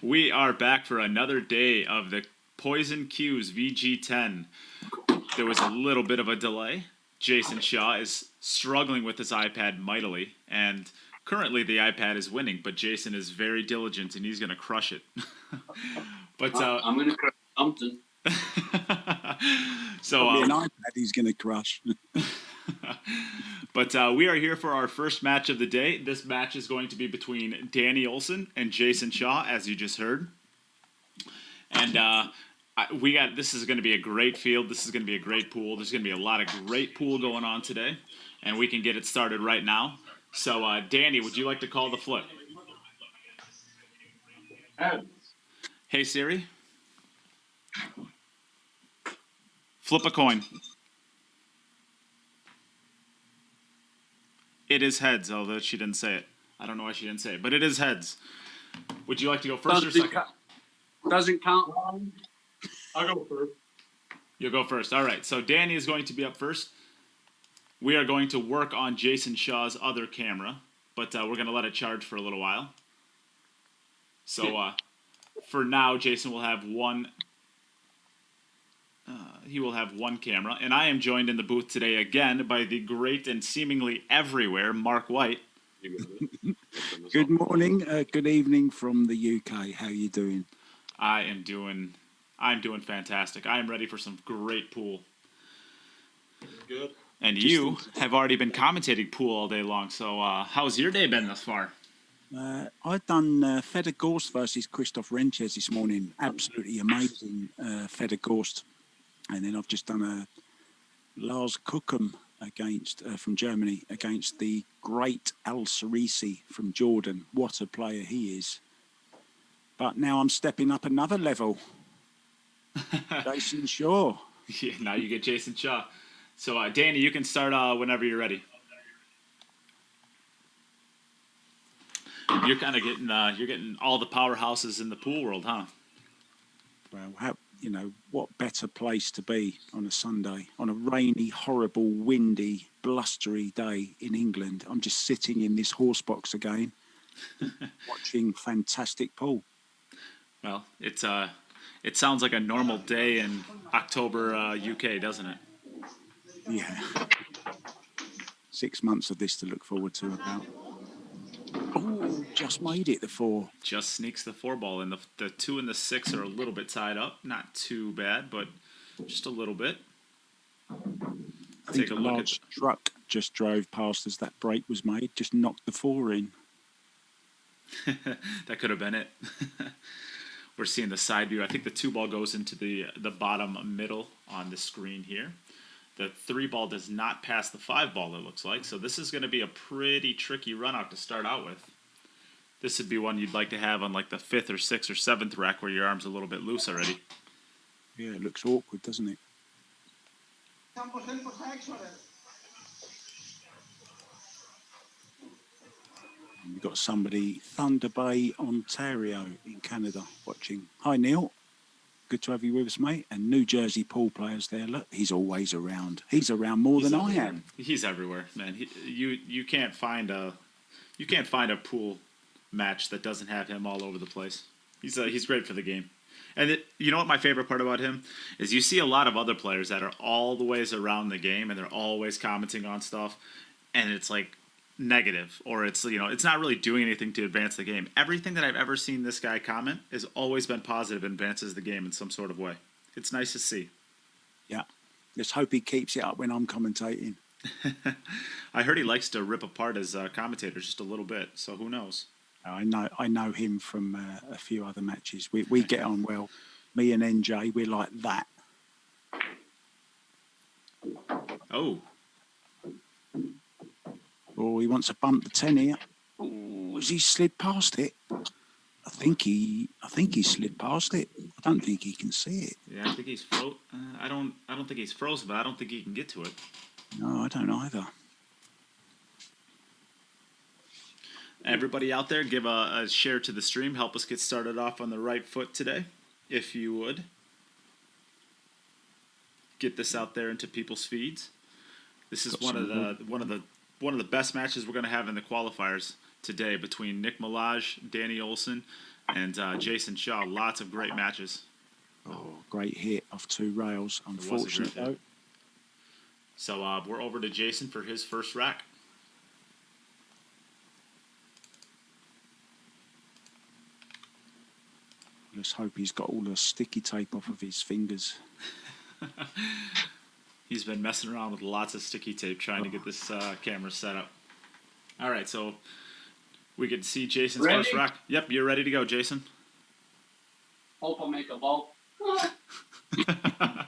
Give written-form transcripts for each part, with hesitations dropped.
We are back for another day of the Poison Q's VG10. There was a little bit of a delay. Jayson Shaw is struggling with his iPad mightily, and currently the iPad is winning, but Jayson is very diligent and he's going to crush it. But I'm going to crush something. So probably an iPad he's going to crush. But we are here for our first match of the day. This match is going to be between Danny Olson and Jayson Shaw, as you just heard. And this is going to be a great field. This is going to be a great pool. There's going to be a lot of great pool going on today, and we can get it started right now. So, Danny, would you like to call the flip? Hey, Siri. Flip a coin. It is heads, although she didn't say it. I don't know why she didn't say it, but it is heads. Would you like to go first or second? Doesn't count. I'll go first. You'll go first. All right, so Danny is going to be up first. We are going to work on Jayson Shaw's other camera, but we're going to let it charge for a little while. So for now, Jayson will have one. He will have one camera, and I am joined in the booth today again by the great and seemingly everywhere Mark White. Good morning, good evening from the UK. How are you doing? I'm doing fantastic. I am ready for some great pool. Good. And you have already been commentating pool all day long, so how's your day been thus far? I've done Feder Gorst versus Christoph Renches this morning. Absolutely amazing Feder Gorst. And then I've just done a Lars Kukum against from Germany against the great Al Sarisi from Jordan. What a player he is. But now I'm stepping up another level. Jayson Shaw. Yeah, now you get Jayson Shaw. So, Danny, you can start whenever you're ready. You're kind of getting all the powerhouses in the pool world, huh? Well, what better place to be on a Sunday, on a rainy, horrible, windy, blustery day in England. I'm just sitting in this horse box again, watching fantastic pool. Well, it sounds like a normal day in October, UK, doesn't it? Yeah. 6 months of this to look forward to about. Oh, just made it, the 4. Just sneaks the 4 ball, and the 2 and the 6 are a little bit tied up. Not too bad, but just a little bit. I think a large truck just drove past as that break was made, just knocked the 4 in. That could have been it. We're seeing the side view. I think the 2 ball goes into the bottom middle on the screen here. The 3 ball does not pass the 5 ball, it looks like. So this is going to be a pretty tricky run out to start out with. This would be one you'd like to have on like the 5th or 6th or 7th rack where your arm's a little bit loose already. Yeah, it looks awkward, doesn't it? We've got somebody, Thunder Bay, Ontario in Canada, watching. Hi, Neil. Good to have you with us, mate. And New Jersey pool players there. Look, he's always around. He's around more than I am. He's everywhere, man. You can't find a pool match that doesn't have him all over the place. He's great for the game. And you know what my favorite part about him is? You see a lot of other players that are all the ways around the game and they're always commenting on stuff, and it's like negative, or it's not really doing anything to advance the game. Everything that I've ever seen this guy comment has always been positive and advances the game in some sort of way. It's nice to see. Yeah. Let's hope he keeps it up when I'm commentating. I heard he likes to rip apart his commentators just a little bit, so who knows? I know him from a few other matches. We get on well. Me and NJ, we're like that. Oh, he wants to bump the 10 here. Oh, has he slid past it? I think he slid past it. I don't think he can see it. Yeah, I think he's I don't think he's frozen, but I don't think he can get to it. No, I don't either. Everybody out there, give a share to the stream. Help us get started off on the right foot today, if you would. Get this out there into people's feeds. This is one of the best matches we're going to have in the qualifiers today between Nick Malaj, Danny Olson, And Jayson Shaw, lots of great matches. Oh, great hit off 2 rails. was a Unfortunate great though. hit. So we're over to Jayson for his first rack. Let's hope he's got all the sticky tape off of his fingers. He's been messing around with lots of sticky tape trying to get this camera set up. All right, so we can see Jason's Ready? first rack. Yep, you're ready to go, Jayson. Hope I make a ball. I can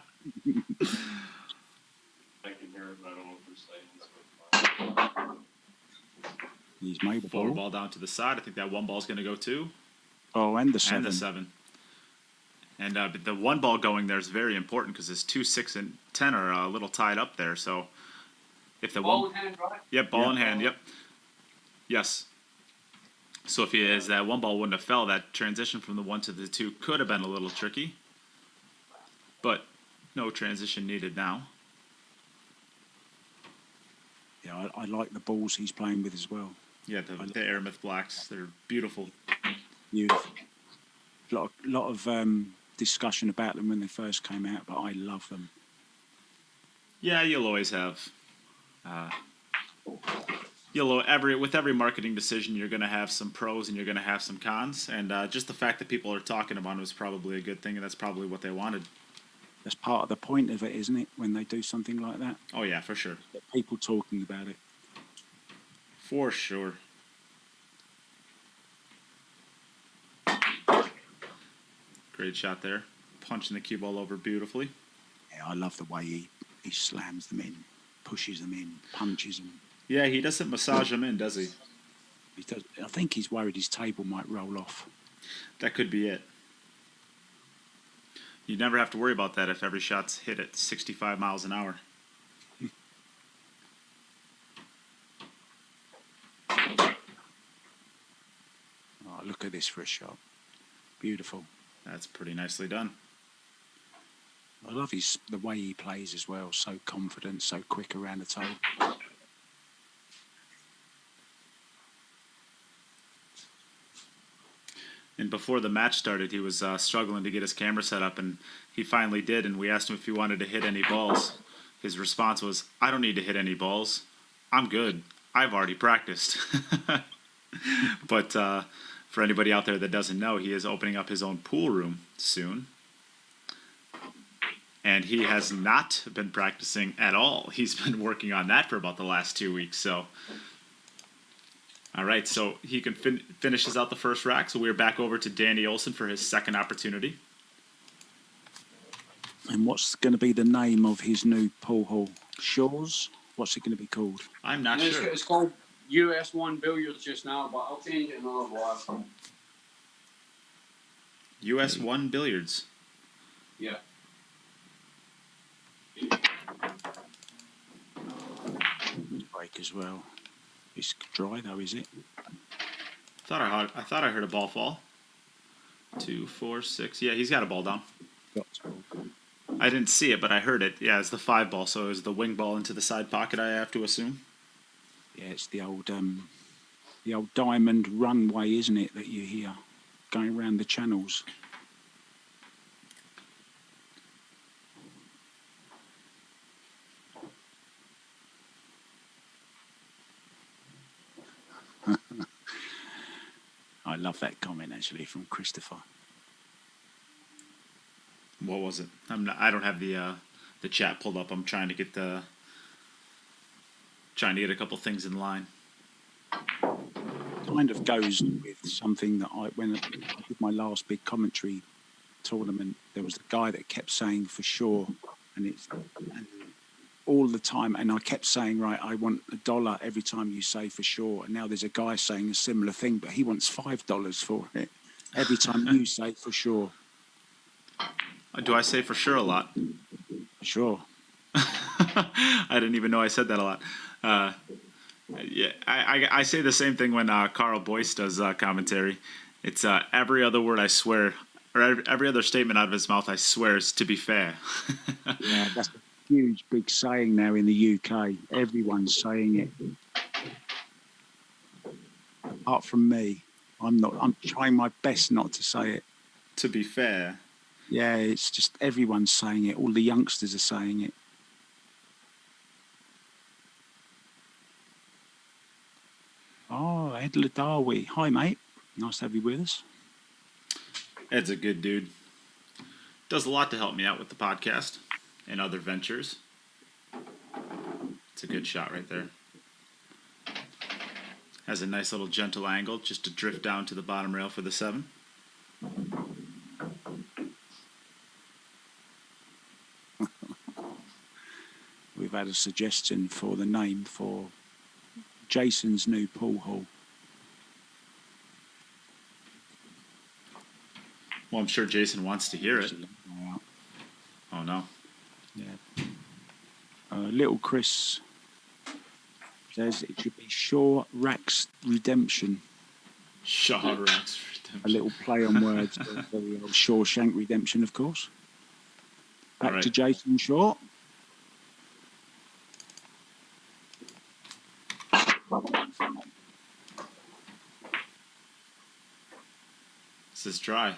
hear it, but I don't know if it's saying He's made the Forward ball. ball down to the side. I think that one ball's going to go too. Oh, and the 7. And the 7. And but the one ball going there is very important because his 2, 6, and 10 are a little tied up there. So if the Ball one, in hand, right? yep, ball Yep. in hand, yep, yes. So if he has that one ball wouldn't have fell, that transition from the 1 to the 2 could have been a little tricky. But no transition needed now. Yeah, I like the balls he's playing with as well. Yeah, the Aramith Blacks, they're beautiful. Beautiful. Lot of discussion about them when they first came out, but I love them. Yeah, you'll always have. With every marketing decision, you're going to have some pros and you're going to have some cons, and just the fact that people are talking about it was probably a good thing, and that's probably what they wanted. That's part of the point of it, isn't it? When they do something like that, Oh yeah, for sure, get people talking about it. for sure. Great shot there, punching the cue ball over beautifully. Yeah, I love the way he slams them in, pushes them in, punches them. Yeah, he doesn't massage them in, does he? He does. I think he's worried his table might roll off. That could be it. You never have to worry about that if every shot's hit at 65 miles an hour. Oh, look at this for a shot. Beautiful. That's pretty nicely done. I love the way he plays as well. So confident, so quick around the table. And before the match started, he was struggling to get his camera set up, and he finally did. And we asked him if he wanted to hit any balls. His response was, "I don't need to hit any balls. I'm good. I've already practiced." But for anybody out there that doesn't know, he is opening up his own pool room soon. And he has not been practicing at all. He's been working on that for about the last 2 weeks. So, all right, so he can finishes out the first rack. So we're back over to Danny Olson for his second opportunity. And what's going to be the name of his new pool hall? Shaw's? What's it going to be called? I'm not It's, sure. it's called US1 Billiards just now, but I'll change it in a little while. US1 Billiards. Yeah. Break as well. It's dry though, is it? I thought I heard a ball fall. 2, 4, 6. Yeah, he's got a ball down. Got to. I didn't see it, but I heard it. Yeah, it's the 5 ball, so it's the wing ball into the side pocket, I have to assume. Yeah, it's the old diamond runway, isn't it, that you hear going around the channels. I love that comment actually from Christopher. What was it? I don't have the chat pulled up. I'm trying to get a couple things in line. Kind of goes with something that when I did my last big commentary tournament, there was a guy that kept saying for sure, and all the time, and I kept saying, right, I want $1 every time you say for sure, and now there's a guy saying a similar thing, but he wants $5 for it every time you say for sure. Do I say for sure a lot? For sure. I didn't even know I said that a lot. Yeah, I say the same thing when Carl Boyce does commentary. It's every other word I swear, or every other statement out of his mouth I swear is to be fair. Yeah, that's a huge, big saying now in the UK. Everyone's saying it. Apart from me. I'm not. I'm trying my best not to say it. To be fair, Yeah, it's just everyone's saying it. All the youngsters are saying it. Oh, Ed Ladawi. Hi, mate. Nice to have you with us. Ed's a good dude. Does a lot to help me out with the podcast and other ventures. It's a good shot right there. Has a nice little gentle angle just to drift down to the bottom rail for the 7. We've had a suggestion for the name for Jason's new pool hall. Well, I'm sure Jayson wants to hear it. Yeah. Oh, no. Yeah. Little Chris says it should be Shaw Rax Redemption. Shaw Rocks. A little play on words. The old Shawshank Redemption, of course. Back Right. to Jayson Shaw. This is dry.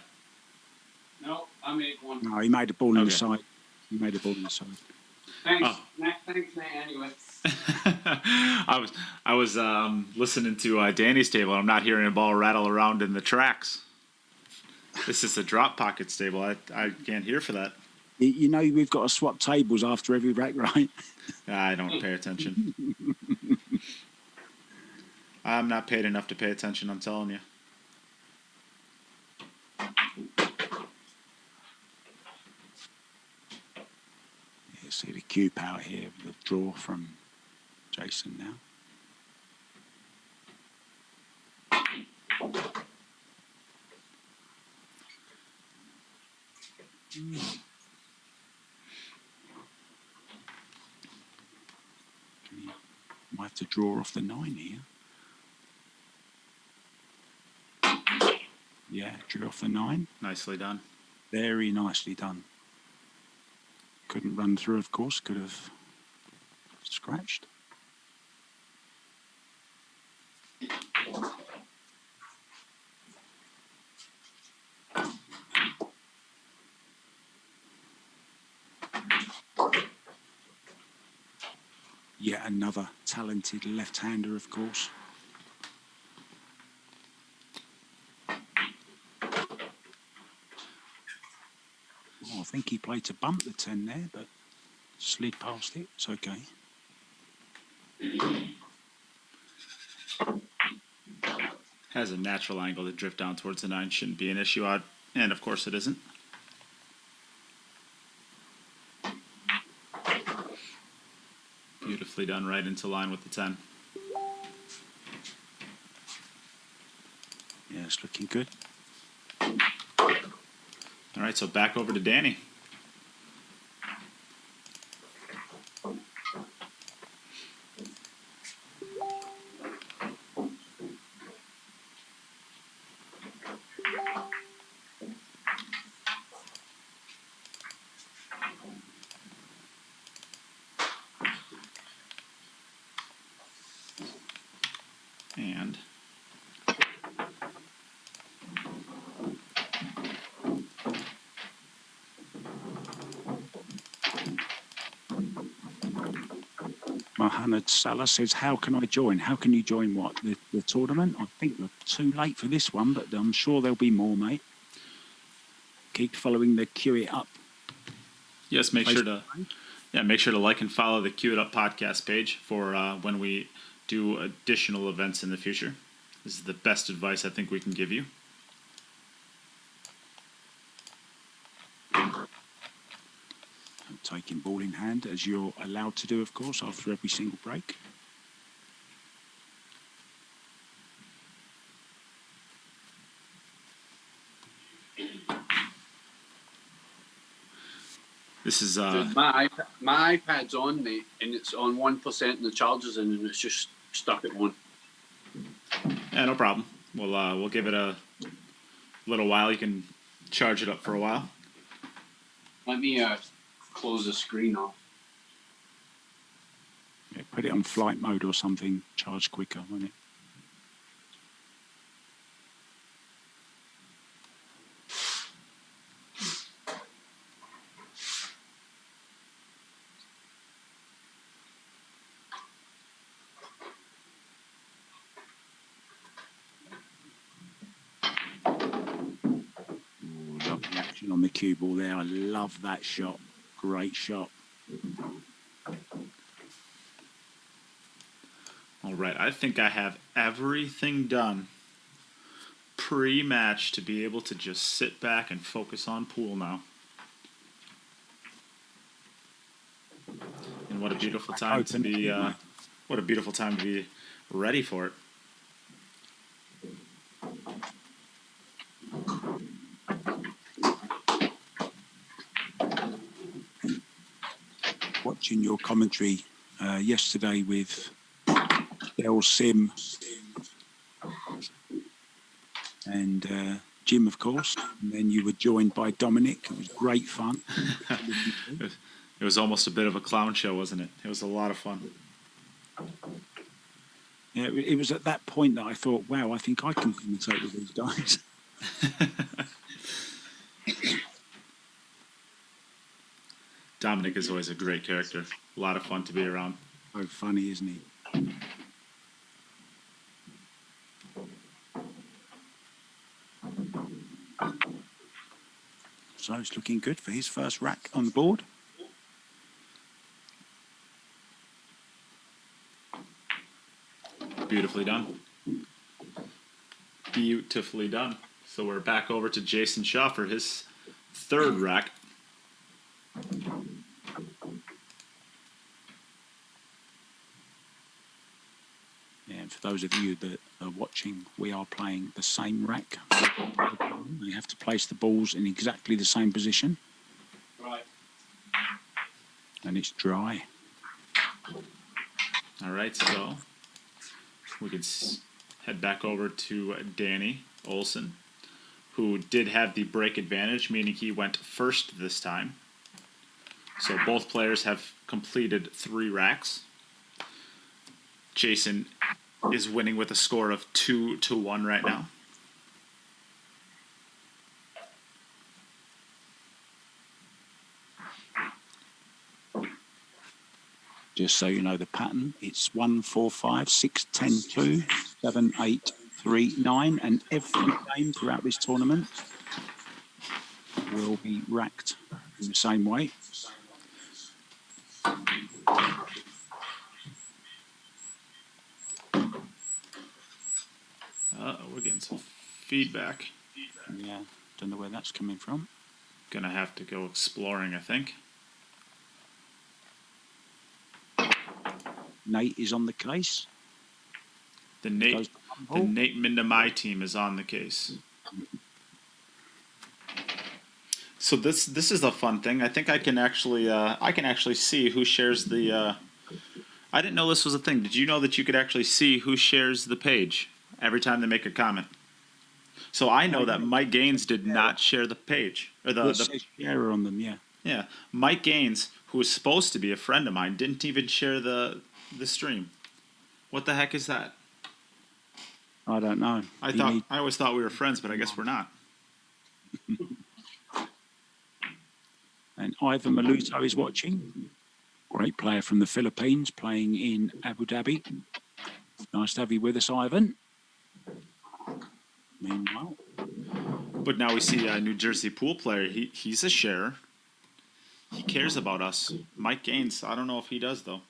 No, I make one. No, he made a ball in Okay. the side. He made a ball in the side. Thanks. Oh. Thanks, man. Anyway. I was listening to Danny's table. I'm not hearing a ball rattle around in the tracks. This is a drop pocket stable. I can't hear for that. You know we've got to swap tables after every rack, right? I don't pay attention. I'm not paid enough to pay attention, I'm telling you. Yeah, see the cue power here, the draw from Jayson now. Might have to draw off the 9 here. Yeah, drew off the 9. Nicely done. Very nicely done. Couldn't run through, of course. Could have scratched. Yet another talented left-hander, of course. Oh, I think he played to bump the 10 there, but slid past it. It's okay. Has a natural angle to drift down towards the 9. Shouldn't be an issue. And of course it isn't. Beautifully done right into line with the 10. Yeah, it's looking good. All right, so back over to Danny. And Mohammed Salah says, how can I join? How can you join what? The tournament? I think we're too late for this one, but I'm sure there'll be more, mate. Keep following the Cue It Up. yes, make sure to like and follow the Cue It Up podcast page for when we do additional events in the future. This is the best advice I think we can give you. Taking ball in hand, as you're allowed to do, of course, after every single break. This is Dude, my iPad's on, mate, and it's on 1% and the charger's in, and it's just stuck at 1. yeah, no problem. We'll give it a little while. You can charge it up for a while. Let me close the screen off. Yeah, put it on flight mode or something. Charge quicker, won't it? action on the cue ball there. I love that shot. Great shot. All right, I think I have everything done pre-match to be able to just sit back and focus on pool now. And what a beautiful time to be! What a beautiful time to be ready for it. Watching your commentary yesterday with Del Sim and Jim, of course, and then you were joined by Dominic. It was great fun. It was almost a bit of a clown show, wasn't it? It was a lot of fun. Yeah, it was at that point that I thought, wow, I think I can communicate with these guys. Dominic is always a great character. A lot of fun to be around. So funny, isn't he? So it's looking good for his first rack on the board. Beautifully done. Beautifully done. So we're back over to Jayson Shaw for his third rack. And for those of you that are watching, we are playing the same rack. You have to place the balls in exactly the same position. Right. And it's dry. All right, so we could head back over to Danny Olson, who did have the break advantage, meaning he went first this time. So both players have completed 3 racks. Jayson is winning with a score of 2-1 right now. Just so you know the pattern, it's 1, 4, 5, 6, 10, 2, 7, 8, 3, 9, and every game throughout this tournament will be racked in the same way. We're getting some feedback. Yeah, don't know where that's coming from. Gonna have to go exploring, I think. Nate is on the case. The Nate Minda My team is on the case. So this is a fun thing. I think I can actually see who shares the. I didn't know this was a thing. Did you know that you could actually see who shares the page every time they make a comment? So I know that Mike Gaines did not share the page or the error on them. Yeah. Yeah, Mike Gaines, who was supposed to be a friend of mine, didn't even share the stream. What the heck is that? I don't know. I always thought we were friends, but I guess we're not. And Ivan Maluto is watching. Great player from the Philippines, playing in Abu Dhabi. Nice to have you with us, Ivan. Meanwhile, but now we see a New Jersey pool player. He's a sharer. He cares about us. Mike Gaines, I don't know if he does though.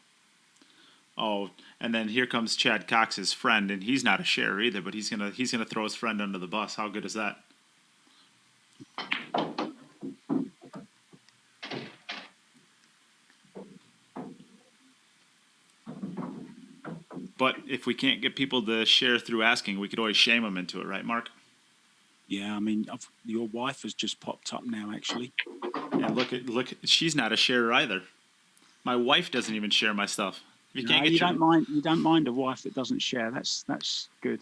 Oh, and then here comes Chad Cox's friend, and he's not a sharer either, but he's gonna throw his friend under the bus. How good is that? But if we can't get people to share through asking, we could always shame them into it, right, Mark? Yeah, I mean, your wife has just popped up now, actually. And look, she's not a sharer either. My wife doesn't even share my stuff. If you don't mind a wife that doesn't share. That's good.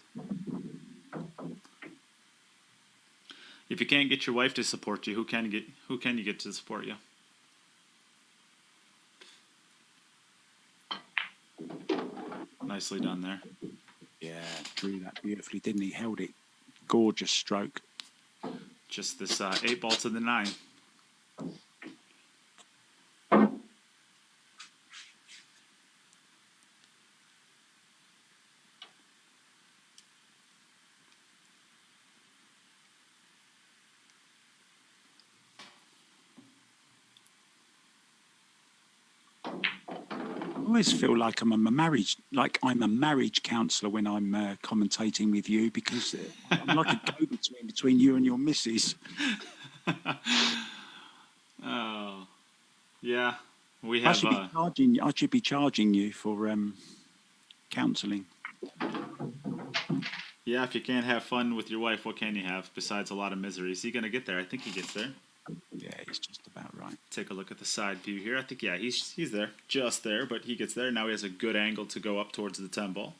If you can't get your wife to support you, who can you get to support you? Nicely done there. Yeah, drew that beautifully, didn't he? Held it. Gorgeous stroke. Just this 8 ball to the 9. always feel like I'm a marriage counsellor when I'm commentating with you, because I'm like a go-between between you and your missus. Oh, yeah. We I have. should be charging you for counselling. Yeah, if you can't have fun with your wife, what can you have besides a lot of misery? Is he going to get there? I think he gets there. Yeah, he's just about right. Take a look at the side view here. I think, yeah, he's there. Just there, but he gets there. Now he has a good angle to go up towards the 10 ball.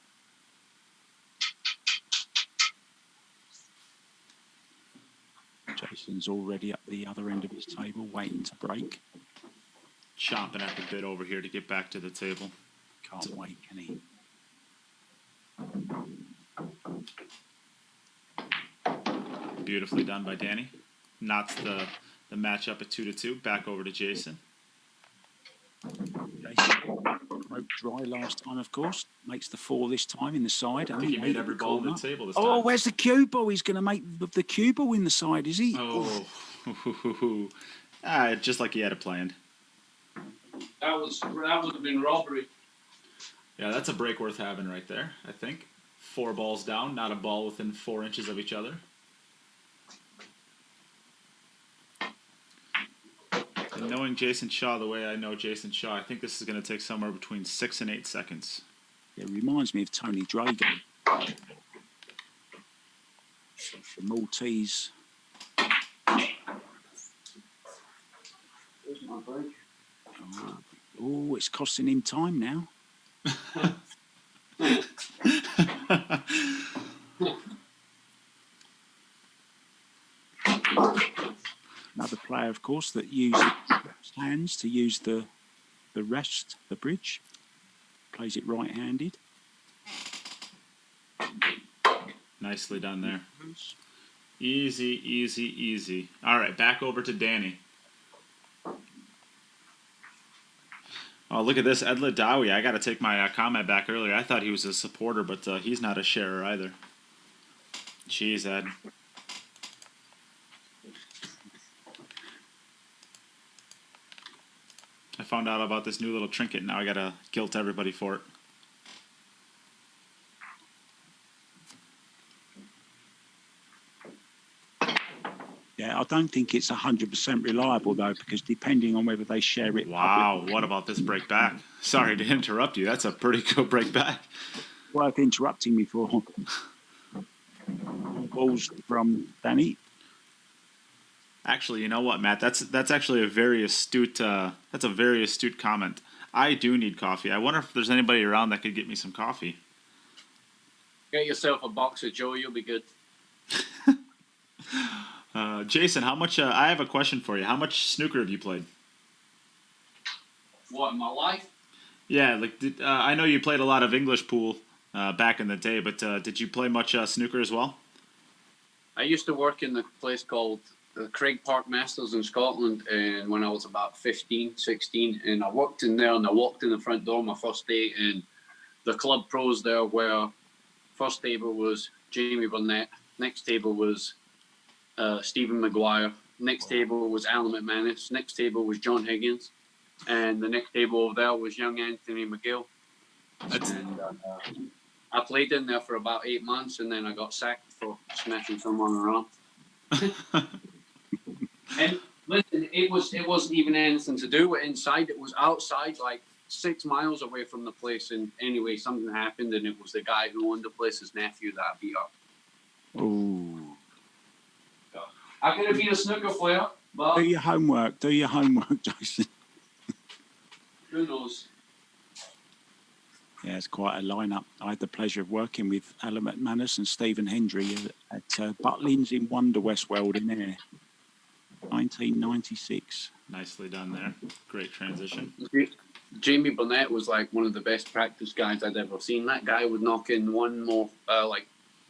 Jason's already at the other end of his table, waiting to break. Chomping at the bit over here to get back to the table. Can't wait, can he? Beautifully done by Danny. Knots the matchup at 2-2. Back over to Jayson. Jason broke dry last time, of course. Makes the 4 this time in the side. I think he made every ball on the table this time. Oh, where's the cue ball? He's going to make the cue ball in the side, is he? Oh. Just like he had it planned. That would have been robbery. Yeah, that's a break worth having right there, I think. 4 balls down, not a ball within 4 inches of each other. And knowing Jayson Shaw the way I know Jayson Shaw, I think this is going to take somewhere between 6 and 8 seconds. It reminds me of Tony Dragan. The Maltese. Oh, it's costing him time now. Another player, of course, that uses his hands to use the rest, the bridge. Plays it right-handed. Nicely done there. Easy, easy, easy. All right, back over to Danny. Oh, look at this. Ed Ladawi. I got to take my comment back earlier. I thought he was a supporter, but he's not a sharer either. Jeez, Ed. I found out about this new little trinket. Now I got to guilt everybody for it. Yeah, I don't think it's 100% reliable, though, because depending on whether they share it... Wow, what about this break back? Sorry to interrupt you. That's a pretty good break back. Worth interrupting me for. Balls from Danny. Actually, you know what, Matt? That's actually a very astute. That's a very astute comment. I do need coffee. I wonder if there's anybody around that could get me some coffee. Get yourself a box of Joe. You'll be good. Jayson, how much? I have a question for you. How much snooker have you played? What, in my life? Yeah, like I know you played a lot of English pool back in the day, but did you play much snooker as well? I used to work in a place called the Craig Park Masters in Scotland, and when I was about 15, 16, and I worked in there, and I walked in the front door my first day, and the club pros there were, first table was Jamie Burnett, next table was Stephen Maguire, next table was Alan McManus, next table was John Higgins, and the next table over there was young Anthony McGill. And I played in there for about 8 months, and then I got sacked for smashing someone around. And listen, it wasn't even anything to do with inside. It was outside, like 6 miles away from the place. And anyway, something happened, and it was the guy who owned the place's nephew that I beat up. Ooh. I could have been a snooker player, but Do your homework, Jason. who knows? Yeah, it's quite a lineup. I had the pleasure of working with Alan McManus and Stephen Hendry at Butlins in Wonder Westworld in there, 1996. Nicely done there. Great transition. Jamie Burnett was like one of the best practice guys I'd ever seen. That guy would knock in one more,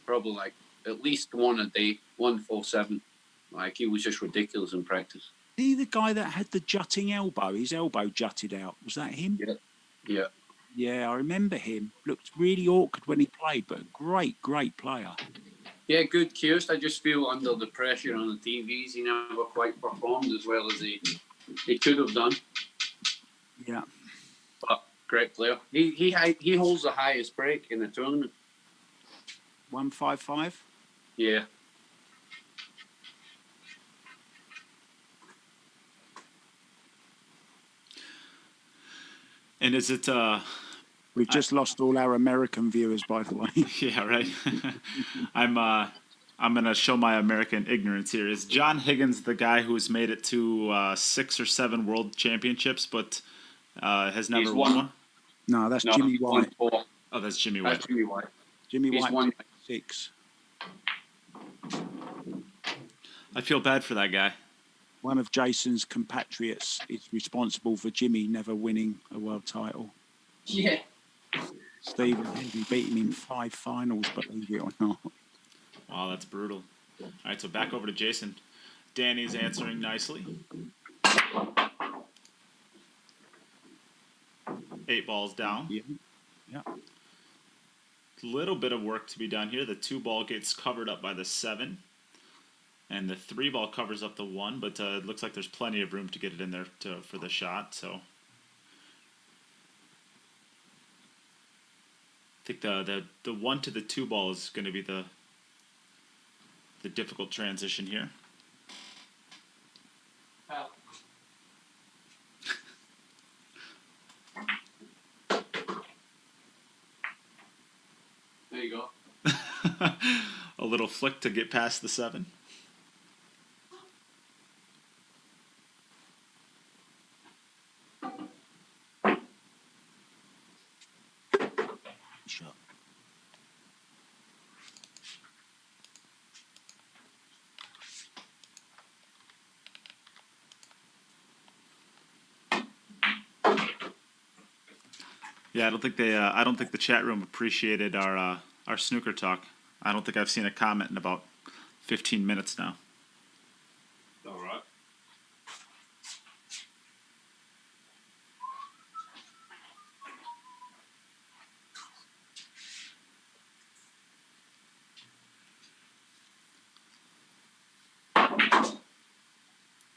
probably like at least one a day, 147. Like, he was just ridiculous in practice. Is he the guy that had the jutting elbow? His elbow jutted out. Was that him? Yeah. Yeah, I remember him. Looked really awkward when he played, but a great, great player. Yeah, good cues. I just feel under the pressure on the TVs, he never quite performed as well as he could have done. Yeah. But Great player. He holds the highest break in the tournament. 155. Yeah. And is it? We've just lost all our American viewers, by the way. Yeah, right. I'm gonna show my American ignorance here. Is John Higgins the guy who's made it to 6 or 7 world championships, but has never He's won won. one? No, that's No, Jimmy he's won White. 4. Oh, that's Jimmy That's White. Jimmy White. Jimmy He's White, won. 6. I feel bad for that guy. One of Jason's compatriots is responsible for Jimmy never winning a world title. Yeah. Stephen Henry beat him in 5 finals, believe it or not. Wow, that's brutal. All right, so back over to Jayson. Danny's answering nicely. 8 balls down. Yeah. Yeah. Little bit of work to be done here. The 2 ball gets covered up by the 7. And the 3 ball covers up the 1, but it looks like there's plenty of room to get it in there for the shot. So I think the 1 to the 2 ball is going to be the difficult transition here. There you go. A little flick to get past the 7. Shot. Yeah, I don't think they. I don't think the chat room appreciated our snooker talk. I don't think I've seen a comment in about 15 minutes now. All right.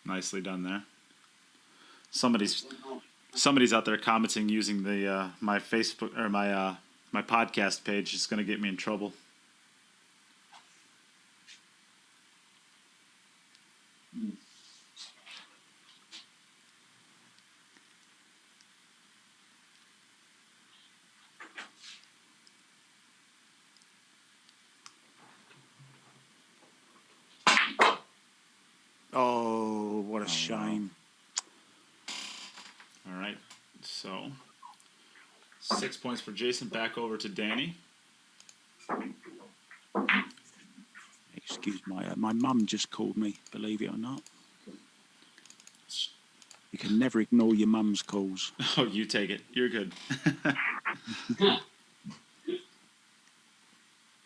Nicely done there. Somebody's out there commenting using the my Facebook or my podcast page. It's going to get me in trouble. Oh, what a shame. All right, so 6 points for Jayson. Back over to Danny. Excuse my mum just called me, believe it or not. You can never ignore your mum's calls. Oh, you take it. You're good. Yeah,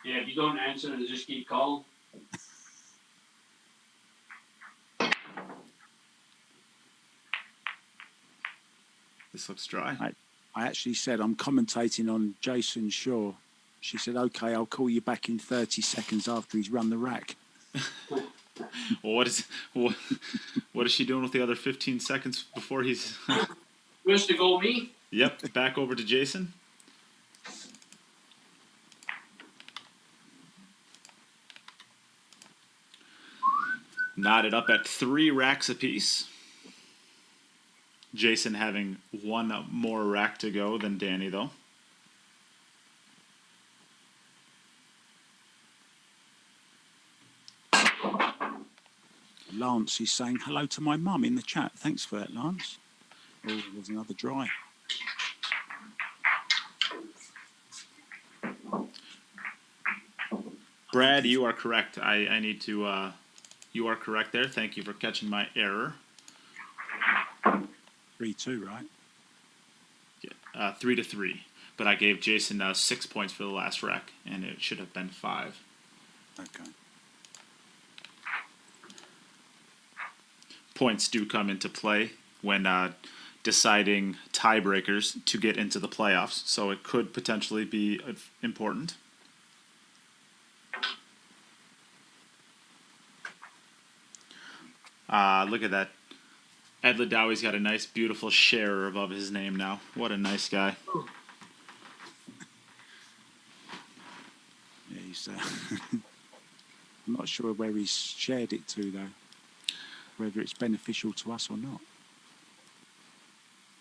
if you don't answer and just keep calling. This looks dry. I actually said I'm commentating on Jayson Shaw. She said, okay, I'll call you back in 30 seconds after he's run the rack. Well, what is she doing with the other 15 seconds before he's... Where's to go, me? Yep, back over to Jayson. Knotted up at 3 racks apiece. Jayson having 1 more rack to go than Danny, though. Lance is saying hello to my mum in the chat. Thanks for that, Lance. Oh, there's another dry. Brad, you are correct. I need to... you are correct there. Thank you for catching my error. 3-2, right? Yeah, 3-3. But I gave Jayson 6 points for the last rack, and it should have been 5. Okay. Points do come into play when deciding tiebreakers to get into the playoffs, so it could potentially be important. Look at that. Ed Ladawi's got a nice, beautiful sharer above his name now. What a nice guy. Yeah, he's. I'm not sure where he's shared it to though. Whether it's beneficial to us or not.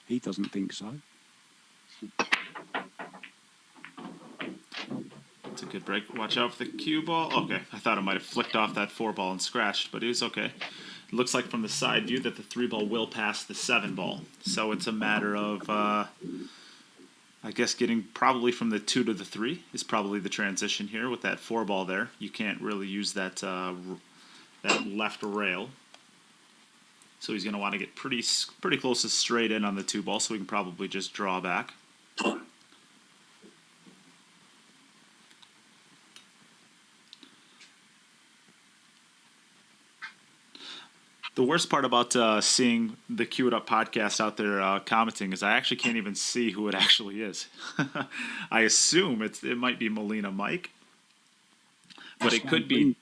He doesn't think so. It's a good break. Watch out for the cue ball. Okay, I thought it might have flicked off that 4 ball and scratched, but it was okay. It looks like from the side view that the 3 ball will pass the 7 ball. So it's a matter of, I guess, getting probably from the 2 to the 3 is probably the transition here with that 4 ball there. You can't really use that that left rail. So he's going to want to get pretty close to straight in on the 2 ball, so we can probably just draw back. The worst part about seeing the Cue It Up podcast out there commenting is I actually can't even see who it actually is. I assume it might be Molina Mike, but it could be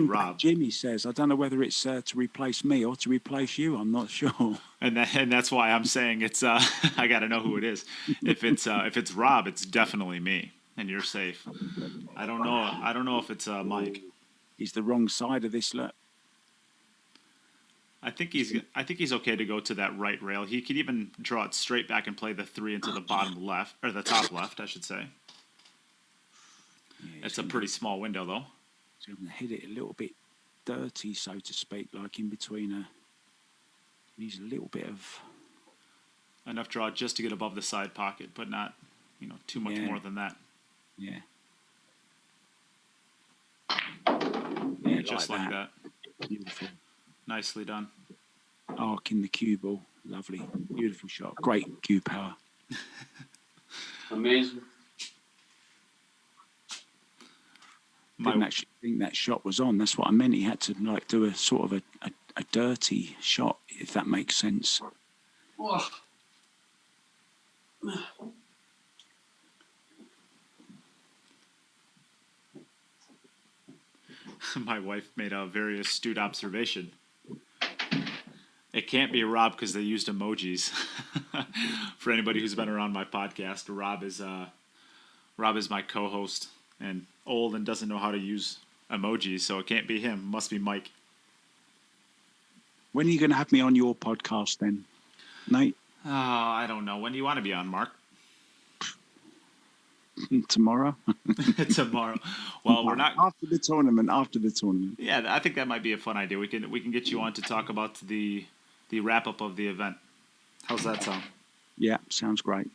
Rob. Jimmy says, I don't know whether it's to replace me or to replace you. I'm not sure. And that's why I'm saying it's. I got to know who it is. If it's Rob, it's definitely me, and you're safe. I don't know if it's Mike. He's the wrong side of this. Look. I think he's okay to go to that right rail. He could even draw it straight back and play the 3 into the bottom left, or the top left, I should say. Yeah, it's a pretty small window, though. So I'm going to hit it a little bit dirty, so to speak, like in between needs a little bit of enough draw just to get above the side pocket, but not, too much more than that. Yeah. Yeah, just like that. Beautiful. Nicely done. Arc in the cue ball. Lovely. Beautiful shot. Great cue power. Amazing. Didn't actually think that shot was on. That's what I meant. He had to do a sort of a dirty shot, if that makes sense. Oh. My wife made a very astute observation. It can't be Rob because they used emojis. For anybody who's been around my podcast, Rob is my co-host and old and doesn't know how to use emojis, so it can't be him. It must be Mike. When are you going to have me on your podcast then, Nate? I don't know. When do you want to be on, Mark? Tomorrow. Tomorrow. Well, we're not after the tournament. Yeah, I think that might be a fun idea. We can get you on to talk about the wrap up of the event. How's that sound? Yeah, sounds great.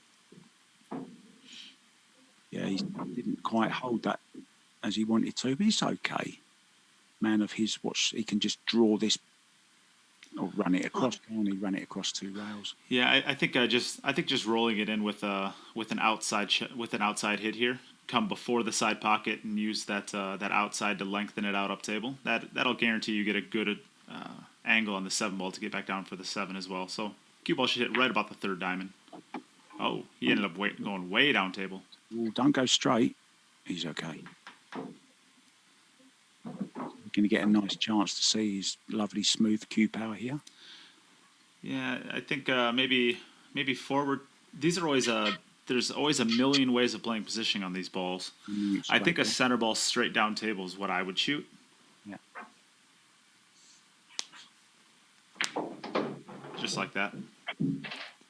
Yeah, he didn't quite hold that as he wanted to, but it's okay. Man of his watch, he can just draw this or run it across. Can't he run it across 2 rails? Yeah, I think just rolling it in with an outside hit here, come before the side pocket and use that outside to lengthen it out up table. That'll guarantee you get a good angle on the 7 ball to get back down for the 7 as well. So cue ball should hit right about the 3rd diamond. Oh, he ended up going way down table. Well, don't go straight. He's okay. We're going to get a nice chance to see his lovely smooth cue power here. Yeah, I think maybe forward. These are always there's always a million ways of playing positioning on these balls. I think a center ball straight down table is what I would shoot. Yeah. Just like that.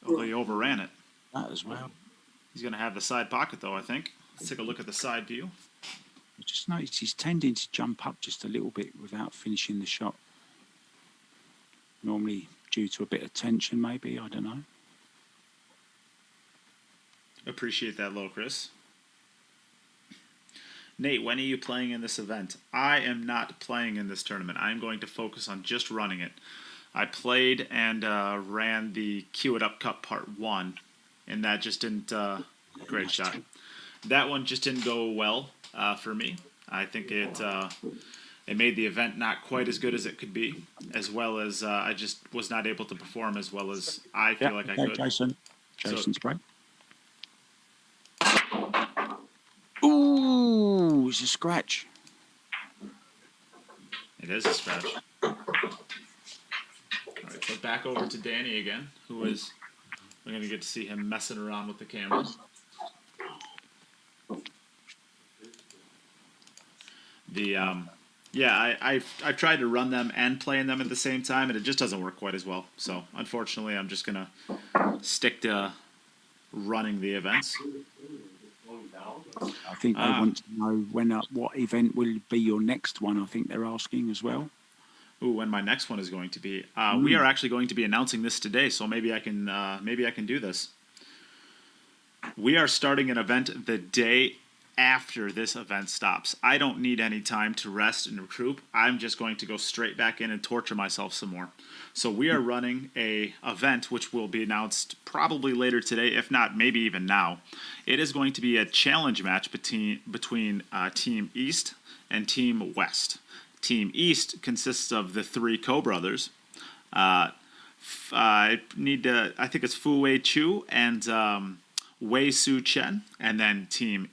Although he overran it. That as well. He's going to have the side pocket, though, I think. Let's take a look at the side view. I just noticed he's tending to jump up just a little bit without finishing the shot. Normally due to a bit of tension, maybe. I don't know. Appreciate that, low, Chris. Nate, when are you playing in this event? I am not playing in this tournament. I'm going to focus on just running it. I played and ran the Cue It Up Cup Part 1, and that just didn't... great shot. That one just didn't go well for me. I think it made the event not quite as good as it could be, as well as I just was not able to perform as well as I feel like I could. Jason's break. Ooh, it's a scratch. It is a scratch. All right, So back over to Danny again, who is, we're going to get to see him messing around with the camera. I've tried to run them and play in them at the same time, and it just doesn't work quite as well. So unfortunately, I'm just gonna stick to running the events. I think they want to know what event will be your next one. I think they're asking as well. Ooh, when my next one is going to be. We are actually going to be announcing this today, so maybe I can do this. We are starting an event the day after this event stops. I don't need any time to rest and recoup. I'm just going to go straight back in and torture myself some more. So we are running a event which will be announced probably later today, if not maybe even now. It is going to be a challenge match between Team East and Team West. Team East consists of the three Co-Brothers. I think it's Fu Wei Chu and Wei Su Chen, and then Team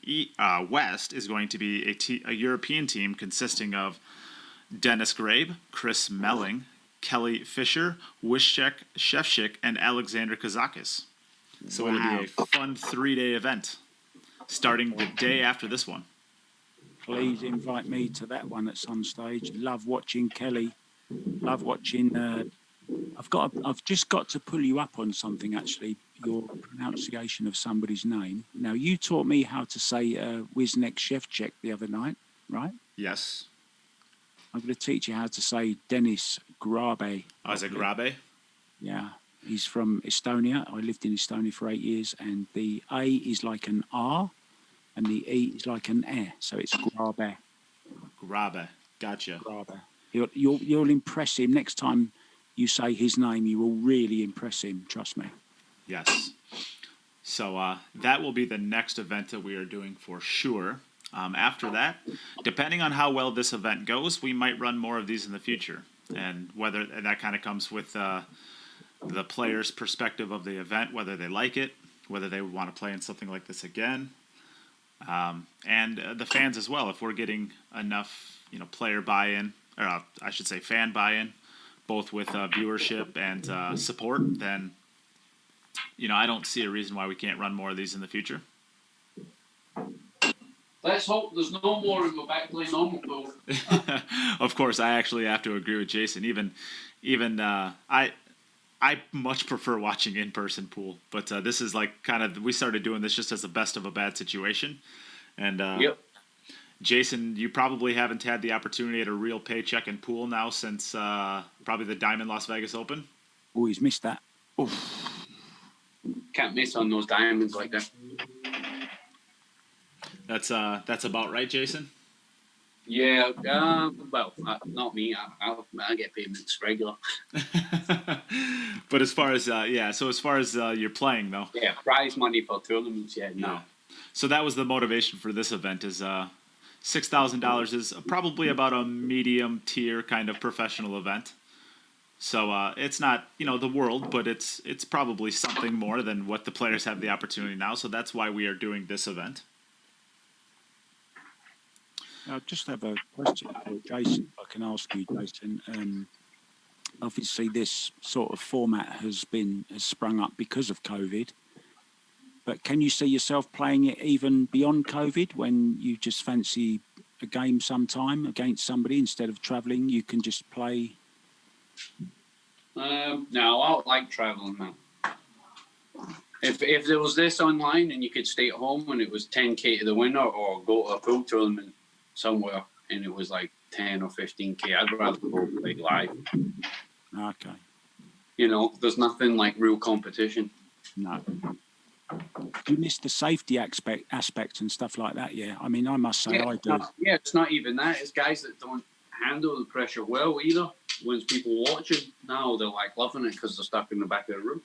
West is going to be a European team consisting of Dennis Grabe, Chris Melling, Kelly Fisher, Wyszek Shevchik, and Alexander Kazakis. So it'll be a fun 3-day event starting the day after this one. Please invite me to that one at some stage. Love watching Kelly. Love watching. I've just got to pull you up on something, actually. Your pronunciation of somebody's name. Now, you taught me how to say Wyszek Shevchik the other night, right? Yes. I'm going to teach you how to say Dennis Grabe. Oh, is it Grabe? Yeah. He's from Estonia. I lived in Estonia for 8 years, and the A is like an R, and the E is like an E. So it's Grabe. Grabe. Gotcha. Grabe. You'll impress him. Next time you say his name, you will really impress him. Trust me. Yes. So that will be the next event that we are doing for sure. After that, depending on how well this event goes, we might run more of these in the future. And whether that kind of comes with the player's perspective of the event, whether they like it, whether they want to play in something like this again, and the fans as well. If we're getting enough, player buy-in, or I should say fan buy-in, both with viewership and support, then I don't see a reason why we can't run more of these in the future. Let's hope there's no more and go back to playing normal pool. Of course, I actually have to agree with Jayson. Even I much prefer watching in-person pool, but this is like we started doing this just as the best of a bad situation. And Yep. Jayson, you probably haven't had the opportunity at a real paycheck in pool now since probably the Diamond Las Vegas Open. Oh, he's missed that. Oof. Can't miss on those diamonds like that. That's about right, Jayson. Yeah, not me. I get payments regular. But as far as you're playing though, yeah, prize money for tournaments. Yeah, no. Yeah. So that was the motivation for this event. Is $6,000 is probably about a medium tier kind of professional event. So it's not the world, but it's probably something more than what the players have the opportunity now. So that's why we are doing this event. I just have a question for Jayson. If I can ask you, Jayson. Obviously, this sort of format has sprung up because of COVID. But can you see yourself playing it even beyond COVID, when you just fancy a game sometime against somebody instead of travelling? You can just play. No, I don't like travelling, man. If there was this online and you could stay at home and it was 10K to the winner, or go to a pool tournament somewhere and it was like 10 or 15K, I'd rather go play live. Okay. There's nothing like real competition. No. Do you miss the safety aspect and stuff like that? Yeah. I mean, I must say I do. It's not even that. It's guys that don't handle the pressure well either. When people watching now, they're like loving it because they're stuck in the back of the room.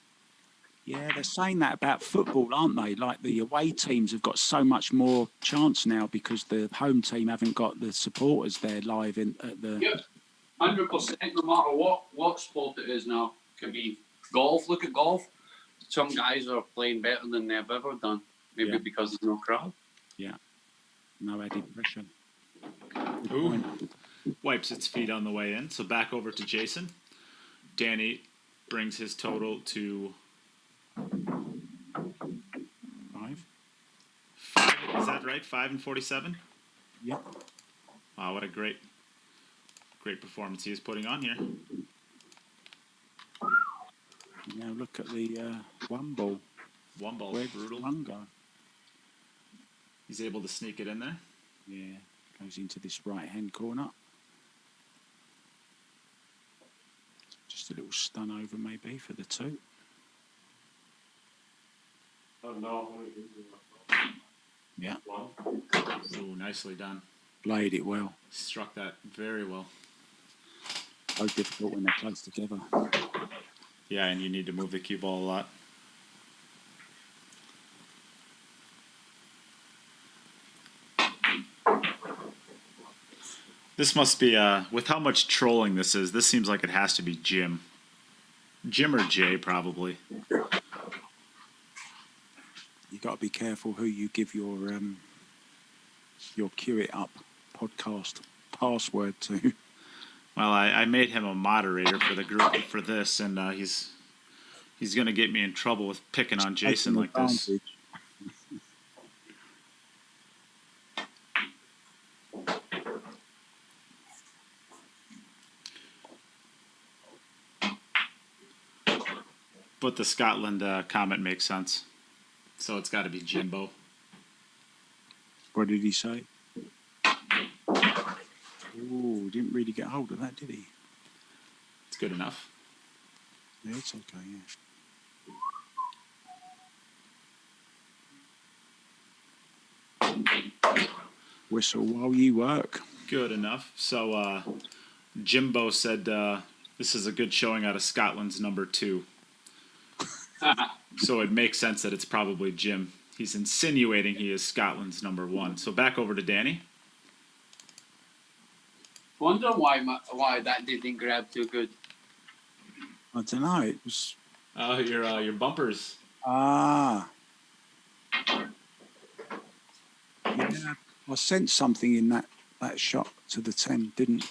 Yeah, they're saying that about football, aren't they? Like the away teams have got so much more chance now because the home team haven't got the supporters there live at the. Yeah, 100%. No matter what sport it is now, could be golf. Look at golf. Some guys are playing better than they've ever done. Maybe because there's no crowd. Yeah, no added pressure. Ooh. Wipes its feet on the way in. So back over to Jayson. Danny, brings his total to 5. 5. Is that right? 5 and 47. Yep. Wow, what a great performance he is putting on here. Now look at the one ball. One ball, Where'd brutal. one go? He's able to sneak it in there. Yeah, goes into this right-hand corner. Just a little stun over maybe for the 2. Oh no. Yeah, One. Ooh, nicely done. played it well. Struck that very well. So difficult when they're close together. Yeah, and you need to move the cue ball a lot. This must be, with how much trolling this is, this seems like it has to be Jim. Jim or Jay, probably. You got to be careful who you give your Cue It Up podcast password to. Well, I made him a moderator for the group for this, and he's going to get me in trouble with picking on Jayson like this. But the Scotland comment makes sense. So it's got to be Jimbo. What did he say? Oh, didn't really get hold of that, did he? It's good enough. Yeah, it's okay, yeah. Whistle while you work. Good enough. So Jimbo said this is a good showing out of Scotland's number 2. So it makes sense that it's probably Jim. He's insinuating he is Scotland's number 1. So back over to Danny. Wonder why that didn't grab too good. I don't know. It was. Your bumpers. Yeah, I sensed something in that shot to the 10, didn't.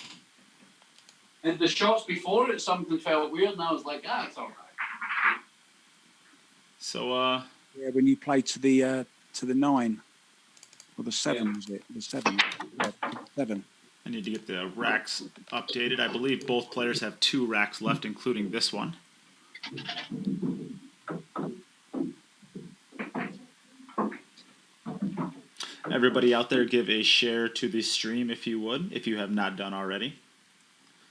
And the shots before it, something felt weird, and I was like, it's all right. So Yeah, when you play to the 9 or the 7, was it? The 7. Yeah, 7. I need to get the racks updated. I believe both players have 2 racks left, including this one. Everybody out there, give a share to the stream if you would, if you have not done already.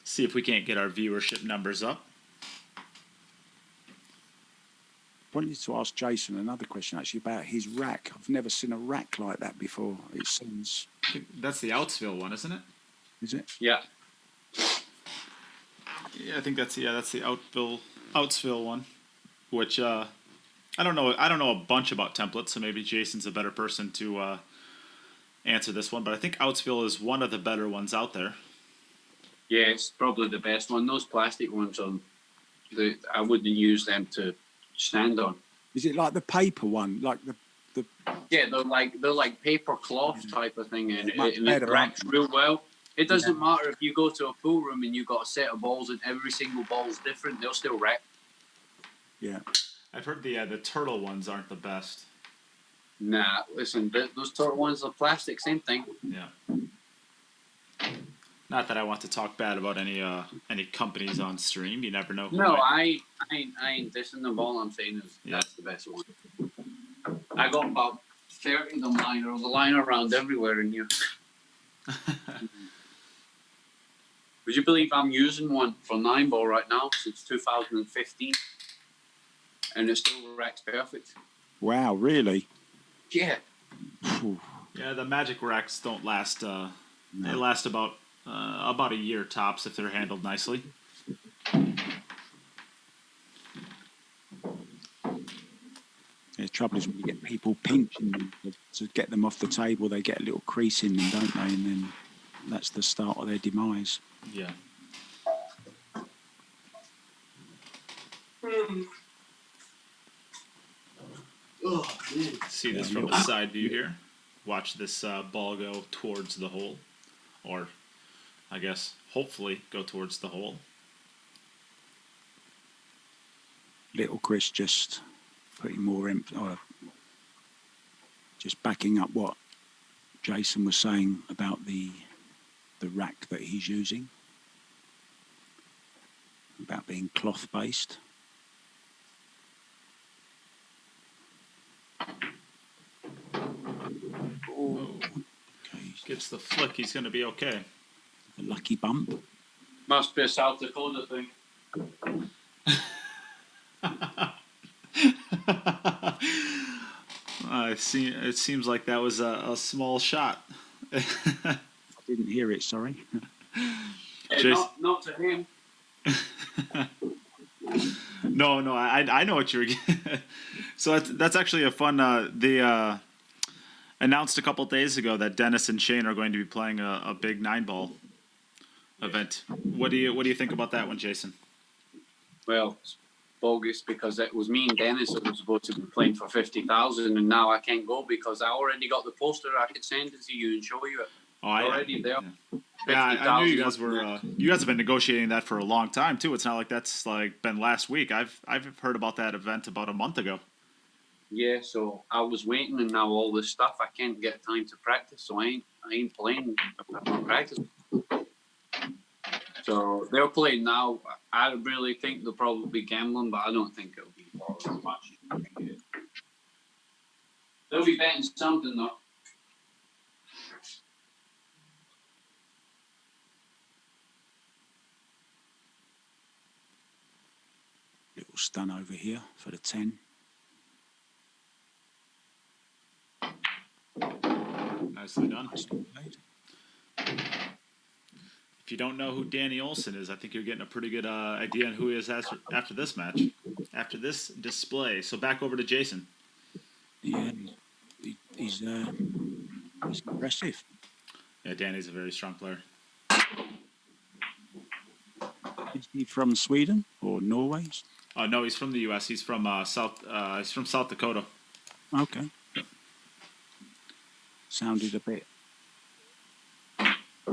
See if we can't get our viewership numbers up. I wanted to ask Jayson another question actually about his rack. I've never seen a rack like that before. It seems. That's the Outsville one, isn't it? Is it? Yeah. Yeah, I think that's the Outsville one, which I don't know a bunch about templates, so maybe Jason's a better person to answer this one. But I think Outsville is one of the better ones out there. Yeah, it's probably the best one. Those plastic ones I wouldn't use them to stand on. Is it like the paper one, like the? Yeah, they're like paper cloth type of thing, and Much it better, cracks aren't real well. It doesn't matter if you go to a pool room and you got a set of balls and every single ball is different; they'll still wreck. Yeah. I've heard the turtle ones aren't the best. Nah, listen, those turtle ones are plastic, same thing. Yeah. Not that I want to talk bad about any companies on stream. You never know. No, I ain't dissing them. All I'm saying is that's the best one. I got about 30 of them lying around everywhere in here. Would you believe I'm using one for 9-ball right now since 2015, and it still wrecks perfect? Wow, really? Yeah. Phew. Yeah, the Magic racks don't last. They last about a year tops if they're handled nicely. The trouble is when you get people pinching them to get them off the table, they get a little crease in them, don't they? And then that's the start of their demise. Yeah. Oh, man. See this from the side view here. Watch this ball go towards the hole, or I guess hopefully go towards the hole. Little Chris just putting more just backing up what Jayson was saying about the rack that he's using, about being cloth based. Oh, okay. Gets the flick. He's going to be okay. A lucky bump. Must be a South Dakota thing. It seems like that was a small shot. I didn't hear it, sorry. Not to him. No, I know what you were getting. So that's actually a fun. They announced a couple days ago that Dennis and Shane are going to be playing a big 9-ball event. What do you think about that one, Jayson? Well, it's bogus because it was me and Dennis that was supposed to be playing for 50,000, and now I can't go because I already got the poster. I could send it to you and show you it. Already there. Yeah, I knew you guys were. You guys have been negotiating that for a long time too. It's not like that's like been last week. I've heard about that event about a month ago. Yeah, so I was waiting, and now all this stuff I can't get time to practice, so I ain't playing. I'm not practicing. So they're playing now. I really think they'll probably be gambling, but I don't think it'll be for as much. They'll be betting something though. Little stun over here for the 10. Nicely done. Nicely played. If you don't know who Danny Olson is, I think you're getting a pretty good idea on who he is after this match, after this display. So back over to Jayson. Yeah, he's impressive. Yeah, Danny's a very strong player. Is he from Sweden or Norway? No, he's from the U.S. He's from South Dakota. Okay. Sounded a bit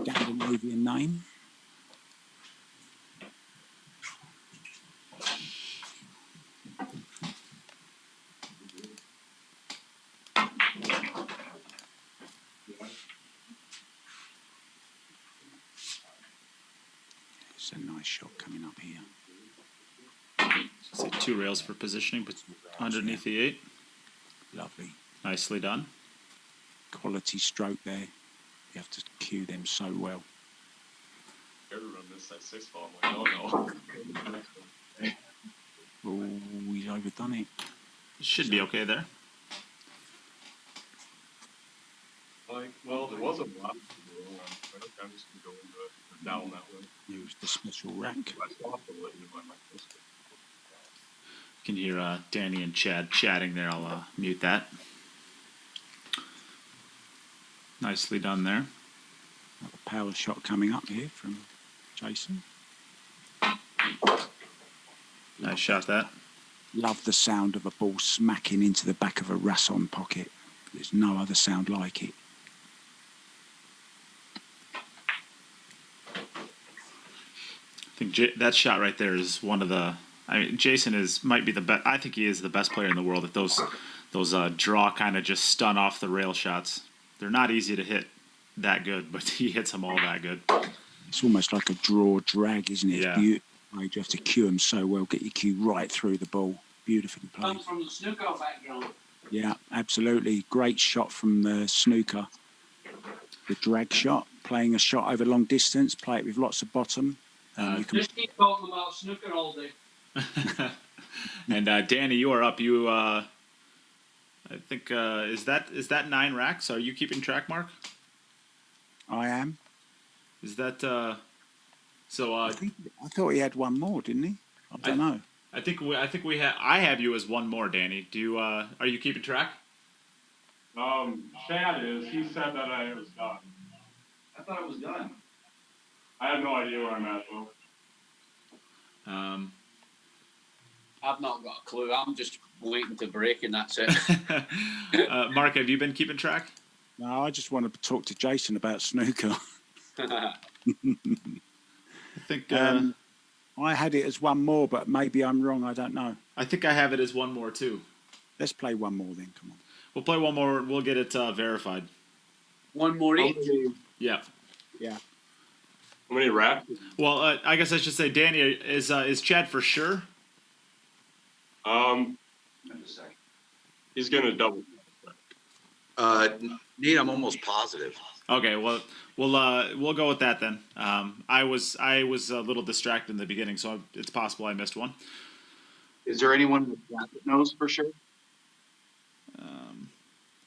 Scandinavian name. It's a nice shot coming up here. So 2 rails for positioning, but underneath the 8. Lovely. Nicely done. Quality stroke there. You have to cue them so well. Ever run this at 6-ball? I'm like, oh no. Oh, he's overdone it. Should be okay there. Like, well, there was a lot. I think I'm just gonna go into it down that way. Use the special rack. I still have to let you know my poster. You can hear Danny and Chad chatting there. I'll mute that. Nicely done there. Another power shot coming up here from Jayson. Nice shot that. Love the sound of a ball smacking into the back of a Rasson pocket. There's no other sound like it. I think that shot right there is one of the. I mean, Jayson might be the best. I think he is the best player in the world at those draw kind of just stun off the rail shots. They're not easy to hit that good, but he hits them all that good. It's almost like a draw drag, isn't it? Yeah. It's beautiful. You have to cue them so well, get your cue right through the ball. Beautifully played. Comes from the snooker background. Yeah, absolutely. Great shot from the snooker. The drag shot, playing a shot over long distance, play it with lots of bottom. You can... Just keep talking about snooker all day. And Danny, you are up. You, I think, is that 9 racks? Are you keeping track, Mark? I am. Is that so? I thought he had one more, didn't he? I don't know. I think we have. I have you as one more, Danny. Do you? Are you keeping track? Chad is. He said that I was done. I thought it was done. I have no idea where I'm at, though. I've not got a clue. I'm just waiting to break, and that's it. Mark, have you been keeping track? No, I just wanted to talk to Jayson about snooker. I think. I had it as one more, but maybe I'm wrong. I don't know. I think I have it as one more too. Let's play one more then. Come on. We'll play one more. We'll get it verified. One more How each. many, Yeah. Yeah. how many racks? Well, I guess I should say, Danny, is Chad for sure? Just a second. He's gonna double. Nate, I'm almost positive. Okay, well, we'll go with that then. I was a little distracted in the beginning, so it's possible I missed one. Is there anyone in the chat that knows for sure?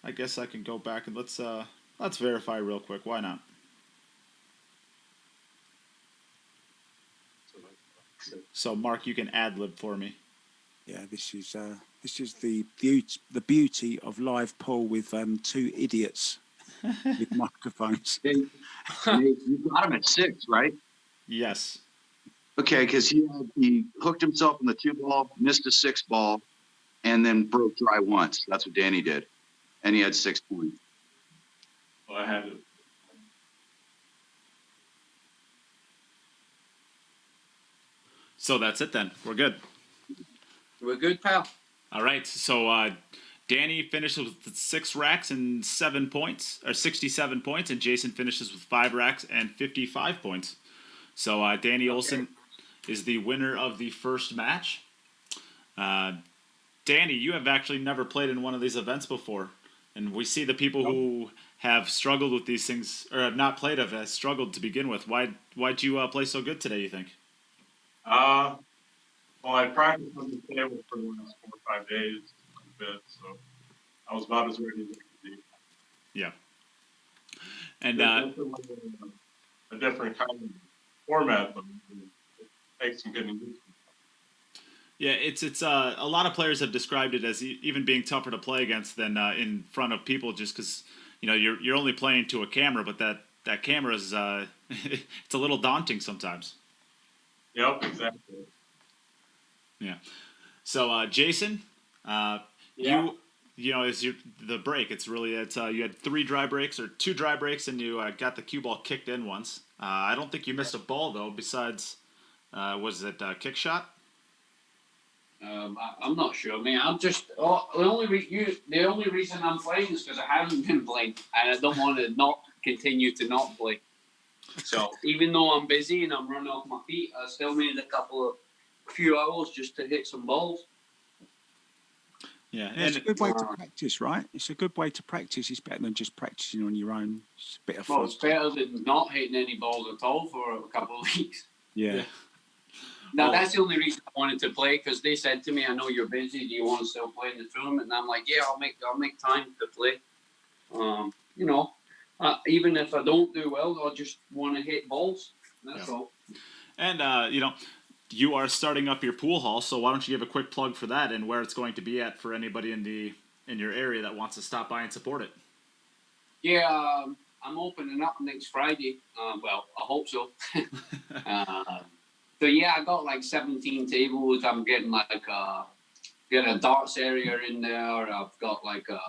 I guess I can go back and let's verify real quick. Why not? So, Mark, you can ad lib for me. Yeah, this is the beauty of live pool with two idiots with microphones. You got him at 6, right? Yes. Okay, because he hooked himself in the 2-ball, missed a 6-ball, and then broke dry once. That's what Danny did, and he had 6 points. Well, I had to. So that's it then. We're good. We're good, pal. All right. So Danny finishes with 6 racks and 7 points, or 67 points, and Jayson finishes with 5 racks and 55 points. So Danny Olson is the winner of the first match. Danny, you have actually never played in one of these events before, and we see the people who have struggled with these things or have not played have struggled to begin with. Why'd you play so good today, you think? Well, I practiced on the table for the last 4 or 5 days a bit, so I was about as ready as I could be. Yeah. And It's a different kind of format, but it takes some getting used to. yeah, it's a lot of players have described it as even being tougher to play against than in front of people, just because you're only playing to a camera, but that camera is it's a little daunting sometimes. Yep, exactly. Yeah. So Jayson, you know, is the break? It's you had 3 dry breaks or 2 dry breaks, and you got the cue ball kicked in once. I don't think you missed a ball though. Besides, was it kick shot? I'm not sure, man. I'm just the only reason I'm playing is because I haven't been playing, and I don't want to not continue to not play. So even though I'm busy and I'm running off my feet, I still made a few hours just to hit some balls. Yeah, It's a good way to practice, right? It's a good way to practice. It's better than just practicing on your own. It's a bit of fun. Well, it's better than not hitting any balls at all for a couple of weeks. Yeah. Now, that's the only reason I wanted to play, because they said to me, I know you're busy. Do you want to still play in the tournament? And I'm like, yeah, I'll make time to play. Even if I don't do well, I just want to hit balls. That's all. And you are starting up your pool hall, so why don't you give a quick plug for that and where it's going to be at for anybody in your area that wants to stop by and support it? Yeah, I'm opening up next Friday. Well, I hope so. So yeah, I got like 17 tables. I'm getting get a darts area in there. I've got like a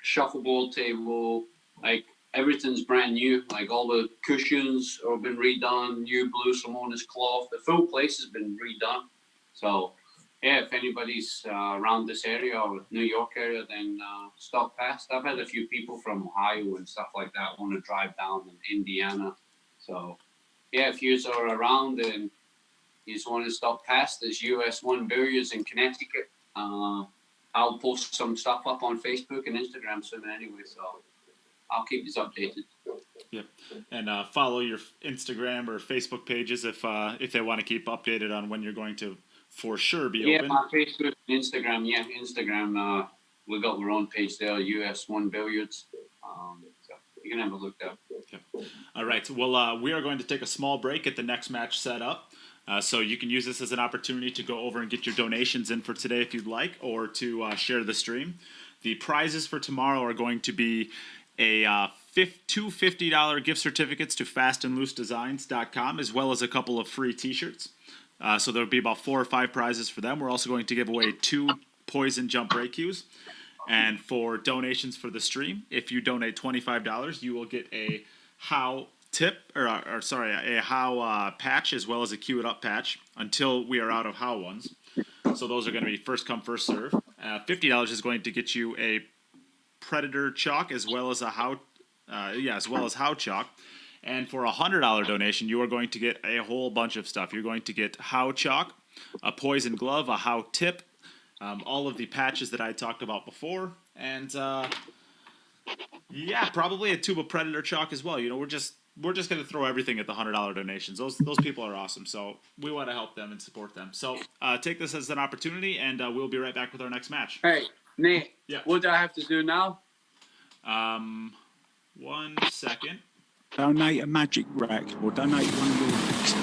shuffleboard table. Like everything's brand new. Like all the cushions have been redone. New blue Simonis cloth. The full place has been redone. So yeah, if anybody's around this area or New York area, then stop past. I've had a few people from Ohio and stuff like that want to drive down in Indiana. So yeah, if you are around and you just want to stop past, there's US1 Billiards in Connecticut. I'll post some stuff up on Facebook and Instagram soon anyway, so I'll keep you updated. Yep. And follow your Instagram or Facebook pages if they want to keep updated on when you're going to for sure be open. Yeah, my Facebook and Instagram. Yeah, Instagram. We got our own page there, US1 Billiards. So you can have a look there. Okay. All right. Well, we are going to take a small break, get the next match set up. So you can use this as an opportunity to go over and get your donations in for today if you'd like, or to share the stream. The prizes for tomorrow are going to be two $50 gift certificates to fastandloosedesigns.com, as well as a couple of free t-shirts. So there'll be about 4 or 5 prizes for them. We're also going to give away 2 poison jump break cues. And for donations for the stream, if you donate $25, you will get a How a how patch as well as a queue it up patch until we are out of how ones. So those are going to be first come first serve. $50 is going to get you a Predator chalk as well as a how chalk. And for $100 donation, you are going to get a whole bunch of stuff. You're going to get how chalk, a poison glove, a how tip, all of the patches that I talked about before, and probably a tube of Predator chalk as well. You know, we're just going to throw everything at the $100 donations. Those people are awesome, so we want to help them and support them. So take this as an opportunity, and we'll be right back with our next match. Hey, Nate. Yeah. What do I have to do now? 1 second. Donate a magic rack or donate one of your racks.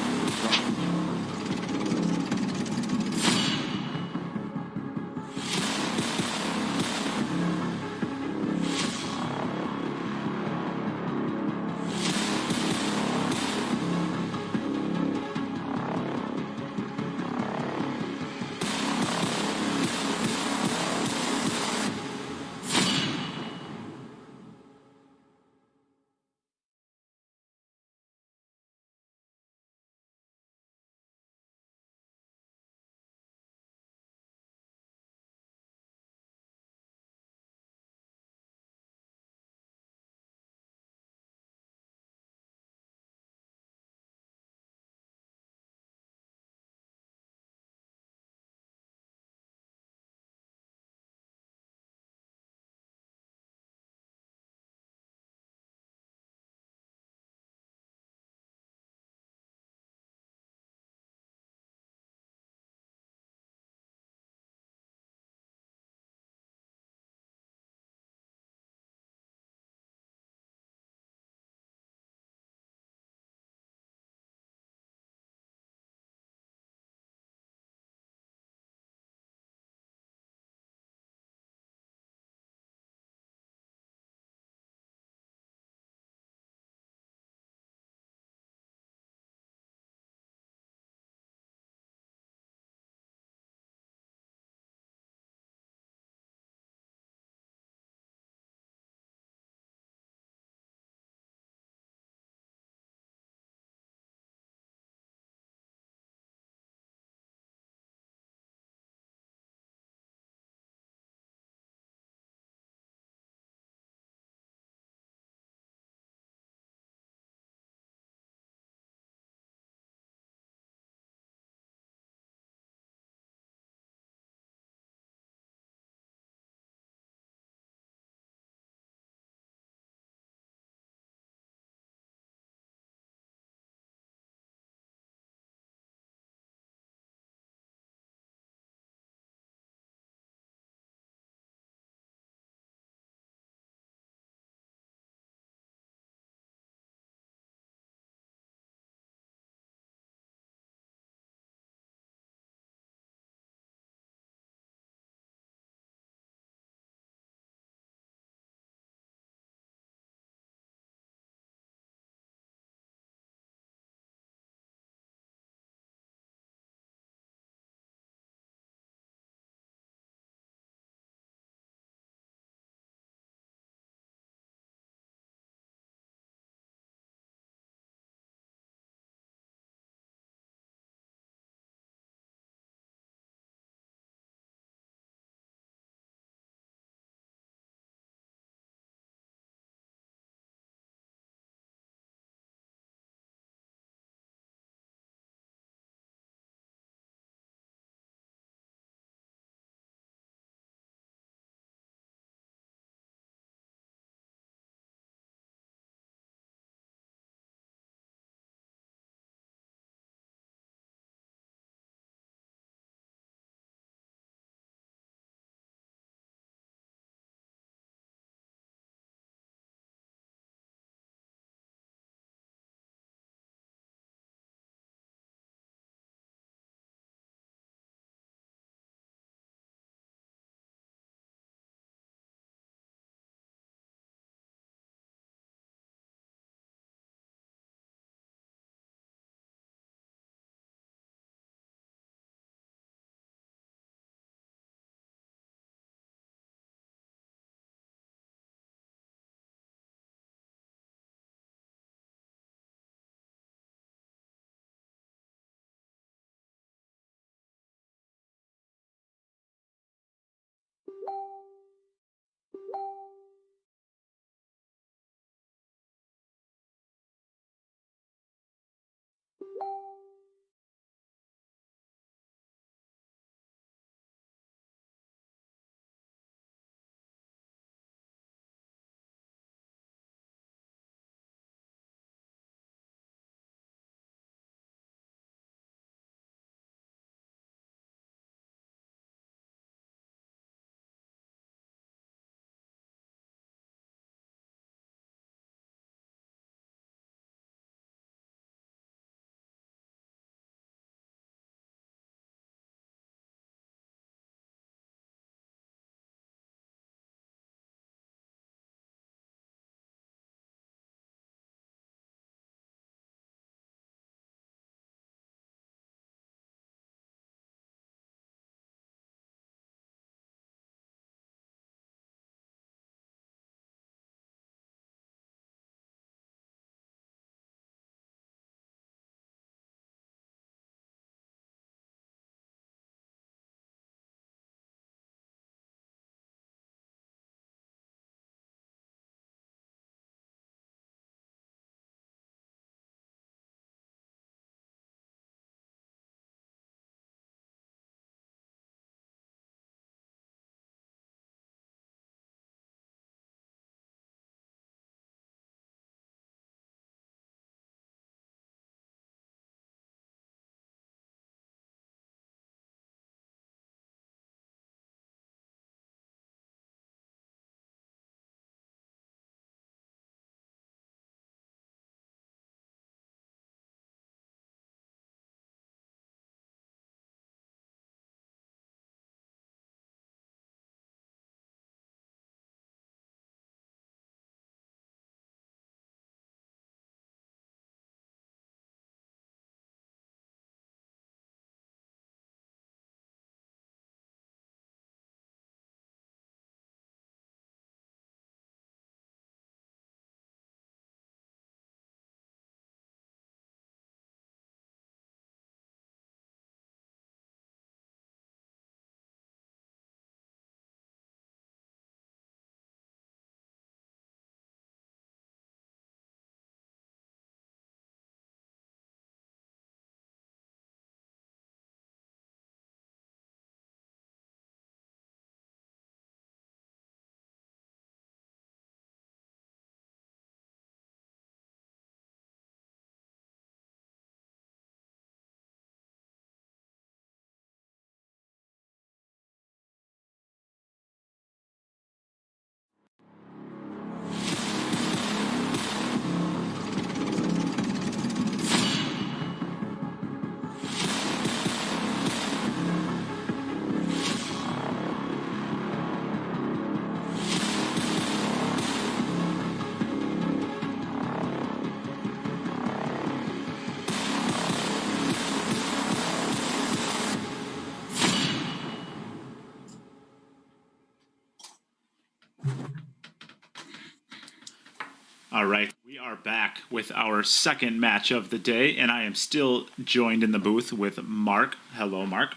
All right, we are back with our second match of the day, and I am still joined in the booth with Mark. Hello, Mark.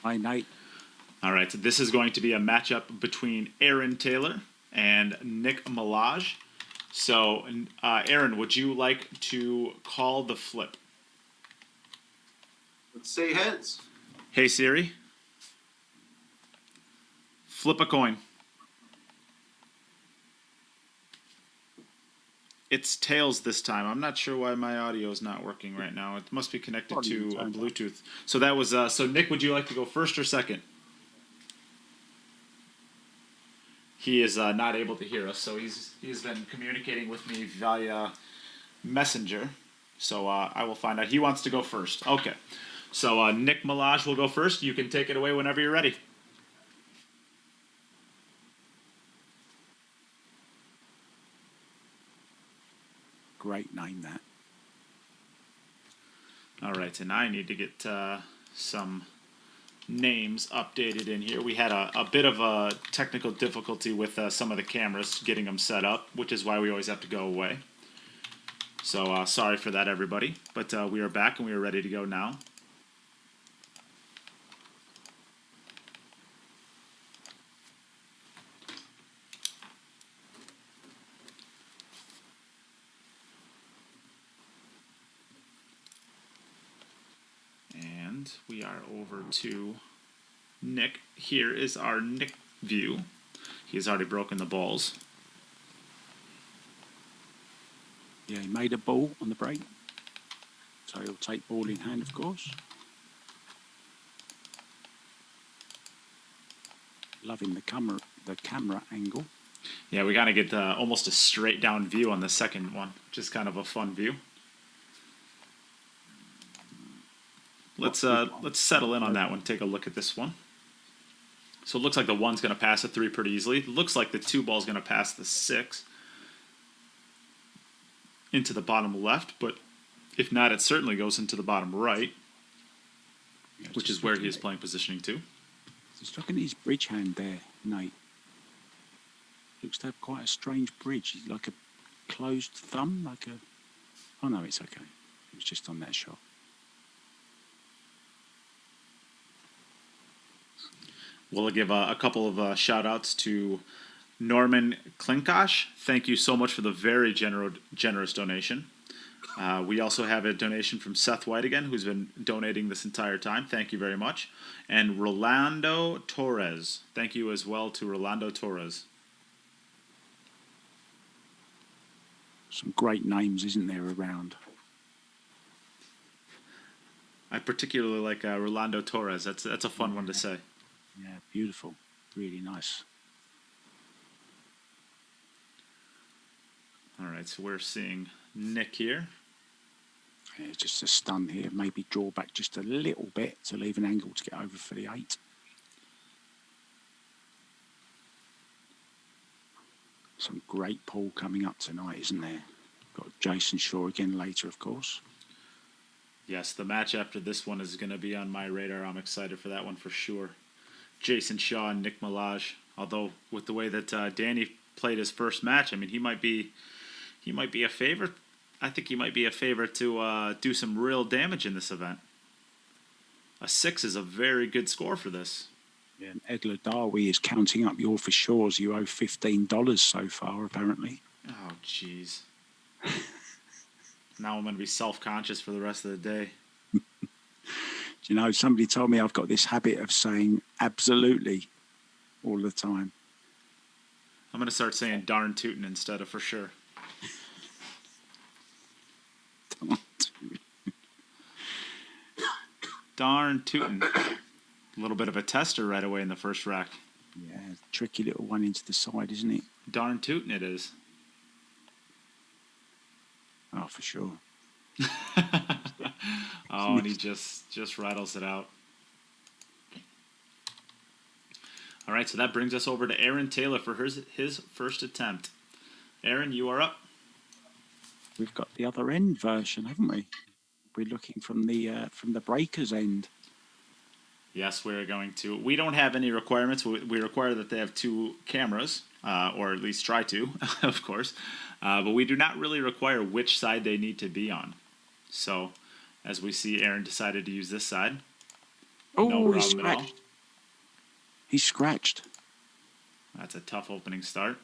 Hi, Nate. All right, so this is going to be a matchup between Aaron Taylor and Nick Malaj. So, Aaron, would you like to call the flip? Let's say heads. Hey Siri, flip a coin. It's tails this time. I'm not sure why my audio is not working right now. It must be connected Probably to a turned off. Bluetooth. So that was so Nick, would you like to go first or second? He is not able to hear us, so he's been communicating with me via Messenger. So I will find out. He wants to go first. Okay. So Nick Malaj will go first. You can take it away whenever you're ready. Great name, that. All right, and I need to get some names updated in here. We had a bit of a technical difficulty with some of the cameras getting them set up, which is why we always have to go away. So sorry for that, everybody. But we are back and we are ready to go now. And we are over to Nick. Here is our Nick view. He has already broken the balls. Yeah, he made a ball on the break. So he'll take ball in hand, of course. Loving the camera angle. Yeah, we gotta get almost a straight down view on the second one, which is kind of a fun view. Let's settle in on that one. Take a look at this one. So it looks like the one's going to pass the 3 pretty easily. It looks like the 2 ball's going to pass the 6 into the bottom left, but if not, it certainly goes into the bottom right, Yeah, which just is where he looking is at- playing positioning too. Just looking at his bridge hand there, Nate. Looks to have quite a strange bridge. He's like a closed thumb, like a... Oh, no, it's okay. It was just on that shot. We'll give a couple of shout-outs to Norman Klinkosh. Thank you so much for the very generous donation. We also have a donation from Seth White again, who's been donating this entire time. Thank you very much. And Rolando Torres. Thank you as well to Rolando Torres. Some great names, isn't there, around? I particularly like Rolando Torres. That's a fun one to say. Yeah, beautiful. Really nice. All right, so we're seeing Nick here. Yeah, just a stun here. Maybe draw back just a little bit to leave an angle to get over for the 8. Some great pool coming up tonight, isn't there? Got Jayson Shaw again later, of course. Yes, the match after this one is going to be on my radar. I'm excited for that one for sure. Jayson Shaw and Nick Malaj. Although with the way that Danny played his first match, I mean, he might be a favorite. I think he might be a favorite to do some real damage in this event. A 6 is a very good score for this. Yeah, and Edler Darby is counting up your for sures. You owe $15 so far, apparently. Oh, jeez. Now I'm going to be self-conscious for the rest of the day. Do you know, somebody told me I've got this habit of saying absolutely all the time. I'm going to start saying darn tootin' instead of for sure. Darn tootin'. A little bit of a tester right away in the first rack. Yeah, tricky little one into the side, isn't it? Darn tootin' it is. Oh, for sure. Oh, and he just rattles it out. All right, so that brings us over to Aaron Taylor for his first attempt. Aaron, you are up. We've got the other end version, haven't we? We're looking from the breaker's end. Yes, we're going to. We don't have any requirements. We require that they have 2 cameras. or at least try to, of course. But we do not really require which side they need to be on. So, as we see, Aaron decided to use this side. Oh, No he problem at all. scratched. He scratched. That's a tough opening start.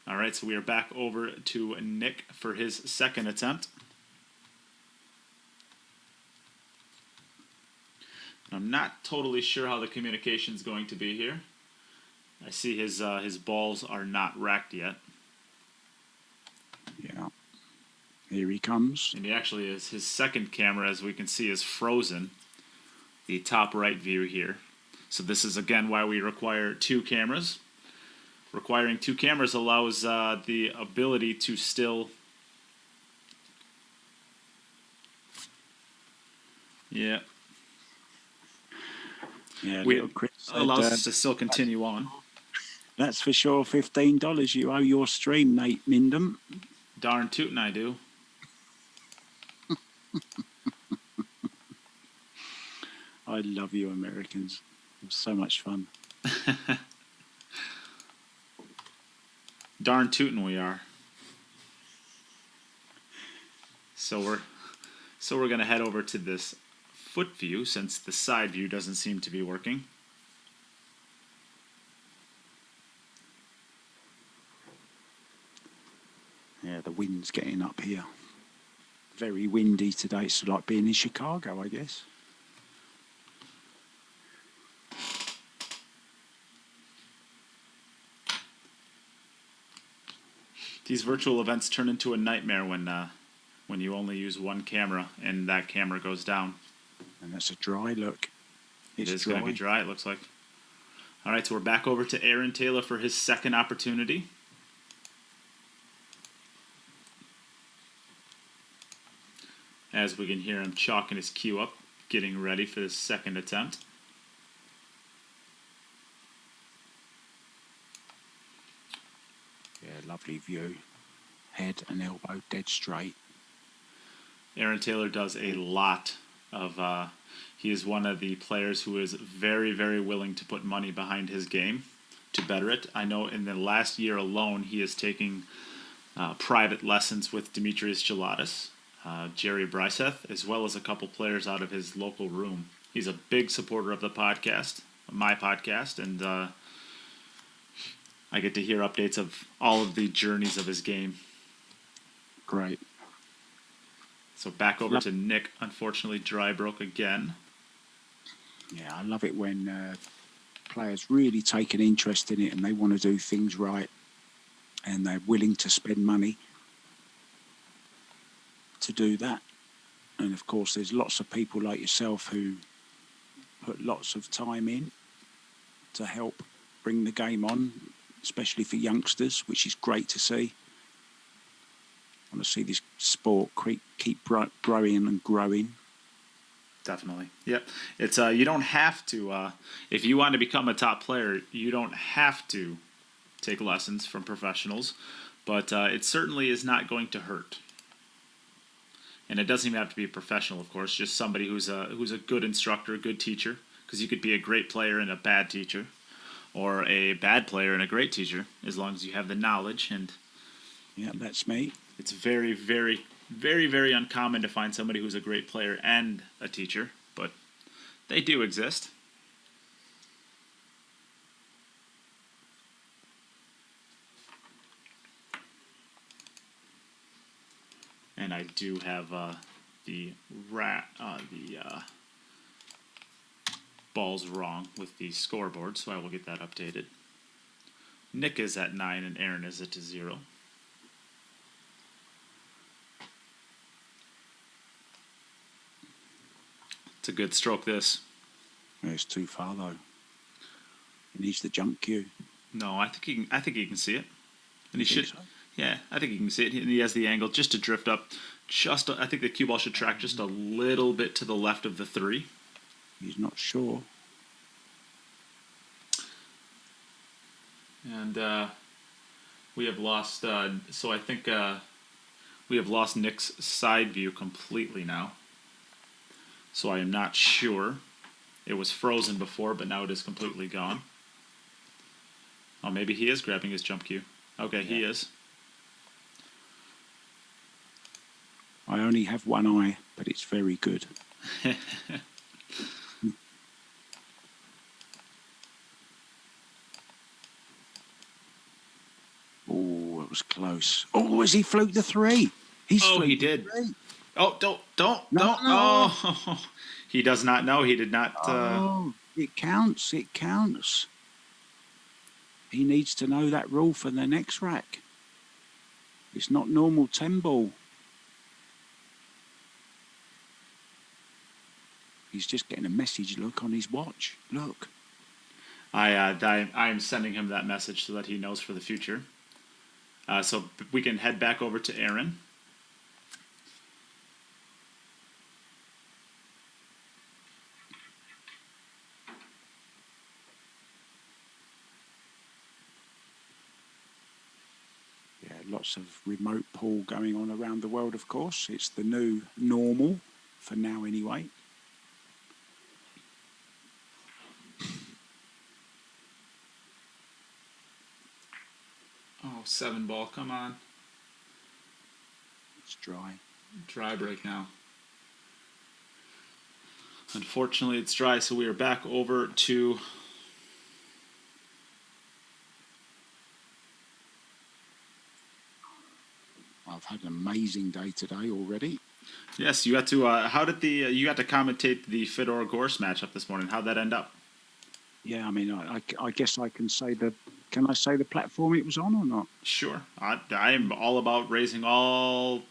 All right, so we are back over to Nick for his second attempt. I'm not totally sure how the communication is going to be here. I see his balls are not racked yet. Yeah. Here he comes. And he actually is. His second camera, as we can see, is frozen. The top right view here. So this is again why we require two cameras. Requiring two cameras allows the ability to still. Yeah. Yeah, We, little Chris said, allows us to still continue on. that's for sure $15 you owe your stream, Nate Mindham. Darn tootin' I do. I love you Americans. It was so much fun. Darn tootin' we are. So we're gonna head over to this foot view since the side view doesn't seem to be working. Yeah, the wind's getting up here. Very windy today. It's like being in Chicago, I guess. These virtual events turn into a nightmare when you only use one camera and that camera goes down. And that's a dry look. It is going to be dry, it looks like. All right, so we're back over to Aaron Taylor for his second opportunity. As we can hear him chalking his cue up, getting ready for his second attempt. Yeah, lovely view. Head and elbow dead straight. Aaron Taylor does a lot of. He is one of the players who is very, very willing to put money behind his game to better it. I know in the last year alone, he is taking private lessons with Demetrius Gelatis, Jerry Bryseth, as well as a couple players out of his local room. He's a big supporter of the podcast, my podcast, and I get to hear updates of all of the journeys of his game. Great. So back over to Nick. Unfortunately, dry broke again. Yeah, I love it when players really take an interest in it and they want to do things right and they're willing to spend money to do that. And of course, there's lots of people like yourself who put lots of time in to help bring the game on, especially for youngsters, which is great to see. I want to see this sport keep growing and growing. Definitely. Yep. It's you don't have to if you want to become a top player, you don't have to take lessons from professionals, but it certainly is not going to hurt. And it doesn't even have to be a professional, of course, just somebody who's a good instructor, a good teacher, because you could be a great player and a bad teacher, or a bad player and a great teacher, as long as you have the knowledge. And yeah, that's me. it's very, very, very, very uncommon to find somebody who's a great player and a teacher, but they do exist. And I do have the balls wrong with the scoreboard, so I will get that updated. Nick is at 9 and Aaron is at 0. It's a good stroke, this. It's too far though. He needs the jump cue. No, I think he can see it, and he You think should. so? Yeah, I think he can see it, and he has the angle just to drift up. I think the cue ball should track just a little bit to the left of the 3. He's not sure. And we have lost. So I think we have lost Nick's side view completely now. So I am not sure. It was frozen before, but now it is completely gone. Oh, maybe he is grabbing his jump cue. Okay, he is. I only have one eye, but it's very good. Oh, it was close. Oh, has he fluked the 3? He's Oh, he fluked the did. 3. Oh, don't. No. Oh, he does not know. He did not. Oh, it counts. It counts. He needs to know that rule for the next rack. It's not normal 10 ball. He's just getting a message look on his watch. Look. I am sending him that message so that he knows for the future. So we can head back over to Aaron. Yeah, lots of remote pool going on around the world, of course. It's the new normal, for now anyway. Oh, 7 ball, come on. It's dry. Dry break now. Unfortunately, it's dry, so we are back over to... I've had an amazing day today already. Yes, you had to... how did the... you had to commentate the Fedor-Gorst matchup this morning. How'd that end up? Yeah, I mean, I guess I can say the... Can I say the platform it was on or not? Sure. I am all about raising all...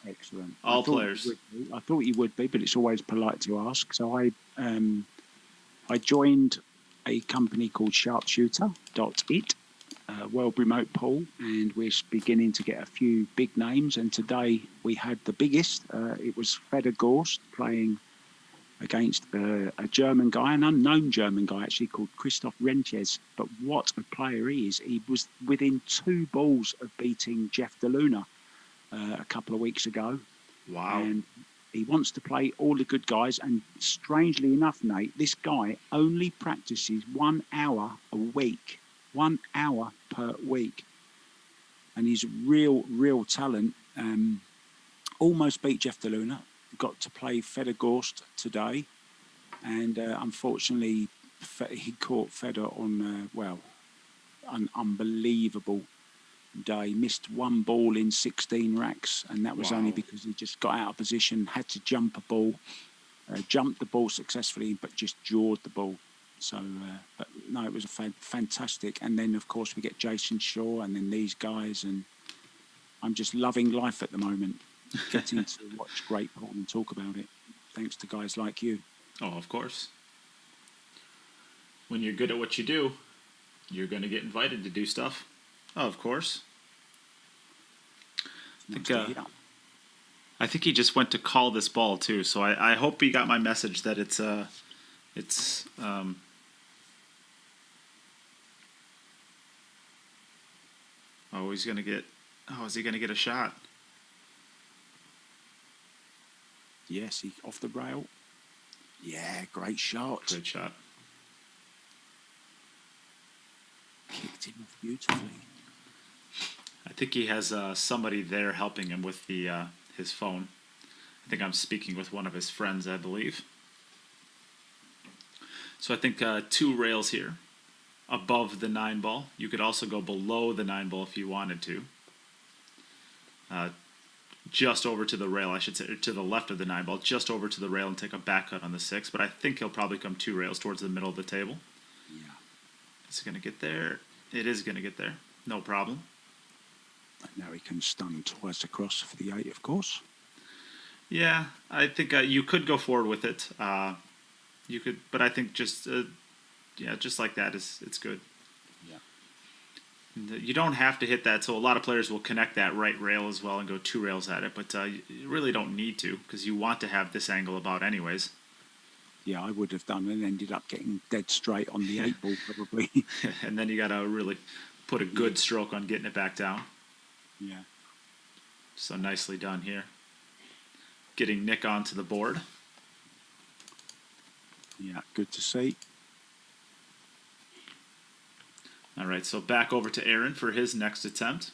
Excellent. All players. I thought you would be, but it's always polite to ask. So I joined a company called Sharpshooter.it, World Remote Pool, and we're beginning to get a few big names. And today we had the biggest. It was Fedor Gorst playing against a German guy, an unknown German guy actually called Christoph Rentjes. But what a player he is! He was within 2 balls of beating Jeff DeLuna a couple of weeks ago. Wow. And he wants to play all the good guys. And strangely enough, Nate, this guy only practices 1 hour a week. 1 hour per week. And he's real talent. Almost beat Jeff DeLuna. Got to play Fedor Gorst today. And unfortunately, he caught Fedor on, an unbelievable day. Missed 1 ball in 16 racks, and that was only because he just got out of position, had to jump a ball, jumped the ball successfully, but just jawed the ball. So, but no, it was a fantastic. And then, of course, we get Jayson Shaw, and then these guys, and I'm just loving life at the moment, getting to watch great pool and talk about it, thanks to guys like you. Oh, of course. When you're good at what you do, you're going to get invited to do stuff. Oh, of course. I think he just went to call this ball too. So I hope he got my message that it's oh, he's gonna get. Oh, is he gonna get a shot? Yes, he off the rail. Yeah, great shot. Great shot. Kicked him off beautifully. I think he has somebody there helping him with the his phone. I think I'm speaking with one of his friends, I believe. So I think 2 rails here above the 9 ball. You could also go below the 9 ball if you wanted to. Just over to the rail, I should say, or to the left of the 9 ball, just over to the rail and take a back cut on the 6. But I think he'll probably come 2 rails towards the middle of the table. Yeah. Is it going to get there? It is going to get there. No problem. And now he can stun twice across for the 8, of course. Yeah, I think you could go forward with it. You could, but I think just just like that it's good. Yeah. You don't have to hit that, so a lot of players will connect that right rail as well and go 2 rails at it, but you really don't need to because you want to have this angle about anyways. Yeah, I would have done and ended up getting dead straight on the 8 ball probably. And then you got to really put a good stroke on getting it back down. Yeah. So nicely done here. Getting Nick onto the board. Yeah, good to see. All right, so back over to Aaron for his next attempt.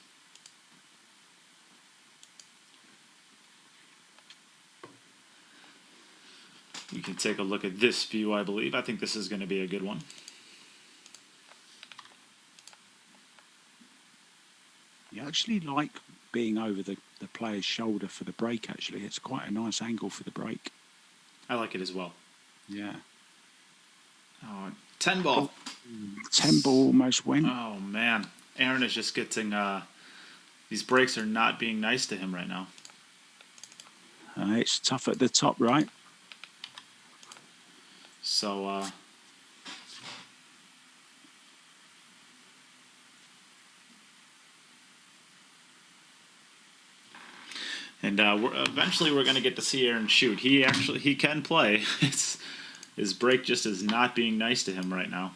You can take a look at this view, I believe. I think this is going to be a good one. You actually like being over the player's shoulder for the break, actually. It's quite a nice angle for the break. I like it as well. Yeah. Oh, 10 ball. 10 ball almost went. Oh, man. Aaron is just getting... these breaks are not being nice to him right now. It's tough at the top, right? So, and eventually we're going to get to see Aaron shoot. He can play. His break just is not being nice to him right now.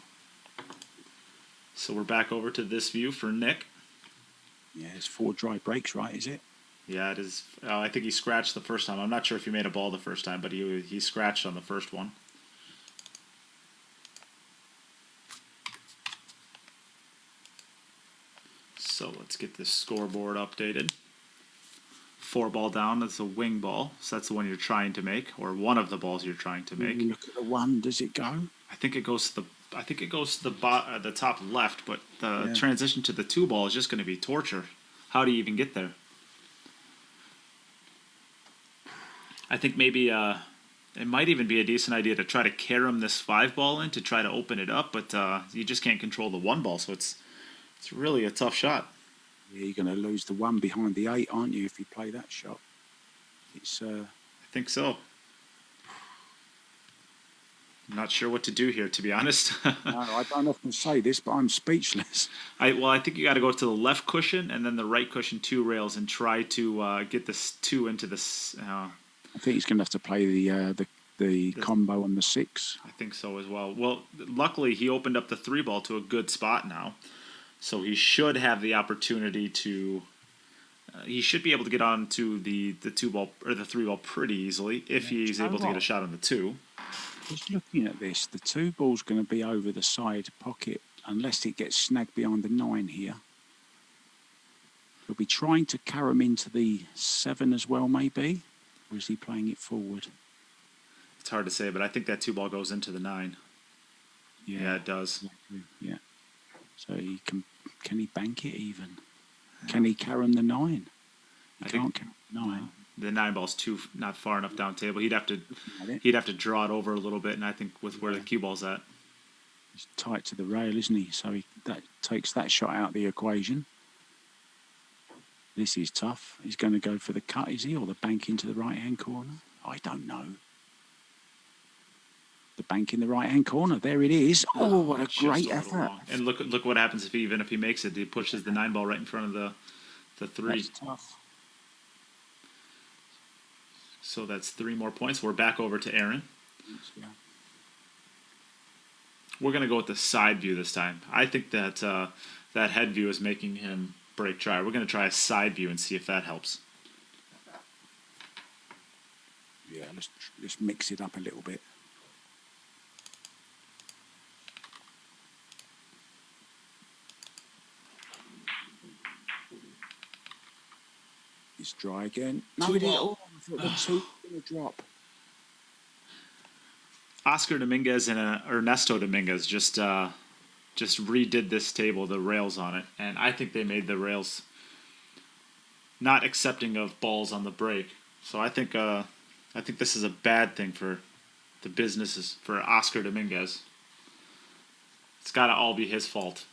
So we're back over to this view for Nick. Yeah, it's 4 dry breaks, right, is it? Yeah, it is. I think he scratched the first time. I'm not sure if he made a ball the first time, but he scratched on the first one. So let's get this scoreboard updated. 4 ball down, that's a wing ball. So that's the one you're trying to make, or one of the balls you're trying to make. Look at the one, does it go? I think it goes to the top left, but the Yeah. transition to the 2 ball is just going to be torture. How do you even get there? I think maybe it might even be a decent idea to try to carom this 5 ball in to try to open it up, but you just can't control the 1 ball, so it's really a tough shot. Yeah, you're going to lose the 1 behind the 8, aren't you, if you play that shot? It's I think so. I'm not sure what to do here, to be honest. no, I don't often say this, but I'm speechless. I think you got to go to the left cushion and then the right cushion 2 rails and try to get this 2 into this. I think he's going to have to play the combo on the 6. I think so as well. Well, luckily he opened up the 3 ball to a good spot now, so he should have the opportunity to. He should be able to get on to the 2 ball or the 3 ball pretty easily if he's able to get a shot on the 2. Just looking at this, the 2 ball's going to be over the side pocket unless it gets snagged behind the 9 here. He'll be trying to carom into the 7 as well, maybe. Or is he playing it forward? It's hard to say, but I think that 2 ball goes into the 9. Yeah, it does. Yeah. So can he bank it even? Can he carom the 9? He can't carom the 9. The 9 ball's not far enough down table. He'd have to draw it over a little bit, and I think with where the cue ball's at, he's tight to the rail, isn't he? So that takes that shot out of the equation. This is tough. He's going to go for the cut, is he, or the bank into the right-hand corner? I don't know. The bank in the right-hand corner. There it is. Oh, what a great effort! Long. And look what happens if he makes it. He pushes the 9 ball right in front of the 3. That's tough. So that's 3 more points. We're back over to Aaron. Yeah. We're going to go with the side view this time. I think that that head view is making him break try. We're going to try a side view and see if that helps. Yeah, let's mix it up a little bit. It's dry again. No, it didn't. Oh, I thought the 2 was going to drop. Oscar Dominguez and Ernesto Dominguez just redid this table, the rails on it, and I think they made the rails not accepting of balls on the break. So I think this is a bad thing for the businesses for Oscar Dominguez. It's got to all be his fault.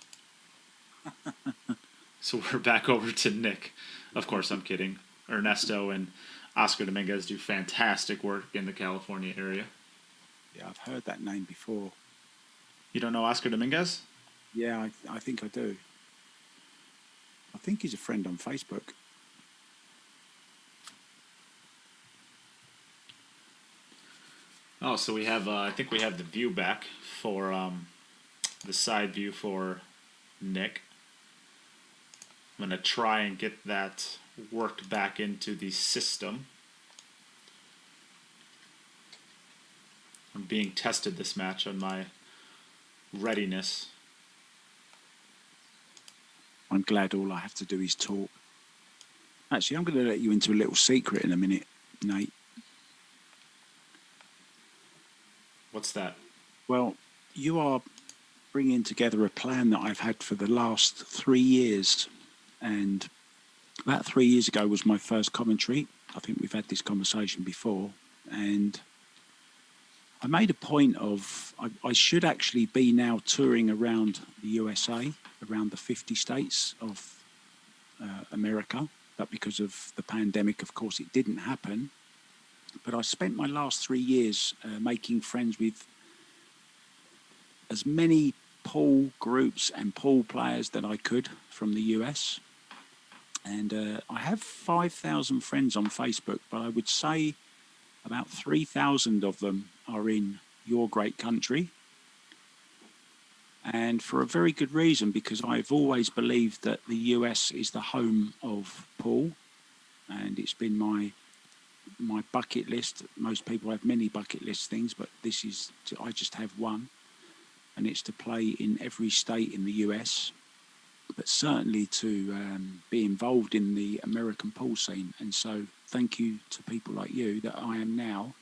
So we're back over to Nick. Of course, I'm kidding. Ernesto and Oscar Dominguez do fantastic work in the California area. Yeah, I've heard that name before. You don't know Oscar Dominguez? Yeah, I think I do. I think he's a friend on Facebook. Oh, so we have, I think we have the view back for the side view for Nick. I'm going to try and get that worked back into the system. I'm being tested this match on my readiness. I'm glad all I have to do is talk. Actually, I'm going to let you into a little secret in a minute, Nate. What's that? Well, you are bringing together a plan that I've had for the last 3 years. And about 3 years ago was my first commentary. I think we've had this conversation before. And I made a point of, I should actually be now touring around the USA, around the 50 states of America. But because of the pandemic, of course, it didn't happen. But I spent my last 3 years making friends with as many pool groups and pool players that I could from the US. And I have 5,000 friends on Facebook, but I would say about 3,000 of them are in your great country. And for a very good reason, because I've always believed that the US is the home of pool. And it's been my bucket list. Most people have many bucket list things, but I just have one. And it's to play in every state in the US, but certainly to be involved in the American pool scene. And so thank you to people like you that I am now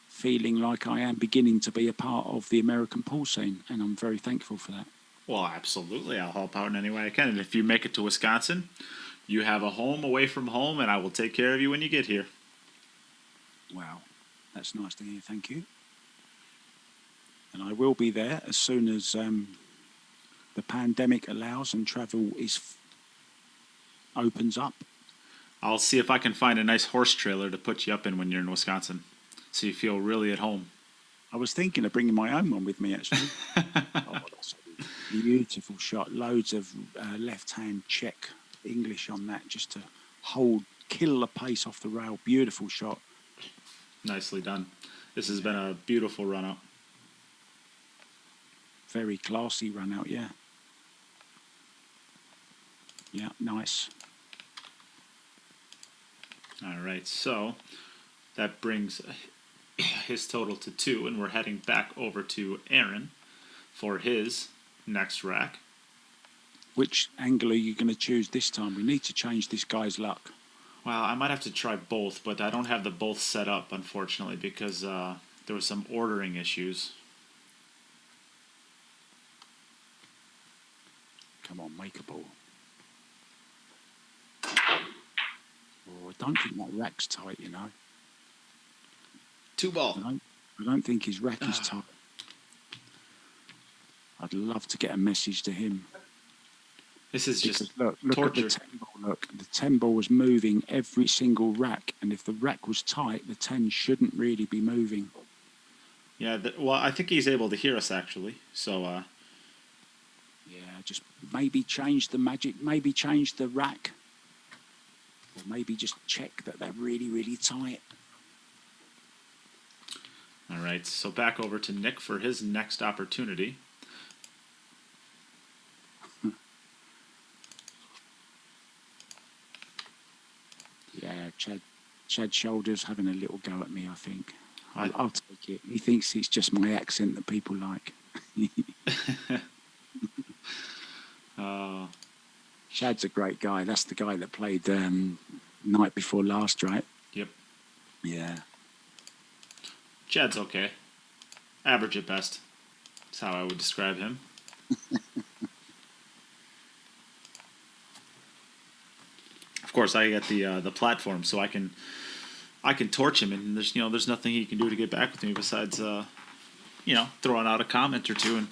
feeling like I am beginning to be a part of the American pool scene. And I'm very thankful for that. Well, absolutely. I'll help out in any way I can. And if you make it to Wisconsin, you have a home away from home, and I will take care of you when you get here. Wow, that's nice to hear. Thank you. And I will be there as soon as the pandemic allows and travel opens up. I'll see if I can find a nice horse trailer to put you up in when you're in Wisconsin, so you feel really at home. I was thinking of bringing my own one with me, actually. Oh, that's a beautiful shot. Loads of left-hand check English on that, just to kill the pace off the rail. Beautiful shot. Nicely done. This has been a beautiful run-out. Very classy run out, yeah. Yeah, nice. All right, so that brings his total to 2, and we're heading back over to Aaron for his next rack. Which angle are you going to choose this time? We need to change this guy's luck. Well, I might have to try both, but I don't have the both set up, unfortunately, because there was some ordering issues. Come on, make a ball. Oh, I don't think that rack's tight, you know. 2 ball. I don't think his rack is tight. I'd love to get a message to him. This is Because just look torture. at the 10 ball. Look, the 10 ball was moving every single rack, and if the rack was tight, the 10 shouldn't really be moving. Yeah, well, I think he's able to hear us, actually, so... Yeah, just maybe change the magic, maybe change the rack, or maybe just check that they're really, really tight. All right, so back over to Nick for his next opportunity. Yeah, Chad Shoulders having a little go at me, I think. I'll take it. He thinks it's just my accent that people like. Chad's a great guy. That's the guy that played night before last, right? Yep. Yeah. Chad's okay. Average at best. That's how I would describe him. Of course, I get the platform, so I can torch him, and there's nothing he can do to get back with me besides throwing out a comment or two, and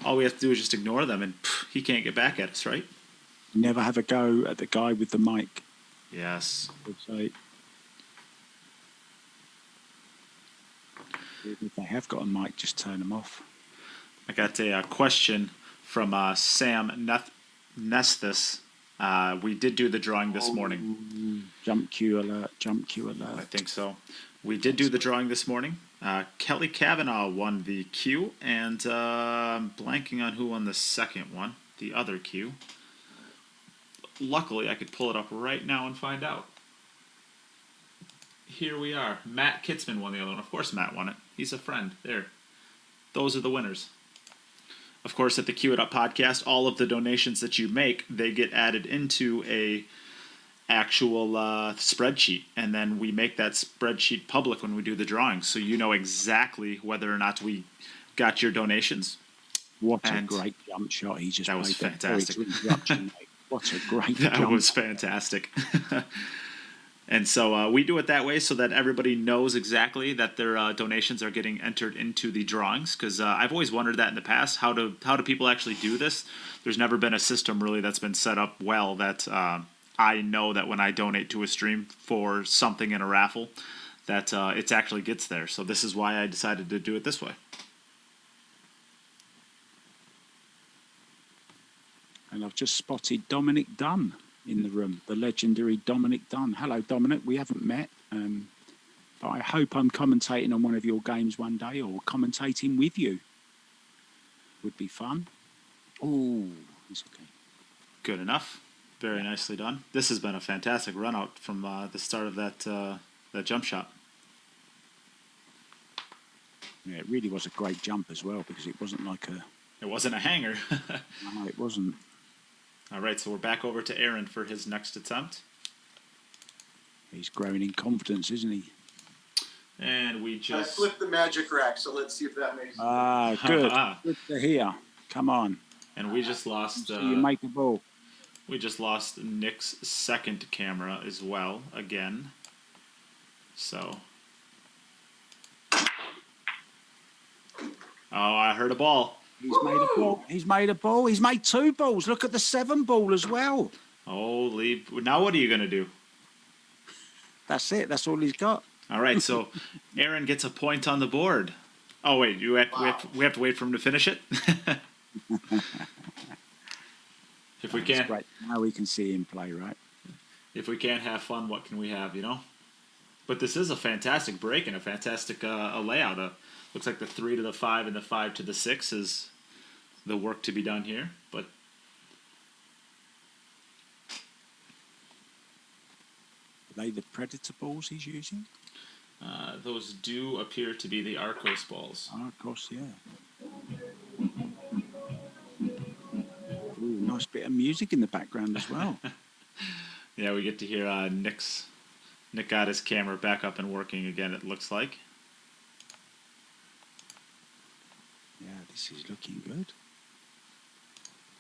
all we have to do is just ignore them, and he can't get back at us, right? Never have a go at the guy with the mic. Yes. So if they have got a mic, just turn them off. I got a question from Sam Nesthus. We did do the drawing this morning. Jump queue alert. I think so. We did do the drawing this morning. Kelly Kavanaugh won the queue, and I'm blanking on who won the second one, the other queue. Luckily, I could pull it up right now and find out. Here we are. Matt Kitzman won the other one. Of course Matt won it. He's a friend. There. Those are the winners. of course, at the Cue It Up podcast, all of the donations that you make, they get added into a actual spreadsheet, and then we make that spreadsheet public when we do the drawings, so you know exactly whether or not we got your donations. What a And great jump shot he just that played. was Sorry fantastic. to interrupt you, mate. What a great That jump. was fantastic. And so we do it that way so that everybody knows exactly that their donations are getting entered into the drawings. Because I've always wondered that in the past, how do people actually do this? There's never been a system really that's been set up well that I know that when I donate to a stream for something in a raffle, that it actually gets there. So this is why I decided to do it this way. And I've just spotted Dominic Dunn in the room, the legendary Dominic Dunn. Hello, Dominic. We haven't met, but I hope I'm commentating on one of your games one day, or commentating with you. Would be fun. Oh, it's okay. Good enough. Very nicely done. This has been a fantastic run out from the start of that jump shot. Yeah, it really was a great jump as well, because it wasn't like a... It wasn't a hanger. No, it wasn't. All right, so we're back over to Aaron for his next attempt. He's growing in confidence, isn't he? And we I just... flipped the magic rack, so let's see if that makes sense. Ah, good. Good to hear. Come on. And we just lost... So you make the ball. We just lost Nick's second camera as well, again. So... Oh, I heard a ball. He's made a ball. He's made a ball. He's made 2 balls. Look at the 7 ball as well. Holy... Now what are you going to do? That's it. That's all he's got. All right, so Aaron gets a point on the board. Oh, wait, we have to wait for him to finish it? If we That's can't... great. Now we can see him play, right? If we can't have fun, what can we have, you know? But this is a fantastic break and a fantastic a layout. Looks like the 3 to the 5 and the 5 to the 6 is the work to be done here. But Are they the Predator balls he's using? those do appear to be the Arcos balls. Oh, of course, yeah. Ooh, nice bit of music in the background as well. Yeah, we get to hear Nick got his camera back up and working again, it looks like. Yeah, this is looking good.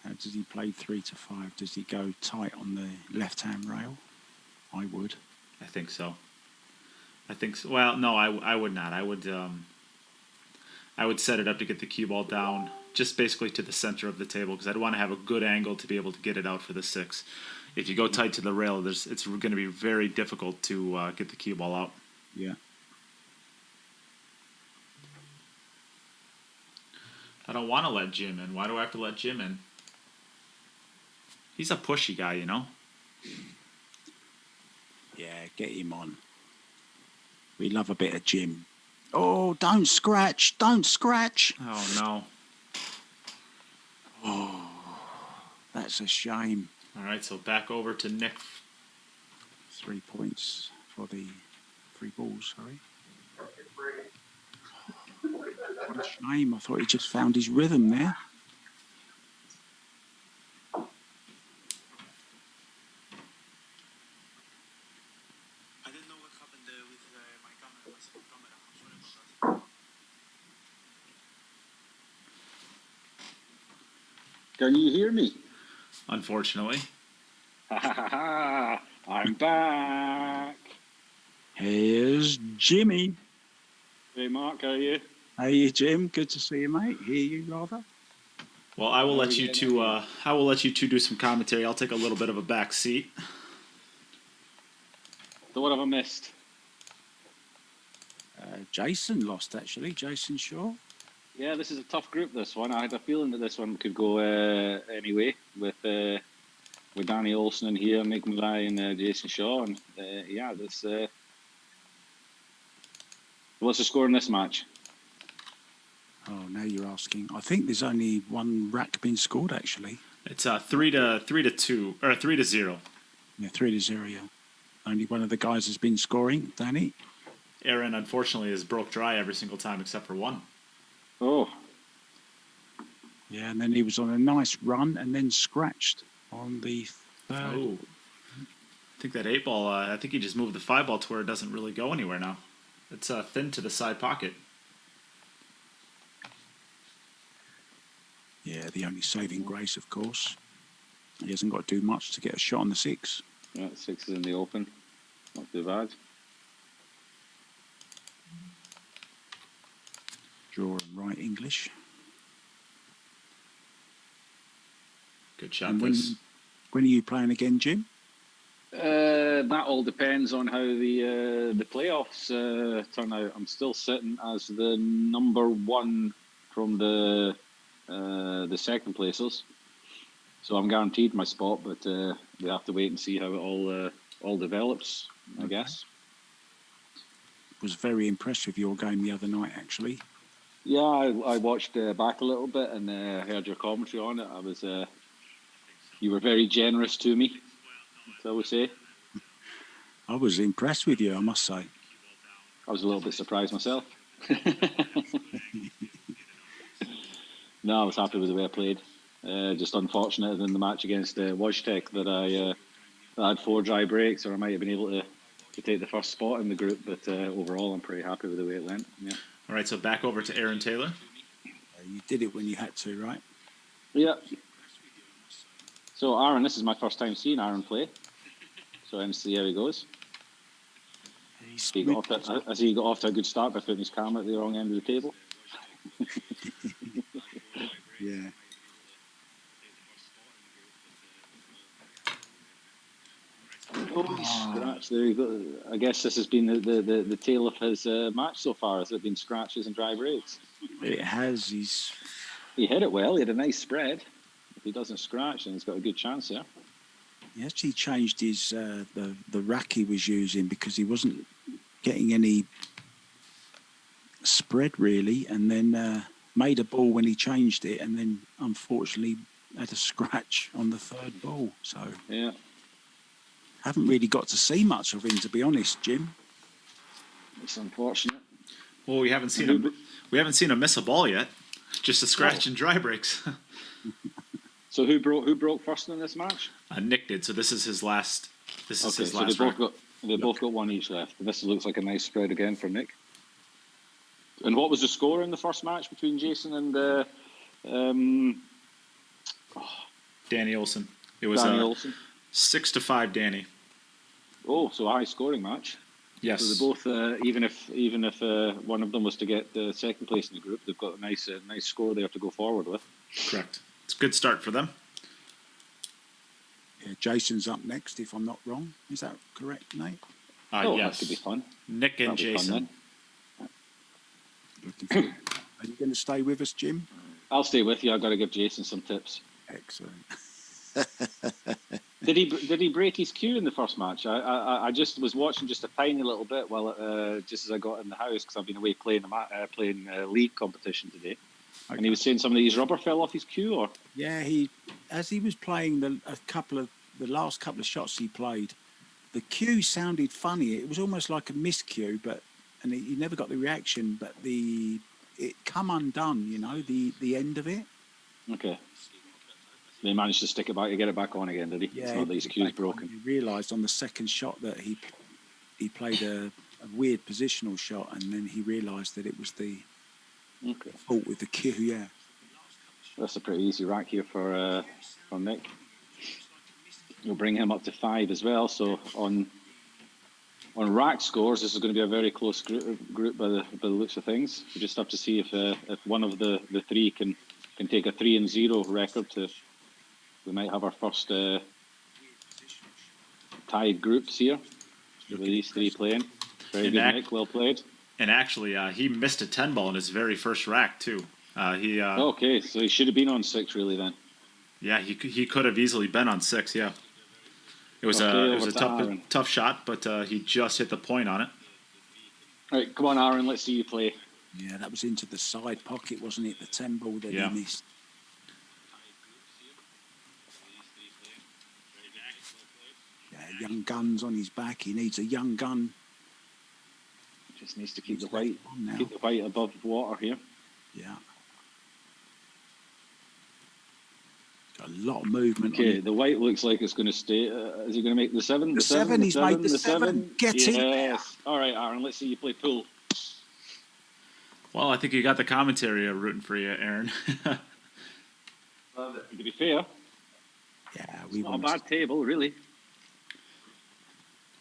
How does he play 3 to 5? Does he go tight on the left-hand rail? I would. I think so. Well, no, I would not. I would set it up to get the cue ball down, just basically to the center of the table, because I'd want to have a good angle to be able to get it out for the 6. If you go tight to the rail, it's going to be very difficult to get the cue ball out. Yeah. I don't want to let Jim in. Why do I have to let Jim in? He's a pushy guy, you know? Yeah, get him on. We love a bit of Jim. Oh, don't scratch. Don't scratch. Oh, no. Oh, that's a shame. All right, so back over to Nick. 3 points for the 3 balls, sorry. Perfect break. What a shame. I thought he just found his rhythm there. I don't know what happened with my camera, my second camera. I'm sorry about that. Can you hear me? Unfortunately. I'm back. Here's Jimmy. Hey, Mark, how are you? Hey, Jim. Good to see you, mate. Hear you, rather. Well, I will let you two. I will let you two do some commentary. I'll take a little bit of a back seat. So what have I missed? Jayson lost, actually. Jayson Shaw. Yeah, this is a tough group, this one. I had a feeling that this one could go anyway with Danny Olson in here, Nick Malaj and Jayson Shaw. And yeah, this... what's the score in this match? Oh, now you're asking. I think there's only one rack been scored, actually. It's 3 to 2 or 3 to 0. Yeah, 3 to 0, yeah. Only one of the guys has been scoring, Danny. Aaron, unfortunately, is broke dry every single time except for one. Oh, Yeah, and then he was on a nice run and then scratched on the third. Oh, I think that 8-ball. I think he just moved the 5-ball to where it doesn't really go anywhere now. It's thin to the side pocket. Yeah, the only saving grace, of course. He hasn't got to do much to get a shot on the 6. Yeah, 6 is in the open. Not too bad. Draw and right English. Good shot. And This. when are you playing again, Jim? That all depends on how the playoffs turn out. I'm still sitting as the number 1 from the second placers, so I'm guaranteed my spot. But we have to wait and see how it all develops. I guess. Was very impressed with your game the other night, actually. Yeah, I watched back a little bit and heard your commentary on it. I was you were very generous to me, shall we say. I was impressed with you, I must say. I was a little bit surprised myself. No, I was happy with the way I played. Just unfortunate in the match against Wojtek that I had 4 dry breaks, or I might have been able to take the first spot in the group. But overall, I'm pretty happy with the way it went. Yeah. All right, so back over to Aaron Taylor. You did it when you had to, right? Yeah. So, Aaron, this is my first time seeing Aaron play. So, I'm see how he goes. Has he got off to a good start by putting his camera at the wrong end of the table? Yeah. Scratch. There you go. I guess this has been the tail of his match so far. Has it been scratches and dry breaks? It has. He hit it well. He had a nice spread. If he doesn't scratch, then he's got a good chance here. He actually changed his the rack he was using because he wasn't getting any spread really, and then made a ball when he changed it, and then unfortunately had a scratch on the 3rd ball. So yeah, haven't really got to see much of him, to be honest, Jim. it's unfortunate. Well, we haven't seen him. We haven't seen him miss a ball yet. Just a scratch and dry breaks. So who broke first in this match? Nick did. So this is his last. This is his so last. they both got 1 each left. This looks like a nice spread again for Nick. And what was the score in the first match between Jayson and Danny Olson? It was Danny Olson. 6-5, Danny. Oh, so a high scoring match. Yes. So they both, even if one of them was to get second place in the group, they've got a nice score there to go forward with. Correct. It's a good start for them. Yeah, Jason's up next, if I'm not wrong. Is that correct, Nate? Yes. That could be fun. Nick and Jayson. Are you going to stay with us, Jim? I'll stay with you. I've got to give Jayson some tips. Excellent. Did he break his cue in the first match? I just was watching just a tiny little bit while just as I got in the house because I've been away playing league competition today. Okay. And he was saying some of his rubber fell off his cue, or yeah, as he was playing the last couple of shots he played, the cue sounded funny. It was almost like a miscue, and he never got the reaction. But it come undone, the end of it. Okay. He managed to stick it back, to get it back on again, did he? Yeah, it's not that his cue's broken. He realised on the second shot that he played a weird positional shot, and then he realised that it was the fault with the cue. Yeah, that's a pretty easy rack here for Nick. We'll bring him up to 5 as well. So on rack scores, this is going to be a very close group by the looks of things. We just have to see if one of the 3 can take a 3-0 record to. We might have our first tied groups here with these 3 playing. Very good, Nick. Well played. And actually, he missed a 10-ball in his very first rack too. Okay, so he should have been on 6 really then. Yeah, he could have easily been on 6. Yeah, it was a tough shot, but he just hit the point on it. All right, come on, Aaron. Let's see you play. Yeah, that was into the side pocket, wasn't it? The 10-ball that he missed. Yeah, young gun's on his back. He needs a young gun. Just needs to keep the white above water here. Yeah. A lot of movement. Okay, the white looks like it's going to stay. Is he going to make the 7? The 7, he's made the 7. Get in there. Yes. All right, Aaron, let's see you play pool. Well, I think you got the commentary rooting for you, Aaron. Love it. To be fair, Yeah, it's not a bad table, really.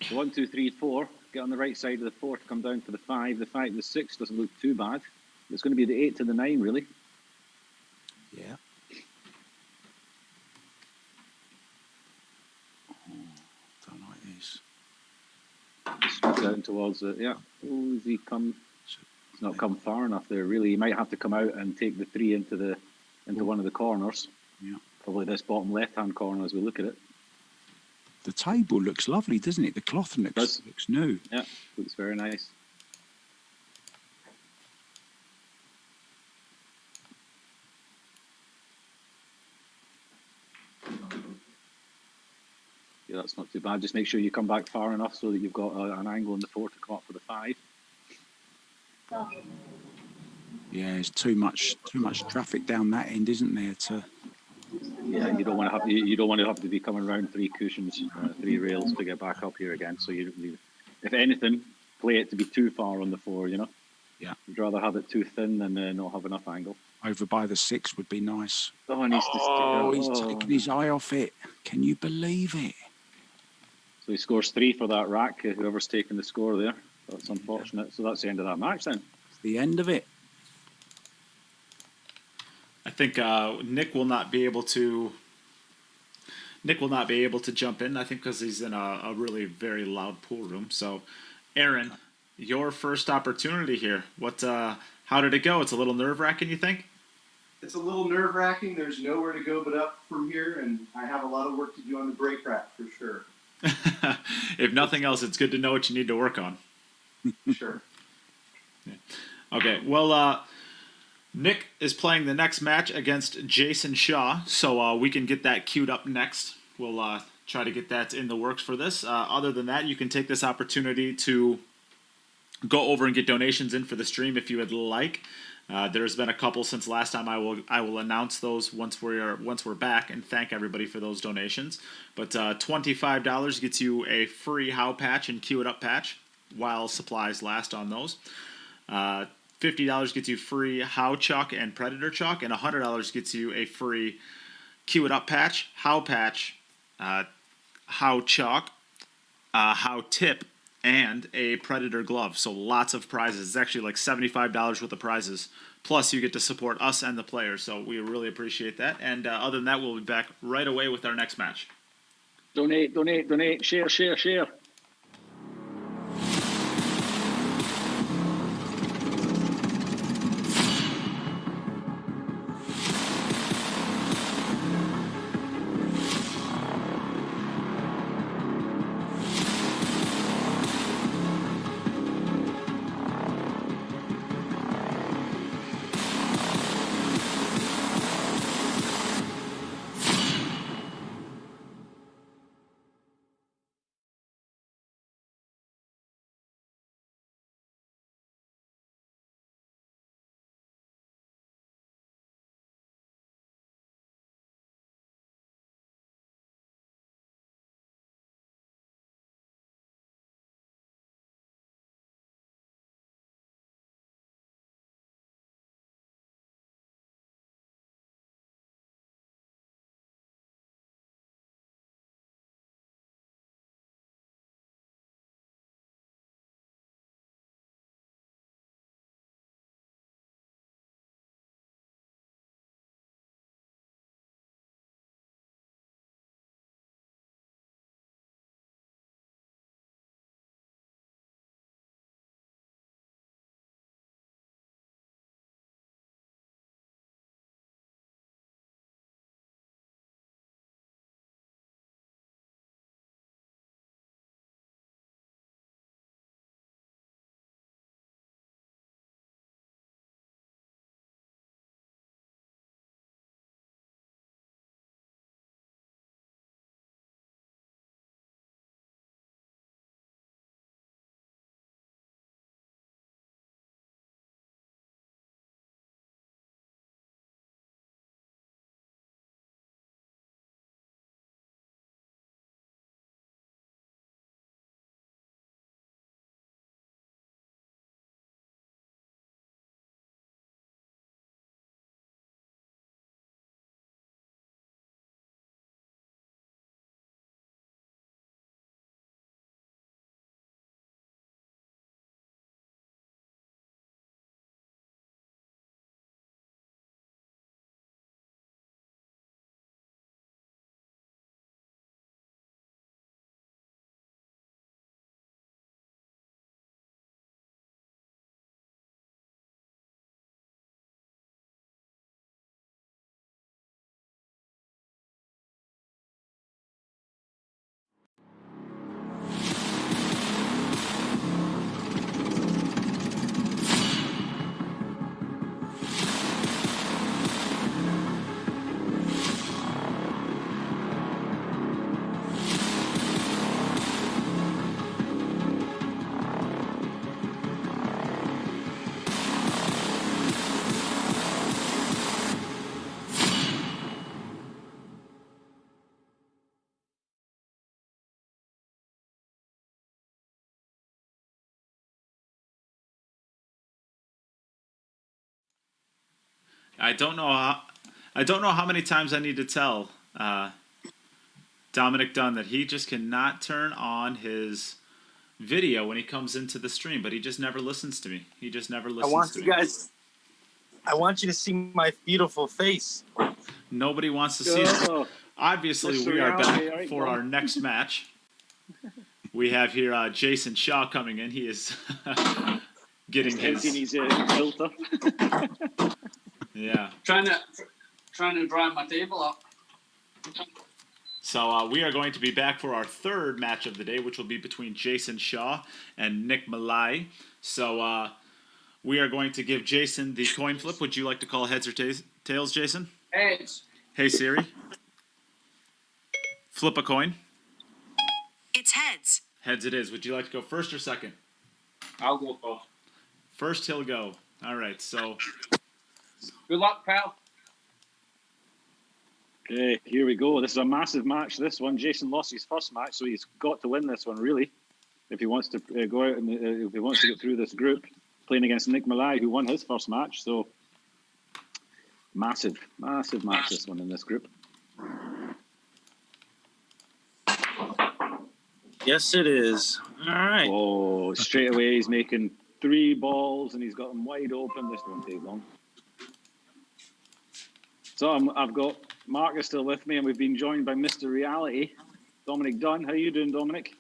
1, 2, 3, 4. Get on the right side of the 4 to come down to the 5. The 5 to the 6 doesn't look too bad. It's going to be the 8 to the 9, really. Yeah. Don't like this. Just down towards it. Yeah. Oh, has he come? He's not come far enough there, really. He might have to come out and take the 3 into one of the corners. Yeah. Probably this bottom left-hand corner as we look at it. The table looks lovely, doesn't it? The cloth looks new. Yeah, looks very nice. Yeah, that's not too bad. Just make sure you come back far enough so that you've got an angle in the 4 to come up for the 5. Yeah, there's too much traffic down that end, isn't there? Yeah, you don't want to have to be coming around 3 cushions, 3 rails to get back up here again. So if anything, play it to be too far on the 4. You know. Yeah. You'd rather have it too thin than not have enough angle. Over by the 6 would be nice. Oh, and he's taking his eye off it. Can you believe it? So he scores 3 for that rack. Whoever's taking the score there. That's unfortunate. So that's the end of that match then. It's the end of it. I think Nick will not be able to jump in. I think because he's in a really very loud pool room. So, Aaron, your first opportunity here. How did it go? It's a little nerve-wracking, you think? It's a little nerve-wracking. There's nowhere to go but up from here, and I have a lot of work to do on the brake rack for sure. If nothing else, it's good to know what you need to work on. Sure. Yeah. Okay, well, Nick is playing the next match against Jayson Shaw, so we can get that queued up next. We'll try to get that in the works for this. Other than that, you can take this opportunity to go over and get donations in for the stream if you would like. There's been a couple since last time. I will announce those once we're back and thank everybody for those donations. But $25 gets you a free How patch and Queue It Up patch while supplies last on those. $50 gets you free How chalk and Predator chalk, and $100 gets you a free Queue It Up patch, How chalk, How tip, and a Predator glove. So lots of prizes. It's actually like $75 worth of prizes. Plus, you get to support us and the players. So we really appreciate that. And other than that, we'll be back right away with our next match. Donate, share. I don't know how many times I need to tell Dominic Dunn that he just cannot turn on his video when he comes into the stream, but he just never listens to me. He just never listens to me. I want you to see my beautiful face. Nobody wants to see it. Obviously, That's we are reality, back right, for Don? our next match. We have here Jayson Shaw coming in. He is getting Emptying his his filter. yeah. Trying to dry my table up. So we are going to be back for our third match of the day, which will be between Jayson Shaw and Nick Malaj. So we are going to give Jason the coin flip. Would you like to call heads or tails, Jason? Heads. Hey Siri. Flip a coin. It's heads. Heads it is. Would you like to go first or second? I'll go first. First he'll go. All right, so Good luck, pal. Okay, here we go. This is a massive match. This one, Jason lost his first match, so he's got to win this one, really, if he wants to go out and if he wants to get through this group, playing against Nick Malaj, who won his first match. So massive match, this one in this group. Yes, it is. All right. Oh, straight away he's making 3 balls and he's got them wide open. This won't take long. So I've got Marcus still with me, and we've been joined by Mr. Reality, Dominic Dunn. How you doing, Dominic?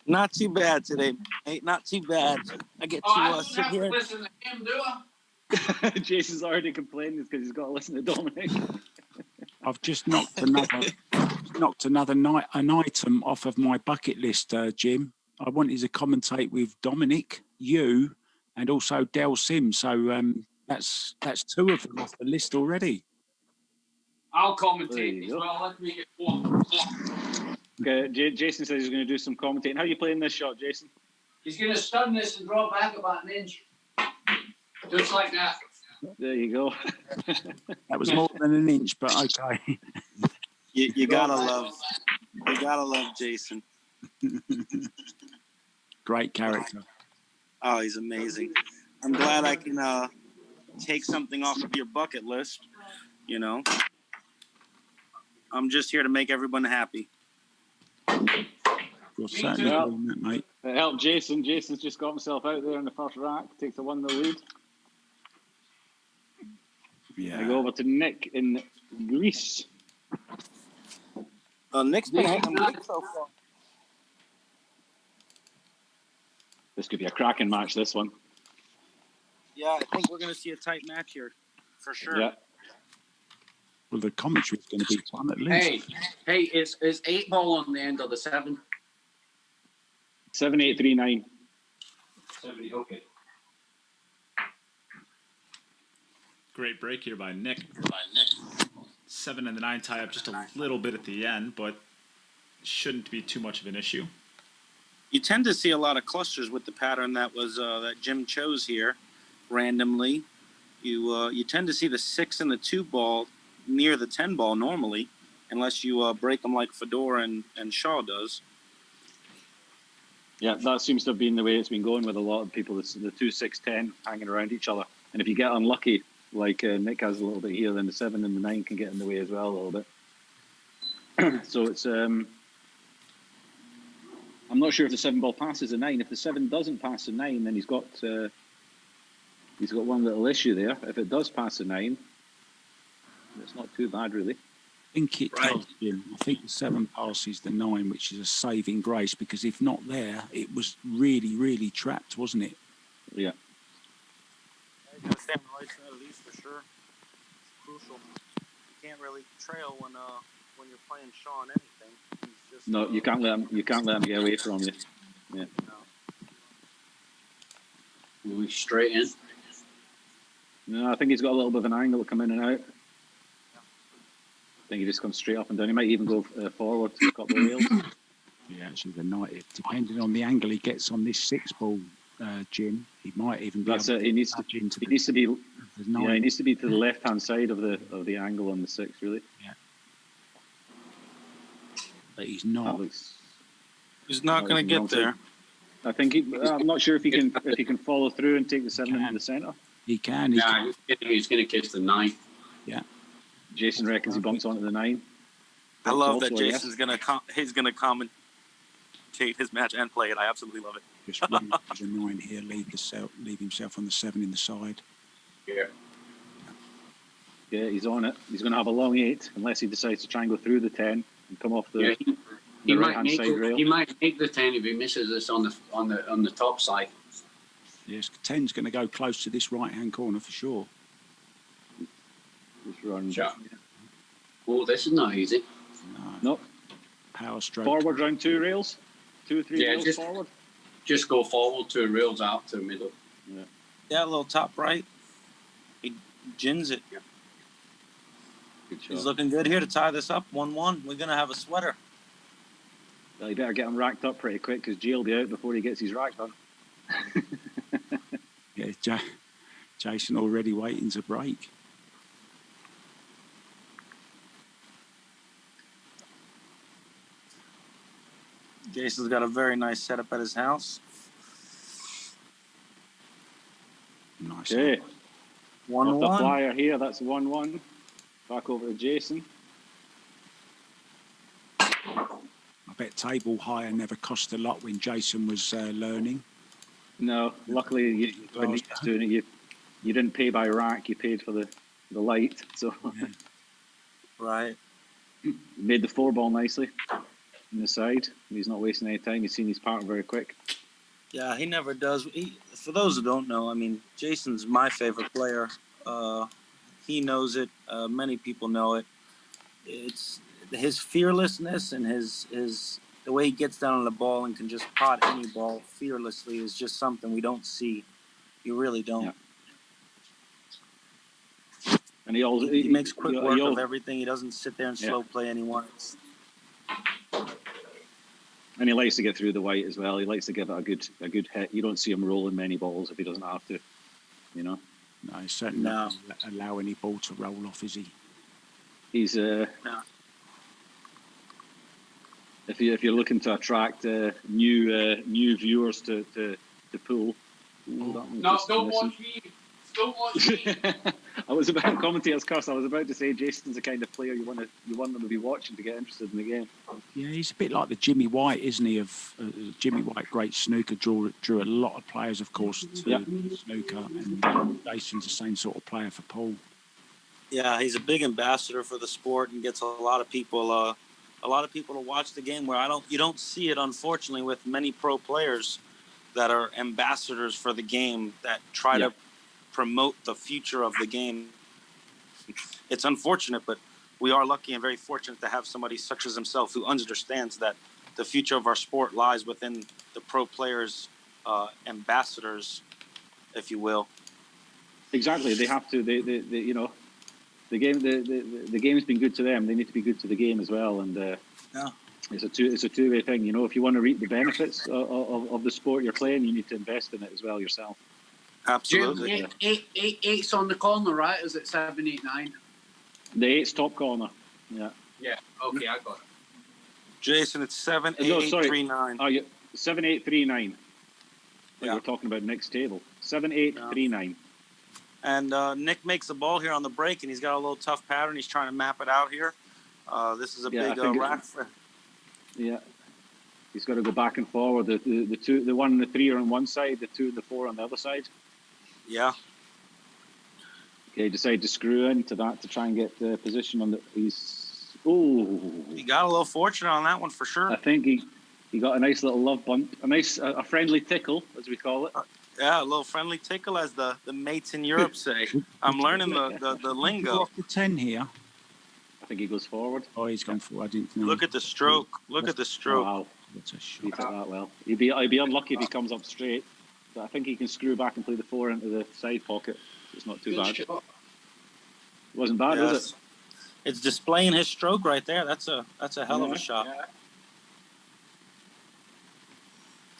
Not too bad today, mate. Not too bad. I get to I don't sit have to here. listen to him, do I? Jason's already complaining because he's got to listen to Dominic. I've just knocked an item off of my bucket list, Jim. I wanted to commentate with Dominic, you, and also Del Sim. So that's 2 of them off the list already. I'll There commentate you as go. well. Let me get one. Okay, Jason says he's going to do some commentating. How are you playing this shot, Jason? He's going to stun this and draw back about an inch. Just like that. There you go. That was more than an inch, but okay. You gotta love Jason. Great character. Oh, he's amazing. I'm glad I can take something off of your bucket list. You know, I'm just here to make everyone happy. You're certainly doing that, mate. It helped Jason. Jason's just got himself out there in the first rack, takes a 1-0 lead. Yeah. I go over to Nick in Greece. Nick's been hitting good so far. This could be a cracking match, this one. Yeah, I think we're gonna see a tight match here, for sure. Yeah. Well, the commentary is going to be fun at least. Hey, is 8-ball on the end of the 7? 7-8-3-9. 70, okay. great break here by Nick. 7 and the 9 tie up just a little bit at the end, but shouldn't be too much of an issue. You tend to see a lot of clusters with the pattern that was that Jim chose here randomly. You tend to see the 6 and the 2 ball near the 10 ball normally, unless you break them like Fedor and Shaw does. Yeah, that seems to have been the way it's been going with a lot of people. It's the 2, 6, 10 hanging around each other. And if you get unlucky, like Nick has a little bit here, then the 7 and the 9 can get in the way as well a little bit. So it's I'm not sure if the 7 ball passes the 9. If the 7 doesn't pass the 9, then he's got one little issue there. If it does pass the 9, it's not too bad really. I think it does, Jim. I think the 7 passes the 9, which is a saving grace, because if not there, it was really, really trapped, wasn't it? Yeah. You gotta stay on the right side of these for sure. It's crucial. You can't really trail when you're playing Shaw on anything. He's just, No, you can't let him get away from you. Yeah. Moving straight in. No, I think he's got a little bit of an angle to come in and out. I think he just comes straight up and down. He might even go forward to a couple of rails. Yeah, actually, the 9, depending on the angle he gets on this 6 ball, Jim, he might even be. That's it. He needs to be. Yeah, he needs to be to the left-hand side of the angle on the 6, really. Yeah. But he's not. he's not going to get there. I think I'm not sure if he can follow through and take the 7 into the centre. He can. Nah, he's going to catch the 9. Yeah. Jason reckons he bumps onto the 9. I love that also a yes. Jason's he's gonna commentate his match and play it. I absolutely love it. Just run as a 9 here, leave himself on the 7 in the side. Yeah. Yeah, he's on it. He's going to have a long 8 unless he decides to try and go through the 10 and come off the, He right might hand make side it, rail. he might make the 10 if he misses this on the top side. Yes, 10's going to go close to this right-hand corner for sure. Just run. Sure. Oh, this is not easy. No. Nope. Power stroke. Forward round 2 rails. 2 or 3 Yeah, rails forward. Just go forward 2 rails out to the middle. Yeah, a little top right. He gins it. Good shot. He's looking good here to tie this up. 1-1. We're gonna have a sweater. Well, you better get him racked up pretty quick because Jay will be out before he gets his rack done. Yeah, Jason already waiting to break. Jason's got a very nice setup at his house. Nice. Okay. 1-1. Off the flyer here, that's 1-1. Back over to Jason. I bet table hire never cost a lot when Jason was learning. No, luckily when he was doing it, you didn't pay by rack, you paid for the light. So Yeah. Right. he made the 4 ball nicely in the side. He's not wasting any time. He's seen his pattern very quick. Yeah, he never does. For those who don't know, I mean, Jason's my favorite player. He knows it. Many people know it. It's his fearlessness and his the way he gets down on the ball and can just pot any ball fearlessly is just something we don't see. You really don't. Yeah. And He makes quick work of everything. He doesn't sit there and slow play anyone. And he likes to get through the white as well. He likes to give it a good hit. You don't see him rolling many balls if he doesn't have to, you know. No, he's certainly not allow any ball to roll off, is he? He's if you're looking to attract new viewers to pool. No, don't watch me. Don't watch me. I was about commentators curse. I was about to say Jason's the kind of player you want them to be watching to get interested in the game. Yeah, he's a bit like the Jimmy White, isn't he? Of Jimmy White, great snooker, drew a lot of players, of course, to snooker, and Jason's the same sort of player for pool. Yeah, he's a big ambassador for the sport and gets a lot of people to watch the game. Where you don't see it, unfortunately, with many pro players that are ambassadors for the game that try to promote the future of the game. It's unfortunate, but we are lucky and very fortunate to have somebody such as himself who understands that the future of our sport lies within the pro players, ambassadors, if you will. Exactly, they have to. They you know, the game's been good to them. They need to be good to the game as well, and it's a two-way thing. You know, if you want to reap the benefits of the sport you're playing, you need to invest in it as well yourself. Absolutely. Eight's on the corner, right? Is it 7, 8, 9? The 8's top corner. Yeah. Yeah. Okay, I got it. Jason, it's 7, 8, No, 8, sorry. 3, 9. Oh, yeah. 7, 8, 3, 9. Yeah. We're talking about Nick's table. 7, 8, 3, 9. And Nick makes the ball here on the break, and he's got a little tough pattern. He's trying to map it out here. This is a big rack. Yeah. He's got to go back and forward. The 1 and the 3 are on one side, the 2 and the 4 on the other side. Yeah. Okay, decide to screw into that to try and get the position on the. He got a little fortunate on that one for sure. I think he got a nice little love bump, a friendly tickle, as we call it. Yeah, a little friendly tickle, as the mates in Europe say. I'm learning the lingo. Off the 10 here. I think he goes forward. Oh, he's gone forward. I didn't know. Look at the stroke. Look at the stroke. Wow, What a shot. he took that well. He'd be unlucky if he comes up straight, but I think he can screw back and play the 4 into the side pocket. It's not too bad. It wasn't bad, was it? It's displaying his stroke right there. That's a hell of a shot. Yeah.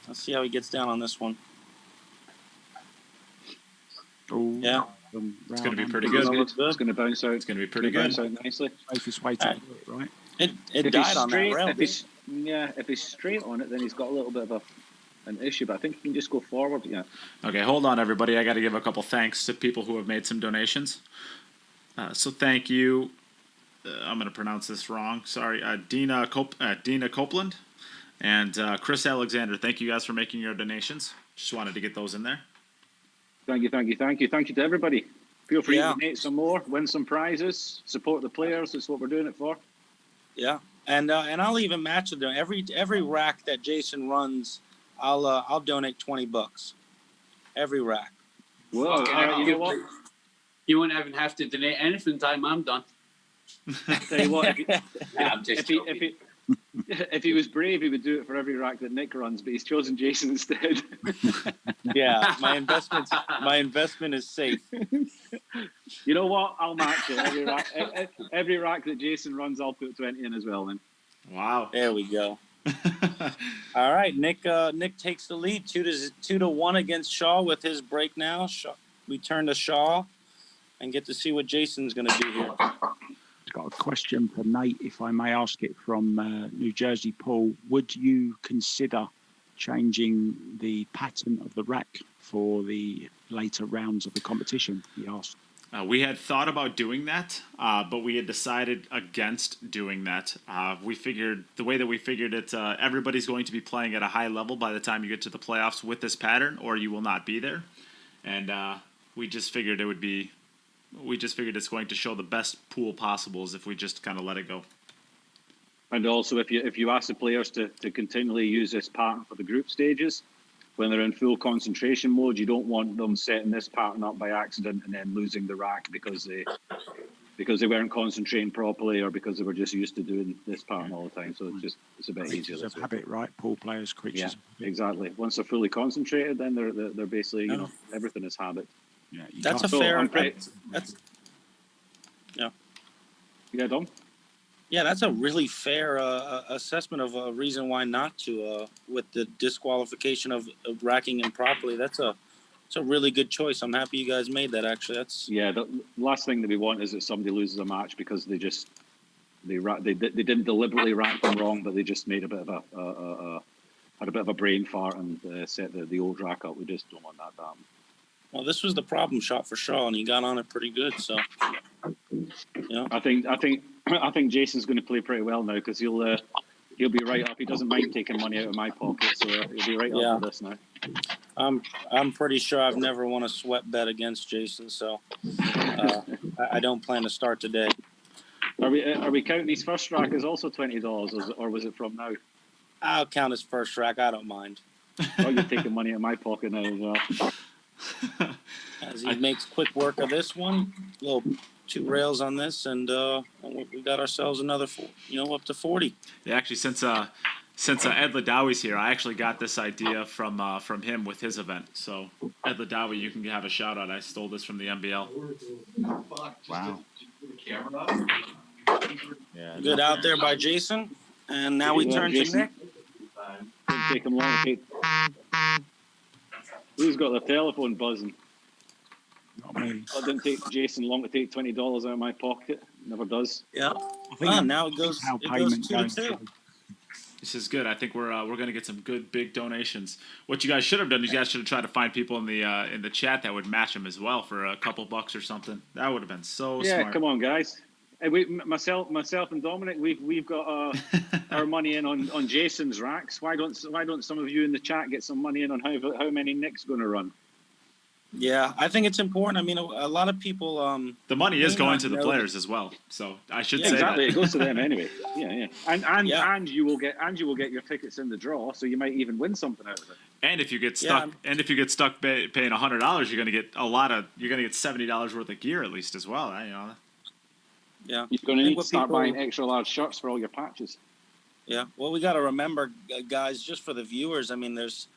Let's see how he gets down on this one. Oh, yeah. It's going to be pretty good. It's going to bounce out. It's going to be pretty good. Bounce out nicely. Safest way to do it, right? It died on that rail. If he's straight on it, then he's got a little bit of an issue, but I think he can just go forward. Yeah. Okay, hold on, everybody. I got to give a couple thanks to people who have made some donations. So thank you. I'm going to pronounce this wrong. Sorry, Dina Copeland and Chris Alexander. Thank you guys for making your donations. Just wanted to get those in there. Thank you to everybody. Feel free to donate some more, win some prizes, support the players. That's what we're doing it for. Yeah, and I'll even match it. Every rack that Jayson runs, I'll donate $20. Every rack. Well, you know what? You won't even have to donate anything time I'm done. Tell you what, if he was brave, he would do it for every rack that Nick runs, but he's chosen Jayson instead. Yeah, my investment is safe. You know what? I'll match it. Every rack that Jayson runs, I'll put 20 in as well. Then. Wow. There we go. All right, Nick takes the lead 2-1 against Shaw with his break now. We turn to Shaw and get to see what Jason's going to do here. I've got a question for Nate, if I may ask it, from New Jersey. Paul, would you consider changing the pattern of the rack for the later rounds of the competition? He asked. We had thought about doing that, but we had decided against doing that. We figured the way that we figured it, everybody's going to be playing at a high level by the time you get to the playoffs with this pattern, or you will not be there. And we just figured it's going to show the best pool possibles if we just kind of let it go. And also, if you ask the players to continually use this pattern for the group stages, when they're in full concentration mode, you don't want them setting this pattern up by accident and then losing the rack because they weren't concentrating properly or because they were just used to doing this pattern all the time. So it's a bit easier. Creatures of habit, right? Pool players, creatures. Yeah, exactly. Once they're fully concentrated, then they're basically everything is habit. Yeah, that's a fair. Yeah, Dom. Yeah, that's a really fair assessment of a reason why not to, with the disqualification of racking improperly. That's a really good choice. I'm happy you guys made that. Actually, the last thing that we want is that somebody loses a match because they didn't deliberately rack them wrong, but they just made a bit of a brain fart and set the old rack up. We just don't want that to happen. Well, this was the problem shot for Shaw, and he got on it pretty good. So, yeah, I think Jason's going to play pretty well now because he'll be right up. He doesn't mind taking money out of my pocket, so he'll be right up for this now. I'm pretty sure I've never won a sweat bet against Jayson, so I don't plan to start today. Are we counting his first rack as also $20, or was it from now? I'll count his first rack. I don't mind. Oh, you're taking money out of my pocket now as well. As he makes quick work of this one, little 2 rails on this, and we got ourselves another up to 40. Yeah, actually, since Ed Ladawi's here, I actually got this idea from him with his event. So Ed Ladawi, you can have a shout out. I stole this from the NBL. Wow. Yeah. Good out there by Jayson, and now we turn to Nick. Take him long. Who's got the telephone buzzing? Not me. It didn't take Jayson long to take $20 out of my pocket. Never does. Yeah. Now it goes 2-2. This is good. I think we're going to get some good big donations. What you guys should have done, you guys should have tried to find people in the chat that would match them as well for a couple bucks or something. That would have been so smart. Yeah, come on, guys. Myself and Dominic, we've got our money in on Jason's racks. Why don't some of you in the chat get some money in on how many Nick's going to run? Yeah, I think it's important. I mean, a lot of people. The money is going to the players as well, so I should say exactly. that. It goes to them anyway. Yeah. And you will get your tickets in the draw, so you might even win something out of it. And if you get stuck, paying $100, you're going to get $70 worth of gear at least as well. Yeah, you're going to need to start buying extra large shirts for all your patches. Yeah, well, we got to remember, guys, just for the viewers. I mean, there's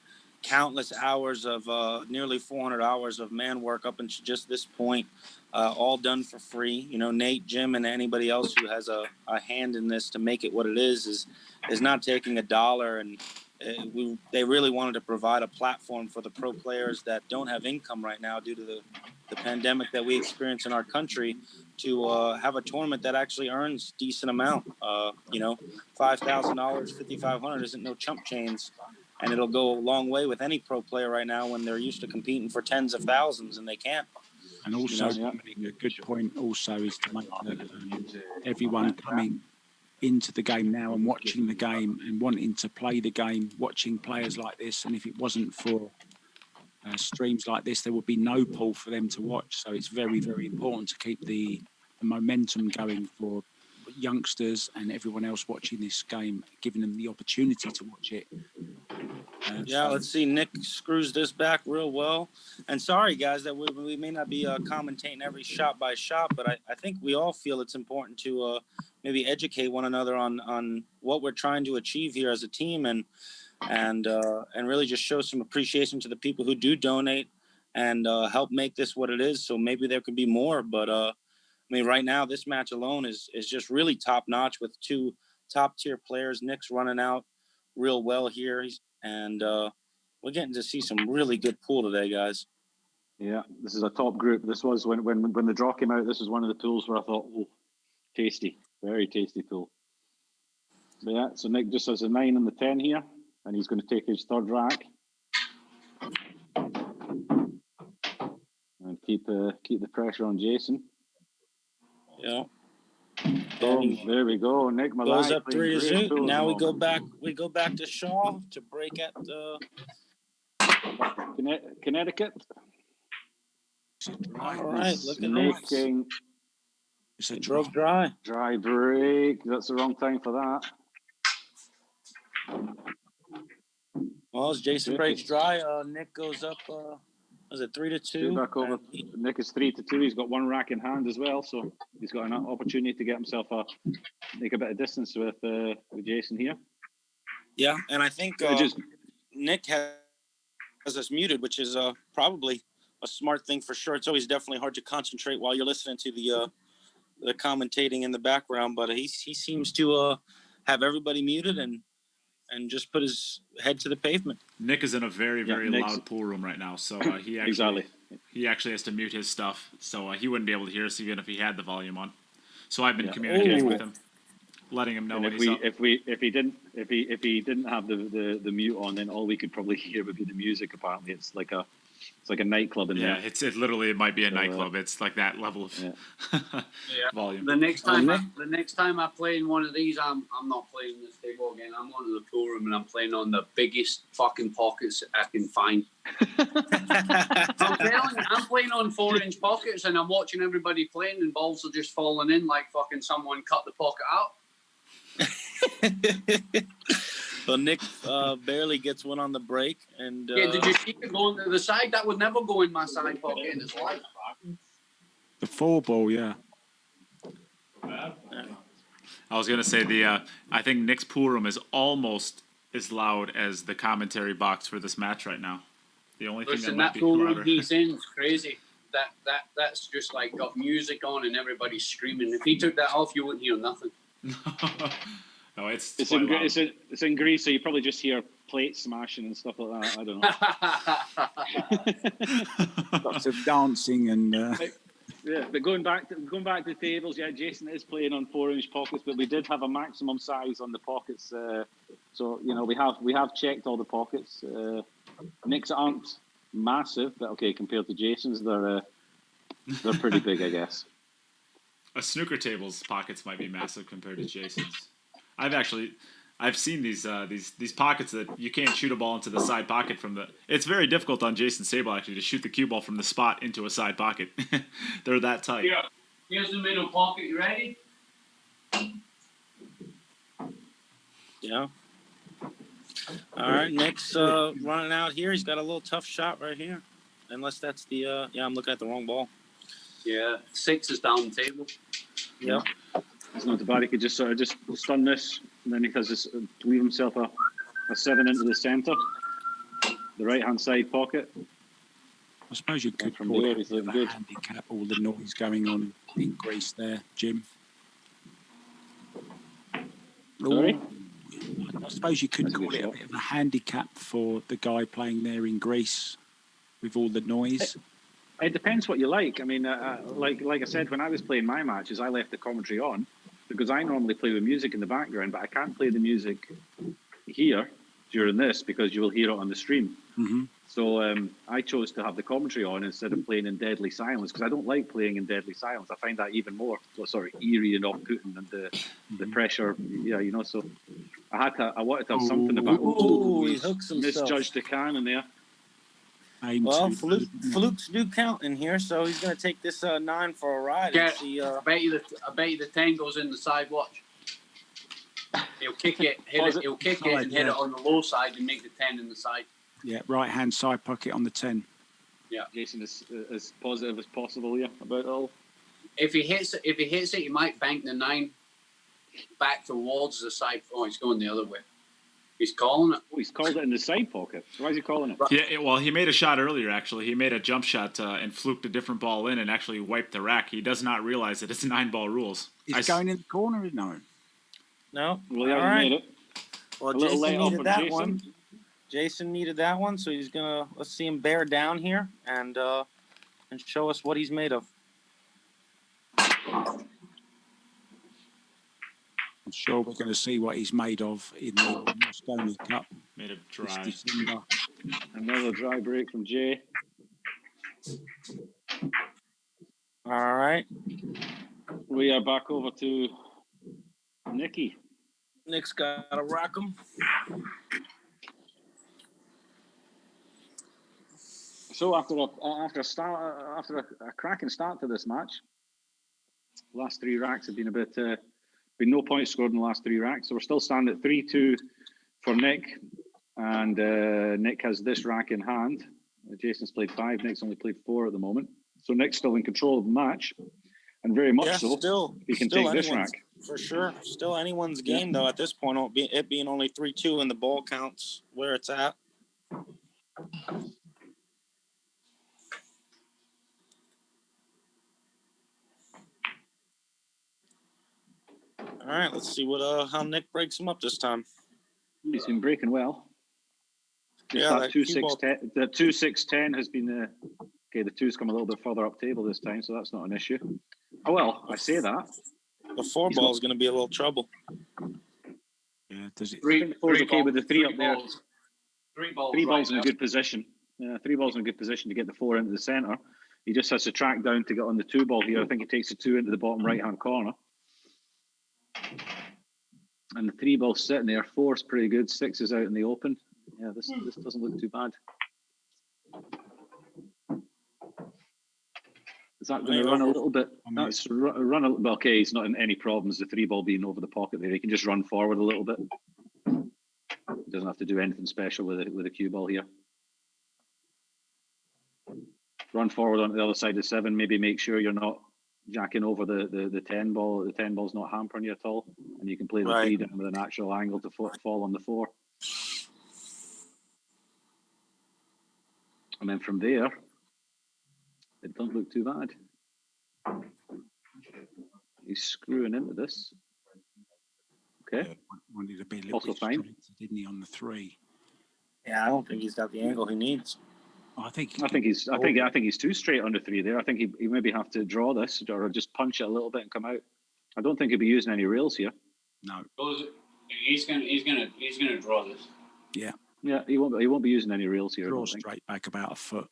countless hours of nearly 400 hours of man work up until just this point, all done for free. Nate, Jim, and anybody else who has a hand in this to make it what it is not taking $1. And they really wanted to provide a platform for the pro players that don't have income right now due to the pandemic that we experience in our country to have a tournament that actually earns decent amount. $5,000, $5,500 isn't no chump change. And it'll go a long way with any pro player right now when they're used to competing for tens of thousands and they can't. And also, Yeah. a good point also is to make that everyone coming into the game now and watching the game and wanting to play the game, watching players like this. And if it wasn't for streams like this, there would be no pool for them to watch. So it's very, very important to keep the momentum going for youngsters and everyone else watching this game, giving them the opportunity to watch it. Let's see. Nick screws this back real well. And sorry, guys, that we may not be commentating every shot by shot, but I think we all feel it's important to maybe educate one another on what we're trying to achieve here as a team, and really just show some appreciation to the people who do donate and help make this what it is. So maybe there could be more, but I mean, right now this match alone is just really top notch with two top tier players. Nick's running out real well here, and we're getting to see some really good pool today, guys. Yeah, this is a top group. This was when the draw came out. This was one of the pools where I thought, oh, tasty, very tasty pool. But yeah, so Nick just has a 9 and the 10 here, and he's going to take his third rack and keep the pressure on Jayson. Yeah. Boom, there we go. Nick Malaj goes up 3-2. Now we go back. moment. We go back to Shaw to break at Connecticut. All right, look at making. It's a broke dry. Dry break. That's the wrong time for that. Well, as Jayson breaks dry, Nick goes up. Was it 3-2? Back over. Nick is 3-2. He's got one rack in hand as well, so he's got an opportunity to get himself make a bit of distance with Jayson here. Yeah, and I think Nick has us muted, which is probably a smart thing for sure. It's always definitely hard to concentrate while you're listening to the commentating in the background, but he seems to have everybody muted and just put his head to the pavement. Nick is in a very, very loud pool room right now, so he actually he actually has to mute his stuff, so he wouldn't be able to hear us even if he had the volume on. So I've been communicating with him, letting him know when he's up. If he didn't have the mute on, then all we could probably hear would be the music. Apparently, it's like a nightclub in there. Yeah, it literally might be a nightclub. It's like that level of volume. The next time I play in one of these, I'm not playing this table again. I'm going to the pool room and I'm playing on the biggest fucking pockets I can find. I'm telling you, I'm playing on 4-inch pockets and I'm watching everybody playing and balls are just falling in like fucking someone cut the pocket out. Well, Nick barely gets one on the break, and did you see it going to the side? That would never go in my side pocket in his life. The 4-ball, yeah. I was gonna say I think Nick's pool room is almost as loud as the commentary box for this match right now. The only thing that pool room he's in is crazy. That's just like got music on and everybody's screaming. If he took that off, you wouldn't hear nothing. No, it's in Greece, so you probably just hear plates smashing and stuff like that. I don't know. Lots of dancing and. Yeah, but going back to the tables, yeah, Jayson is playing on 4-inch pockets, but we did have a maximum size on the pockets, so we have checked all the pockets. Nick's aren't massive, but okay, compared to Jayson's, they're pretty big, I guess. A snooker table's pockets might be massive compared to Jayson's. I've seen these pockets that you can't shoot a ball into the side pocket from the. It's very difficult on Jayson's table actually to shoot the cue ball from the spot into a side pocket. They're that tight. Yeah. Here's the middle pocket. You ready? Yeah. All right, Nick's running out here. He's got a little tough shot right here, unless that's the. I'm looking at the wrong ball. Yeah, 6 is down the table. Yep. It's not too bad. He could just stun this, and then he has this leave himself a 7 into the centre, the right hand side pocket. I suppose you could from call there, it he's a looking good. handicap, all the noise going on in Greece there, Jim. Sorry? I suppose you could call it a bit of a handicap for the guy playing there in Greece with all the noise. It depends what you like. I mean, like I said, when I was playing my matches, I left the commentary on because I normally play with music in the background, but I can't play the music here during this because you will hear it on the stream. Mhm. So I chose to have the commentary on instead of playing in deadly silence because I don't like playing in deadly silence. I find that even more eerie and off-putting than the pressure. Yeah, you know. So I wanted to have something about. Ooh, he hooks himself. Misjudged the can in there. Well, flukes do count in here, so he's going to take this 9 for a ride and see. I bet you the 10 goes in the side watch. He'll kick it, he'll kick it and hit it on the low side and make the 10 in the side. Yeah, right-hand side pocket on the 10. Yeah. Jason is as positive as possible, yeah, about it all. If he hits it, he might bank the 9 back towards the side. Oh, he's going the other way. He's calling it. Oh, he's called it in the side pocket. Why is he calling it? Yeah, well, he made a shot earlier, actually. He made a jump shot and fluked a different ball in and actually wiped the rack. He does not realize that it's 9-ball rules. He's going in the corner, no? No. Well, yeah, all right. made it. Well, Jason needed that one. Jason needed that one, so he's gonna let's see him bear down here and show us what he's made of. I'm sure we're going to see what he's made of in the Mosconi Cup. Made a dry. Another dry break from Jay. All right. We are back over to Nicky. Nick's got to rock him. So after a cracking start to this match, last 3 racks have been been no points scored in the last 3 racks. So we're still standing at 3-2 for Nick, and Nick has this rack in hand. Jason's played 5. Nick's only played 4 at the moment. So Nick's still in control of the match, and very much so. Still, he can take this rack for sure. Still anyone's game though at this point. It being only 3-2 and the ball counts where it's at. All right, let's see how Nick breaks him up this time. He's been breaking well. That 2-6-10. The 2-6-10 has been okay. The 2's come a little bit further up table this time, so that's not an issue. Oh well, I say that. The 4 ball is going to be a little trouble. Yeah, does it? 3 okay with the 3 up there. 3 balls. 3 balls in a good position. 3 balls in a good position to get the 4 into the centre. He just has to track down to get on the 2 ball here. I think he takes the 2 into the bottom right-hand corner. And the 3 ball's sitting there. 4's pretty good. 6 is out in the open. Yeah, this doesn't look too bad. Is that going to run a little bit? That's run a little bit. Okay, he's not in any problems. The 3 ball being over the pocket there. He can just run forward a little bit. He doesn't have to do anything special with a cue ball here. Run forward onto the other side of 7. Maybe make sure you're not jacking over the 10 ball. The 10 ball's not hampering you at all, and you can play the 3 down with a natural angle to fall on the 4. And then from there, it doesn't look too bad. He's screwing into this. Okay. Yeah, wanted to be a little also bit fine. straight, didn't he, on the 3? Yeah, I don't think he's got the angle he needs. I think he's too straight under 3 there. I think he maybe have to draw this or just punch it a little bit and come out. I don't think he'll be using any rails here. No. He's gonna draw this. Yeah. Yeah, he won't be using any rails here. Draw straight back about a foot.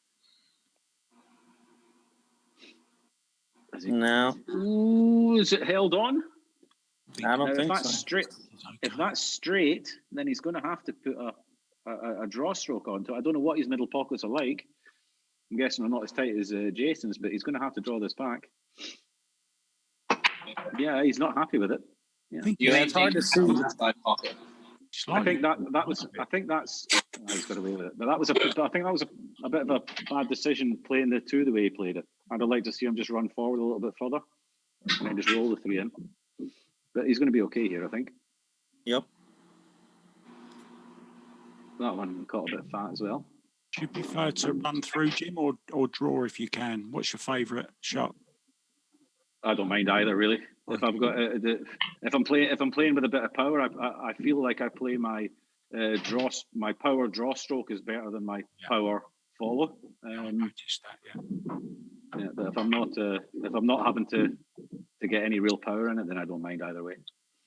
No. Ooh, is it held on? I don't think that's so. Straight, if that's straight, then he's going to have to put a draw stroke onto it. I don't know what his middle pockets are like. I'm guessing they're not as tight as Jason's, but he's going to have to draw this back. Yeah, he's not happy with it. Yeah, it's hard to see. I think that's. He's got away with it, but I think that was a bit of a bad decision playing the 2 the way he played it. I'd have liked to see him just run forward a little bit further and then just roll the 3 in. But he's going to be okay here, I think. Yep. That one caught a bit fat as well. Do you prefer to run through, Jim, or draw if you can? What's your favourite shot? I don't mind either, really. If I've got if I'm playing with a bit of power, I feel like I play my my power draw stroke is better than my power follow. I noticed that, yeah. But if I'm not having to get any real power in it, then I don't mind either way.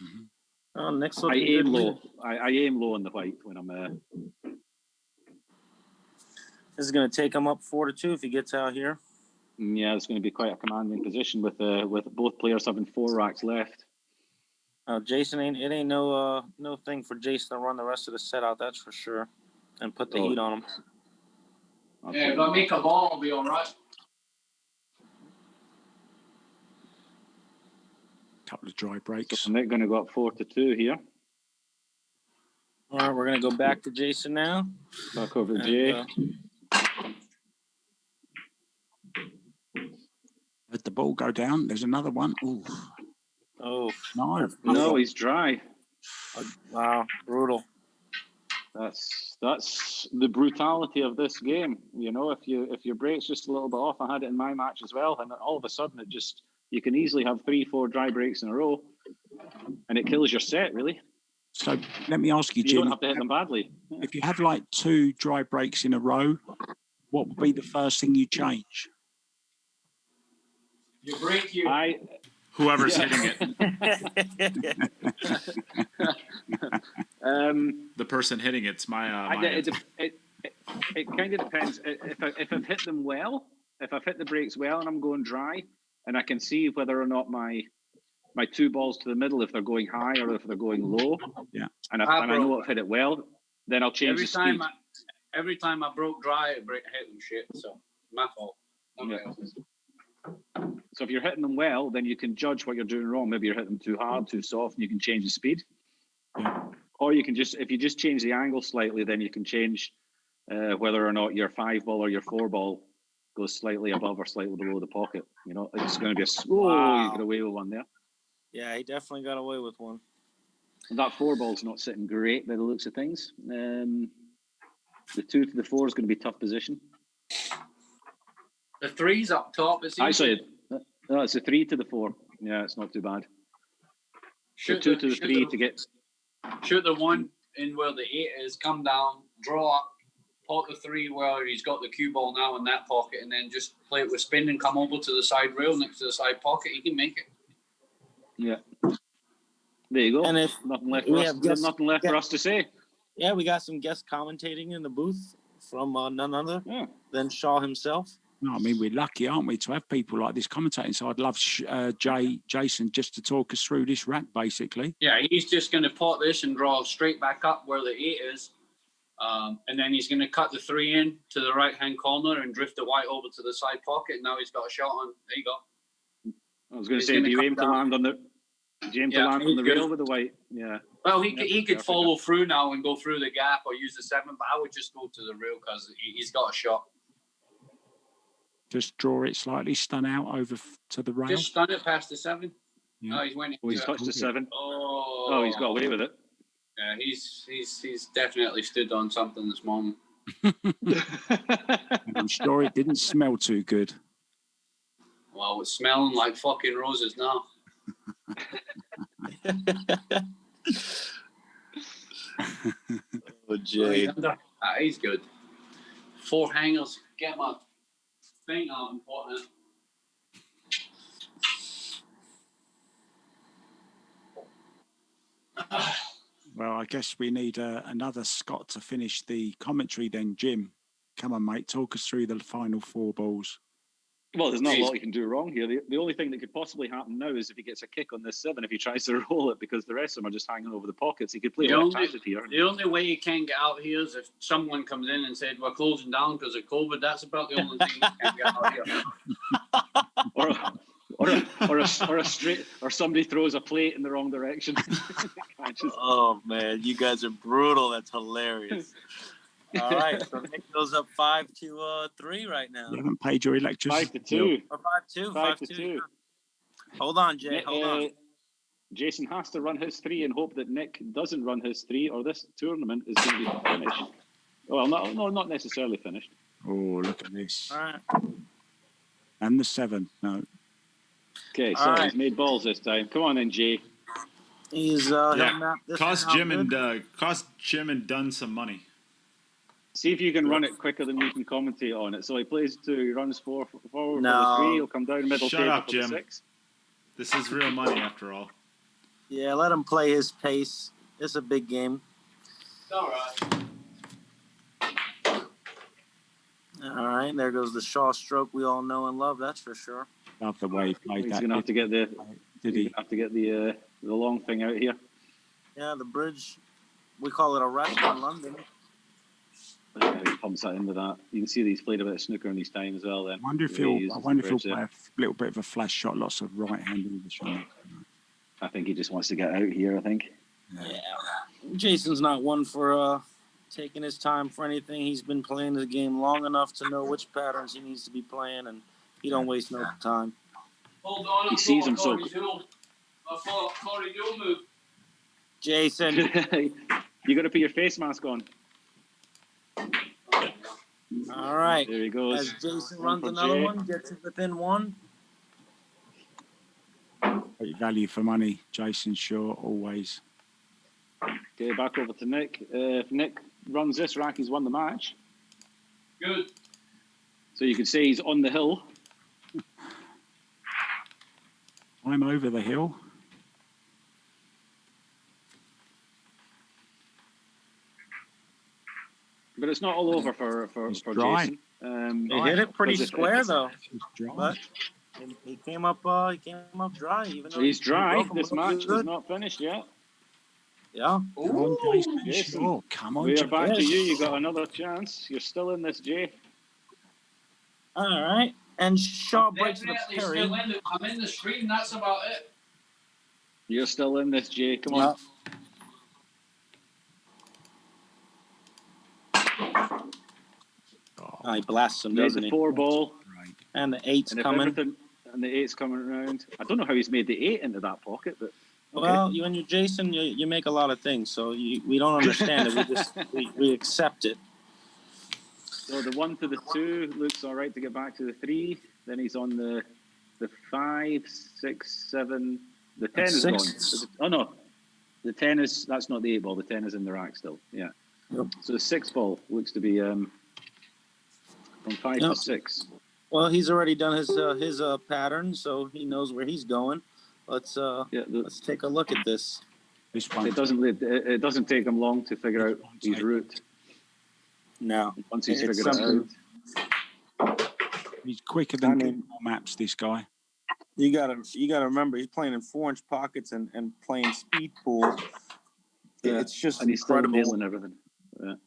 Mm-hmm. Oh, Nick's I looking aim good. low. I aim low on the white when I'm. This is going to take him up 4-2 if he gets out here. Yeah, it's going to be quite a commanding position with both players having 4 racks left. Jayson ain't no thing for Jayson to run the rest of the set out. That's for sure, and put the heat on him. Yeah, if I make a ball, I'll be all right. Couple of dry breaks. So Nick going to go up 4-2 here. All right, we're going to go back to Jayson now. Back over to Jay. Let the ball go down. There's another one. Ooh. Oh No, he's dry. Wow, brutal. That's the brutality of this game. You know, if your break's just a little bit off, I had it in my match as well, and all of a sudden you can easily have 3-4 dry breaks in a row, and it kills your set really. So let me ask you, You Jim. don't have to hit them badly. If you have like 2 dry breaks in a row, what would be the first thing you change? You break your. Whoever's hitting it. The person hitting it's my. It kind of depends. If I've hit them well, if I've hit the breaks well and I'm going dry, and I can see whether or not my 2 balls to the middle, if they're going high or if they're going low, and I know I've hit it well, then I'll change the speed. Every time I broke dry, I hit them shit. So my fault. So if you're hitting them well, then you can judge what you're doing wrong. Maybe you're hitting them too hard, too soft, and you can change the speed. Or you can if you just change the angle slightly, then you can change whether or not your 5 ball or your 4 ball goes slightly above or slightly below the pocket. You know, it's going to be you get away with one there. Yeah, he definitely got away with one. And that 4 ball's not sitting great by the looks of things. The 2 to the 4 is going to be a tough position. The 3's up top. Actually, no, it's a 3 to the 4. Yeah, it's not too bad. Shoot the 2 to the 3 to get. Shoot the 1 in where the 8 is, come down, draw up, pot the 3 where he's got the cue ball now in that pocket, and then just play it with spin and come over to the side rail next to the side pocket. He can make it. Yeah. There you go. And if nothing left for us to say. Yeah, we got some guest commentating in the booth from none other than Shaw himself. No, I mean, we're lucky, aren't we, to have people like this commentating. So I'd love Jayson just to talk us through this rack, basically. Yeah, he's just going to pot this and draw straight back up where the 8 is. And then he's going to cut the 3 in to the right-hand corner and drift the white over to the side pocket. Now he's got a shot on. There you go. I was going to say, do you aim to land on the rail with the white? Yeah. Well, he could follow through now and go through the gap or use the 7, but I would just go to the rail because he's got a shot. Just draw it slightly, stun out over to the rail. Just stun it past the 7. Yeah. Oh, he's winning. Oh, he's touched the 7. Oh, he's got away with it. Yeah, he's definitely stood on something this morning. And I'm sure it didn't smell too good. Well, it's smelling like fucking roses now. Oh, Jay. He's good. 4 hangers. Get my thing out and put it. Well, I guess we need another Scott to finish the commentary then, Jim. Come on, mate. Talk us through the final 4 balls. Well, there's not a lot you can do wrong here. The only thing that could possibly happen now is if he gets a kick on this 7, if he tries to roll it, because the rest of them are just hanging over the pockets. He could play left-handed here. The only way you can get out here is if someone comes in and said, we're closing down because of COVID. That's about the only thing you can get out here. or somebody throws a plate in the wrong direction. Oh, man, you guys are brutal. That's hilarious. All right, so Nick goes up 5-3 right now. You haven't paid your electricity. 5-2. Or 5-2. Hold on, Jay. Hold on. Jayson has to run his 3 and hope that Nick doesn't run his 3, or this tournament is going to be finished. Well, not necessarily finished. Oh, look at this. All right. And the 7. No. Okay, so he's made balls this time. Come on then, Jay. He's cost Jim and Dunn some money. See if you can run it quicker than you can commentate on it. So he plays 2, he runs 4 forward No. for the 3, he'll come down middle Shut table up, for Jim. the 6. This is real money after all. Yeah, let him play his pace. It's a big game. All right. All right, there goes the Shaw stroke we all know and love. That's for sure. Love the way he played He's that. going to have to get the. Did He's he? gonna have to get the long thing out here. Yeah, the bridge. We call it a rest in London. He pumps that into that. You can see that he's played a bit of snooker in his time as well. Then I wonder if The way he he'll uses the play bridge there. a little bit of a flash shot, lots of right-hand English on it. I think he just wants to get out here. I think. Yeah. Jason's not one for taking his time for anything. He's been playing the game long enough to know which patterns he needs to be playing, and he don't waste no time. Hold on, He sees him so. I thought Corey Jewel move. Jason. You got to put your face mask on. All right. There he goes. As Jason One runs for another Jay. one, gets it within one. Great value for money, Jayson Shaw, always. Okay, back over to Nick. If Nick runs this, Rocky's won the match. Good. So you could say he's on the hill. I'm over the hill. But it's not all over for dry. Jason. He hit it pretty because square though, It's dry. but he came up dry. Even though He's dry. broke him, This looked match is good. not finished yet. Yeah. Come on, Jayson Jason. Shaw. Come on, We are Jayson. back to you. You got another chance. You're still in this, Jay. All right. And Shaw breaks the Definitely parry. still in I'm in the screen. That's about it. You're still in this, Jay. Come on. Oh, He blasts him, Made doesn't the he? 4-ball. right. And the eight's And if coming. everything, and the 8's coming around. I don't know how he's made the 8 into that pocket, but okay. Well, when you're Jason, you make a lot of things, so we don't understand it. We just we accept it. So the 1 to the 2 looks all right to get back to the 3. Then he's on the 5, 6, 7. The 10 is That's gone. six. Oh no, the 10 is that's not the 8 ball. The 10 is in the rack still. Yeah. Yep. So the 6 ball looks to be from 5 Yep. to 6. Well, he's already done his pattern, so he knows where he's going. Let's let's take a look at this. This one. It doesn't take him long to figure out his route. No, Once he's It's figured it out. something- He's quicker than I mean- Google Maps, this guy. You gotta remember he's playing in 4-inch pockets and playing speed pool. Yeah. It's just And he's still incredible. nailing everything.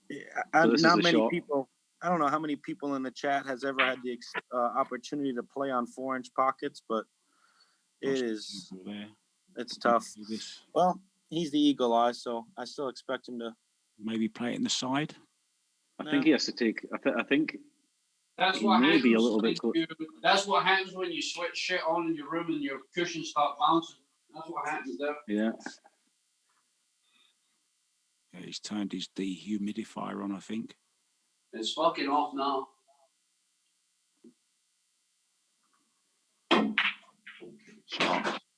Yeah. So this is not a many shot. people. I don't know how many people in the chat has ever had the opportunity to play on 4-inch pockets, but it's tough. This. Well, he's the eagle eye, so I still expect him to. Maybe play it in the side. I think he has to take. I think That's he what may happens. be a little bit close. That's what happens when you switch shit on in your room and your cushions start bouncing. That's what happens there. Yeah. Yeah, he's turned his dehumidifier on, I think. It's fucking off now.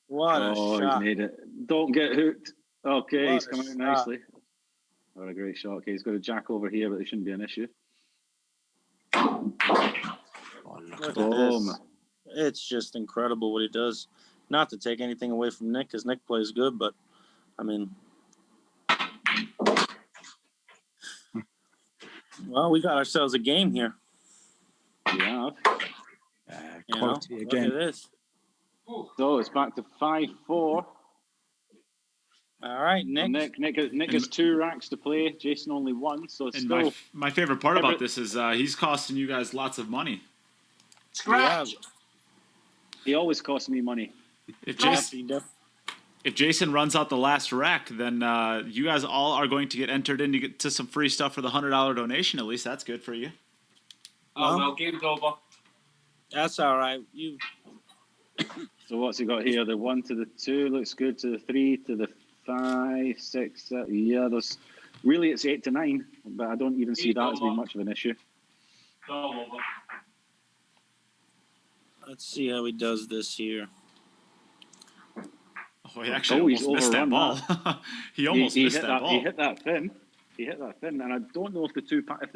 What a Oh, shot! he's made it. Don't get hooked. Okay, What he's a coming out shot. nicely. What a great shot. Okay, he's got a jack over here, but it shouldn't be an issue. Oh, Look at Boom. this. It's just incredible what he does. Not to take anything away from Nick, because Nick plays good, but I mean, well, we got ourselves a game here. Yeah. You know? Quality Look again. at this. So it's back to 5-4. All right, Nick. Nick has 2 racks to play. Jason only 1, so it's And still. my favorite part about this is he's costing you guys lots of money. Scratch. He always costs me money. If Jason runs out the last rack, then you guys all are going to get entered into some free stuff for the $100 donation. At least that's good for you. Oh, well, game's over. That's all right. So what's he got here? The 1 to the 2 looks good. To the 3 to the 5, 6, 7. Yeah, there's really it's 8 to 9, but I don't even see that as being much of an issue. It's all over. Let's see how he does this here. Oh, he actually he's almost missed that ball. He almost missed that ball. He hit that thin. And I don't know if the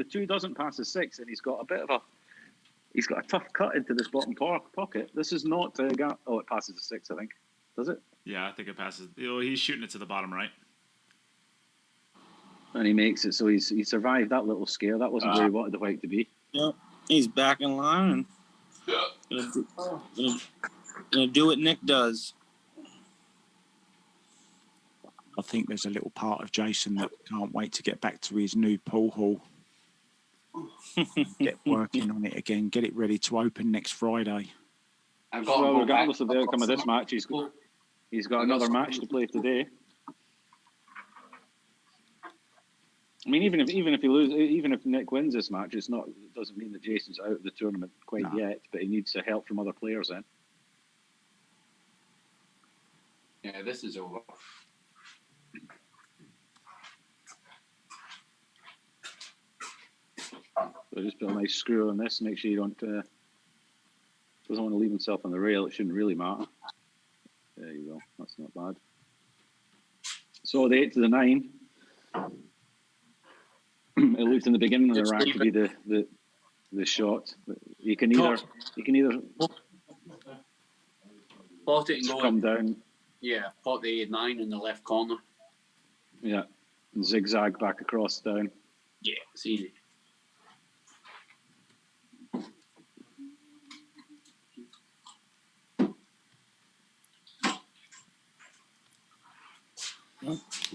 2 doesn't pass the 6, and he's got a tough cut into this bottom pocket. This is not it passes the 6, I think. Does it? Yeah, I think it passes. He's shooting it to the bottom right. And he makes it, so he survived that little scare. That wasn't where he wanted the white to be. Yep. He's back in line and gonna do what Nick does. I think there's a little part of Jayson that can't wait to get back to his new pool hall. Get working on it again. Get it ready to open next Friday. Well, regardless of the outcome of this match, he's got another match to play today. I mean, even if he loses, even if Nick wins this match, it doesn't mean that Jayson's out of the tournament quite yet. But he needs help from other players then. Yeah, this is over. So just put a nice screw on this. Make sure you doesn't want to leave himself on the rail. It shouldn't really matter. There you go. That's not bad. So the 8 to the 9. It looked in the beginning of the rack to be the shot. You can either pot it and go come down. Yeah, pot the 9 in the left corner. Yeah, and zigzag back across down. Yeah, it's easy.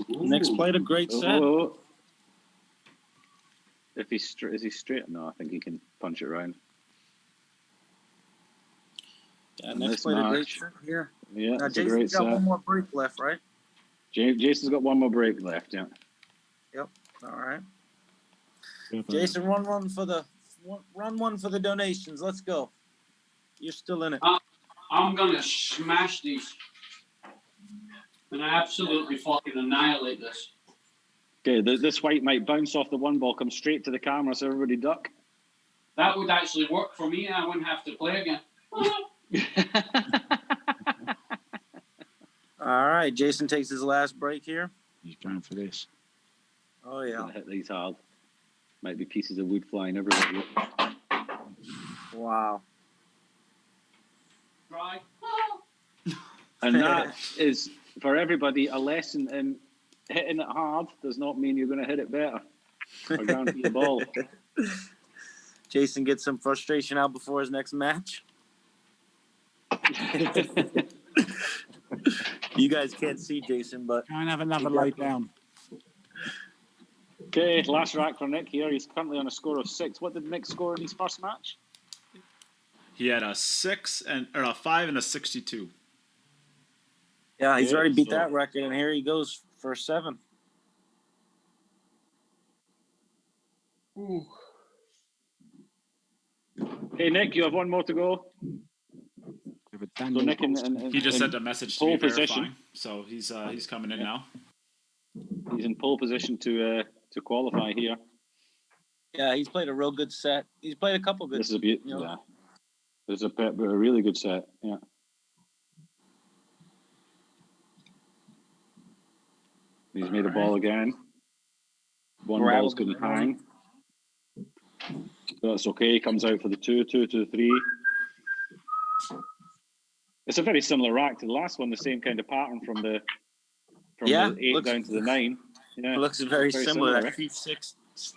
Nick's played a great set. If he's straight, is he straight? No, I think he can punch it around. Yeah, Nick's played a great set here. Yeah, now it's a great Jason's got set. one more break left, right? Jayson's got one more break left. Yeah. Yep. All right. Jayson, run one for the donations. Let's go. You're still in it. I'm gonna smash these and absolutely fucking annihilate this. Okay, this white might bounce off the one ball, come straight to the camera, so everybody duck. That would actually work for me, and I wouldn't have to play again. All right, Jayson takes his last break here. He's going for this. Oh yeah. Gonna hit these hard. Might be pieces of wood flying everywhere. Wow. Right. And that is for everybody a lesson in hitting it hard does not mean you're going to hit it better or guarantee the ball. Jayson gets some frustration out before his next match. You guys can't see Jayson, but Go and have another lay down. Okay, last rack for Nick here. He's currently on a score of 6. What did Nick score in his first match? He had a 5 and a 62. yeah, he's already beat that record, and here he goes for 7. Ooh. Hey, Nick, you have one more to go. So Nick He just sent a message to me verifying, so he's coming in now. He's in pole position to qualify here. Yeah, he's played a real good set. He's played a couple good. This is a beautiful. Yeah, this is a really good set. Yeah. He's made a ball again. One ball's couldn't hang. That's okay. He comes out for the 2, 2 to 3. It's a very similar rack to the last one. The same kind of pattern from the 8 down to the 9. Yeah, it looks very similar. That right?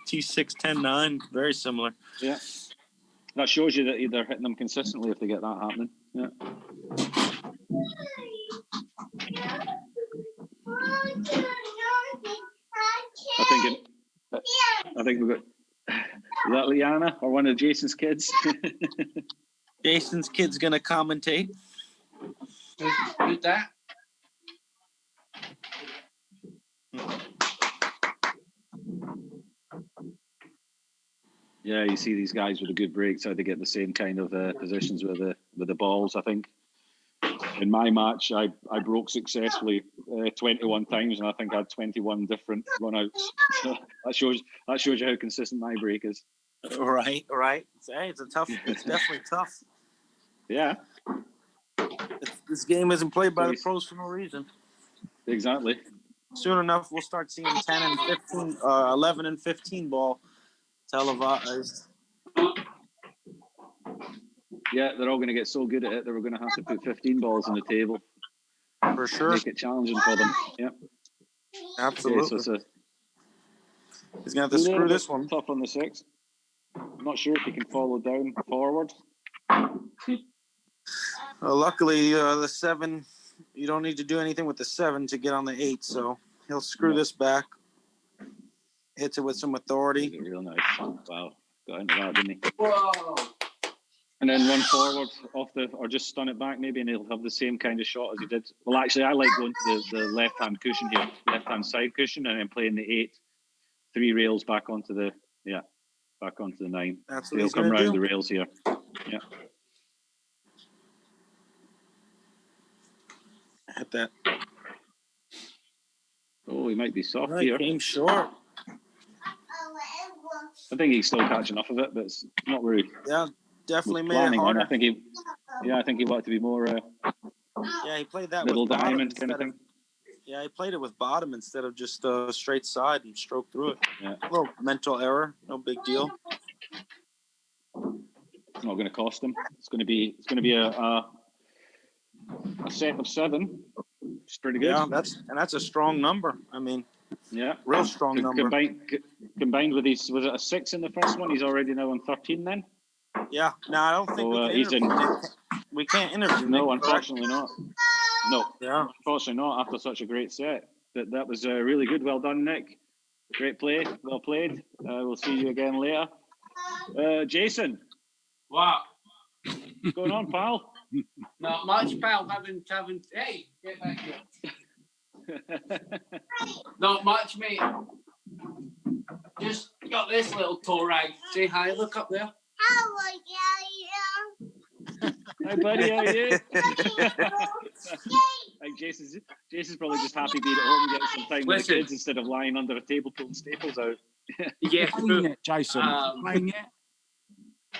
T6 10 9, very similar. Yeah, that shows you that they're hitting them consistently if they get that happening. Yeah. I think we've got. Is that Liana or one of Jayson's kids? Jayson's kid's gonna commentate. Who's that? Yeah, you see these guys with the good breaks, how they get the same kind of positions with the balls. I think in my match, I broke successfully 21 times, and I think I had 21 different run-outs. So that shows you how consistent my break is. Right. It's definitely tough. Yeah. This game isn't played by the pros for no reason. Exactly. Soon enough, we'll start seeing 10 and 15, 11 and 15 ball televised. Yeah, they're all going to get so good at it that we're going to have to put 15 balls on the table. For sure. Make it challenging for them. Yep. Absolutely. Okay, so He's going to have to screw this one. Tough on the 6. I'm not sure if he can follow down forward. Luckily, the 7, you don't need to do anything with the 7 to get on the 8, so he'll screw this back. Hits it with some authority. Real nice. Wow. Got into that, didn't he? Whoa. And then run forward or just stun it back maybe, and he'll have the same kind of shot as he did. Well, actually, I like going to the left-hand cushion here, left-hand side cushion, and then playing the 8, 3 rails back onto the 9. That's what he'll he's come going to round do. the rails here. Yeah. Hit that. Oh, he might be soft Right, here. came short. I think he's still catching off of it, but it's not where he Definitely was made it planning on. harder. I think he wanted to be more Yeah, he played that middle with bottom diamond kind of thing. Yeah, he played it with bottom instead of just straight side and stroked through it. Yeah. A little mental error, no big deal. It's not going to cost him. It's going to be a set of 7. It's pretty good. Yeah, that's a strong number. I mean, yeah, real strong number. Combined with was it a 6 in the first one? He's already now on 13 then. Yeah. No, I don't think we can't interview. No, Nick, unfortunately not. No. Yeah. Unfortunately not. After such a great set, that was really good. Well done, Nick. Great play. Well played. We'll see you again later. Jayson. Wow. What's going on, pal? Not much, pal. Haven't. Hey, get back here. Not much, mate. Just got this little toe rag. Say hi. Look up there. Hi, buddy. How are you? Like Jason's probably just happy being at home and getting some time with the kids instead of lying under a table pulling staples out. Yeah, playing it, Jayson. Playing it.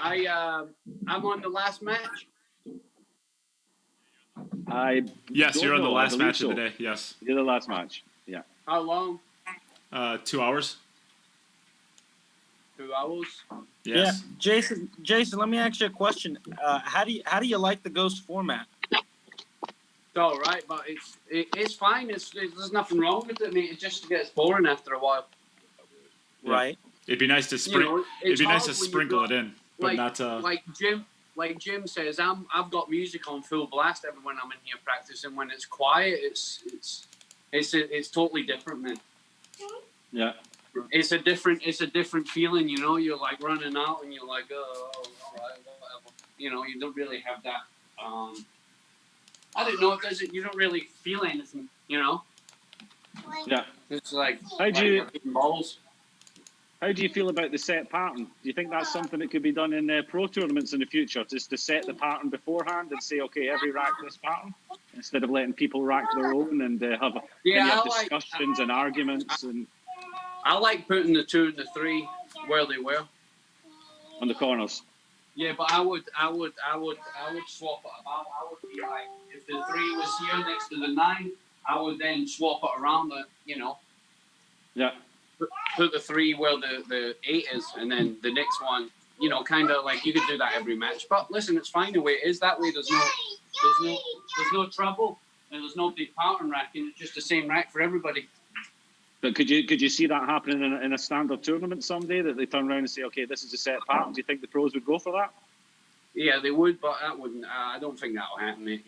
I'm on the last match. Yes, you're on the last match of the day. Yes, you're the last match. Yeah. How long? 2 hours. 2 hours. Yes. Yeah, Jayson, let me ask you a question. How do you like the Ghost format? It's all right, but it's fine. There's nothing wrong with it, mate. It just gets boring after a while. Right. It'd be nice to sprinkle it in, but not like Jim says. I've got music on full blast when I'm in here practicing. When it's quiet, it's totally different, man. Yeah. It's a different feeling, you know. You're like running out, and you're like, oh, all right, whatever. You know, you don't really have that. I don't know. You don't really feel anything, you know. Yeah. It's like How do you feel about the set pattern? Do you think that's something that could be done in pro tournaments in the future? Just to set the pattern beforehand and say, okay, every rack this pattern, instead of letting people rack their own and have discussions and arguments and. I like putting the 2 and the 3 where they were. On the corners. Yeah, but I would swap it about. I would be like, if the 3 was here next to the 9, I would then swap it around you know. Yeah. Put the 3 where the 8 is, and then the next one, you know, kind of like you could do that every match. But listen, it's fine the way it is. That way, there's no trouble, and there's no big pattern racking. It's just the same rack for everybody. But could you see that happening in a standard tournament someday, that they turn around and say, okay, this is a set pattern? Do you think the pros would go for that? Yeah, they would, but that wouldn't. I don't think that'll happen, mate.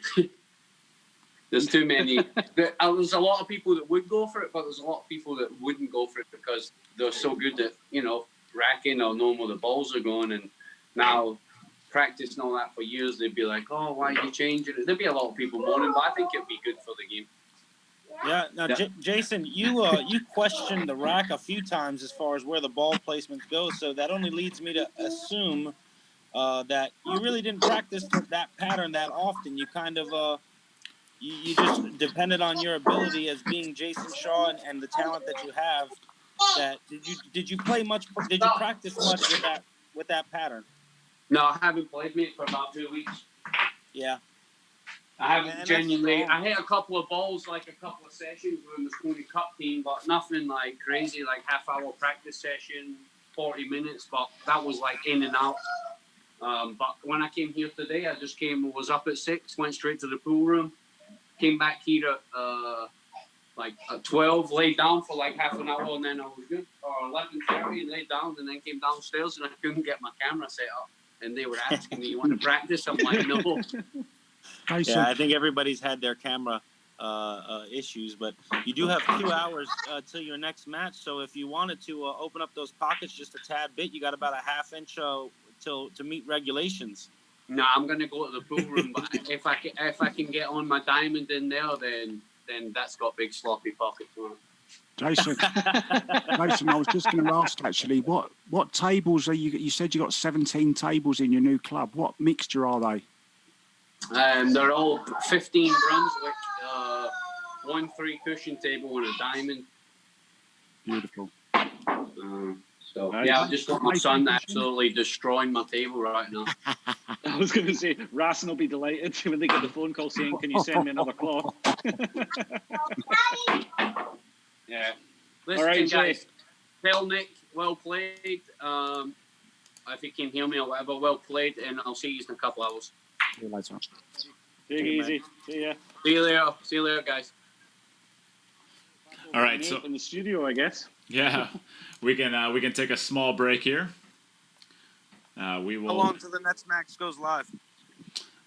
There's too many. There's a lot of people that would go for it, but there's a lot of people that wouldn't go for it because they're so good at, you know, racking or knowing where the balls are going. And now practicing all that for years, they'd be like, oh, why are you changing it? There'd be a lot of people moaning, but I think it'd be good for the game. Yeah. Now, Jayson, you questioned the rack a few times as far as where the ball placements go, so that only leads me to assume that you really didn't practice that pattern that often. You kind of you just depended on your ability as being Jayson Shaw and the talent that you have. That did you play much? Did you practice much with that pattern? No, I haven't played, mate, for about 2 weeks. Yeah. I haven't genuinely. I hit a couple of balls, like a couple of sessions with the Stoney Cup team, but nothing like crazy, like half-hour practice session, 40 minutes. But that was like in and out. But when I came here today, I just was up at 6, went straight to the pool room, came back here at 12, laid down for like half an hour, and then I was good. Or 11:30, and laid down, and then came downstairs, and I couldn't get my camera set up. And they were asking me, "You want to practice?" I'm like, "No." Yeah, I think everybody's had their camera issues, but you do have 2 hours till your next match. So if you wanted to open up those pockets just a tad bit, you got about a half inch to meet regulations. No, I'm gonna go to the pool room. But if I can get on my diamond in there, then that's got big sloppy pockets on it. Jayson, I was just going to ask actually, what tables are you? You said you got 17 tables in your new club. What mixture are they? They're all 15 Brunswick, 1 3-cushion table and a diamond. Beautiful. So yeah, I just got my son absolutely destroying my table right now. I was going to say, Rassen will be delighted when they get the phone call saying, "Can you send me another cloth?" Yeah. Listen, All right, guys. Tell Nick, well played. If he can hear me or whatever, well played, and I'll see you in a couple hours. See you later. Take it easy. See ya. See you later, guys. All right, so in the studio, I guess. yeah, we can take a small break here. We will. How long till the next match goes live?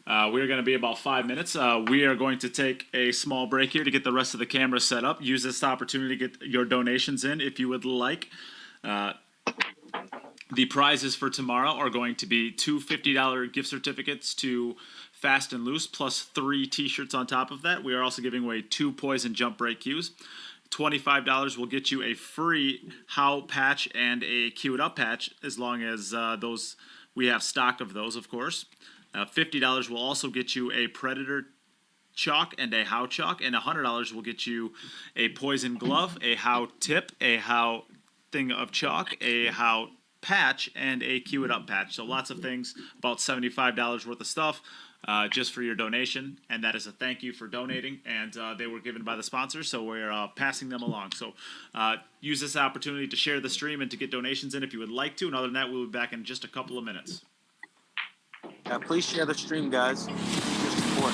We're going to be about 5 minutes. We are going to take a small break here to get the rest of the camera set up. Use this opportunity to get your donations in if you would like. The prizes for tomorrow are going to be 2 $50 gift certificates to Fast and Loose plus 3 T-shirts on top of that. We are also giving away 2 Poison Jump Break cues. $25 will get you a free How patch and a Cue It Up patch, as long as those we have stock of those, of course. $50 will also get you a Predator chalk and a How chalk, and $100 will get you a Poison glove, a How tip, a How thing of chalk, a How patch, and a Cue It Up patch. So lots of things, about $75 worth of stuff. Just for your donation, and that is a thank you for donating, and they were given by the sponsors, so we're passing them along. So use this opportunity to share the stream and to get donations in if you would like to, and other than that, we'll be back in just a couple of minutes. Yeah, please share the stream, guys. Your support.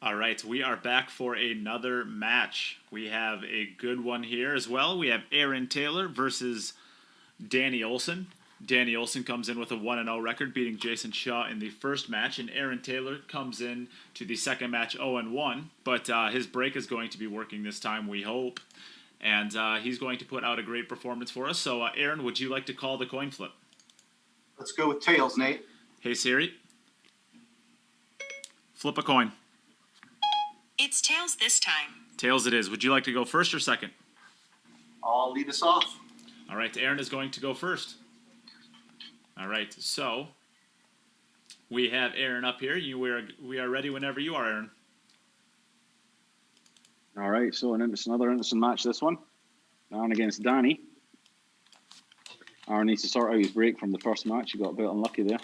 All right, we are back for another match. We have a good one here as well. We have Aaron Taylor versus Danny Olson. Danny Olson comes in with a 1-0 record, beating Jayson Shaw in the first match, and Aaron Taylor comes in to the second match 0-1. But his break is going to be working this time, we hope, and he's going to put out a great performance for us. So, Aaron, would you like to call the coin flip? Let's go with tails, Nate. Hey Siri, flip a coin. It's tails this time. Tails it is. Would you like to go first or second? I'll lead us off. All right, Aaron is going to go first. All right, so we have Aaron up here. We are ready whenever you are, Aaron. All right, so another interesting match, this one. Aaron against Danny. Aaron needs to sort out his break from the first match. He got a bit unlucky there.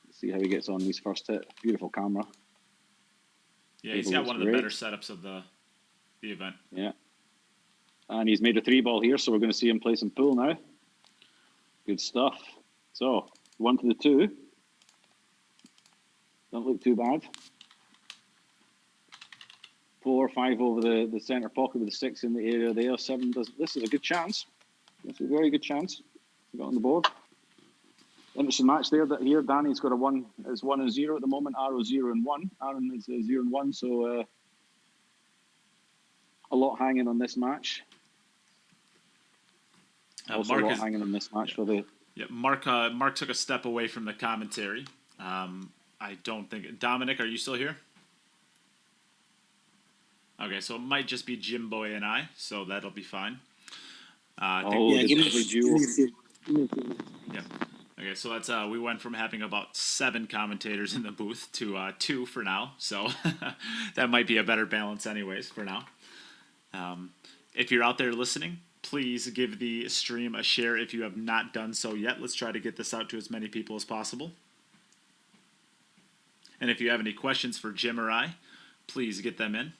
Let's see how he gets on these first hit. Beautiful camera. Yeah, he's got one of the better setups of the event. Yeah. And he's made a 3-ball here, so we're going to see him play some pool now. Good stuff. So, 1 to the 2. Don't look too bad. 4, 5 over the centre pocket with the 6 in the area there. 7 does. This is a good chance. This is a very good chance. We got on the board. Interesting match there. Here, Danny's got a 1 and 0 at the moment. Arrow 0 and 1. Aaron is 0 and 1. So a lot hanging on this match. Also Mark a lot hanging on this match for the. Yeah, Mark took a step away from the commentary. I don't think Dominic. Are you still here? Okay, so it might just be Jim Boy and I, so that'll be fine. Give me Yeah. Okay, so that's we went from having about 7 commentators in the booth to 2 for now. So that might be a better balance, anyways, for now. If you're out there listening, please give the stream a share if you have not done so yet. Let's try to get this out to as many people as possible. And if you have any questions for Jim or I, please get them in.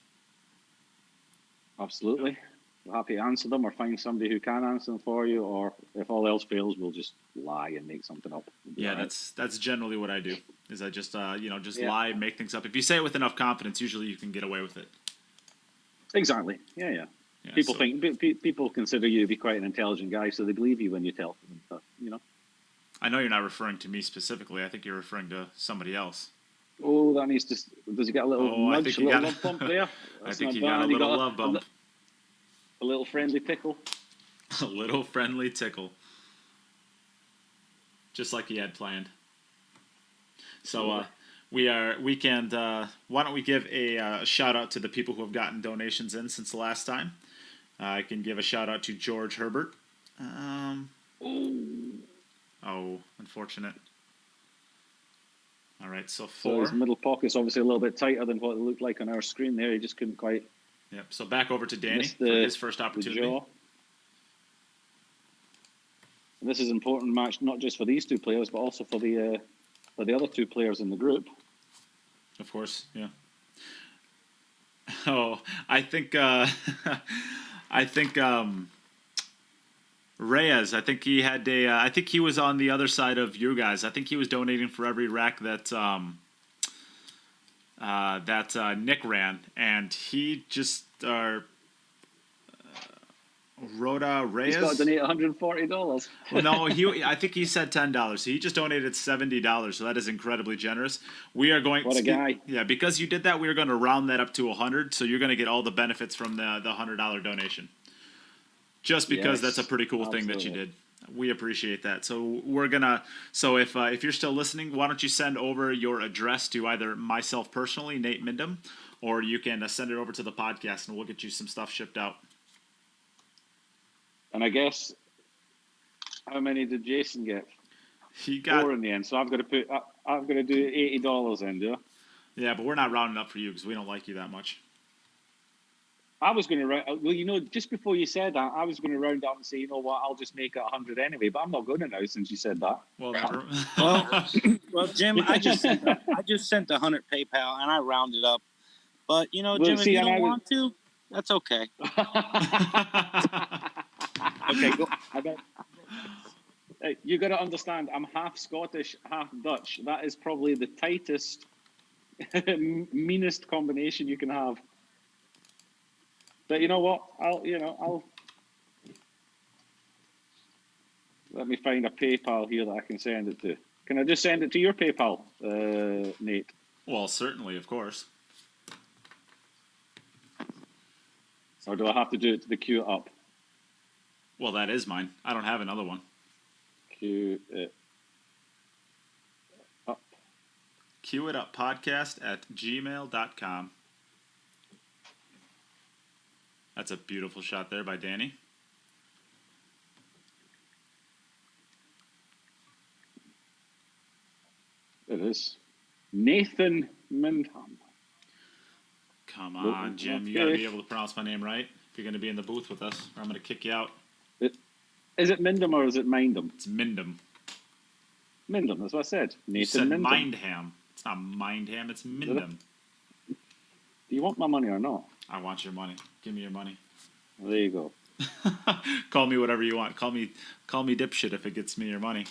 Absolutely. We're happy to answer them or find somebody who can answer them for you, or if all else fails, we'll just lie and make something up. Yeah, right. that's generally what I do. Is I just lie and make things up. If you say it with enough confidence, usually you can get away with it. Exactly. Yeah. People consider you to be quite an intelligent guy, so they believe you when you tell them stuff. I know you're not referring to me specifically. I think you're referring to somebody else. Oh, that needs to. Does he get a little nudge, a little love bump there? I think he got a little love bump. A little friendly tickle. A little friendly tickle. Just like he had planned. So why don't we give a shout out to the people who have gotten donations in since the last time. I can give a shout out to George Herbert. Unfortunate. All right, so 4. So his middle pocket's obviously a little bit tighter than what it looked like on our screen there. He just couldn't quite. Yep. So back over to Danny for his first opportunity. This is an important match, not just for these 2 players, but also for the other 2 players in the group. Of course, yeah. Oh, I think Reyes. I think he had I think he was on the other side of you guys. I think he was donating for every rack that Nick ran, and he just Rhoda Reyes. He's got to donate $140. Well, no, I think he said $10. So he just donated $70. So that is incredibly generous. We are going. What a guy! Yeah, because you did that, we are going to round that up to 100. So you're going to get all the benefits from the $100 donation. Just because that's a pretty cool thing that you did. We appreciate that. So we're gonna. So if you're still listening, why don't you send over your address to either myself personally, Nate Mindham, or you can send it over to the podcast, and we'll get you some stuff shipped out. And I guess, how many did Jayson get? He got 4 in the end. So I've got to do $80 in, do I? Yeah, but we're not rounding up for you because we don't like you that much. I was going to round. Well, just before you said that, I was going to round up and say, you know what, I'll just make it 100 anyway. But I'm not going to now since you said that. Well, well, Jim, I just sent the 100 PayPal and I rounded up. But Jim, if you don't want to, that's okay. Okay, go. You got to understand, I'm half Scottish, half Dutch. That is probably the tightest meanest combination you can have. But you know what? I'll let me find a PayPal here that I can send it to. Can I just send it to your PayPal, Nate? Well, certainly, of course. Or do I have to do it to the queue it up? Well, that is mine. I don't have another one. Queue it up. Queue it up podcast at gmail.com. That's a beautiful shot there by Danny. It is. Nathan Mindham. Come on, Jim. You got to be able to pronounce my name right if you're going to be in the booth with us, or I'm going to kick you out. Is it Mindham or is it Mindham? It's Mindham. Mindham, that's what I said. Nathan You said Mindham. Mindham. It's not Mindham, it's Mindham. Do you want my money or not? I want your money. Give me your money. Well, there you go. Call me whatever you want. Call me dipshit if it gets me your money.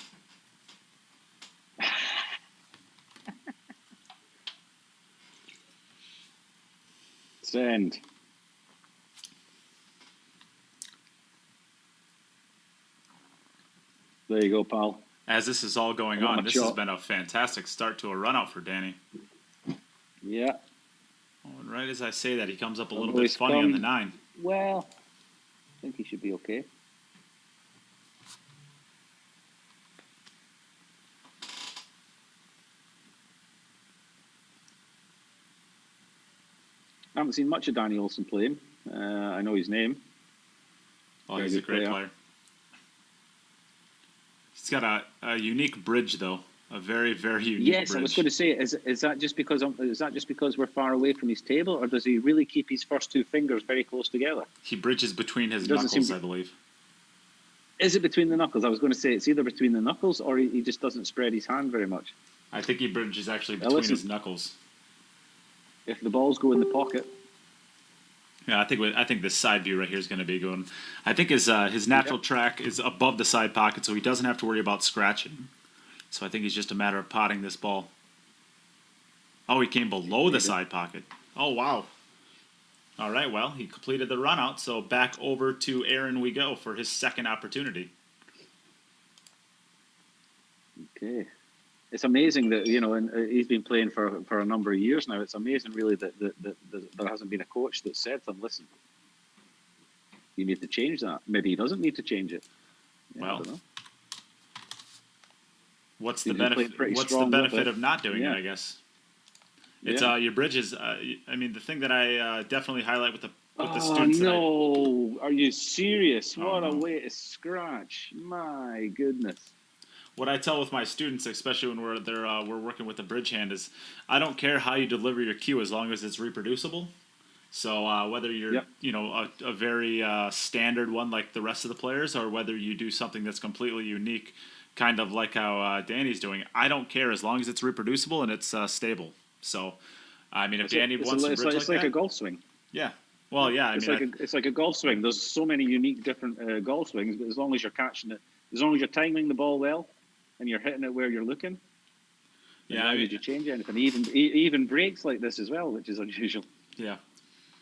Send. There you go, pal. As this is all going on, this has been a fantastic start to a run out for Danny. Yeah. Oh, and right as I say that, he comes up a little bit funny on the 9. Well, I think he should be okay. I haven't seen much of Danny Olson playing. I know his name. Oh, he's a great player. He's got a unique bridge, though. A very, very unique bridge. Yes, I was going to say, is that just because we're far away from his table, or does he really keep his first two fingers very close together? He bridges between his knuckles, I believe. Is it between the knuckles? I was going to say it's either between the knuckles or he just doesn't spread his hand very much. I think he bridges actually between his knuckles. If the balls go in the pocket. Yeah, I think this side view right here is going to be good. I think his natural track is above the side pocket, so he doesn't have to worry about scratching. So I think it's just a matter of potting this ball. Oh, he came below the side pocket. Oh, wow. All right, well, he completed the run out, so back over to Aaron we go for his second opportunity. Okay. It's amazing that, and he's been playing for a number of years now. It's amazing, really, that there hasn't been a coach that said to him, listen, you need to change that. Maybe he doesn't need to change it. Yeah, well, I don't know. What's the benefit of not doing it, I guess? It's your bridges. I mean, the thing that I definitely highlight with the students. Oh, no. Are you serious? What a way to scratch. My goodness. What I tell with my students, especially when we're working with the bridge hand, is I don't care how you deliver your cue as long as it's reproducible. So whether you're a very standard one like the rest of the players, or whether you do something that's completely unique, kind of like how Danny's doing, I don't care as long as it's reproducible and it's stable. So I mean, if Danny wants to bridge it's like a golf swing. Yeah. Well, yeah. It's like a golf swing. There's so many unique different golf swings, but as long as you're catching it, as long as you're timing the ball well, and you're hitting it where you're looking. Yeah. Why would you change anything? Even breaks like this as well, which is unusual. Yeah.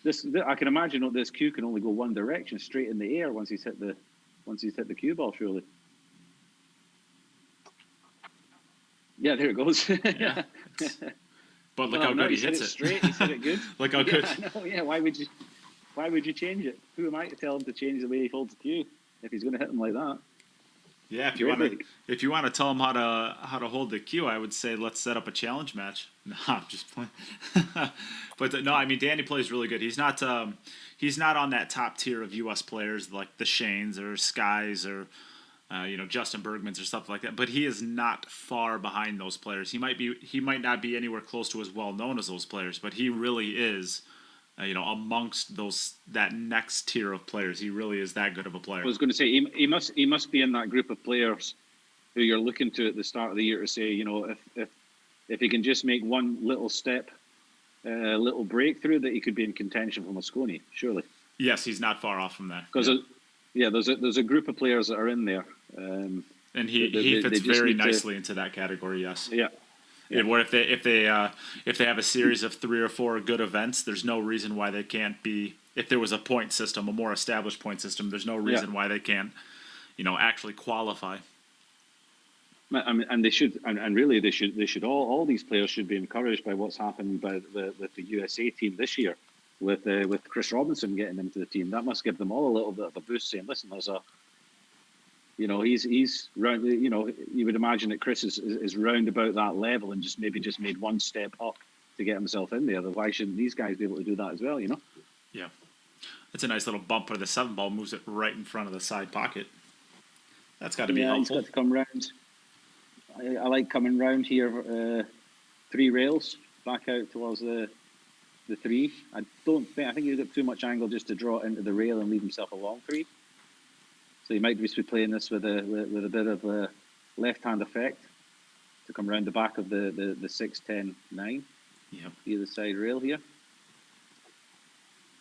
This I can imagine that this cue can only go one direction, straight in the air once he's hit the cue ball. Surely. Yeah, there it goes. Yeah. But look how good he hits it. Straight. He hit it good. Look how good. I know, yeah. Why would you change it? Who am I to tell him to change the way he holds the cue if he's going to hit him like that? Yeah, if you want to tell him how to hold the cue, I would say let's set up a challenge match. No, I'm just playing. But no, I mean Danny plays really good. He's not on that top tier of U.S. players like the Shanes or Skies or Justin Bergmans or stuff like that. But he is not far behind those players. He might not be anywhere close to as well known as those players, but he really is. Amongst that next tier of players, he really is that good of a player. I was going to say he must be in that group of players who you're looking to at the start of the year to say, if he can just make one little step, little breakthrough, that he could be in contention for Mosconi. Surely. Yes, he's not far off from that. Because there's a group of players that are in there, and he fits very nicely into that category. Yes. Yeah. Where if they have a series of 3 or 4 good events, there's no reason why they can't be. If there was a point system, a more established point system, there's no reason why they can't, actually qualify. I mean, and they should, and really they should all these players should be encouraged by what's happened with the USA team this year, with Chris Robinson getting into the team. That must give them all a little bit of a boost, saying, listen, there's a, he's round. You would imagine that Chris is round about that level and just made one step up to get himself in there. Why shouldn't these guys be able to do that as well? Yeah, it's a nice little bump for the 7-ball. Moves it right in front of the side pocket. That's got to be helpful. He's got to come round. I like coming round here, 3 rails back out towards the 3. I think he's got too much angle just to draw it into the rail and leave himself a long 3. So he might just be playing this with a bit of a left-hand effect to come around the back of the 6, 10, 9. Yep. Either side rail here.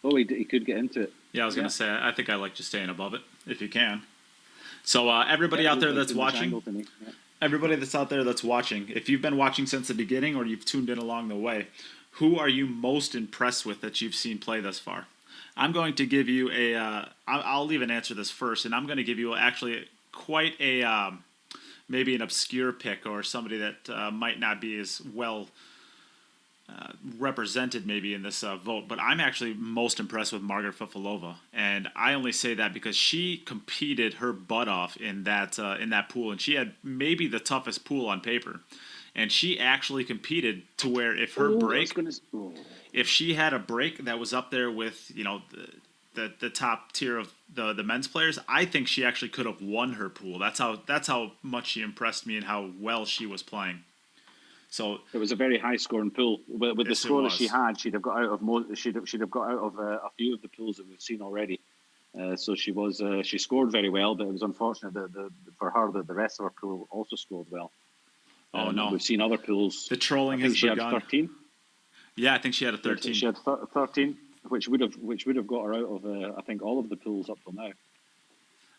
Oh, he could get into it. Yeah, I was going to say, I think I like just staying above it if you can. So everybody out there that's watching, everybody that's out there that's watching, if you've been watching since the beginning or you've tuned in along the way, who are you most impressed with that you've seen play thus far? I'm going to give you I'll even answer this first, and I'm going to give you actually quite a, maybe an obscure pick or somebody that might not be as well represented maybe in this vote, but I'm actually most impressed with Margaret Fifilova, and I only say that because she competed her butt off in that pool, and she had maybe the toughest pool on paper, and she actually competed to where if she had a break that was up there with the top tier of the men's players, I think she actually could have won her pool. That's how much she impressed me and how well she was playing. So it was a very high scoring pool. With the score that she had, she'd have got out of she'd have got out of a few of the pools that we've seen already. So she scored very well, but it was unfortunate that for her that the rest of her pool also scored well. Oh no, we've seen other pools. The trolling has begun. She had 13. Yeah, I think she had a 13. She had 13, which would have got her out of I think all of the pools up till now.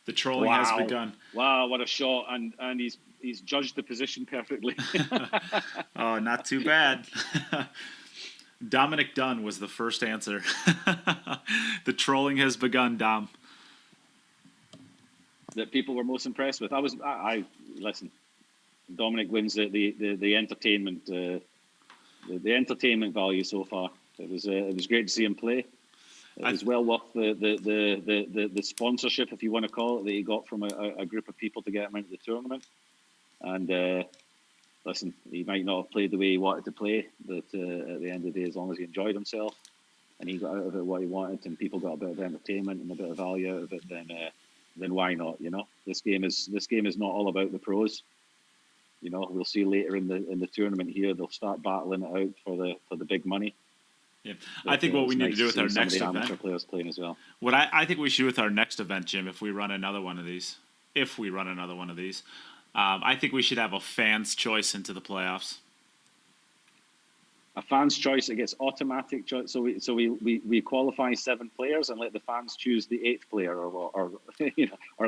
The trolling has begun. Wow, what a shot! And he's judged the position perfectly. Oh, not too bad. Dominic Dunn was the first answer. The trolling has begun, Dom. That people were most impressed with. I listen. Dominic wins the entertainment the entertainment value so far. It was great to see him play. It was well worth the sponsorship, if you want to call it, that he got from a group of people to get him into the tournament. And listen, he might not have played the way he wanted to play, but at the end of the day, as long as he enjoyed himself and he got out of it what he wanted, and people got a bit of entertainment and a bit of value out of it, then why not? This game is not all about the pros. We'll see later in the tournament here, they'll start battling it out for the big money. Yeah, I think what we need to do with our next event. Players playing as well. What I think we should do with our next event, Jim, if we run another one of these, I think we should have a fan's choice into the playoffs. A fan's choice, it gets automatic choice. So we qualify 7 players and let the fans choose the 8th player, or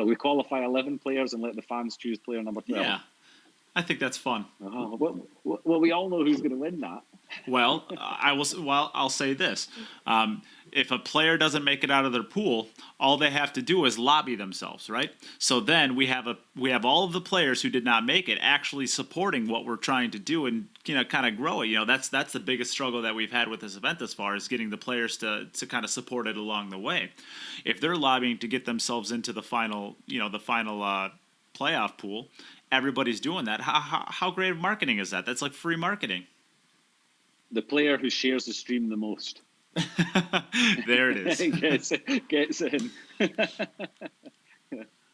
we qualify 11 players and let the fans choose player number 12. Yeah, I think that's fun. Well, we all know who's going to win that. Well, I'll say this: if a player doesn't make it out of their pool, all they have to do is lobby themselves, right? So then we have all of the players who did not make it actually supporting what we're trying to do and kind of grow it. That's the biggest struggle that we've had with this event thus far, is getting the players to kind of support it along the way. If they're lobbying to get themselves into the final playoff pool, everybody's doing that. How great of marketing is that? That's like free marketing. The player who shares the stream the most. There it is. gets in.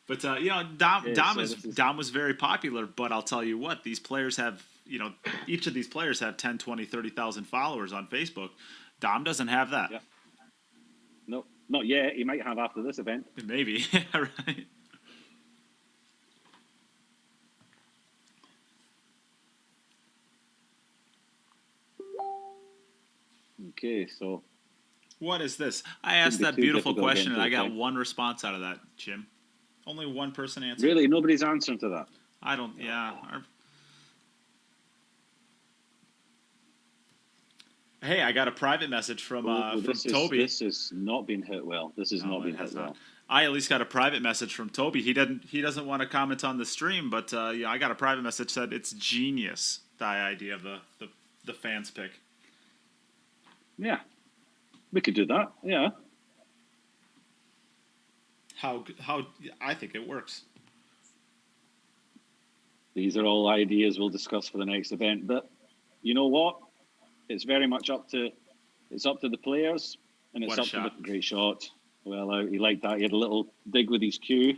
But Dom was very popular. But I'll tell you what, these players have, each of these players have 10, 20, 30,000 followers on Facebook. Dom doesn't have that. Yeah. No, not yet. He might have after this event. Maybe. Right. Okay, so what is this? I asked that beautiful question and I got one response out of that, Jim. Only one person answered. Really? Nobody's answering to that? I don't. Yeah. Hey, I got a private message from Toby. This has not been hit well. This has not been hit well. I at least got a private message from Toby. He doesn't want to comment on the stream, but yeah, I got a private message said it's genius, the idea of the fans pick. Yeah, we could do that. Yeah. How I think it works. These are all ideas we'll discuss for the next event, but you know what? It's very much up to the players, and it's up to the great shot. Well, he liked that. He had a little dig with his cue,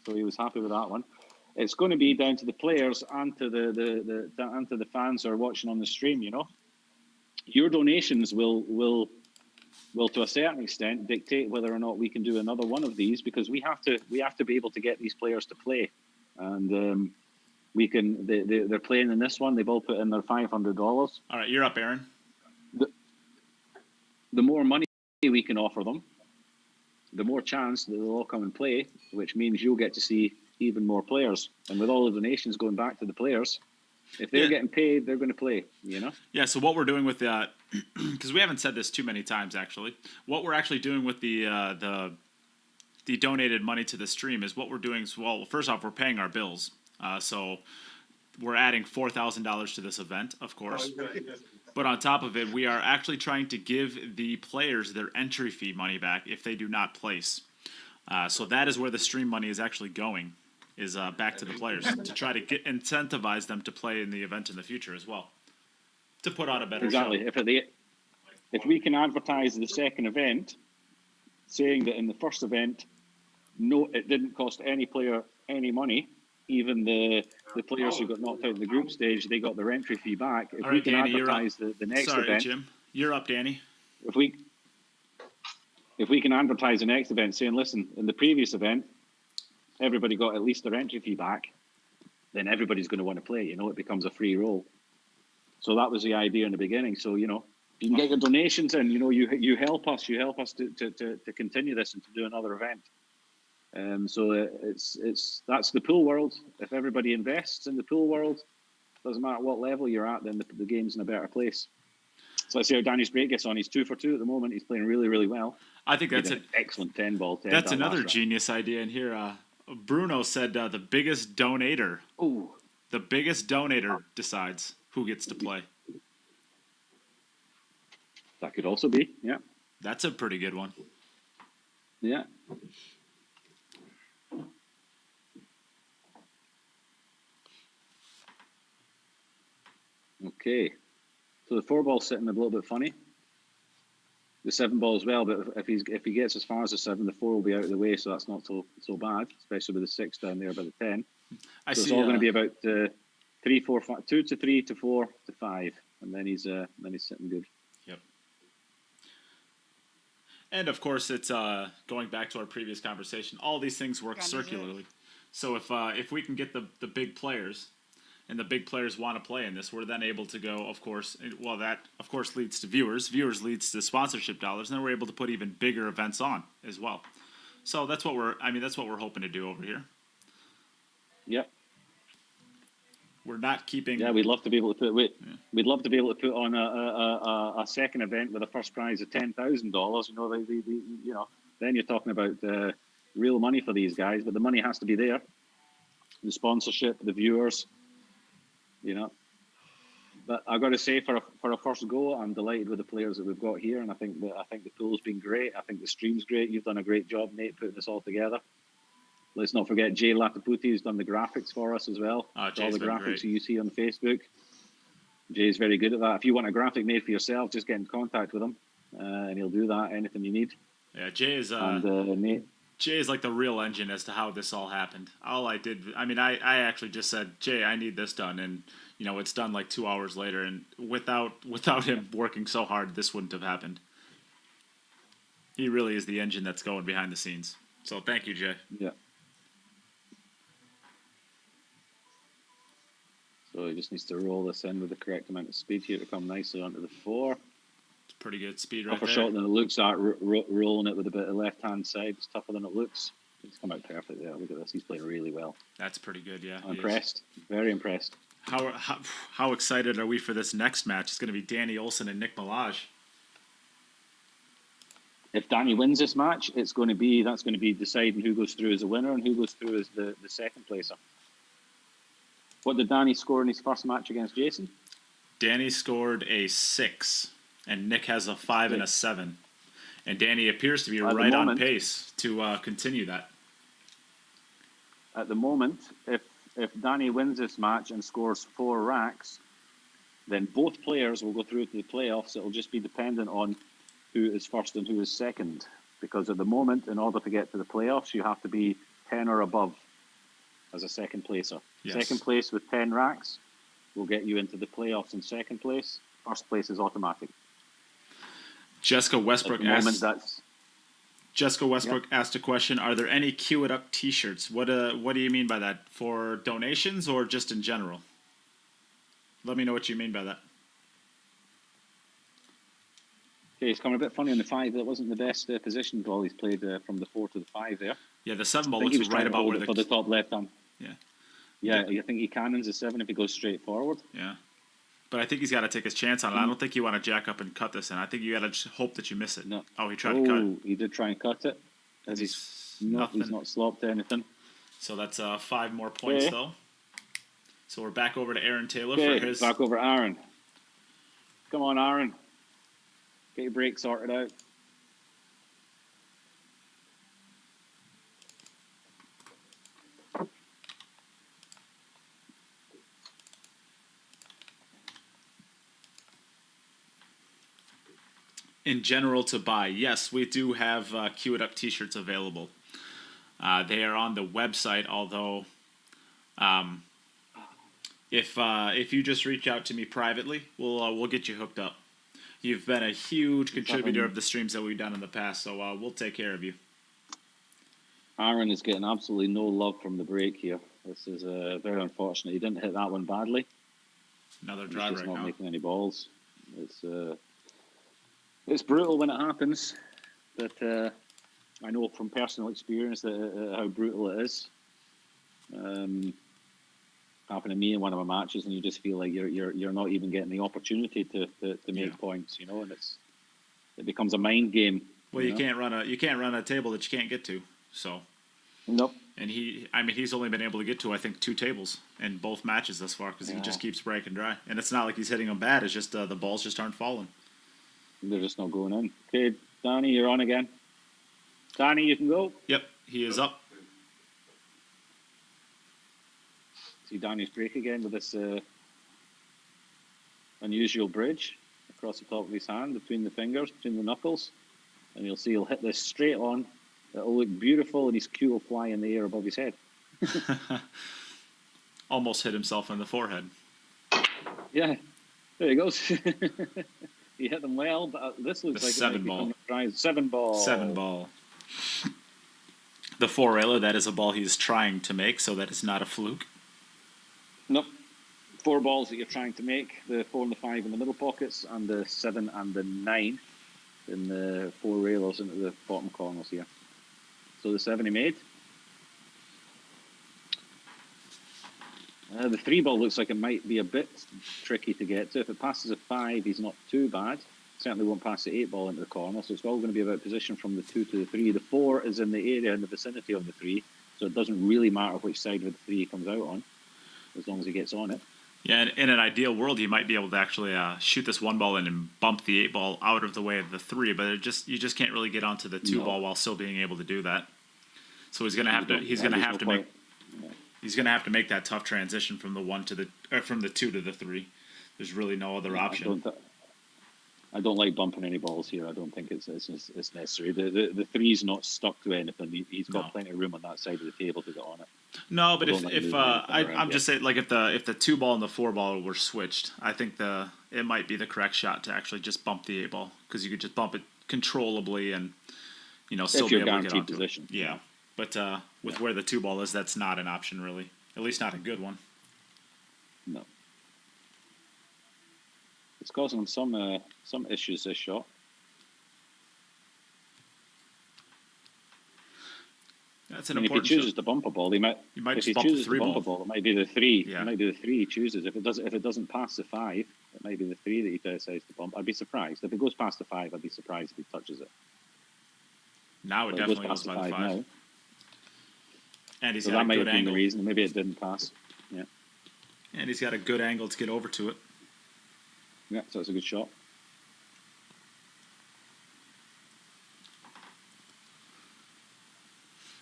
so he was happy with that one. It's going to be down to the players and to the fans who are watching on the stream. You know, your donations will to a certain extent dictate whether or not we can do another one of these, because we have to be able to get these players to play, and we can. They're playing in this one. They've all put in their $500. All right, you're up, Aaron. The more money we can offer them, the more chance that they'll all come and play, which means you'll get to see even more players. And with all the donations going back to the players, if they're getting paid, they're going to play, you know? Yeah, so what we're doing with that, because we haven't said this too many times, actually. What we're actually doing with the donated money to the stream is what we're doing is, well, first off, we're paying our bills. So we're adding $4,000 to this event, of course. But on top of it, we are actually trying to give the players their entry fee money back if they do not place. So that is where the stream money is actually going, is back to the players to try to incentivize them to play in the event in the future as well, to put on a better show. If we can advertise the second event, saying that in the first event, no, it didn't cost any player any money. Even the players who got knocked out in the group stage, they got their entry fee back. If we can advertise the next event, Jim, you're up, Danny. If we can advertise the next event, saying, listen, in the previous event, everybody got at least their entry fee back, then everybody's going to want to play. You know, it becomes a free roll. So that was the idea in the beginning. So, you know, if you can get your donations in, you know, you help us to continue this and to do another event. So that's the pool world. If everybody invests in the pool world, doesn't matter what level you're at, then the game's in a better place. So let's see how Danny's break gets on. He's 2 for 2 at the moment. He's playing really, really well. I think that's an excellent 10-ball. That's another genius idea in here. Bruno said the biggest donator. Ooh. The biggest donator decides who gets to play. That could also be, yeah. That's a pretty good one. Yeah. Okay, so the 4-ball's sitting a little bit funny. The 7-ball as well, but if he gets as far as the 7, the 4 will be out of the way, so that's not so bad, especially with the 6 down there by the 10. It's all going to be about 3, 4, 5, 2 to 3 to 4 to 5, and then he's sitting good. Yep. And of course, it's going back to our previous conversation. All these things work circularly. So if we can get the big players, and the big players want to play in this, we're then able to go, of course, well, that, of course, leads to viewers. Viewers leads to sponsorship dollars, and then we're able to put even bigger events on as well. So that's what we're hoping to do over here. Yep. We're not keeping... Yeah, we'd love to be able to put... We'd love to be able to put on a second event with a first prize of $10,000. You know, you know, then you're talking about real money for these guys, but the money has to be there. The sponsorship, the viewers... You know, but I've got to say, for a first go, I'm delighted with the players that we've got here, and I think the pool's been great. I think the stream's great. You've done a great job, Nate, putting this all together. Let's not forget Jay Lataputi, who's done the graphics for us as well. All the graphics you see on Facebook. Jay's very good at that. If you want a graphic made for yourself, just get in contact with him, and he'll do that. Anything you need. Yeah, Jay is. Nate. Jay is like the real engine as to how this all happened. All I did, I mean, I actually just said, Jay, I need this done. And, you know, it's done like 2 hours later. And without him working so hard, this wouldn't have happened. He really is the engine that's going behind the scenes. So thank you, Jay. Yeah. So he just needs to roll this in with the correct amount of speed here to come nicely onto the 4. It's pretty good speed right tougher there. shot than it looks at, rolling it with a bit of left-hand side. It's tougher than it looks. He's come out perfect there. Look at this. He's playing really well. That's pretty good. Yeah. I'm impressed. Very impressed. How excited are we for this next match? It's going to be Danny Olson and Nick Malaj. If Danny wins this match, that's going to be deciding who goes through as a winner and who goes through as the second placer. What did Danny score in his first match against Jayson? Danny scored a 6, and Nick has a 5 and a 7. And Danny appears to be right on pace to continue that. At the moment, if Danny wins this match and scores 4 racks, then both players will go through to the playoffs. It'll just be dependent on who is first and who is second. Because at the moment, in order to get to the playoffs, you have to be 10 or above as a second placer. Yes. Second place with 10 racks will get you into the playoffs in second place. First place is automatic. Jessica Westbrook At the moment, that's... Jessica Westbrook asked a question: are there any Cue It Up T-shirts? What do you mean by that? For donations or just in general? Let me know what you mean by that. Okay, he's coming a bit funny on the 5. That wasn't the best position ball he's played from the 4 to the 5 there. Yeah, the 7 ball I think he looks was right about where for the top left hand. Yeah. Yeah, I think he cannons a 7 if he goes straight forward. Yeah. But I think he's got to take his chance on it. I don't think you want to jack up and cut this in. I think you got to hope that you miss it. No. Oh, he tried to cut it. He did try and cut it. As he's not slopped anything. So that's 5 more points, though. So we're back over to Aaron Taylor for his... back over Aaron. Come on, Aaron. Get your break sorted out. In general to buy, yes, we do have Cue It Up T-shirts available. They are on the website, although if you just reach out to me privately, we'll get you hooked up. You've been a huge contributor of the streams that we've done in the past, so we'll take care of you. Aaron is getting absolutely no love from the break here. This is very unfortunate. He didn't hit that one badly. Another drive right now. He's not making any balls. It's brutal when it happens, but I know from personal experience that how brutal it is. Happened to me in one of my matches, and you just feel like you're not even getting the opportunity to make points, you know, and it becomes a mind game. Well, you can't run a table that you can't get to. So. Nope. And he's only been able to get to, I think, 2 tables in both matches thus far because he just keeps breaking dry. And it's not like he's hitting them bad. It's just the balls just aren't falling. They're just not going in. Okay, Danny, you're on again. Danny, you can go. Yep, he is up. See Danny's break again with this unusual bridge across the top of his hand, between the fingers, between the knuckles. And you'll see he'll hit this straight on. It'll look beautiful, and his cue will fly in the air above his head. Almost hit himself in the forehead. Yeah, there he goes. He hit them well, but this looks like 7 ball. 7 ball. 7 ball. The 4-railer, that is a ball he's trying to make, so that is not a fluke. Nope. 4 balls that you're trying to make. The 4 and the 5 in the middle pockets, and the 7 and the 9 in the 4 railers into the bottom corners here. So the 7 he made. The 3 ball looks like it might be a bit tricky to get to. If it passes a 5, he's not too bad. Certainly won't pass the 8 ball into the corner, so it's all going to be about position from the 2 to the 3. The 4 is in the area in the vicinity of the 3, so it doesn't really matter which side of the 3 he comes out on, as long as he gets on it. Yeah, in an ideal world, you might be able to actually shoot this 1 ball in and bump the 8 ball out of the way of the 3, but you just can't really get onto the 2 ball while still being able to do that. So he's going to have to make that tough transition from the 1 to from the 2 to the 3. There's really no other option. I don't like bumping any balls here. I don't think it's necessary. The 3's not stuck to anything. He's got plenty of room on that side of the table to get on it. No, but I'm just saying, like if the 2 ball and the 4 ball were switched, I think it might be the correct shot to actually just bump the 8 ball, because you could just bump it controllably and still be able to get onto position. It. Yeah, but with where the 2 ball is, that's not an option really. At least not a good one. No. It's causing him some issues, this shot. That's I an mean, if he important chooses shot. to bump a ball, he might. You might If just he bump the chooses to three bump ball. a ball, it might be the three. Yeah. It might be the three he chooses. If it doesn't pass the 5, it might be the 3 that he decides to bump. I'd be surprised if it goes past the 5. I'd be surprised if he touches it. Now it But definitely goes past by the 5. now. And he's So got that a might good have been the angle. reason. Maybe it didn't pass. Yeah. And he's got a good angle to get over to it. Yeah. So it's a good shot.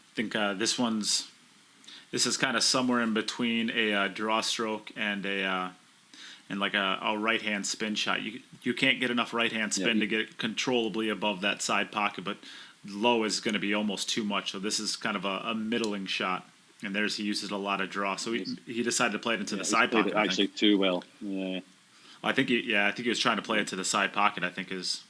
I think this is kind of somewhere in between a draw stroke and a right hand spin shot. You can't get enough right hand spin to get it controllably above that side pocket, but low is going to be almost too much. So this is kind of a middling shot. And he uses a lot of draw. So he decided to play it into the side pocket. Actually, too well. Yeah. I think he was trying to play it to the side pocket. I think is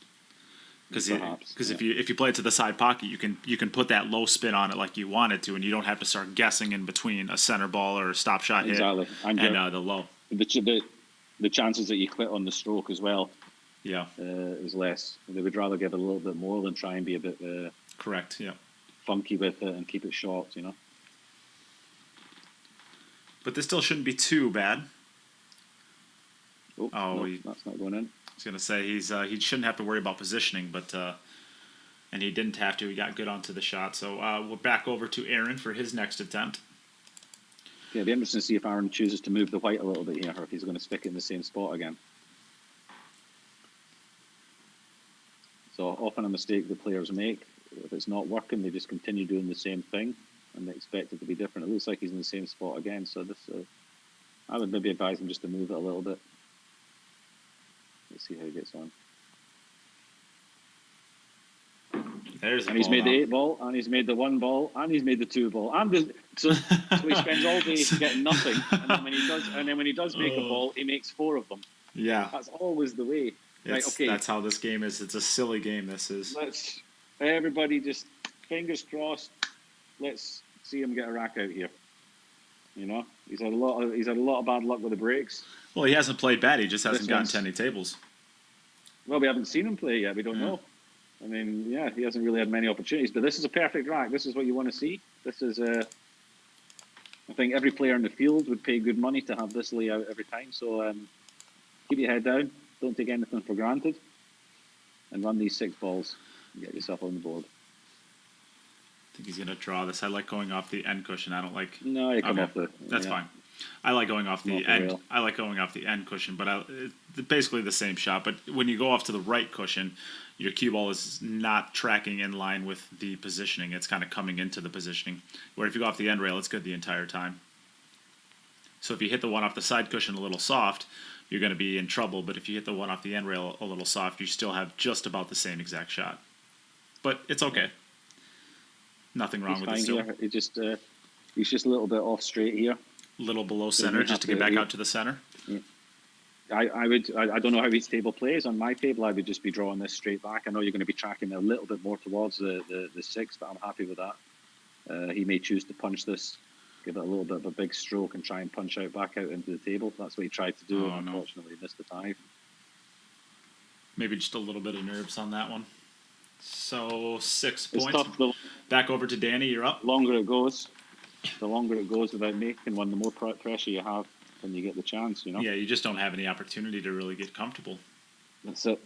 because if you play it to the side pocket, you can put that low spin on it like you want it to, and you don't have to start guessing in between a center ball or a stop shot hit and the low. The chances that you quit on the stroke as well, is less. They would rather give it a little bit more than try and be a bit correct, funky with it and keep it short, But this still shouldn't be too bad. No, that's not going in. I was gonna say he shouldn't have to worry about positioning, but and he didn't have to. He got good onto the shot. So we're back over to Aaron for his next attempt. Yeah, it'll be interesting to see if Aaron chooses to move the white a little bit here, or if he's going to stick it in the same spot again. So often a mistake the players make, if it's not working, they just continue doing the same thing, and they expect it to be different. It looks like he's in the same spot again, so this, I would maybe advise him just to move it a little bit. Let's see how he gets on. And he's made the 8 ball, and he's made the 1 ball, and he's made the 2 ball. So he spends all day getting nothing, and then when he does make a ball, he makes 4 of them. Yeah, that's always the way. Right, okay. That's how this game is. It's a silly game. This is. Let's everybody just fingers crossed. Let's see him get a rack out here. He's had a lot of bad luck with the breaks. Well, he hasn't played bad. He just hasn't gotten to any tables. Well, we haven't seen him play yet. We don't know. I mean, he hasn't really had many opportunities. But this is a perfect rack. This is what you want to see. This is I think every player in the field would pay good money to have this layout every time. So keep your head down. Don't take anything for granted. And run these 6 balls and get yourself on the board. I think he's going to draw this. I like going off the end cushion. I don't like... No, you come off the... That's fine. I like going off the end. I like going off the end cushion, but it's basically the same shot. But when you go off to the right cushion, your cue ball is not tracking in line with the positioning. It's kind of coming into the positioning. Where if you go off the end rail, it's good the entire time. So if you hit the one off the side cushion a little soft, you're going to be in trouble. But if you hit the one off the end rail a little soft, you still have just about the same exact shot. But it's okay. Nothing wrong with it still. He's just a little bit off straight here. A little below center, just to get back out to the center. Yeah. I don't know how each table plays. On my table, I would just be drawing this straight back. I know you're going to be tracking a little bit more towards the 6, but I'm happy with that. He may choose to punch this, give it a little bit of a big stroke, and try and punch back out into the table. That's what he tried to do, and unfortunately missed the 5. Maybe just a little bit of nerves on that one. So 6 It's points. tough. Back over to Danny. You're up. The longer it goes without making one, the more pressure you have when you get the chance. Yeah, you just don't have any opportunity to really get comfortable. That's it.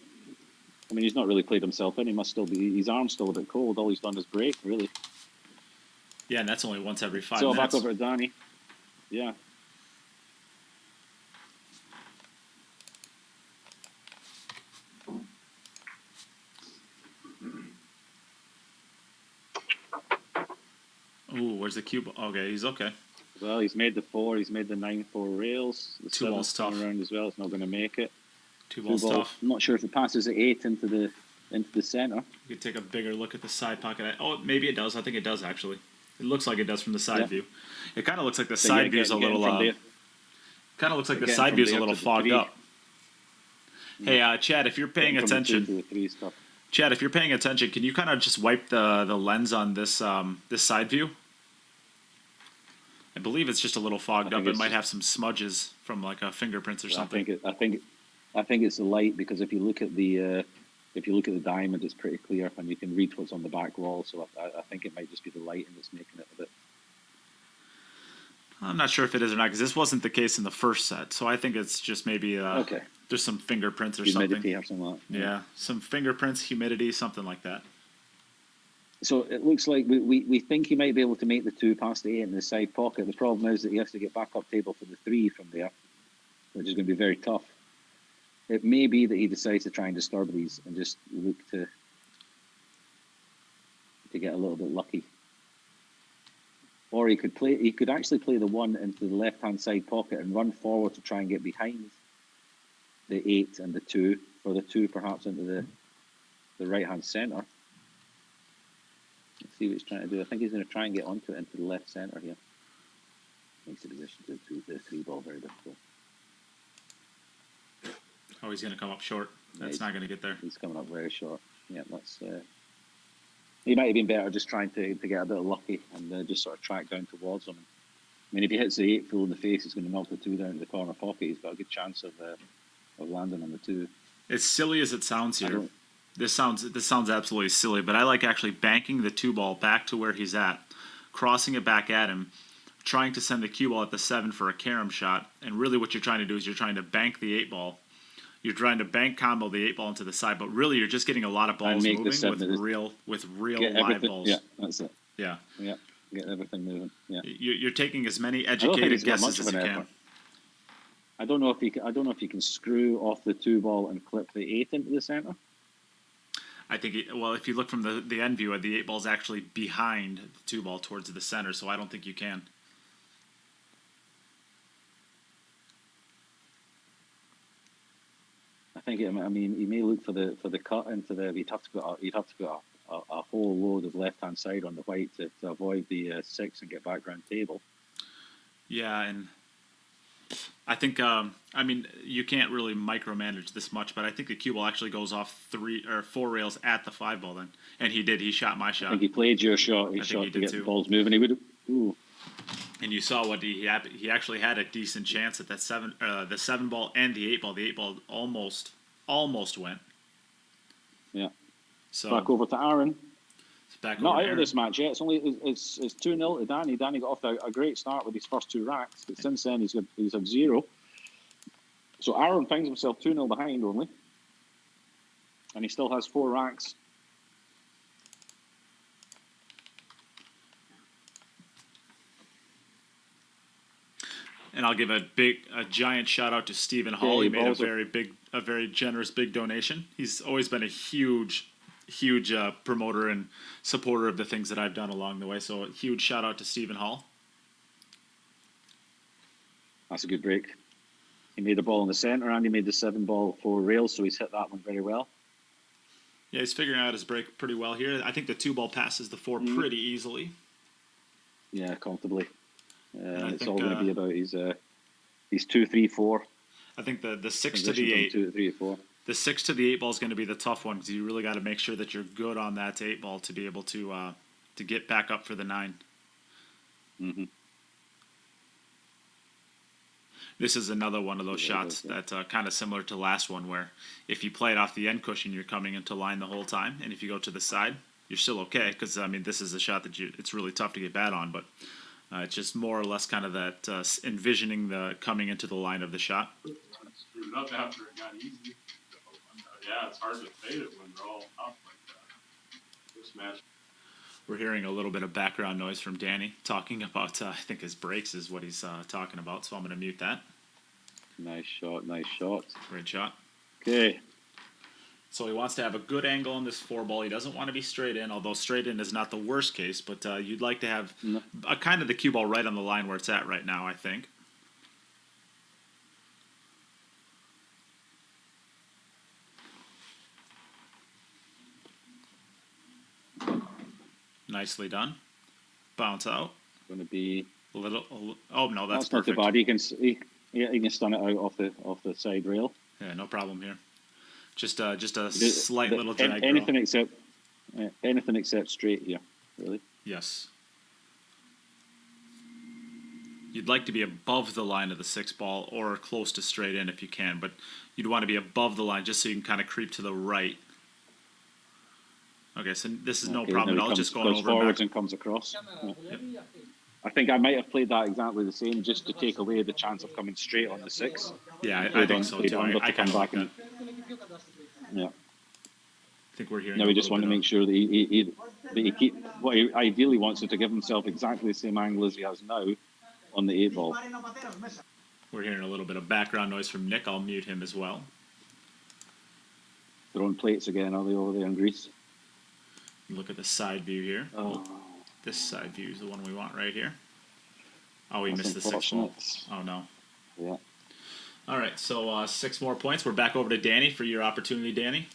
I mean, he's not really played himself in. He must still be. His arm's still a bit cold. All he's done is break, really. Yeah, and that's only once every 5 so minutes. Back over to Danny. Yeah. Ooh, where's the cue ball? Okay, he's okay. Well, he's made the 4. He's made the 9-4 rails. The 2 balls tough around as well. It's not going to make it. 2 balls tough. I'm not sure if it passes the 8 into the center. You could take a bigger look at the side pocket. Oh, maybe it does. I think it does actually. It looks like it does from the side view. It kind of looks like the side view is a little. Kind of looks like the side view is a little fogged up. Hey, Chad, if you're paying attention. Chad, if you're paying attention, can you kind of just wipe the lens on this this side view? I believe it's just a little fogged up. It might have some smudges from like fingerprints or something. I think it's the light, because if you look at the if you look at the diamond, it's pretty clear, and you can read what's on the back wall. So I think it might just be the lighting that's making it a bit. I'm not sure if it is or not because this wasn't the case in the first set. So I think it's just maybe Okay. there's some fingerprints or Humidity something. or something like that. Yeah, some fingerprints, humidity, something like that. So it looks like we think he might be able to make the 2 past the 8 in the side pocket. The problem is that he has to get back up table for the 3 from there, which is going to be very tough. It may be that he decides to try and disturb these and just look to get a little bit lucky. Or he could actually play the 1 into the left-hand side pocket and run forward to try and get behind the 8 and the 2, for the 2 perhaps into the right-hand centre. Let's see what he's trying to do. I think he's going to try and get onto it into the left centre here. Makes the position to the 3 ball very difficult. Oh, he's going to come up short. That's not going to get there. He's coming up very short. Yeah, that's. He might have been better just trying to get a bit lucky and just sort of track down towards him. I mean, if he hits the 8 full in the face, he's going to knock the 2 down to the corner pocket. He's got a good chance of landing on the 2. As silly as it sounds here, this sounds absolutely silly, but I like actually banking the 2 ball back to where he's at, crossing it back at him, trying to send the cue ball at the 7 for a carom shot, and really what you're trying to do is you're trying to bank the 8 ball. You're trying to bank combo the 8 ball into the side, but really you're just getting a lot of balls moving with real live balls. Yeah, that's it. Yeah. Yeah, get everything moving. Yeah. You're taking as many educated guesses as you can. I don't know if you can screw off the 2 ball and clip the 8 into the center. I think if you look from the end view, the 8 ball's actually behind the 2 ball towards the center, so I don't think you can. I think he may look for the cut into the. You'd have to put a whole load of left hand side on the white to avoid the 6 and get back round table. Yeah, and I think you can't really micromanage this much, but I think the cue ball actually goes off 3 or 4 rails at the 5 ball then, and he did. He shot my shot. I think he played your shot. He shot to get the balls moving. He would have. Ooh. And you saw what he actually had a decent chance at that the 7 ball and the 8 ball. The 8 ball almost went. Yeah. So back over to Aaron. Back Not over out of this match yet. It's 2-0 to Danny. Danny got off to a great start with his first 2 racks, but since then he's had 0. So Aaron finds himself 2-0 behind only, and he still has 4 racks. And I'll give a giant shout out to Stephen Hall. He made a very generous big donation. He's always been a huge promoter and supporter of the things that I've done along the way. So a huge shout out to Stephen Hall. That's a good break. He made the ball in the center and he made the 7 ball 4 rails, so he's hit that one very well. Yeah, he's figuring out his break pretty well here. I think the 2 ball passes the 4 pretty easily. Yeah, comfortably. It's all going to be about his 2, 3, 4. I think the 6 to the 8. 2, 3, 4. The 6 to the 8 ball is going to be the tough one because you really got to make sure that you're good on that 8 ball to be able to get back up for the 9. Mm-hmm. This is another one of those shots that's kind of similar to the last one, where if you play it off the end cushion, you're coming into line the whole time, and if you go to the side, you're still okay because this is a shot that it's really tough to get bad on, but. It's just more or less kind of that envisioning the coming into the line of the shot. Screwed up after it got easy. Yeah, it's hard to fade it when they're all up like that. This match. We're hearing a little bit of background noise from Danny talking about, I think his breaks is what he's talking about, so I'm going to mute that. Nice shot, nice shot. Great shot. Okay. So he wants to have a good angle on this 4 ball. He doesn't want to be straight in, although straight in is not the worst case, but you'd like to have a kind of the cue ball right on the line where it's at right now, I think. Nicely done. Bounce out. Going to be a little. Oh no, that's not perfect. too bad. He can stun it out off the side rail. Yeah, no problem here. Just a slight little drag. Anything except straight here, really. Yes. You'd like to be above the line of the 6 ball or close to straight in if you can, but you'd want to be above the line just so you can kind of creep to the right Okay, so this is no Okay, problem now at all. he Just comes, going goes over and forwards back. and comes across. Yeah. I think I might have played that exactly the same, just to take away the chance of coming straight on the 6. Yeah, I Played think on- so played too. under I to come kind of like back that. and yeah. I think we're hearing. Now a we just little want to bit make sure that he keep what he ideally wants is to give himself exactly the same angle as he has now on the 8 ball. We're hearing a little bit of background noise from Nick. I'll mute him as well. They're on plates again, are they, over there in Greece? Look at the side view here. Oh, This side view is the one we want right here. Oh, we that's missed the 6 ball. unfortunate. Oh no. Yeah. All right, so 6 more points. We're back over to Danny for your opportunity, Danny.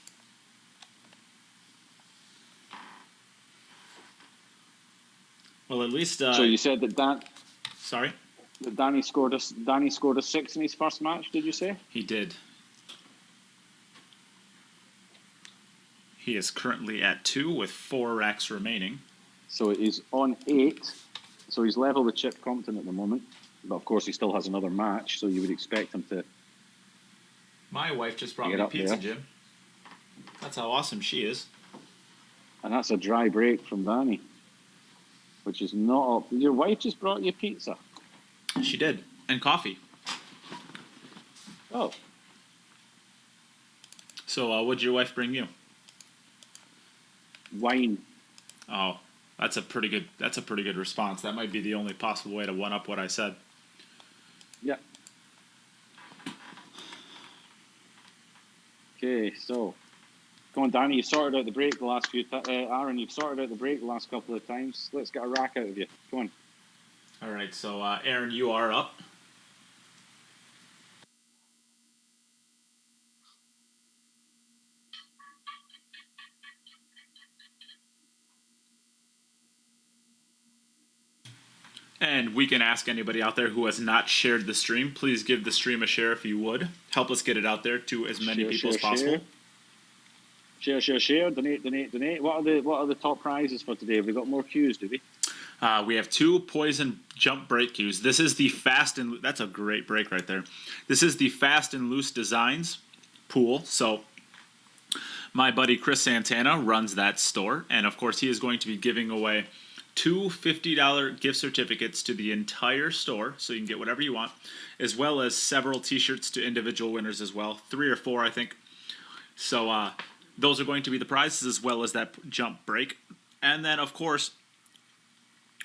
Well, at least. So you said that Sorry. that Danny scored a 6 in his first match. Did you say? He did. He is currently at 2 with 4 racks remaining. So he's on 8. So he's level with Chip Compton at the moment. But of course, he still has another match. So you would expect him to. My wife just brought Get me up pizza, there. Jim. That's how awesome she is. And that's a dry break from Danny, which is not. Your wife just brought you pizza. She did. And coffee. Oh, So what'd your wife bring you? wine. Oh, that's a pretty good response. That might be the only possible way to one up what I said. Yeah. Okay, so come on, Danny. You sorted out the break the last few. Aaron, you've sorted out the break the last couple of times. Let's get a rack out of you. Come on. All right, so Aaron, you are up. And we can ask anybody out there who has not shared the stream, please give the stream a share if you would. Help us get it out there to as many people as possible. Share. Donate. What are the top prizes for today? Have we got more cues, do we? We have 2 poison jump break cues. This is the fast and that's a great break right there. This is the Fast and Loose Designs pool. So my buddy Chris Santana runs that store, and of course he is going to be giving away 2 $50 gift certificates to the entire store, so you can get whatever you want, as well as several T-shirts to individual winners as well, 3 or 4 I think. So those are going to be the prizes, as well as that jump break. And then of course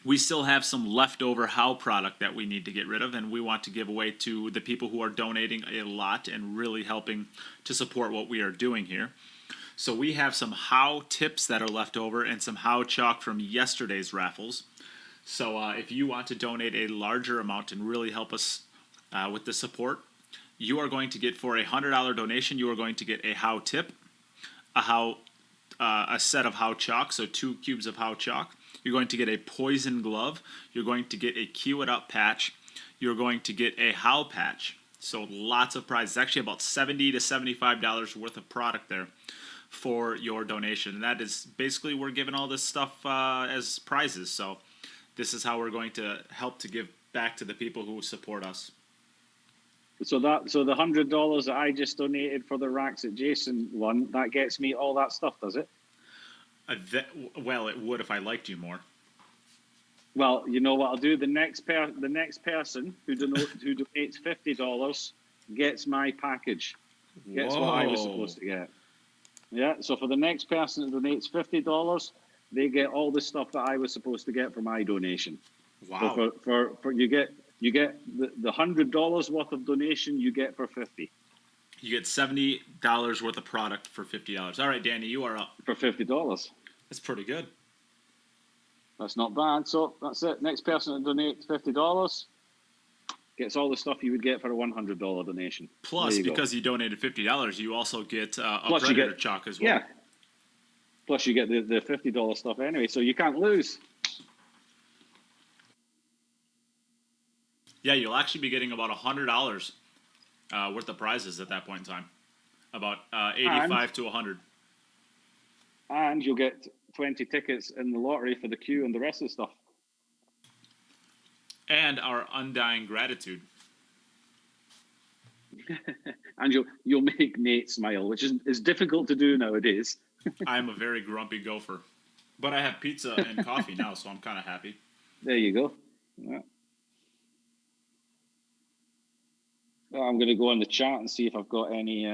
we still have some leftover How product that we need to get rid of, and we want to give away to the people who are donating a lot and really helping to support what we are doing here. So we have some How tips that are left over and some How chalk from yesterday's raffles. So if you want to donate a larger amount and really help us with the support, you are going to get, for a $100 donation, you are going to get a How tip, a set of How chalk, so 2 cubes of How chalk. You're going to get a poison glove. You're going to get a Cue It Up patch. You're going to get a How patch. So lots of prizes. Actually about $70 to $75 worth of product there for your donation. And that is basically, we're giving all this stuff as prizes. So this is how we're going to help to give back to the people who support us. So the $100 that I just donated for the racks that Jayson won, that gets me all that stuff, does it? Well, it would if I liked you more. Well, you know what I'll do. The next person who donates $50 gets my package. Gets what I was supposed to get. Yeah. So for the next person that donates $50, they get all the stuff that I was supposed to get for my donation. Wow. So for you get the $100 worth of donation you get for $50. You get $70 worth of product for $50. All right, Danny, you are up. For $50. That's pretty good. That's not bad. So that's it. Next person that donates $50 gets all the stuff you would get for a $100 donation. Plus, because you donated $50, you also get a Predator chalk as well. Yeah. Plus, you get the $50 stuff anyway, so you can't lose. Yeah, you'll actually be getting about $100 worth of prizes at that point in time. About 85 to 100. And you'll get 20 tickets in the lottery for the queue and the rest of the stuff. And our undying gratitude. And you'll make Nate smile, which is difficult to do nowadays. I'm a very grumpy gopher. But I have pizza and coffee now, so I'm kind of happy. There you go. Yeah. Well, I'm going to go on the chat and see if I've got any.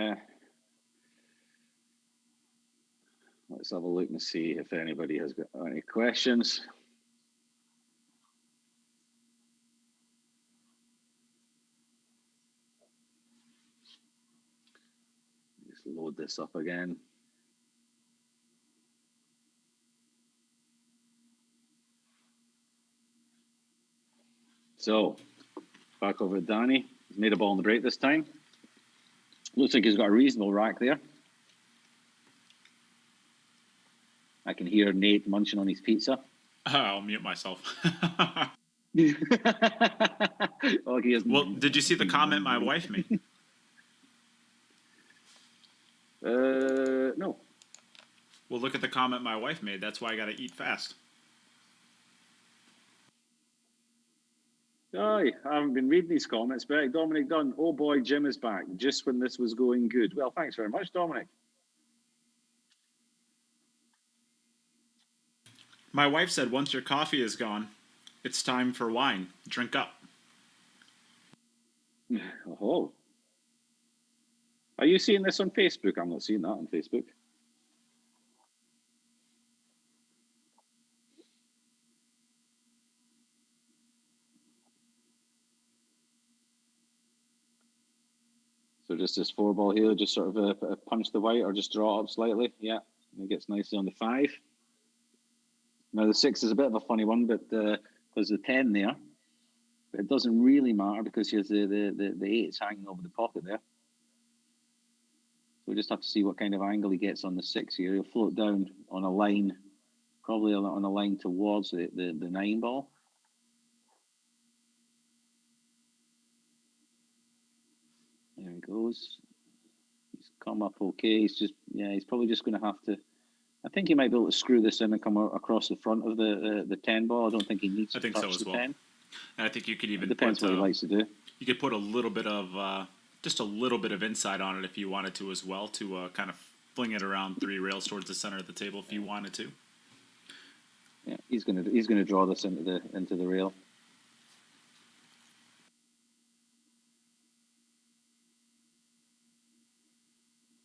Let's have a look and see if anybody has got any questions. Just load this up again. So, back over to Danny. He's made a ball on the break this time. Looks like he's got a reasonable rack there. I can hear Nate munching on his pizza. I'll mute myself. Oh, he is. Well, did you see the comment my wife made? No. Well, look at the comment my wife made. That's why I got to eat fast. Aye, I haven't been reading these comments, but Dominic Dunn, oh boy, Jim is back, just when this was going good. Well, thanks very much, Dominic. My wife said once your coffee is gone, it's time for wine. Drink up. Oh. Are you seeing this on Facebook? I'm not seeing that on Facebook. So just this 4-ball here, just sort of punch the white or just draw it up slightly. Yeah, it gets nicely on the 5. Now the 6 is a bit of a funny one, but there's the 10 there. But it doesn't really matter because he has the 8's hanging over the pocket there. So we just have to see what kind of angle he gets on the 6 here. He'll float down on a line, probably on a line towards the 9 ball. There he goes. He's come up okay. He's probably just going to have to. I think he might be able to screw this in and come across the front of the 10 ball. I don't think he needs to touch so as the well. 10. And I think you could even depends put, what he likes to do. You could put a little bit of just a little bit of inside on it if you wanted to as well, to kind of fling it around 3 rails towards the center of the table if you wanted to. Yeah, he's gonna draw this into the rail.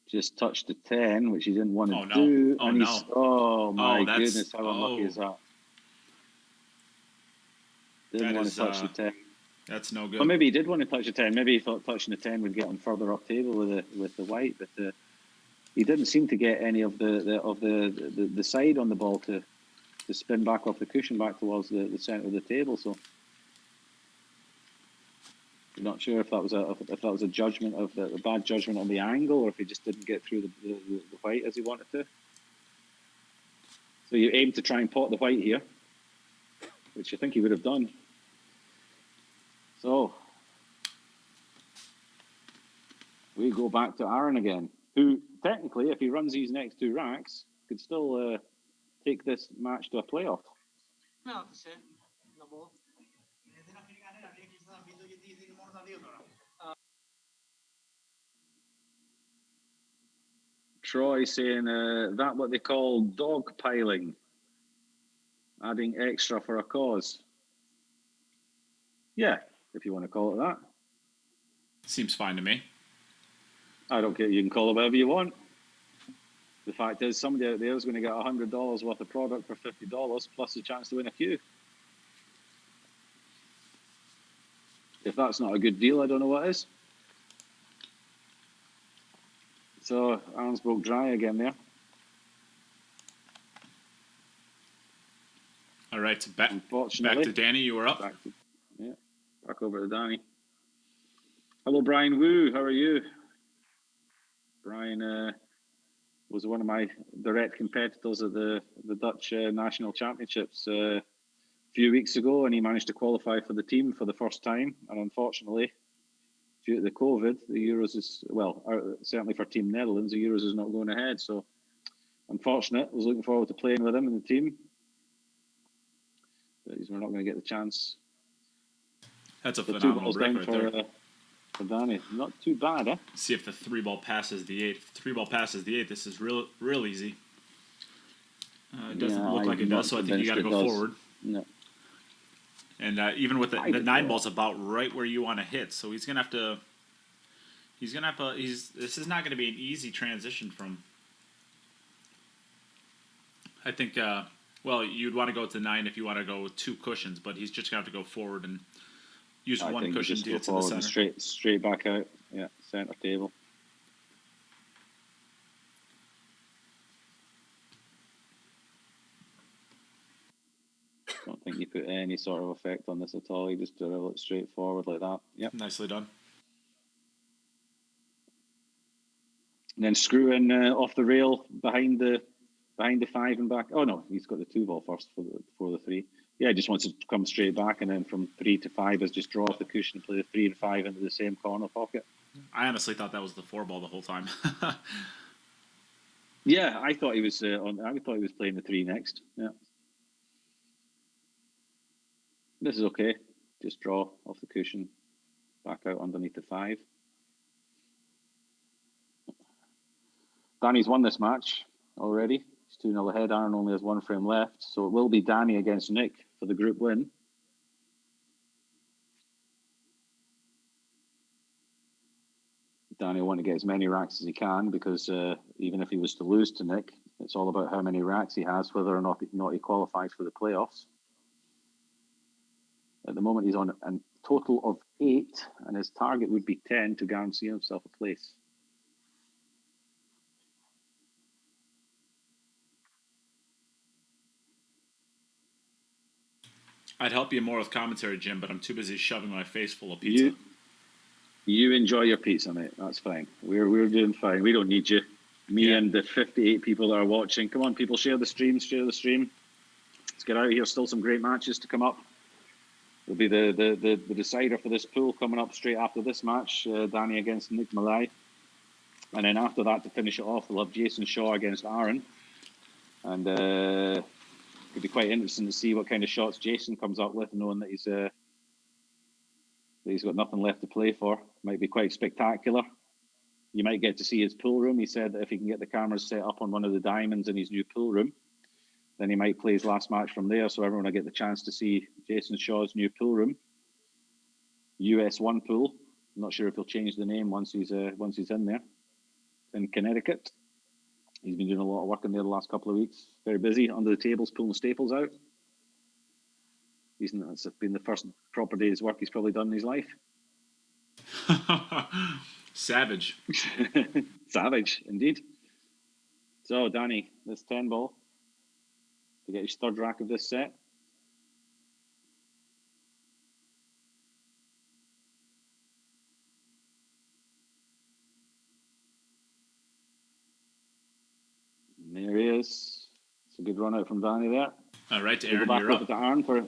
Just touched the 10, which he didn't want to do. Oh, and no. Oh, my goodness, how unlucky is that? Didn't want to touch the 10. That's no good. Or maybe he did want to touch the 10. Maybe he thought touching the 10 would get him further up table with the white, but he didn't seem to get any of the side on the ball to spin back off the cushion back towards the center of the table. So I'm not sure if that was a judgment of a bad judgment on the angle, or if he just didn't get through the white as he wanted to. So you aim to try and pot the white here, which I think he would have done. So we go back to Aaron again, who technically, if he runs these next 2 racks, could still take this match to a playoff. Troy saying that what they call dog piling, adding extra for a cause. Yeah, if you want to call it that. Seems fine to me. I don't care. You can call it whatever you want. The fact is, somebody out there is going to get $100 worth of product for $50 plus a chance to win a queue. If that's not a good deal, I don't know what is. So Aaron's broke dry again there. All right, so back to Danny. You were up. Back over to Danny. Hello, Brian Wu. How are you? Brian was one of my direct competitors at the Dutch National Championships a few weeks ago, and he managed to qualify for the team for the first time. And unfortunately, due to the COVID, the Euros is, well, certainly for Team Netherlands, the Euros is not going ahead. So, unfortunate. I was looking forward to playing with him in the team, but we're not going to get the chance. That's a phenomenal break right there. For Danny, not too bad, eh? See if the 3-ball passes the 8. If the 3-ball passes the 8, this is real easy. It doesn't look like it does, so I think you got to go forward. No. And even with the 9 ball's about right where you want to hit, so he's gonna have to. This is not going to be an easy transition from. I think. Well, you'd want to go to 9 if you want to go with 2 cushions, but he's just going to have to go forward and use one cushion to get to the center. Straight back out. Yeah, center table. Don't think you put any sort of effect on this at all. You just drill it straight forward like that. Yep. Nicely done. And then screw in off the rail behind the 5 and back. Oh no, he's got the 2 ball first for the 3. Yeah, he just wants to come straight back, and then from 3 to 5 is just draw off the cushion and play the 3 and 5 into the same corner pocket. I honestly thought that was the 4 ball the whole time. Yeah, I thought he was I thought he was playing the 3 next. Yeah. This is okay. Just draw off the cushion, back out underneath the 5. Danny's won this match already. He's 2-0 ahead. Aaron only has 1 frame left. So it will be Danny against Nick for the group win. Danny will want to get as many racks as he can, because even if he was to lose to Nick, it's all about how many racks he has, whether or not he qualifies for the playoffs. At the moment, he's on a total of 8, and his target would be 10 to guarantee himself a place. I'd help you more with commentary, Jim, but I'm too busy shoving my face full of pizza. You enjoy your pizza, mate. That's fine. We're doing fine. We don't need you. Me and the 58 people that are watching. Come on, people, share the stream. Share the stream. Let's get out of here. Still some great matches to come up. It'll be the decider for this pool coming up straight after this match. Danny against Nick Malaj. And then after that, to finish it off, we'll have Jayson Shaw against Aaron. And it'll be quite interesting to see what kind of shots Jayson comes up with, knowing that he's got nothing left to play for. Might be quite spectacular. You might get to see his pool room. He said that if he can get the cameras set up on one of the diamonds in his new pool room, then he might play his last match from there, so everyone will get the chance to see Jayson Shaw's new pool room. US1 pool. I'm not sure if he'll change the name once he's in there. In Connecticut. He's been doing a lot of work in there the last couple of weeks. Very busy, under the tables, pulling staples out. It's been the first proper day's work he's probably done in his life. Savage. Savage, indeed. So, Danny, this 10 ball to get his 3rd rack of this set. And there he is. It's a good run out from Danny there. All right, We'll Aaron, go back you're over up. to Aaron for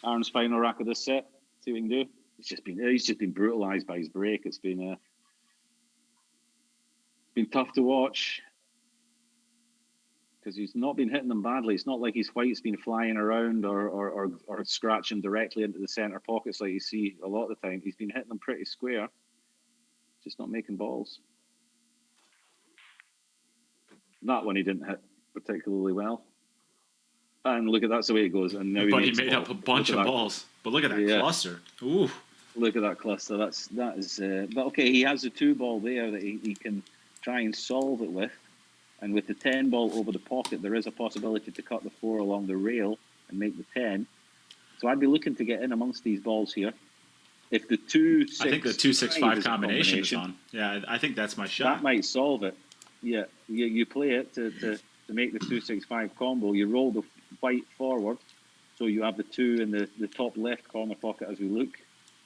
Aaron's final rack of this set. See what we can do. He's just been brutalised by his break. It's been tough to watch because he's not been hitting them badly. It's not like his white's been flying around or scratching directly into the centre pockets like you see a lot of the time. He's been hitting them pretty square, just not making balls. That one he didn't hit particularly well. And look at that's the way it goes. And now But he made up a bunch of balls. But look at that cluster. Ooh. Look at that cluster. That is. But okay, he has a 2 ball there that he can try and solve it with. And with the 10 ball over the pocket, there is a possibility to cut the 4 along the rail and make the 10. So I'd be looking to get in amongst these balls here. If the 2-6, I think the 2-6-5 combination is on. Yeah, I think that's my shot. That might solve it. Yeah, you play it to make the 2-6-5 combo. You roll the white forward, so you have the 2 in the top left corner pocket as we look,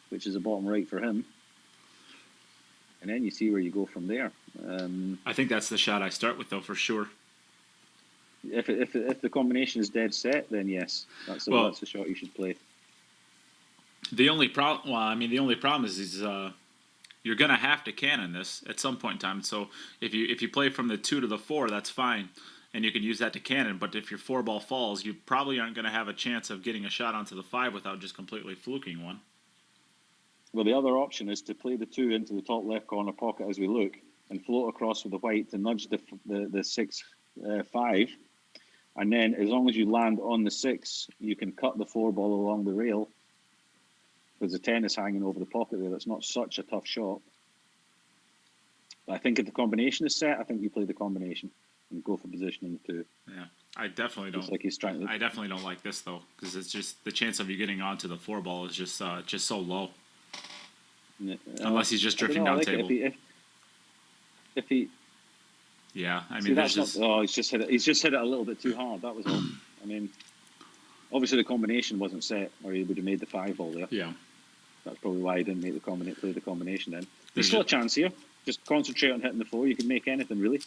which is the bottom right for him. And then you see where you go from there. I think that's the shot I start with, though, for sure. If the combination is dead set, then yes, that's the shot you should play. The only problem, the only problem is you're gonna have to cannon this at some point in time. So if you play from the 2 to the 4, that's fine, and you can use that to cannon. But if your 4 ball falls, you probably aren't gonna have a chance of getting a shot onto the 5 without just completely fluking one. Well, the other option is to play the 2 into the top left corner pocket as we look, and float across with the white to nudge the 6 5, and then as long as you land on the 6, you can cut the 4 ball along the rail because the 10 is hanging over the pocket there. That's not such a tough shot. But I think if the combination is set, I think you play the combination and go for positioning 2. Yeah, I definitely don't. Like he's trying to. I definitely don't like this though, because it's just the chance of you getting onto the 4 ball is just so low. Unless he's just drifting down table. If he. Yeah, I mean, See, that's just. Oh, he's just hit it. He's just hit it a little bit too hard. That was all. I mean, obviously the combination wasn't set, or he would have made the 5 ball there. Yeah. That's probably why he didn't make play the combination then. There's still a chance here. Just concentrate on hitting the 4. You can make anything really.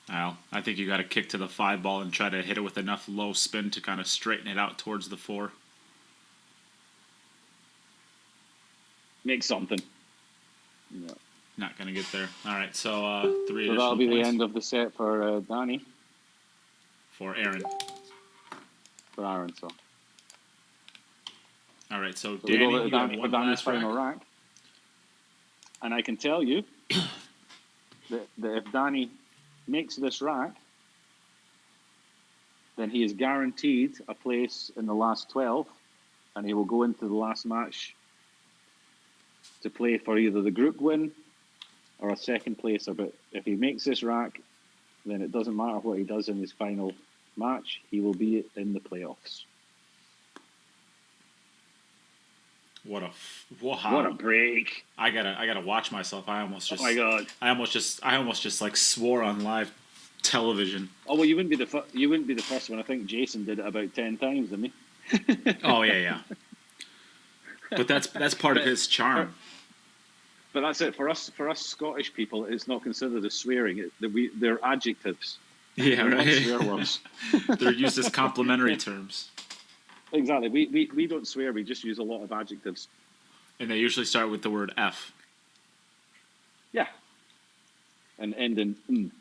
Well, I think you got to kick to the 5 ball and try to hit it with enough low spin to kind of straighten it out towards the 4. Make something. No. Not going to get there. All right, so 3 So that'll be the end of the set for Danny. For Aaron. For Aaron, so. All right, so we Danny, go to you have Danny's one last final rack. rack. And I can tell you that if Danny makes this rack, then he is guaranteed a place in the last 12, and he will go into the last match to play for either the group win or a second placer. But if he makes this rack, then it doesn't matter what he does in his final match, he will be in the playoffs. What a break! I gotta watch myself. I almost just. Oh my god! I almost just like swore on live television. Oh well, you wouldn't be the first one. I think Jayson did it about 10 times, didn't he? Oh yeah. But that's part of his charm. But that's it for us. For us Scottish people, it's not considered as swearing. They're adjectives. Yeah, they're right. not swear words. They're used as complimentary terms. Exactly. We don't swear. We just use a lot of adjectives. And they usually start with the word F. Yeah. And end in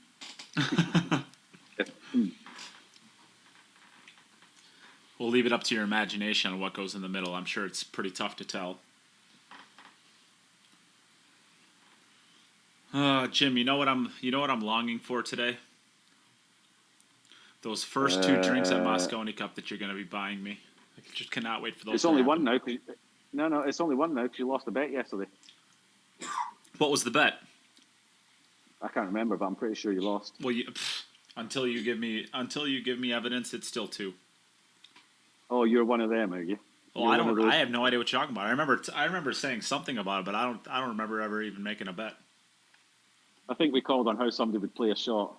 We'll leave it up to your imagination on what goes in the middle. I'm sure it's pretty tough to tell. Jim, you know what I'm longing for today? Those first 2 drinks at Moscone Cup that you're going to be buying me. I just cannot wait for those. It's only one now. No, it's only one now because you lost a bet yesterday. What was the bet? I can't remember, but I'm pretty sure you lost. Well, until you give me evidence, it's still 2. Oh, you're one of them, are you? Well, I have no idea what you're talking about. I remember saying something about it, but I don't remember ever even making a bet. I think we called on how somebody would play a shot,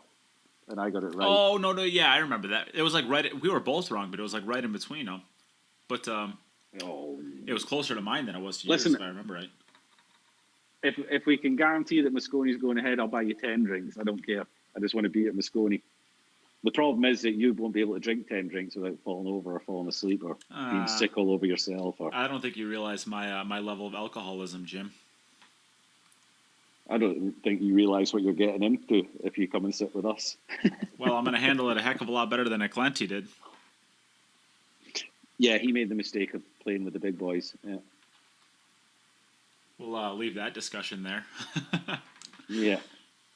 and I got it right. Oh no, yeah, I remember that. It was like right. We were both wrong, but it was like right in between them. But it was closer to mine than it was to yours, if I remember right. If we can guarantee that Moscone's going ahead, I'll buy you 10 drinks. I don't care. I just want to be at Moscone. The problem is that you won't be able to drink 10 drinks without falling over or falling asleep or being sick all over yourself. Or I don't think you realize my level of alcoholism, Jim. I don't think you realize what you're getting into if you come and sit with us. Well, I'm going to handle it a heck of a lot better than Clanty did. Yeah, he made the mistake of playing with the big boys. Yeah. We'll leave that discussion there. Yeah,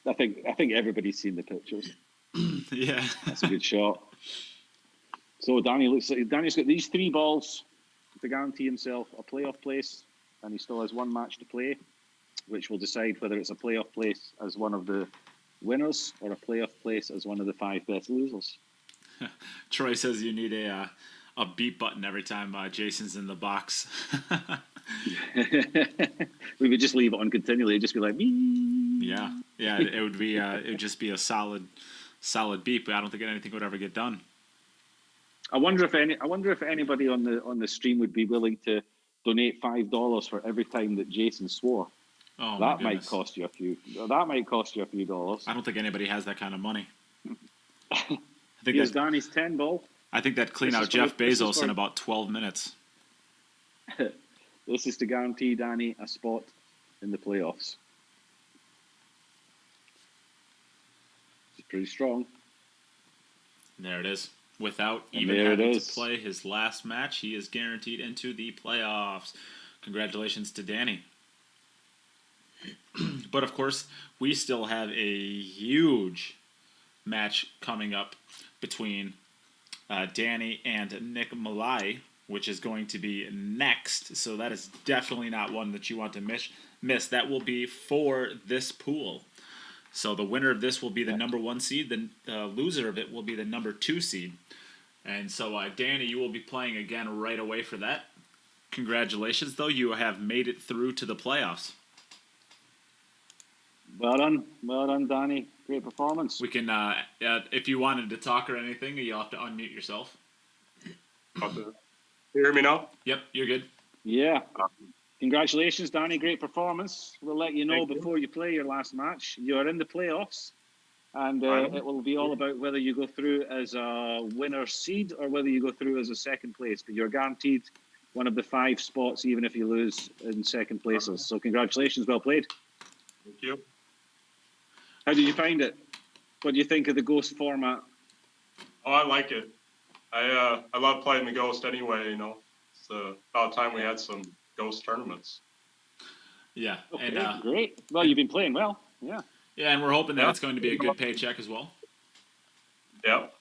I think everybody's seen the pictures. Yeah, that's a good shot. So Danny's got these 3 balls to guarantee himself a playoff place, and he still has 1 match to play, which will decide whether it's a playoff place as one of the winners or a playoff place as one of the 5 best losers. Troy says you need a beep button every time Jason's in the box. We would just leave it on continually. It'd just be like, me. Yeah. It would be. It would just be a solid beep. But I don't think anything would ever get done. I wonder if anybody on the stream would be willing to donate $5 for every time that Jayson swore. Oh, that might cost you a few. That might cost you a few dollars. I don't think anybody has that kind of money. I think Here's Danny's 10 ball. I think that clean out Jeff Bezos in about 12 minutes. This is to guarantee Danny a spot in the playoffs. It's pretty strong. There it is. Without even having to play his last match, he is guaranteed into the playoffs. Congratulations to Danny. But of course, we still have a huge match coming up between Danny and Nick Malaj, which is going to be next. So that is definitely not one that you want to miss. That will be for this pool. So the winner of this will be the number 1 seed. The loser of it will be the number 2 seed. And so, Danny, you will be playing again right away for that. Congratulations, though. You have made it through to the playoffs. Well done, Danny. Great performance. We can, if you wanted to talk or anything, you'll have to unmute yourself. You hear me now? Yep, you're good. Yeah. Congratulations, Danny. Great performance. We'll let you know Thank you. before you play your last match. You're in the playoffs, and it will be all about whether you go through as a winner seed or whether you go through as a second place. But you're guaranteed one of the 5 spots, even if you lose in second places. So congratulations. Well played. Thank you. How did you find it? What do you think of the Ghost format? Oh, I like it. I love playing the Ghost anyway, It's about time we had some Ghost tournaments. Yeah. Okay, And, great. Well, you've been playing well. Yeah. yeah, and we're hoping that it's going to be a good paycheck as well. Yep.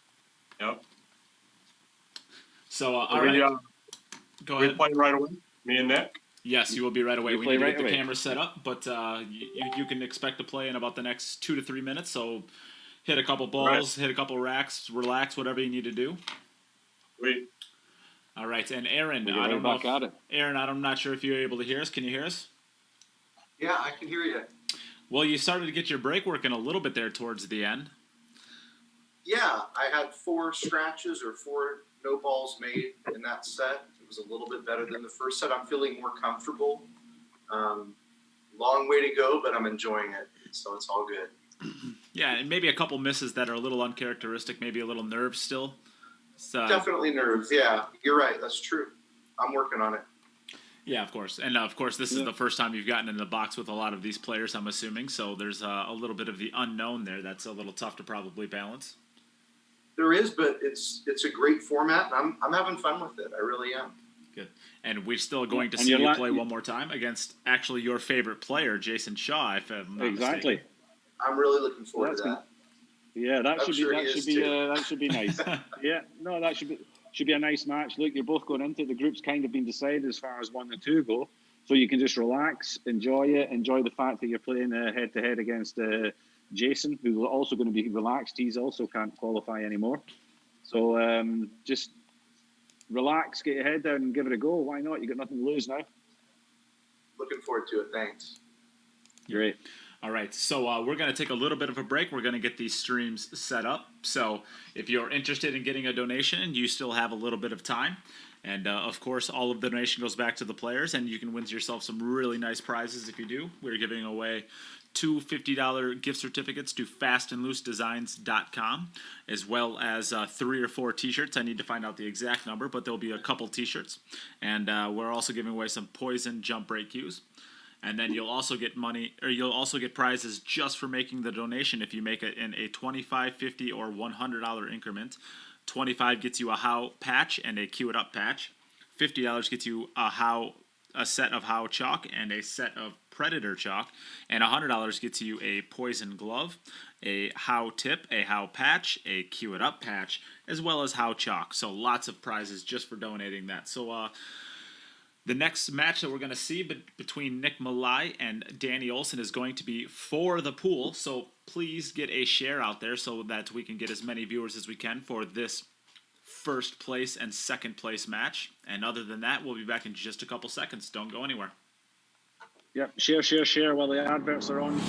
So, all right. Go We ahead. play right away, me and Nick. Yes, you will be right away. You We play need to right get the away. camera set up, but you can expect to play in about the next 2 to 3 minutes. So hit a couple balls, hit a couple racks, relax, whatever you need to do. Sweet. All right, and Aaron, We'll I get don't right know. back at it. Aaron, I'm not sure if you're able to hear us. Can you hear us? Yeah, I can hear you. Well, you started to get your break working a little bit there towards the end. Yeah, I had 4 scratches or 4 no balls made in that set. It was a little bit better than the first set. I'm feeling more comfortable. Long way to go, but I'm enjoying it, so it's all good. Yeah, and maybe a couple misses that are a little uncharacteristic, maybe a little nerves still. So, Definitely nerves. Yeah, you're right. That's true. I'm working on it. yeah, of course. And of course, this is the first time you've gotten in the box with a lot of these players, I'm assuming. So there's a little bit of the unknown there that's a little tough to probably balance. There is, but it's a great format, and I'm having fun with it. I really am. Good. And we're still going to And see you're you la- play one more time against actually your favorite player, Jayson Shaw, if I'm not Exactly. mistaken. I'm really looking forward That's to that. Yeah, that I'm should sure be he that is should be too. that should be nice. Yeah, no, that should be a nice match. Look, you're both going into it. The group's kind of been decided as far as 1 and 2 go, so you can just relax, enjoy it, enjoy the fact that you're playing head to head against Jayson, who's also going to be relaxed. He's also can't qualify anymore, so just relax, get your head down, and give it a go. Why not? You got nothing to lose now. Looking forward to it. Thanks. Great. All right, so we're going to take a little bit of a break. We're going to get these streams set up. So if you're interested in getting a donation, you still have a little bit of time. And, of course, all of the donation goes back to the players, and you can win yourself some really nice prizes if you do. We're giving away 2 $50 gift certificates to fastandloosedesigns.com, as well as 3 or 4 T-shirts. I need to find out the exact number, but there'll be a couple T-shirts. And we're also giving away some Poison jump break cues. And then you'll also get money, or you'll also get prizes just for making the donation if you make it in a $25, $50, or $100 increment. $25 gets you a How patch and a Cue It Up patch. $50 gets you a set of How chalk and a set of Predator chalk. And $100 gets you a Poison glove, a How tip, a How patch, a Cue It Up patch, as well as How chalk. So lots of prizes just for donating that. So the next match that we're going to see between Nick Malaj and Danny Olson is going to be for the pool. So please get a share out there so that we can get as many viewers as we can for this first place and second place match. And other than that, we'll be back in just a couple seconds. Don't go anywhere. Yep. Share while the adverts are on.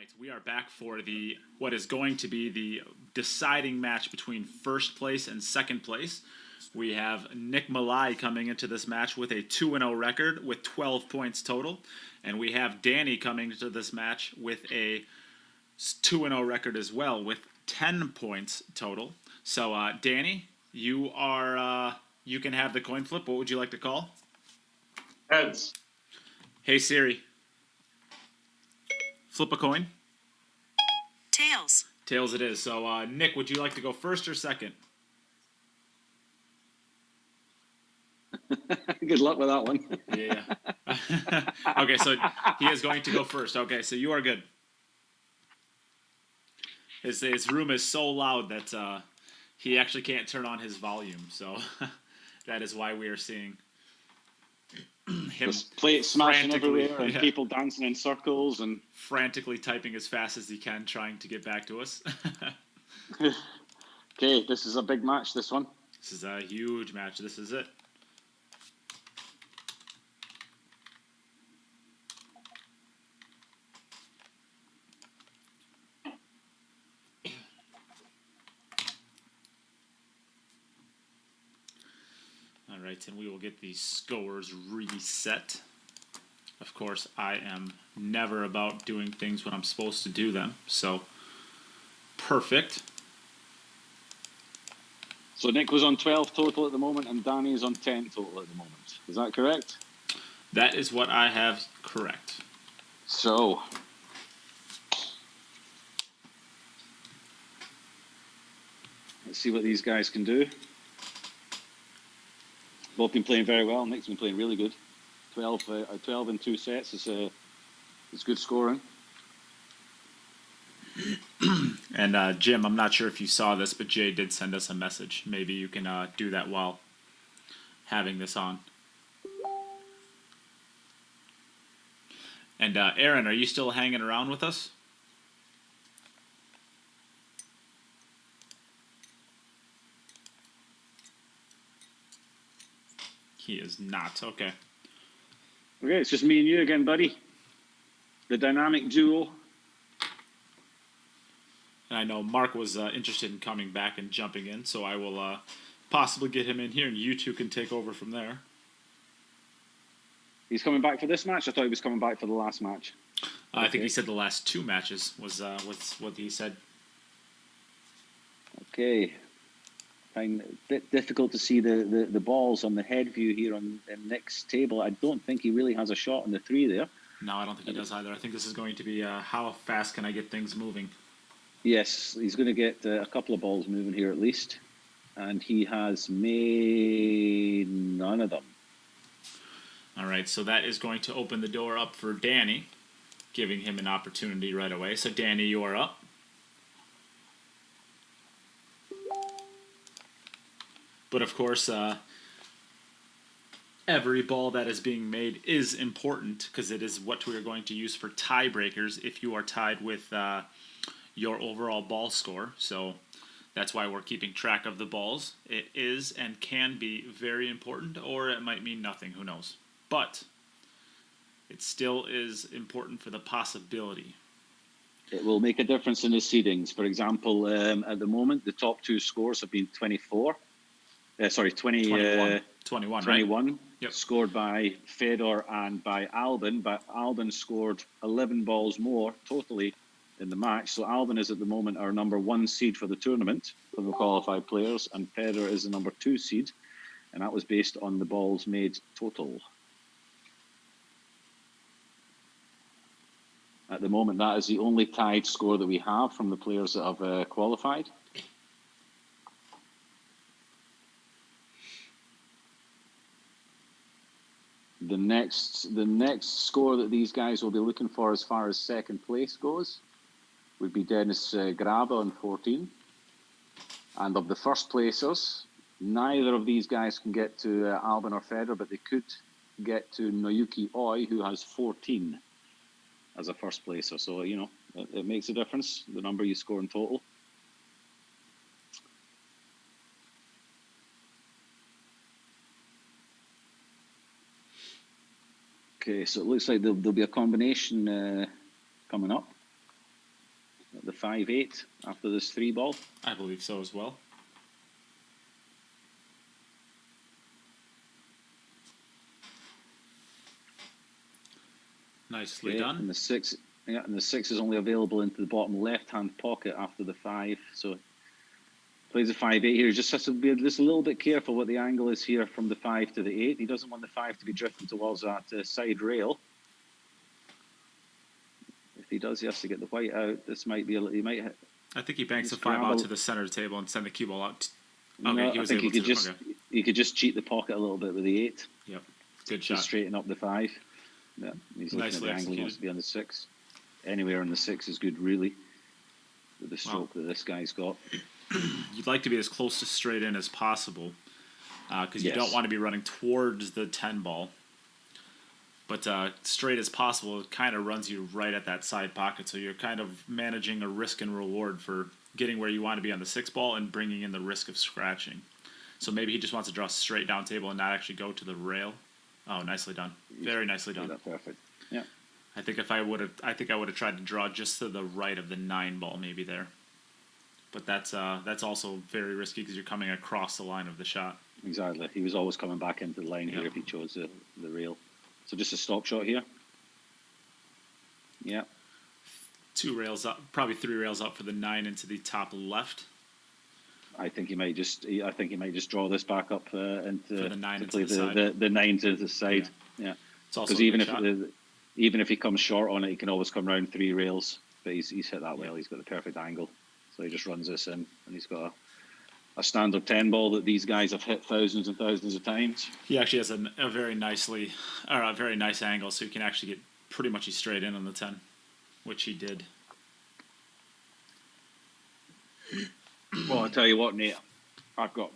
right, we are back for what is going to be the deciding match between first place and second place. We have Nick Malaj coming into this match with a 2-0 record with 12 points total, and we have Danny coming into this match with a 2-0 record as well with 10 points total. So, Danny, you can have the coin flip. What would you like to call? Heads. Hey Siri, flip a coin. Tails. Tails it is. So, Nick, would you like to go first or second? Good luck with that one. Yeah. Okay, so he is going to go first. Okay, so you are good. His room is so loud that he actually can't turn on his volume. So that is why we are seeing him There's plates smashing frantically- everywhere and yeah. people dancing in circles and frantically typing as fast as he can, trying to get back to us. okay, this is a big match, this one. This is a huge match. This is it. All right, and we will get the scores reset. Of course, I am never about doing things when I'm supposed to do them, so perfect. So Nick was on 12 total at the moment and Danny is on 10 total at the moment. Is that correct? That is what I have correct. So, let's see what these guys can do. Both been playing very well. Nick's been playing really good. 12 in 2 sets is good scoring. And Jim, I'm not sure if you saw this, but Jay did send us a message. Maybe you can do that while having this on. And Aaron, are you still hanging around with us? He is not. Okay. Okay, it's just me and you again, buddy. The dynamic duo. And I know Mark was interested in coming back and jumping in, so I will possibly get him in here, and you two can take over from there. He's coming back for this match? I thought he was coming back for the last match. I think he said the last 2 matches was what he said. Okay. Find it a bit difficult to see the balls on the head view here on Nick's table. I don't think he really has a shot on the 3 there. No, I don't think he does either. I think this is going to be how fast can I get things moving? Yes, he's going to get a couple of balls moving here at least. And he has made none of them. All right, so that is going to open the door up for Danny, giving him an opportunity right away. So, Danny, you are up. But, of course, every ball that is being made is important because it is what we are going to use for tiebreakers if you are tied with your overall ball score. So that's why we're keeping track of the balls. It is and can be very important, or it might mean nothing. Who knows? But it still is important for the possibility. It will make a difference in the seedings. For example, at the moment, the top 2 scores have been 21, 21, right? Yep. Scored by Fedor and by Albin, but Albin scored 11 balls more totally in the match. So Albin is at the moment our number 1 seed for the tournament for the qualified players, and Fedor is the number 2 seed, and that was based on the balls made total. At the moment, that is the only tied score that we have from the players that have qualified. The next score that these guys will be looking for as far as second place goes would be Dennis Grabe on 14. And of the first placers, neither of these guys can get to Albin or Fedor, but they could get to Noyuki Oi, who has 14 as a first placer. So, you know, it makes a difference, the number you score in total. Okay, so it looks like there'll be a combination coming up. at the 5-8 after this 3-ball. I believe so as well. Nicely done. And the 6, and the 6 is only available into the bottom left-hand pocket after the 5. So plays a 5-8 here. He just has to be just a little bit careful what the angle is here from the 5 to the 8. He doesn't want the 5 to be drifting towards that side rail. If he does, he has to get the white out. This might be he might. I think he banks the 5 out to the center of the table and send the cue ball out. Okay, No, he was I think able to. he could just cheat the pocket a little bit with the 8. Yep, good Just shot. straighten up the 5. Yeah, he's looking Nicely at the angle. He wants to be on the 6. Anywhere on the 6 is good, really. With the stroke that this guy's got. You'd like to be as close to straight in as possible, because you don't want to be running towards the 10 ball. But straight as possible, it kind of runs you right at that side pocket. So you're kind of managing a risk and reward for getting where you want to be on the 6 ball and bringing in the risk of scratching. So maybe he just wants to draw straight down table and not actually go to the rail. Oh, nicely done. Very nicely done. That's perfect. Yeah. I think I would have tried to draw just to the right of the 9 ball maybe there. But that's also very risky because you're coming across the line of the shot. Exactly. He was always coming back into the line here if he chose the rail. So just a stop shot here. Yeah. 2 rails up, probably 3 rails up for the 9 into the top left. I think he might just draw this back up into for the 9 to into play the side. the 9 to the side. Yeah. It's also Because even if he comes short on it, he can always come round 3 rails. But he's hit that well. He's got the perfect angle. So he just runs this in, and he's got a standard 10 ball that these guys have hit thousands and thousands of times. He actually has a very nice angle, so he can actually get pretty much straight in on the 10, which he did. Well, I'll tell you what, Nate, I've got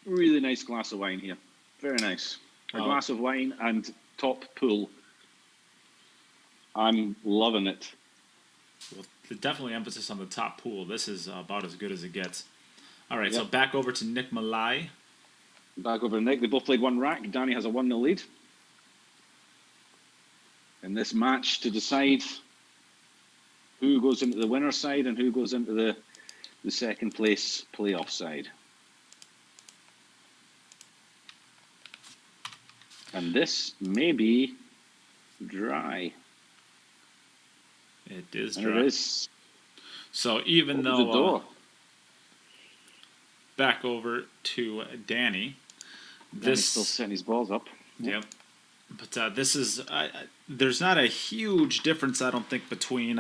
a really nice glass of wine here. Very nice. A glass of wine and top pool. I'm loving it. Well, definitely emphasis on the top pool. This is about as good as it gets. All right, so back over to Nick Malaj. Back over to Nick. They both played one rack. Danny has a 1-0 lead. In this match to decide who goes into the winner's side and who goes into the second place playoff side. And this may be dry. It is and dry. It is. So even Open the though door. back over to Danny. Danny's still setting his balls up. Yep. But this is there's not a huge difference, I don't think, between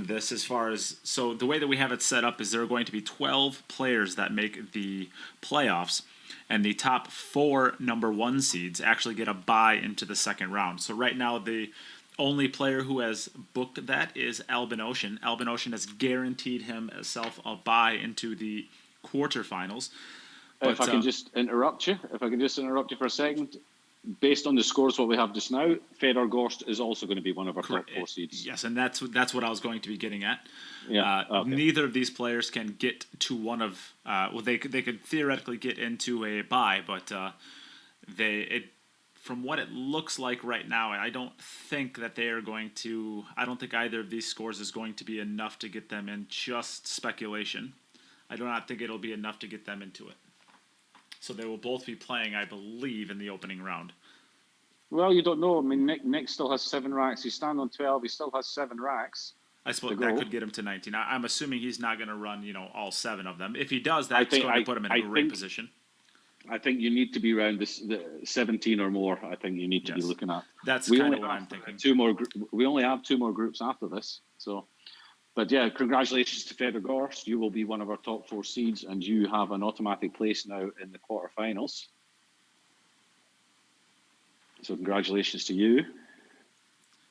this as far as so the way that we have it set up is there are going to be 12 players that make the playoffs, and the top 4 number 1 seeds actually get a bye into the second round. So right now the only player who has booked that is Albin Ocean. Albin Ocean has guaranteed himself a bye into the quarterfinals. But, if I can just interrupt you for a second. Based on the scores what we have just now, Fedor Gorst is also going to be one of our top 4 seeds. Yes, and that's what I was going to be getting at. Yeah. Okay. Neither of these players can get to one of they could theoretically get into a bye, but from what it looks like right now, I don't think that they are going to. I don't think either of these scores is going to be enough to get them in. Just speculation. I do not think it'll be enough to get them into it. So they will both be playing, I believe, in the opening round. Well, you don't know. I mean, Nick still has 7 racks. He's standing on 12. He still has 7 racks. I suppose that could get him to 19. I'm assuming he's not going to run, all 7 of them. If he does, that's going to put him in a great position. I think you need to be around the 17 or more. I think you need to be looking at. That's kind of what I'm thinking. We only have 2 more groups after this. So, but yeah, congratulations to Fedor Gorst. You will be one of our top 4 seeds, and you have an automatic place now in the quarterfinals. So congratulations to you.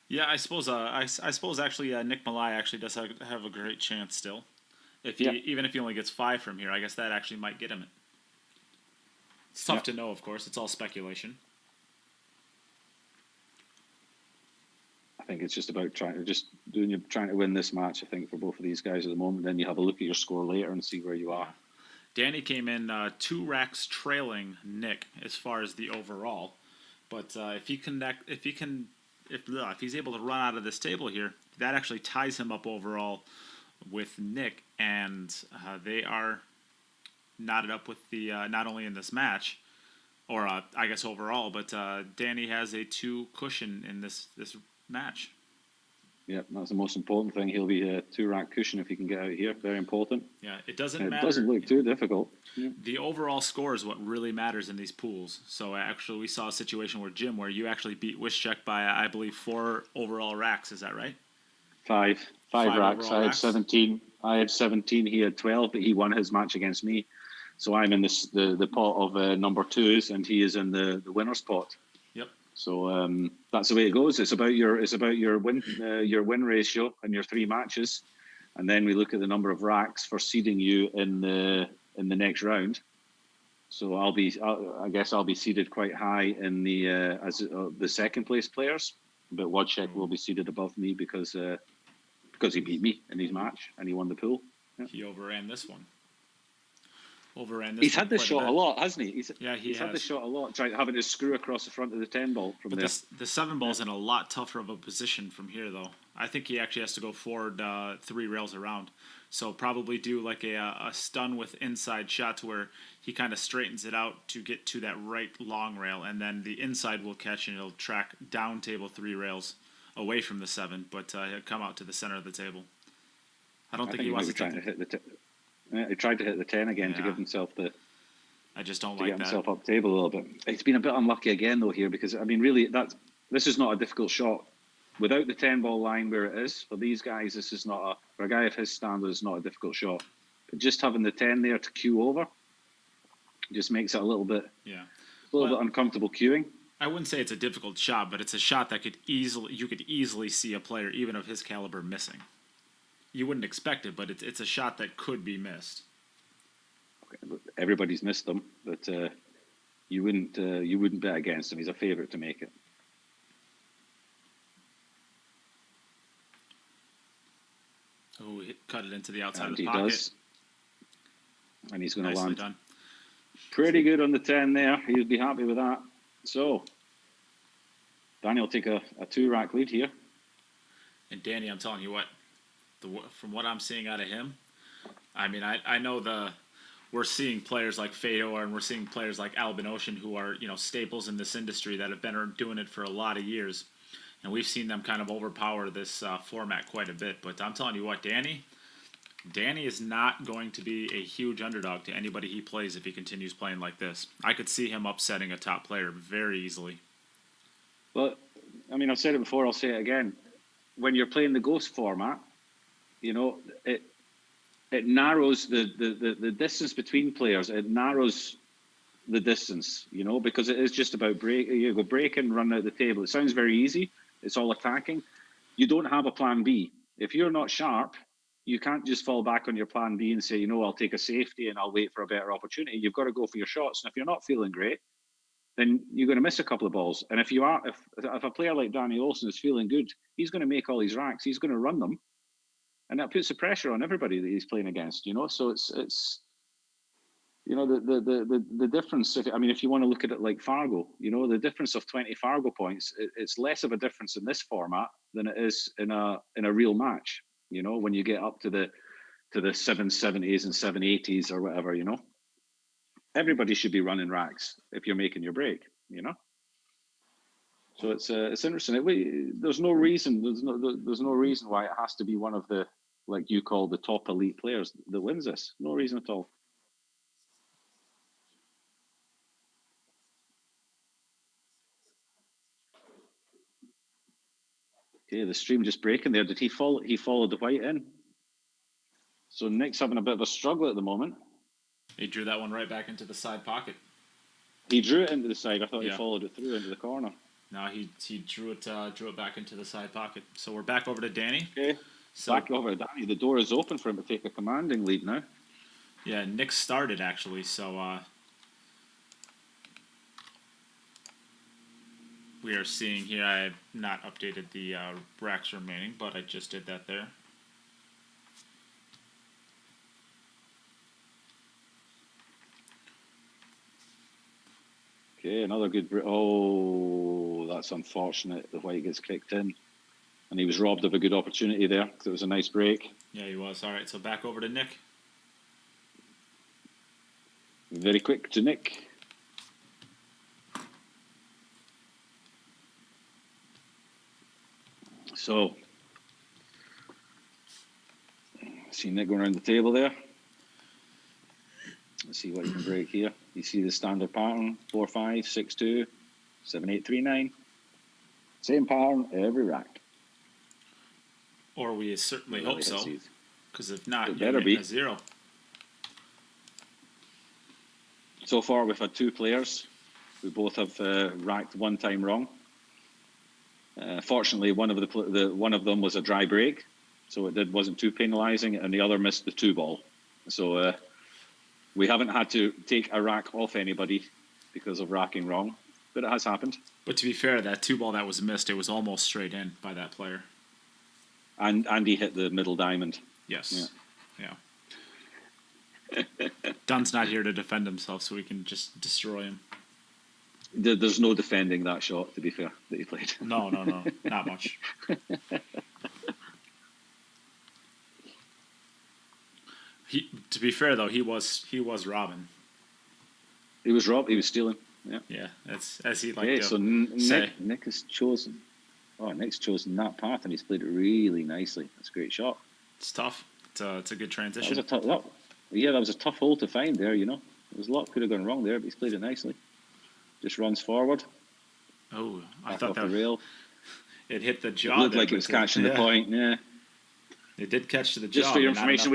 Yeah, I suppose. I suppose actually, Nick Malaj actually does have a great chance still. Even if he only gets 5 from here, I guess that actually might get him it. It's tough to know, of course. It's all speculation. I think it's just about trying to win this match. I think for both of these guys at the moment. Then you have a look at your score later and see where you are. Danny came in 2 racks trailing Nick as far as the overall, but if he can if he's able to run out of this table here, that actually ties him up overall with Nick, and they are knotted up with the not only in this match, or I guess overall, but Danny has a 2 cushion in this match. Yep, that's the most important thing. He'll be a 2-rack cushion if he can get out here. Very important. Yeah, it doesn't matter. It doesn't look too difficult. Yeah. The overall score is what really matters in these pools. So actually, we saw a situation where Jim, where you actually beat Wischek by, I believe, 4 overall racks. Is that right? 5 racks. I had racks. 17. I had 17. He had 12, but he won his match against me. So I'm in the pot of number 2s, and he is in the winner's pot. Yep. So that's the way it goes. It's about your win ratio and your 3 matches, and then we look at the number of racks for seeding you in the next round. So I guess I'll be seeded quite high in the as the second place players, but Wojciech will be seeded above me because he beat me in his match and he won the pool. Yeah. He overran this one. He's had this shot a lot, hasn't he? He's has had this shot a lot, having to screw across the front of the 10 ball from there. The 7 ball's in a lot tougher of a position from here, though. I think he actually has to go forward 3 rails around. So probably do like a stun with inside shot to where he kind of straightens it out to get to that right long rail, and then the inside will catch and it'll track down table 3 rails away from the 7, but he'll come out to the center of the table. I don't think he wants to trying to hit the. He tried to hit the 10 again to give himself the. I just don't to like get that. himself up table a little bit. It's been a bit unlucky again though here because I mean really this is not a difficult shot. Without the 10 ball line where it is for these guys, this is not for a guy of his standard, it's not a difficult shot. But just having the 10 there to queue over just makes it a little bit bit uncomfortable queuing. I wouldn't say it's a difficult shot, but it's a shot that you could easily see a player even of his caliber missing. You wouldn't expect it, but it's a shot that could be missed. Okay, everybody's missed them, but you wouldn't bet against him. He's a favourite to make it. Oh, cut it into the outside And of the he pocket. does. And he's going to land done. pretty good on the 10 there. He'll be happy with that. So, Danny will take a 2-rack lead here. And Danny, I'm telling you what, from what I'm seeing out of him, I mean, I know we're seeing players like Fedor and we're seeing players like Albin Ocean who are, staples in this industry that have been doing it for a lot of years. And we've seen them kind of overpower this format quite a bit. But I'm telling you what, Danny is not going to be a huge underdog to anybody he plays if he continues playing like this. I could see him upsetting a top player very easily. Well, I mean, I've said it before, I'll say it again. When you're playing the Ghost format, it narrows the distance between players. It narrows the distance, because it is just about break. You go break and run out the table. It sounds very easy. It's all attacking. You don't have a plan B. If you're not sharp, you can't just fall back on your plan B and say, I'll take a safety and I'll wait for a better opportunity. You've got to go for your shots. And if you're not feeling great, then you're going to miss a couple of balls. And if a player like Danny Olson is feeling good, he's going to make all these racks. He's going to run them. And that puts the pressure on everybody that he's playing against, So it's the difference. If you want to look at it like Fargo, the difference of 20 Fargo points, it's less of a difference in this format than it is in a real match. When you get up to the 770s and 780s or whatever, everybody should be running racks if you're making your break, So it's interesting. There's no reason. There's no reason why it has to be one of the, like you call, the top elite players that wins this. No reason at all. Okay, the stream just breaking there. Did he follow? He followed the white in. So Nick's having a bit of a struggle at the moment. He drew that one right back into the side pocket. He drew it into the side. I thought he followed it through into the corner. No, he drew it back into the side pocket. So we're back over to Danny. Okay, back over to Danny. The door is open for him to take a commanding lead now. Yeah, Nick started actually. So we are seeing here. I have not updated the racks remaining, but I just did that there. Okay, another good. Oh, that's unfortunate. The white gets kicked in. And he was robbed of a good opportunity there because it was a nice break. Yeah, he was. All right, so back over to Nick. Very quick to Nick. So, see Nick going around the table there. Let's see what he can break here. You see the standard pattern, 4-5, 6-2, 7-8, 3-9. Same pattern every rack. Or we certainly hope so. Because if not, it you're better getting be a 0. So far, we've had 2 players. We both have racked 1 time wrong. Fortunately, one of them was a dry break, so it wasn't too penalising, and the other missed the 2 ball. So we haven't had to take a rack off anybody because of racking wrong, but it has happened. But to be fair, that 2 ball that was missed, it was almost straight in by that player. And he hit the middle diamond. Yes. Yeah. Dunn's not here to defend himself, so we can just destroy him. There's no defending that shot, to be fair, that he played. No, not much. To be fair though, he was robbing. He was robbed. He was stealing. Yeah. Yeah, that's as he liked Okay, to so say. Nick has chosen. Oh, Nick's chosen that path, and he's played it really nicely. That's a great shot. It's tough. It's a good transition. That was a tough hole to find there. There was a lot could have gone wrong there, but he's played it nicely. Just runs forward. Oh, I back thought off that the rail. It hit the jaw. It looked like it was catching the point. Yeah. It did catch to the jaw. Just for your information,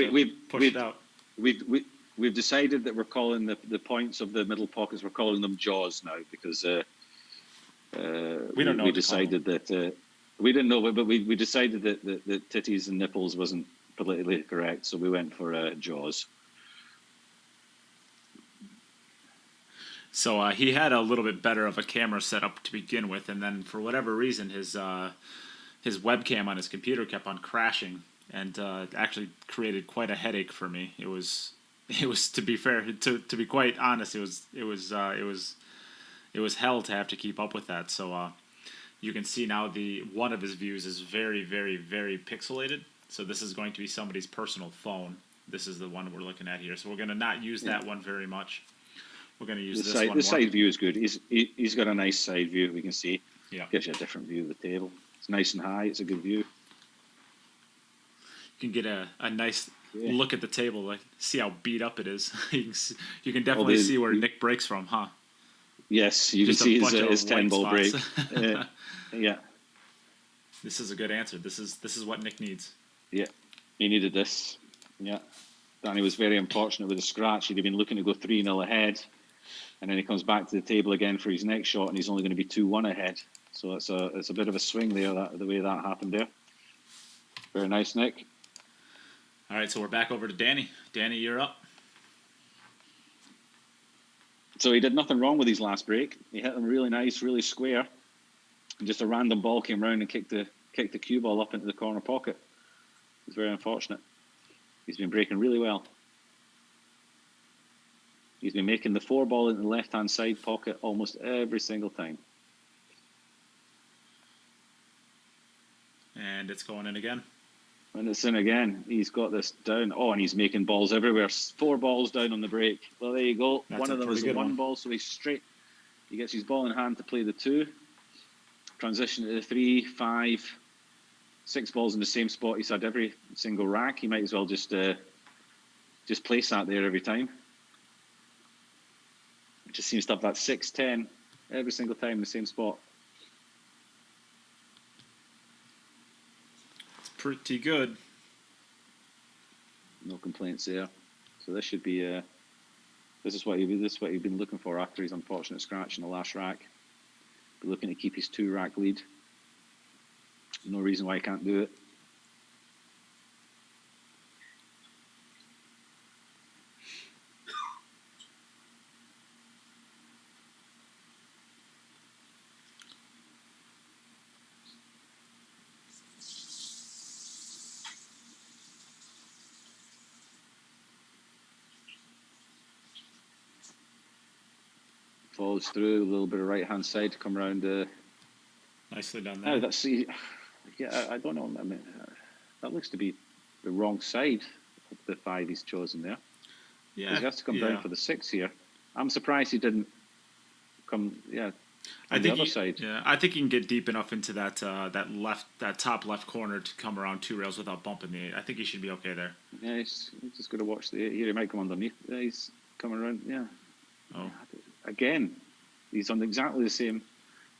we've decided that we're calling the points of the middle pockets. We're calling them jaws now because we don't know. We decided that we didn't know, but we decided that titties and nipples wasn't politically correct, so we went for jaws. So he had a little bit better of a camera setup to begin with, and then for whatever reason, his webcam on his computer kept on crashing, and actually created quite a headache for me. It was to be fair, to be quite honest, it was hell to have to keep up with that. So you can see now one of his views is very, very, very pixelated. So this is going to be somebody's personal phone. This is the one we're looking at here. So we're going to not use that one very much. We're going to use this one. The side view is good. He's got a nice side view. We can see. Yeah. Gives you a different view of the table. It's nice and high. It's a good view. You can get a nice look at the table, like see how beat up it is. You can definitely see where Nick breaks from, huh? Yes, you can see his 10-ball break. Yeah. This is a good answer. This is what Nick needs. Yeah, he needed this. Yeah. Danny was very unfortunate with a scratch. He'd have been looking to go 3-0 ahead. And then he comes back to the table again for his next shot, and he's only going to be 2-1 ahead. So it's a bit of a swing there, the way that happened there. Very nice, Nick. All right, so we're back over to Danny. Danny, you're up. So he did nothing wrong with his last break. He hit them really nice, really square. And just a random ball came round and kicked the cue ball up into the corner pocket. It was very unfortunate. He's been breaking really well. He's been making the 4 ball in the left-hand side pocket almost every single time. And it's going in again. And it's in again. He's got this down. Oh, and he's making balls everywhere. 4 balls down on the break. Well, there you go. That's one of them is a 1 ball, so he's straight. He gets his ball in hand to play the 2. Transition to the 3, 5, 6 balls in the same spot he's had every single rack. He might as well just place that there every time. It just seems to have that 6-10 every single time in the same spot. It's pretty good. No complaints there. So this should be this is what you've been looking for after his unfortunate scratch in the last rack. Be looking to keep his 2-rack lead. No reason why he can't do it. Follows through a little bit of right hand side to come around Nicely done Now there. that's yeah. I don't know. I mean, that looks to be the wrong side of the 5 he's chosen there. Yeah, He has to come yeah. down for the 6 here. I'm surprised he didn't come. Yeah, I on the think other side. Yeah, I think he can get deep enough into that top left corner to come around 2 rails without bumping the 8. I think he should be okay there. Yeah, he's just got to watch the 8 here. He might come underneath. Yeah, he's coming around. Yeah. Oh, Again, he's on exactly the same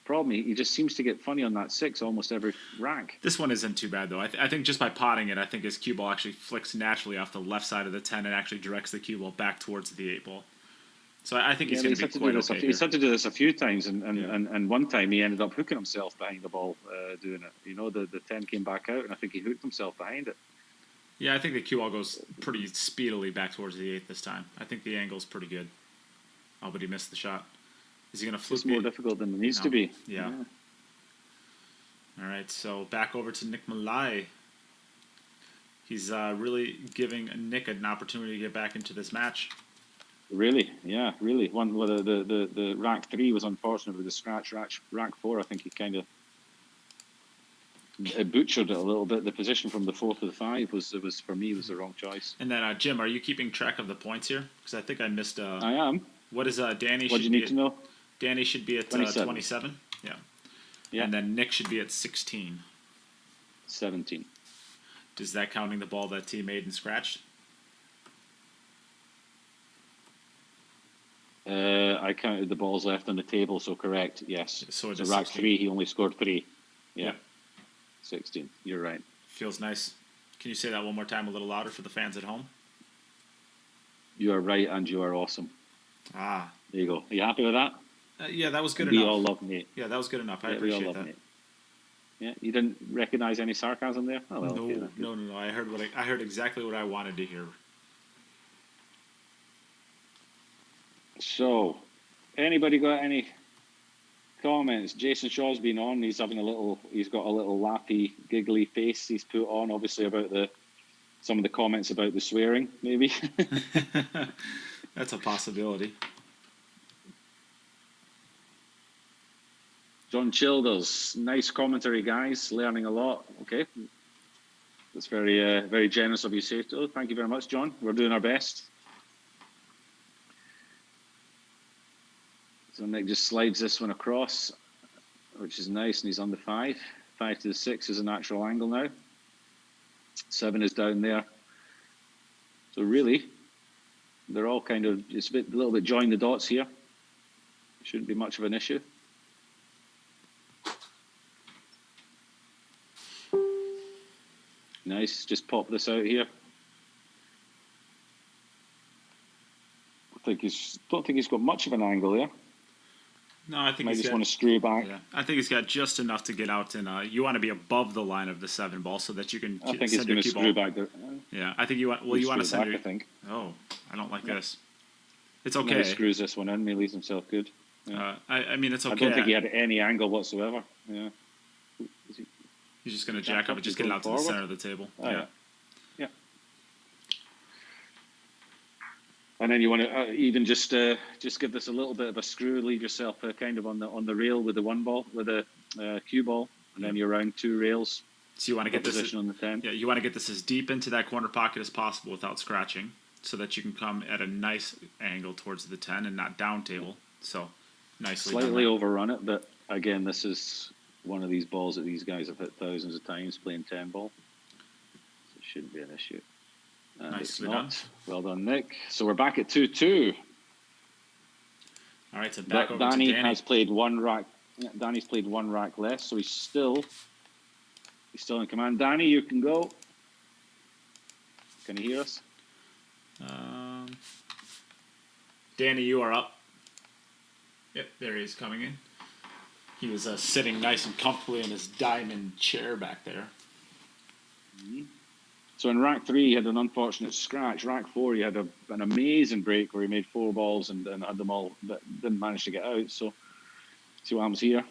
problem. He just seems to get funny on that 6 almost every rack. this one isn't too bad though. I think just by potting it, I think his cue ball actually flicks naturally off the left side of the 10 and actually directs the cue ball back towards the 8 ball. So I think he's going to be quite okay here. He's had to do this a few times, and Yeah. one time he ended up hooking himself behind the ball doing it. You know, the 10 came back out, and I think he hooked himself behind it. Yeah, I think the cue ball goes pretty speedily back towards the 8 this time. I think the angle's pretty good. Oh, but he missed the shot. Is he going to flip It's more it? difficult than it needs No. to be. Yeah. All right, so back over to Nick Malaj. He's really giving Nick an opportunity to get back into this match. Really, yeah, really. One with the rack 3 was unfortunate with the scratch. Rack 4, I think he kind of butchered it a little bit. The position from the 4 to the 5 was for me was the wrong choice. And then Jim, are you keeping track of the points here? Because I think I missed. I am. What is Danny? What do you need to know? Danny should be at 27. Yeah. Yeah. And then Nick should be at 16. 17. Is that counting the ball that he made and scratched? I counted the balls left on the table, so correct. Yes. So it So is rack 16. 3, he only scored 3. Yeah. Yeah. 16. You're right. Feels nice. Can you say that one more time a little louder for the fans at home? You are right, and you are awesome. Ah. There you go. Are you happy with that? Yeah, that was good We enough. all love Nate. Yeah, that was good enough. I Yeah, we all appreciate love that. Nate. Yeah, you didn't recognize any sarcasm there? Oh, well, No, okay, then. no. I heard I heard exactly what I wanted to hear. So, anybody got any comments? Jayson Shaw's been on. He's got a little laughy, giggly face he's put on, obviously about some of the comments about the swearing, maybe. That's a possibility. John Childers, nice commentary, guys. Learning a lot. Okay, that's very, very generous of you, Sato. Thank you very much, John. We're doing our best. So Nick just slides this one across, which is nice, and he's on the 5. 5 to the 6 is a natural angle now. 7 is down there. So really, they're all kind of, it's a little bit join the dots here. Shouldn't be much of an issue. Nice, just pop this out here. Don't think he's got much of an angle there. No, I think Might he's just got, want to screw back. Yeah, I think he's got just enough to get out, and you want to be above the line of the 7 ball so that you can. I think he's send your going to cue screw ball. back there. Yeah, I think you want. Well, you want to Screw send back, your. I think. Oh, I don't like this. It's No, okay. he screws this one in. He leaves himself good. Yeah. I mean, it's okay. I don't think he had any angle whatsoever. Yeah. He's just going to jack up and just get it out to the center of the table. Oh, yeah. Yeah. And then you want to even just give this a little bit of a screw, leave yourself kind of on the rail with the 1 ball, with a cue ball, and then you're around 2 rails. So you want to get this position on the 10. Yeah, you want to get this as deep into that corner pocket as possible without scratching, so that you can come at a nice angle towards the 10 and not down table. So nicely Slightly done. overrun it, but again, this is one of these balls that these guys have hit thousands of times playing 10 ball. So it shouldn't be an issue. And Nicely it's not. done. Well done, Nick. So we're back at 2-2. All right, so back over to Danny Danny. has played 1 rack. Yeah, Danny's played 1 rack less, so he's still in command. Danny, you can go. Can you hear us? Danny, you are up. Yep, there he is coming in. He was sitting nice and comfortably in his diamond chair back there. So in rack 3, he had an unfortunate scratch. Rack 4, he had an amazing break where he made 4 balls and had them all, but didn't manage to get out. So see what happens here.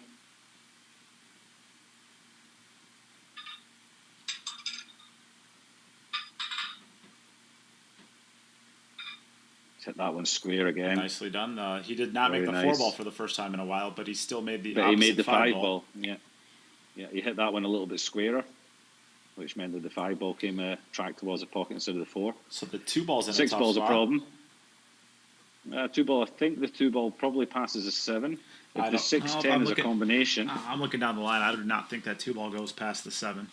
Hit that one square again. Nicely done. He did not Very make the nice. 4 ball for the first time in a while, but he still made the But he made opposite the 5 5 ball. Yeah. Yeah, he hit that one a little bit squarer, which meant that the 5 ball came tracked towards the pocket instead of the 4. So the 2 ball's in 6 a tough ball's spot. a problem. 2 ball, I think the 2 ball probably passes a 7. If the 6-10 is a combination. I'm looking down the line. I do not think that 2 ball goes past the 7.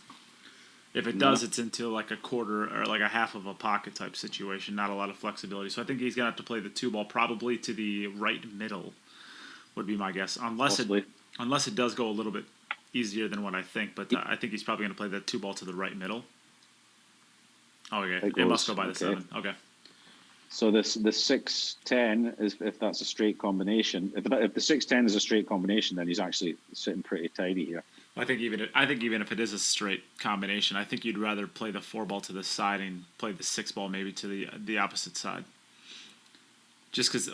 If it does, it's into like a quarter or like a half of a pocket type situation. Not a lot of flexibility. So I think he's gonna have to play the 2 ball probably to the right middle. Would be my guess, unless it does go a little bit easier than what I think. But I think he's probably gonna play the 2 ball to the right middle. Oh, okay. It must go by the 7. Okay. So the 6-10 is if that's a straight combination. If the 6-10 is a straight combination, then he's actually sitting pretty tidy here. I think even if it is a straight combination, I think you'd rather play the 4 ball to the side and play the 6 ball maybe to the opposite side. Just because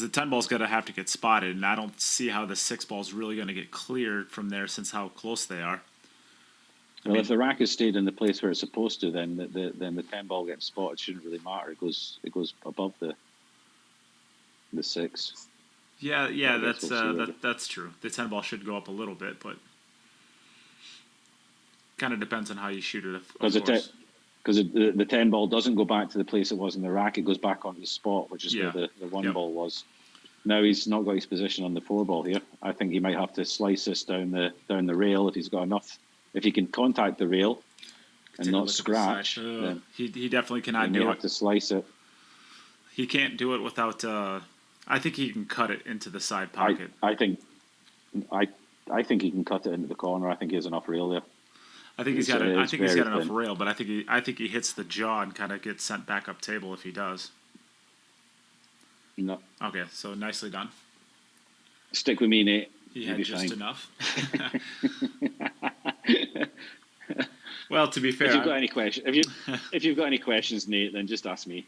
the 10 ball's gonna have to get spotted, and I don't see how the 6 ball's really gonna get cleared from there since how close they are. Well, if the rack has stayed in the place where it's supposed to, then the 10 ball gets spotted. Shouldn't really matter. It goes above the 6. Yeah, that's true. The 10 ball should go up a little bit, but kind of depends on how you shoot it. Because the 10 ball doesn't go back to the place it was in the rack. It goes back onto the spot, which is where the 1 ball was. Now he's not got his position on the 4 ball here. I think he might have to slice this down the rail if he's got enough. If he can contact the rail and not scratch, then he definitely cannot do it. You have to slice it. He can't do it without. I think he can cut it into the side pocket. I think he can cut it into the corner. I think he has enough rail there. I think he's got enough rail, but I think he hits the jaw and kind of gets sent back up table if he does. No. Okay, so nicely done. Stick with me, Nate. He had just enough. Well, to be fair, if you've got any questions, Nate, then just ask me.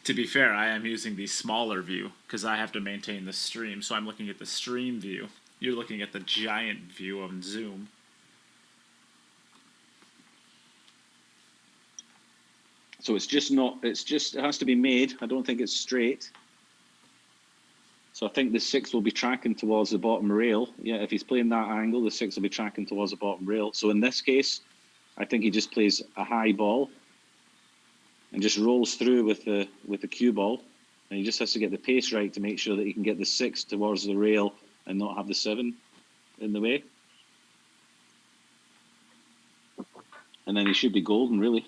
To be fair, I am using the smaller view because I have to maintain the stream, so I'm looking at the stream view. You're looking at the giant view on Zoom. So it has to be made. I don't think it's straight. So I think the 6 will be tracking towards the bottom rail. Yeah, if he's playing that angle, the 6 will be tracking towards the bottom rail. So in this case, I think he just plays a high ball and just rolls through with the cue ball. And he just has to get the pace right to make sure that he can get the 6 towards the rail and not have the 7 in the way. And then he should be golden, really.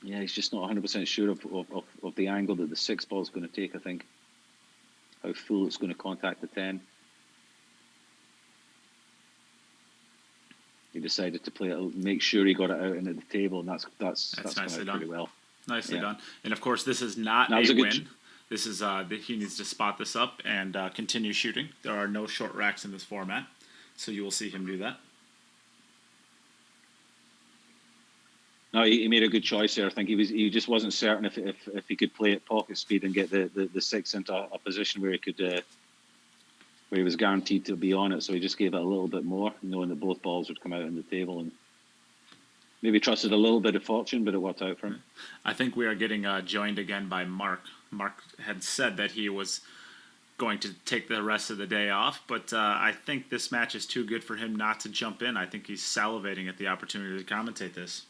Yeah, he's just not 100% sure of the angle that the 6 ball is going to take, I think. How full it's going to contact the 10. He decided to play it, make sure he got it out into the table, and that's nicely done. Pretty well. Nicely done. And of course, this is not a win. This is he needs to spot this up and continue shooting. There are no short racks in this format, so you will see him do that. No, he made a good choice there. I think he just wasn't certain if he could play at pocket speed and get the 6 into a position where he could where he was guaranteed to be on it. So he just gave it a little bit more, knowing that both balls would come out on the table, and maybe trusted a little bit of fortune, but it worked out for him. I think we are getting joined again by Mark. Mark had said that he was going to take the rest of the day off, but I think this match is too good for him not to jump in. I think he's salivating at the opportunity to commentate this.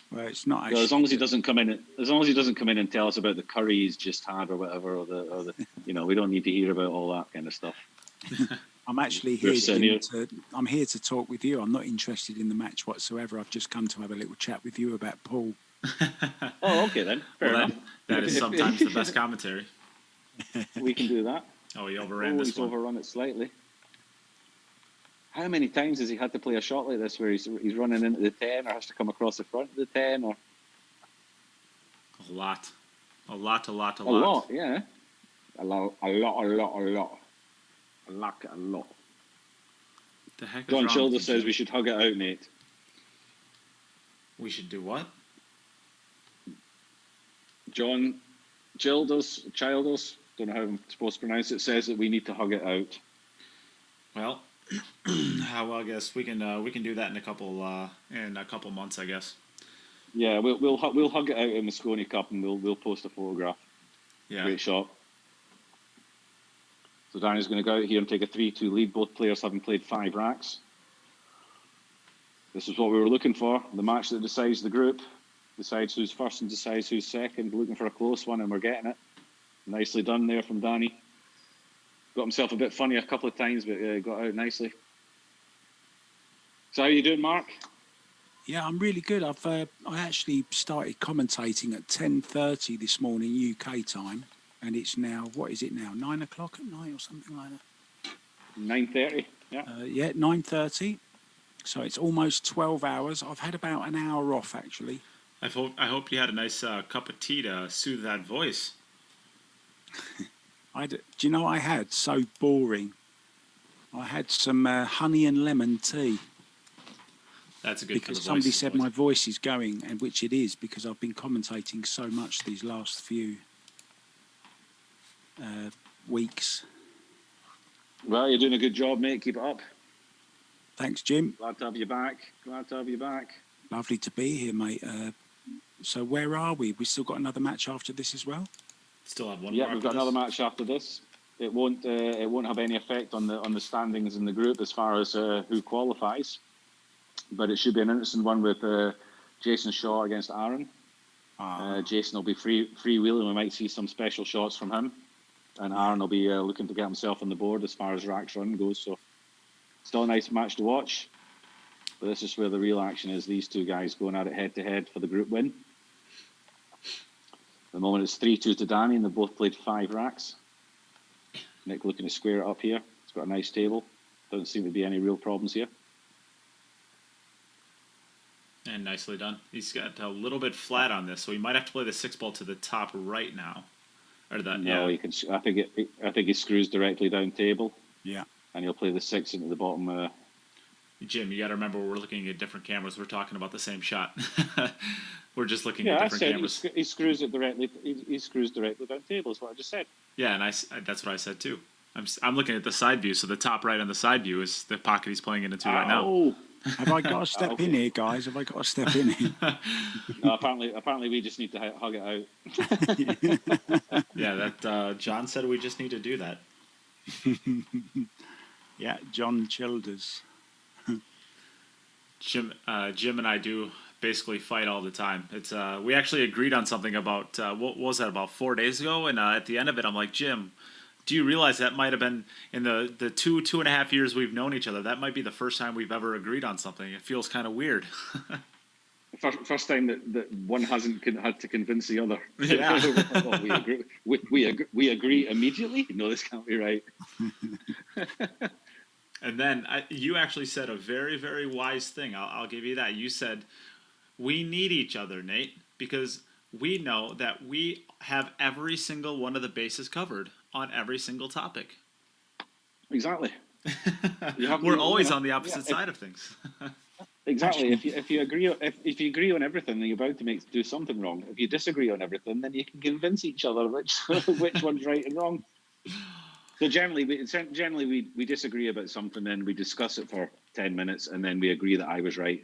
Well, it's not. Well, as long as he doesn't come in and tell us about the curry he's just had or whatever, or the we don't need to hear about all that kind of stuff. I'm actually here. I'm here to talk with you. I'm not interested in the match whatsoever. I've just come to have a little chat with you about Paul. Oh, okay then. Fair enough. That is sometimes the best commentary. We can do that. Oh, he overran this one. He's overrun it slightly. How many times has he had to play a shot like this where he's running into the 10 or has to come across the front of the 10? Or a lot, yeah. A lot. The heck is John wrong Childer with says you? we should hug it out, Nate. We should do what? John Childers, don't know how I'm supposed to pronounce it, says that we need to hug it out. Well, I guess we can do that in a couple months, I guess. Yeah, we'll hug it out in the Moscone Cup, and we'll post a photograph. Yeah. Great shot. So Danny's going to go out here and take a 3-2 lead. Both players having played 5 racks. This is what we were looking for. The match that decides the group, decides who's first and decides who's second. Looking for a close one, and we're getting it. Nicely done there from Danny. Got himself a bit funny a couple of times, but got out nicely. So how are you doing, Mark? Yeah, I'm really good. I actually started commentating at 10:30 this morning UK time, and it's now, what is it now, 9 o'clock at night or something like that? 9:30. Yeah. Yeah, 9:30. So it's almost 12 hours. I've had about an hour off, actually. I hope you had a nice cup of tea to soothe that voice. Do you know what I had? So boring. I had some honey and lemon tea. That's a good because somebody said my voice is going, and which it is, because I've been commentating so much these last few weeks. Well, you're doing a good job, mate. Keep it up. Thanks, Jim. Glad to have you back. Lovely to be here, mate. So where are we? We still got another match after this as well? Still have one. Yeah, we've got another match after this. It won't have any effect on the standings in the group as far as who qualifies, but it should be an interesting one with Jayson Shaw against Aaron. Jayson will be freewheeling. We might see some special shots from him, and Aaron will be looking to get himself on the board as far as racks run goes. So still a nice match to watch. But this is where the real action is. These two guys going at it head to head for the group win. At the moment it's 3-2 to Danny, and they've both played 5 racks. Nick looking to square it up here. It's got a nice table. Doesn't seem to be any real problems here. And nicely done. He's got a little bit flat on this, so he might have to play the 6-ball to the top right now. Or that? No, yeah. he can. I think he screws directly down table. Yeah. And he'll play the 6 into the bottom. Jim, you got to remember we're looking at different cameras. We're talking about the same shot. We're just looking at different cameras. He screws it directly. He screws directly down table. Is what I just said. Yeah, and that's what I said too. I'm looking at the side view, so the top right on the side view is the pocket he's playing into right now. Have I got to step in here, guys? Have I got to step in here? No, apparently we just need to hug it out. Yeah, that John said we just need to do that. Yeah, John Childers. Jim and I do basically fight all the time. It's we actually agreed on something about what was that, about 4 days ago, and at the end of it, I'm like, Jim, do you realize that might have been in the 2.5 years we've known each other? That might be the first time we've ever agreed on something. It feels kind of weird. First time that one hasn't had to convince the other. Yeah. we agree immediately. No, this can't be right. And then you actually said a very, very wise thing. I'll give you that. You said, we need each other, Nate, because we know that we have every single one of the bases covered on every single topic. Exactly. We're always on the opposite side of things. Exactly. If you agree on everything, then you're bound to do something wrong. If you disagree on everything, then you can convince each other which one's right and wrong. So generally we disagree about something, and we discuss it for 10 minutes, and then we agree that I was right.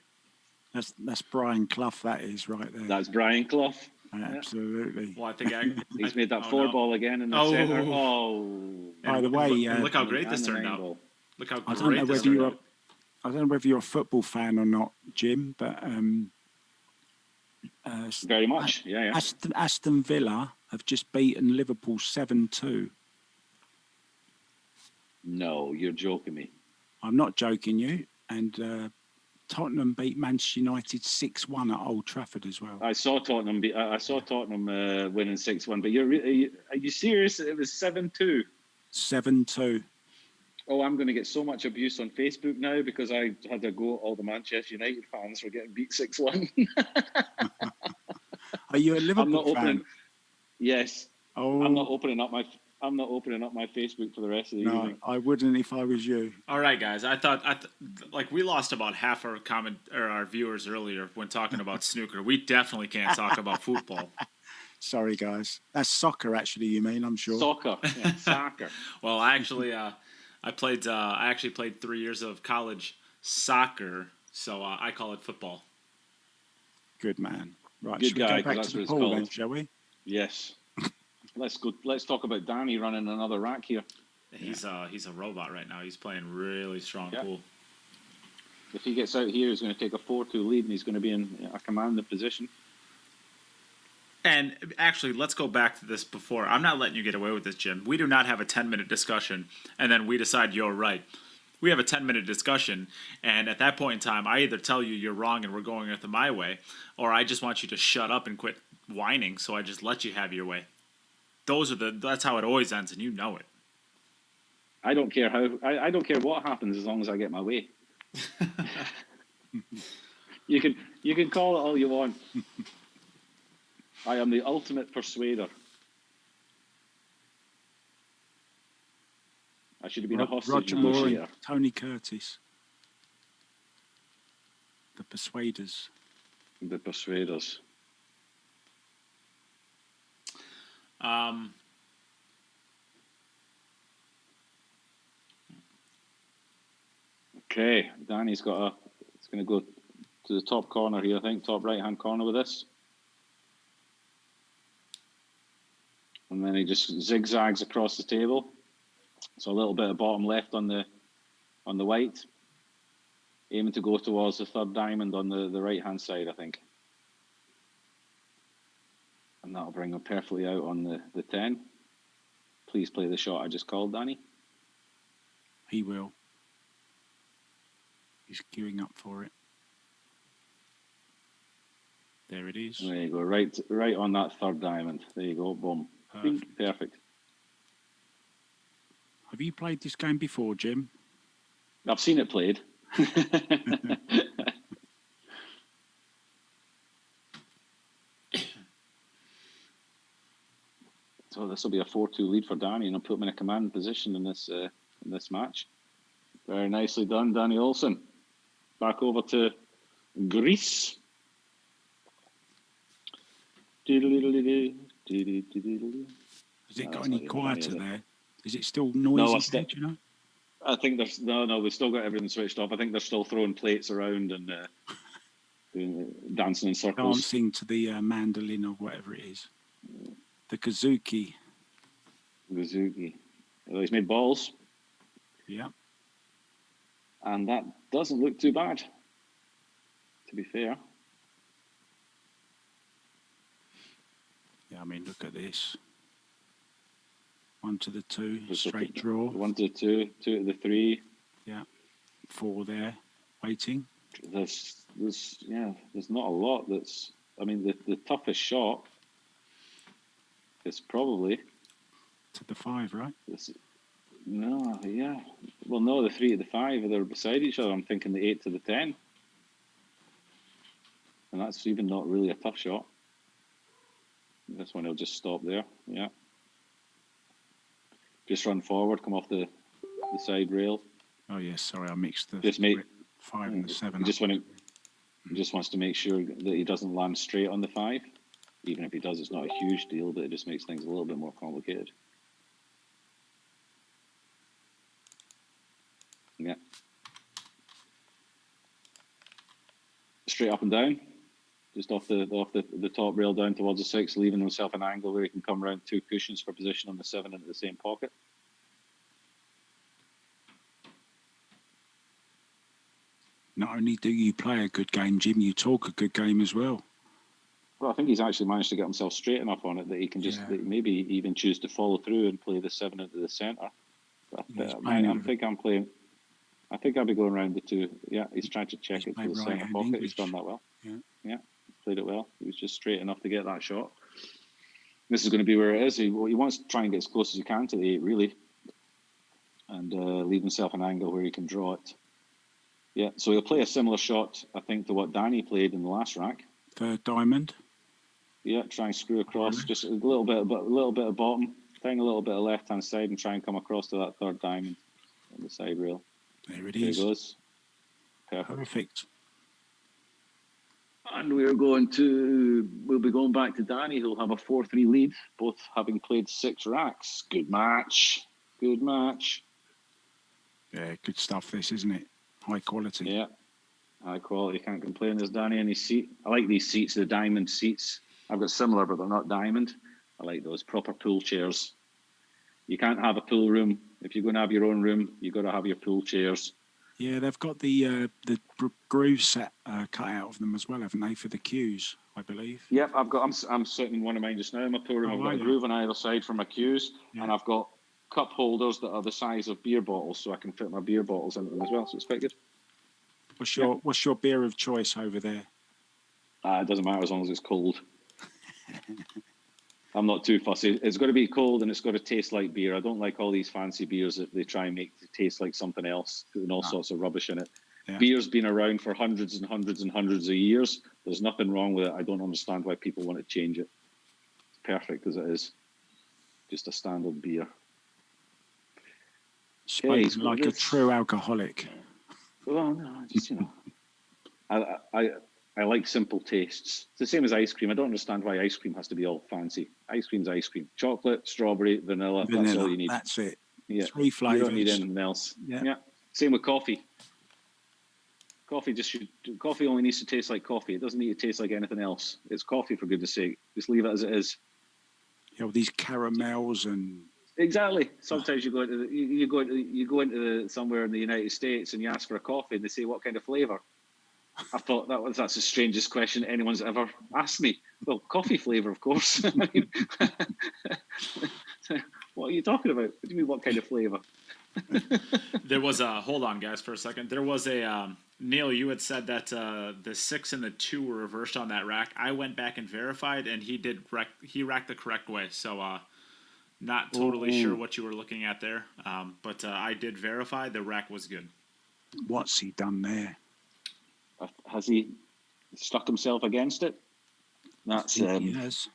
That's Brian Clough. That is right there. That's Brian Clough. Absolutely. Well, I think he's made that 4-ball again in the center. Oh. By the way, look how great this turned out. Look how great this turned out. I don't know whether you're a football fan or not, Jim, but very much. Yeah. Aston Villa have just beaten Liverpool 7-2. No, you're joking me. I'm not joking you. And Tottenham beat Manchester United 6-1 at Old Trafford as well. I saw Tottenham winning 6-1. But are you serious? It was 7-2. 7-2. Oh, I'm going to get so much abuse on Facebook now because I had to go at all the Manchester United fans for getting beat 6-1. Are you a Liverpool fan? Yes. Oh. I'm not opening up my Facebook for the rest of the evening. I wouldn't if I was you. All right, guys. I thought like we lost about half our viewers earlier when talking about snooker. We definitely can't talk about football. Sorry, guys. That's soccer, actually. You mean? I'm sure. Soccer. Yeah, soccer. Well, actually, I actually played 3 years of college soccer, so I call it football. Good man. Right, Good should we guy, go back 'cause to the that's pool what it's then, called. shall we? Yes. Let's go. Let's talk about Danny running another rack here. He's a robot right now. He's playing really strong Yeah. pool. If he gets out here, he's going to take a 4-2 lead, and he's going to be in a commanding position. And actually, let's go back to this before. I'm not letting you get away with this, Jim. We do not have a 10-minute discussion, and then we decide you're right. We have a 10-minute discussion, and at that point in time, I either tell you you're wrong and we're going with my way, or I just want you to shut up and quit whining, so I just let you have your way. That's how it always ends, and you know it. I don't care I don't care what happens as long as I get my way. You can call it all you want. I am the ultimate persuader. I should have been a hostage Roger Moore negotiator. and Tony Curtis. The Persuaders. The persuaders. Okay, Danny's got it's going to go to the top corner here, I think, top right-hand corner with this. And then he just zigzags across the table. So a little bit of bottom left on the white. Aiming to go towards the third diamond on the right-hand side, I think. And that'll bring him perfectly out on the 10. Please play the shot I just called, Danny. He will. He's queuing up for it. There it is. There you go, right on that third diamond. There you go, boom. Perfect. Have you played this game before, Jim? I've seen it played. So this will be a 4-2 lead for Danny, and I'll put him in a command position in this match. Very nicely done, Danny Olson. Back over to Greece. Has it got any quieter there? Is it still noisy? No, Do you know? I think there's no. We've still got everything switched off. I think they're still throwing plates around and dancing in circles. Dancing to the mandolin or whatever it is. The kazuki. Kazuki. Well, he's made balls. Yeah. And that doesn't look too bad, to be fair. Yeah, I mean, look at this. 1 to the 2, straight draw. 1 to the 2, 2 to the 3. Yeah. 4 there, waiting. There's not a lot that's. I mean, the toughest shot is probably to the 5, right? No, yeah. Well, no, the 3 to the 5 they're beside each other. I'm thinking the 8 to the 10, and that's even not really a tough shot. This one will just stop there. Yeah. Just run forward, come off the side rail. Oh yes, sorry, I mixed the 5 and the 7. He just wants to make sure that he doesn't land straight on the 5. Even if he does, it's not a huge deal, but it just makes things a little bit more complicated. Yeah. Straight up and down. Just off the top rail down towards the 6, leaving himself an angle where he can come around 2 cushions for position on the 7 into the same pocket. Not only do you play a good game, Jim, you talk a good game as well. Well, I think he's actually managed to get himself straight enough on it that he can just maybe even choose to follow through and play the 7 into the centre. I think I'll be going around the 2. Yeah, he's trying to check it to the centre pocket. English. He's done that well. Yeah, played it well. He was just straight enough to get that shot. This is going to be where it is. He wants to try and get as close as he can to the 8, really, and leave himself an angle where he can draw it. Yeah, so he'll play a similar shot, I think, to what Danny played in the last rack. Third diamond. Yeah, try and screw across just a little bit of bottom, thing a little bit of left-hand side, and try and come across to that third diamond on the side rail. There it is. There it goes. Perfect. And we'll be going back to Danny, who'll have a 4-3 lead, both having played 6 racks. Good match. Yeah, good stuff this, isn't it? High quality. Yeah. High quality, can't complain. There's Danny in his seat. I like these seats, the diamond seats. I've got similar, but they're not diamond. I like those proper pool chairs. You can't have a pool room. If you're going to have your own room, you've got to have your pool chairs. Yeah, they've got the groove set cut out of them as well, haven't they, for the cues, I believe? Yep, I'm sitting in one of mine just now in my pool room. I've got a groove on either side for my cues, and I've got cup holders that are the size of beer bottles, so I can fit my beer bottles into them as well. So it's quite good. What's your beer of choice over there? It doesn't matter as long as it's cold. I'm not too fussy. It's got to be cold and it's got to taste like beer. I don't like all these fancy beers that they try and make to taste like something else, putting all sorts of rubbish in it. Yeah. Beer's been around for hundreds and hundreds and hundreds of years. There's nothing wrong with it. I don't understand why people want to change it. It's perfect as it is. Just a standard beer. Spoken like a true alcoholic. Well, no, just, I like simple tastes. It's the same as ice cream. I don't understand why ice cream has to be all fancy. Ice cream's ice cream. Chocolate, strawberry, vanilla. That's all you need. That's it. Yeah. 3 flavours. You don't need anything else. Yeah. Same with coffee. Coffee only needs to taste like coffee. It doesn't need to taste like anything else. It's coffee, for goodness sake. Just leave it as it is. These caramels and... Exactly. Sometimes you go into somewhere in the United States and you ask for a coffee and they say, what kind of flavour? I thought that's the strangest question anyone's ever asked me. Well, coffee flavour, of course. I mean, what are you talking about? What do you mean, what kind of flavour? There was a hold on, guys, for a second. There was a Neil. You had said that the 6 and the 2 were reversed on that rack. I went back and verified, and he racked the correct way. So not totally sure what you were looking at there, but I did verify the rack was good. What's he done there? Has he stuck himself against it? That's he has.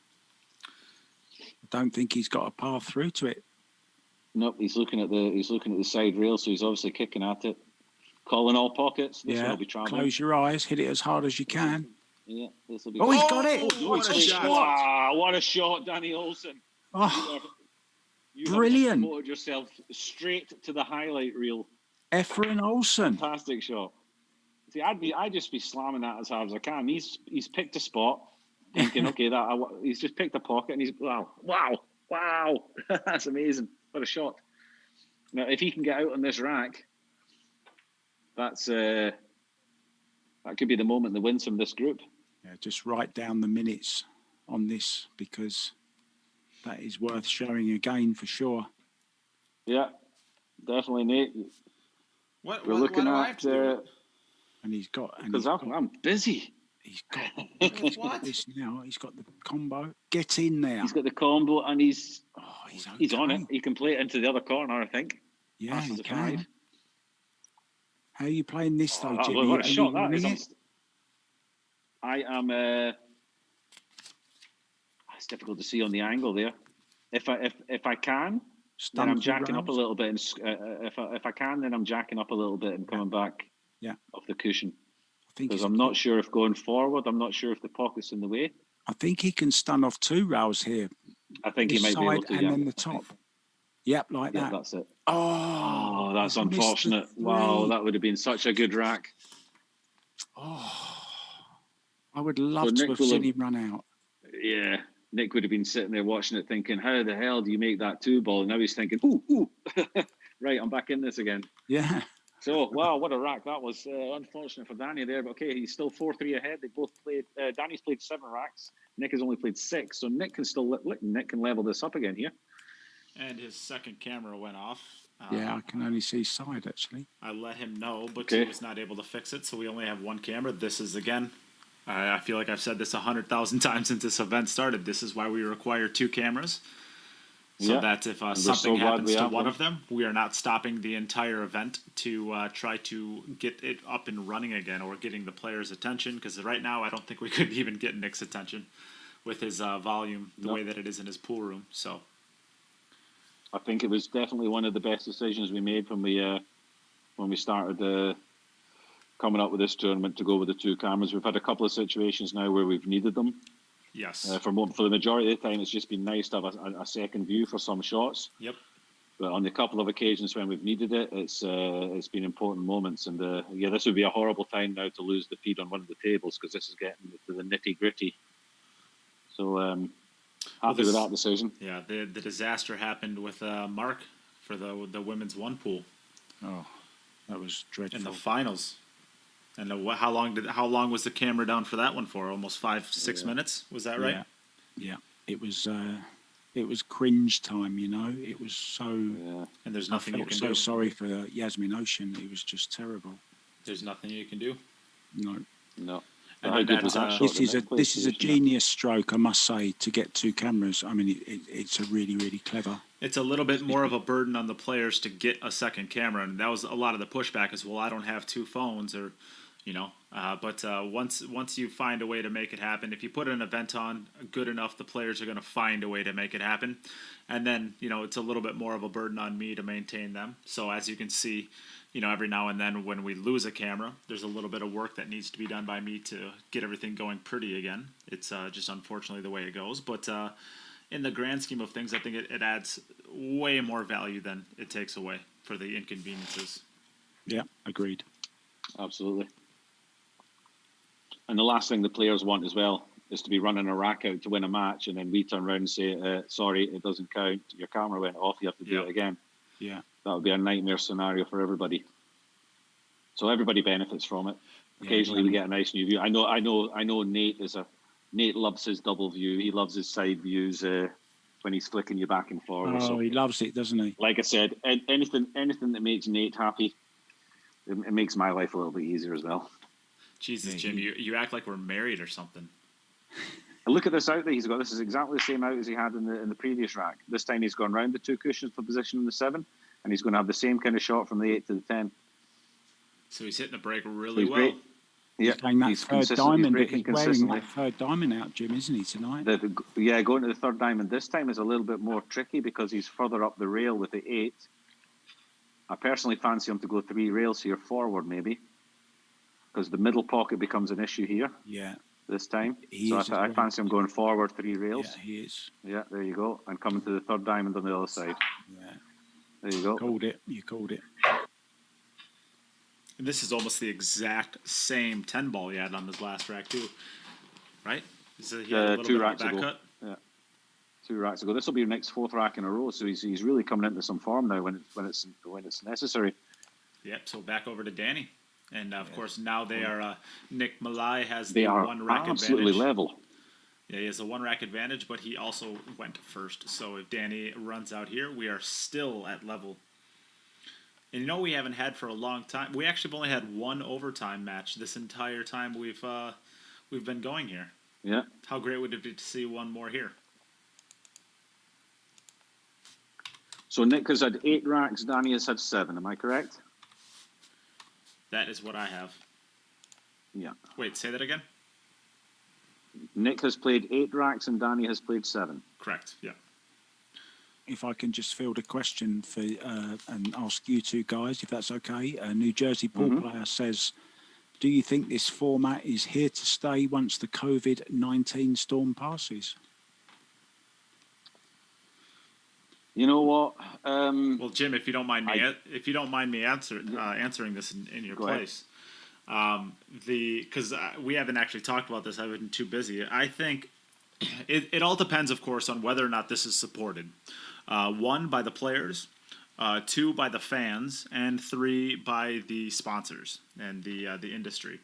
I don't think he's got a path through to it. Nope, he's looking at the side rail, so he's obviously kicking at it. Calling all pockets. This will be traveling. Close your eyes, hit it as hard as you can. Yeah, this will be. Oh, he's got it! What a shot! Wow, what a shot, Danny Olson! Oh, you brilliant! Have promoted yourself straight to the highlight reel. Efren Olson. Fantastic shot. See, I'd just be slamming that as hard as I can. He's picked a spot, thinking, okay, he's just picked a pocket, and he's wow, that's amazing. What a shot! Now, if he can get out on this rack, that could be the moment that wins from this group. Yeah, just write down the minutes on this because that is worth showing again for sure. Yeah, definitely, Nate. We're looking at. And he's got. Because I'm busy. He's got what? This now. He's got the combo. Get in there. He's got the combo, and he's on it. He can play it into the other corner, I think. Yeah, he can. How are you playing this though, Jimmy? What a shot that is! I am. It's difficult to see on the angle there. If I can, then I'm jacking up a little bit. And, if I can, then I'm jacking up a little bit and coming back. Yeah. Off the cushion. Because I'm not sure if going forward, I'm not sure if the pocket's in the way. I think he can stun off 2 rails here. I think he might be able to. And then the top. Yep, like that. That's it. Oh, that's unfortunate. Wow, that would have been such a good rack. Oh, I would love to have seen him run out. Yeah, Nick would have been sitting there watching it thinking, how the hell do you make that 2 ball? And now he's thinking, ooh, right, I'm back in this again. Yeah. So, wow, what a rack that was. Unfortunate for Danny there, but okay, he's still 4-3 ahead. They both played, Danny's played 7 racks. Nick has only played 6, so Nick can still Nick can level this up again here. And his second camera went off. Yeah, I can only see side, actually. I let him know, but he was not able to fix it, so we only have 1 camera. This is, again, I feel like I've said this 100,000 times since this event started. This is why we require 2 cameras. So that if something happens to one of them, we are not stopping the entire event to try to get it up and running again or getting the players' attention. Because right now, I don't think we could even get Nick's attention with his volume the way that it is in his pool room. So I think it was definitely one of the best decisions we made when we started coming up with this tournament to go with the 2 cameras. We've had a couple of situations now where we've needed them. Yes. For the majority of the time, it's just been nice to have a second view for some shots. Yep. But on the couple of occasions when we've needed it, it's been important moments. And this would be a horrible time now to lose the feed on one of the tables, because this is getting to the nitty gritty. So happy with that decision. Yeah, the disaster happened with Mark for the women's one pool. Oh, that was dreadful. In the finals. And how long was the camera down for that one for? Almost 5-6 minutes. Was that right? Yeah. It was cringe time, you know. It was so. Yeah. And there's nothing you can do. I felt so sorry for Yasmin Ocean. It was just terrible. There's nothing you can do. No. And how good was that shot? This is a genius stroke, I must say, to get 2 cameras. I mean, it's a really, really clever. It's a little bit more of a burden on the players to get a second camera, and that was a lot of the pushback. Is I don't have 2 phones, or, you know. But once you find a way to make it happen, if you put an event on good enough, the players are going to find a way to make it happen. And then, you know, it's a little bit more of a burden on me to maintain them. So as you can see, you know, every now and then when we lose a camera, there's a little bit of work that needs to be done by me to get everything going pretty again. It's just unfortunately the way it goes. But in the grand scheme of things, I think it adds way more value than it takes away for the inconveniences. Yeah, agreed. Absolutely. And the last thing the players want as well is to be running a rack out to win a match, and then we turn around and say, sorry, it doesn't count. Your camera went off. You have to do it again. Yeah. That would be a nightmare scenario for everybody. So everybody benefits from it. Occasionally we get a nice new view. I know Nate loves his double view. He loves his side views when he's flicking you back and forward. Oh, so, he loves it, doesn't he? Like I said, anything that makes Nate happy, it makes my life a little bit easier as well. Jesus, Jim, you act like we're married or something. And look at this out that he's got. This is exactly the same out as he had in the previous rack. This time he's gone round the 2 cushions for position in the 7, and he's going to have the same kind of shot from the 8 to the 10. So he's hitting the break really well. Great. Yeah, he's third diamond. He's wearing that 3rd diamond out, Jim, isn't he, tonight? Going to the 3rd diamond this time is a little bit more tricky because he's further up the rail with the 8. I personally fancy him to go 3 rails here forward, maybe, because the middle pocket becomes an issue here. Yeah. This time. I fancy him going forward 3 rails. Yeah, he is. Yeah, there you go. And coming to the 3rd diamond on the other side. Yeah. There you go. You called it. And this is almost the exact same 10 ball he had on his last rack too, right? He had a little 2 bit racks of a back ago. cut. Yeah, 2 racks ago. This will be your next 4th rack in a row. So he's really coming into some form now when it's necessary. Yep. So back over to Danny, and of course now they are. Nick Malaj has they the are 1 rack absolutely advantage. Level. Yeah, he has a 1 rack advantage, but he also went first. So if Danny runs out here, we are still at level. And you know we haven't had for a long time. We actually have only had 1 overtime match this entire time we've been going here. Yeah. How great would it be to see 1 more here? So Nick has had 8 racks. Danny has had 7. Am I correct? That is what I have. Yeah. Wait, say that again? Nick has played 8 racks and Danny has played 7. Correct, yeah. If I can just field a question for and ask you 2 guys, if that's okay. A New Jersey pool player says, do you think this format is here to stay once the COVID-19 storm passes? You know what? Well, Jim, if you don't mind me, answering this in your place, because we haven't actually talked about this. I've been too busy. I think it all depends, of course, on whether or not this is supported. 1, by the players, 2, by the fans, and 3, by the sponsors and the industry.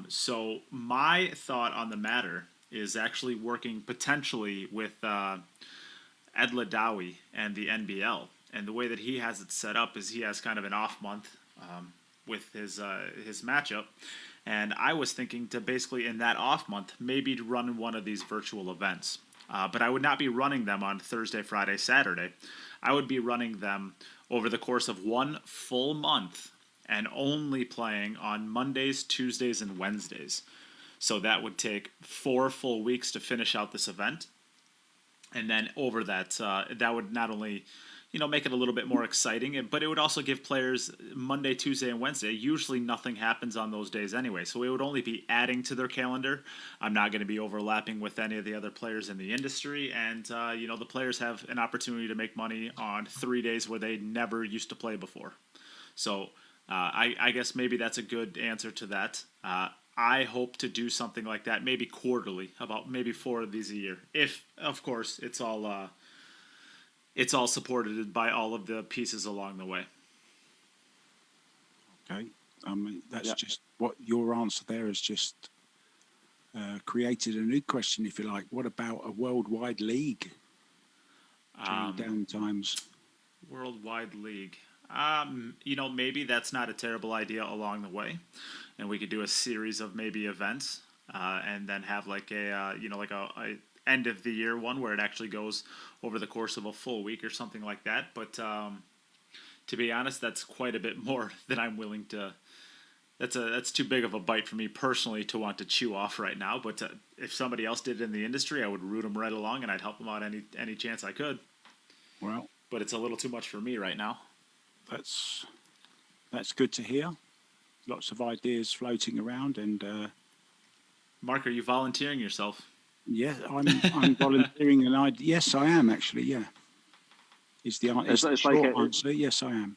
So my thought on the matter is actually working potentially with Ed Ladawi and the NBL. And the way that he has it set up is he has kind of an off month with his matchup. And I was thinking to basically in that off month maybe to run one of these virtual events. But I would not be running them on Thursday, Friday, Saturday. I would be running them over the course of 1 full month and only playing on Mondays, Tuesdays, and Wednesdays. So that would take 4 full weeks to finish out this event. And then over that, that would not only, make it a little bit more exciting, but it would also give players Monday, Tuesday, and Wednesday. Usually nothing happens on those days anyway, so it would only be adding to their calendar. I'm not going to be overlapping with any of the other players in the industry, and the players have an opportunity to make money on 3 days where they never used to play before. So I guess maybe that's a good answer to that. I hope to do something like that, maybe quarterly, about maybe 4 of these a year. If, of course, it's all supported by all of the pieces along the way. Okay. That's just what your answer there has just created a new question, if you like. What about a worldwide league during down times? Worldwide league. Maybe that's not a terrible idea along the way, and we could do a series of maybe events, and then have like a end of the year one where it actually goes over the course of a full week or something like that. But to be honest, that's quite a bit more than I'm willing to. That's too big of a bite for me personally to want to chew off right now. But if somebody else did it in the industry, I would root them right along, and I'd help them out any chance I could. Well, but it's a little too much for me right now. That's good to hear. Lots of ideas floating around, and Mark, are you volunteering yourself? Yeah, I'm volunteering, and yes, I am actually. Yeah, is the answer? Answer. Yes, I am.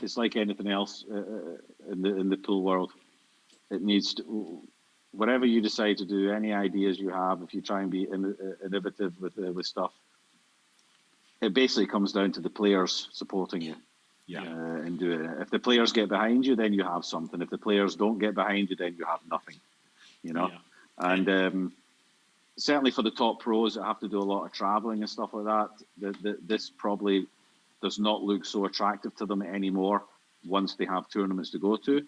It's like anything else in the pool world. It needs to, whatever you decide to do, any ideas you have, if you try and be innovative with stuff, it basically comes down to the players supporting you. Yeah. And doing it. If the players get behind you, then you have something. If the players don't get behind you, then you have nothing. Yeah. And certainly for the top pros that have to do a lot of traveling and stuff like that, this probably does not look so attractive to them anymore once they have tournaments to go to,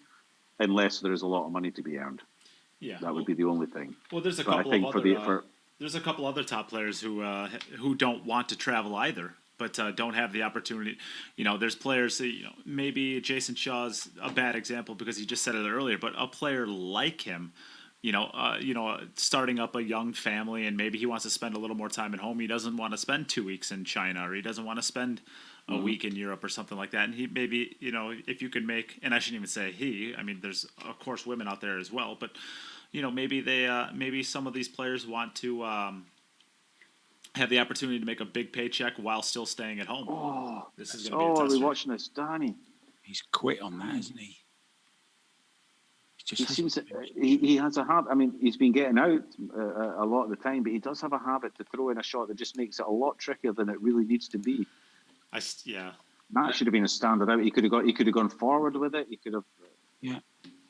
unless there is a lot of money to be earned. Yeah, that would be the only thing. Well, there's a couple there's a couple other top players who don't want to travel either, but don't have the opportunity. There's players. Maybe Jayson Shaw's a bad example because he just said it earlier, but a player like him. Starting up a young family, and maybe he wants to spend a little more time at home. He doesn't want to spend 2 weeks in China, or he doesn't want to spend a week in Europe or something like that. And he maybe, if you could make, and I shouldn't even say he, I mean, there's of course women out there as well, but maybe maybe some of these players want to have the opportunity to make a big paycheck while still staying at home. Oh, this is going to be a test. Are we watching this, Danny? He's quit on that, hasn't he? He has a habit. I mean, he's been getting out a lot of the time, but he does have a habit to throw in a shot that just makes it a lot trickier than it really needs to be. That should have been a standard out. He could have gone forward with it. He could have. Yeah.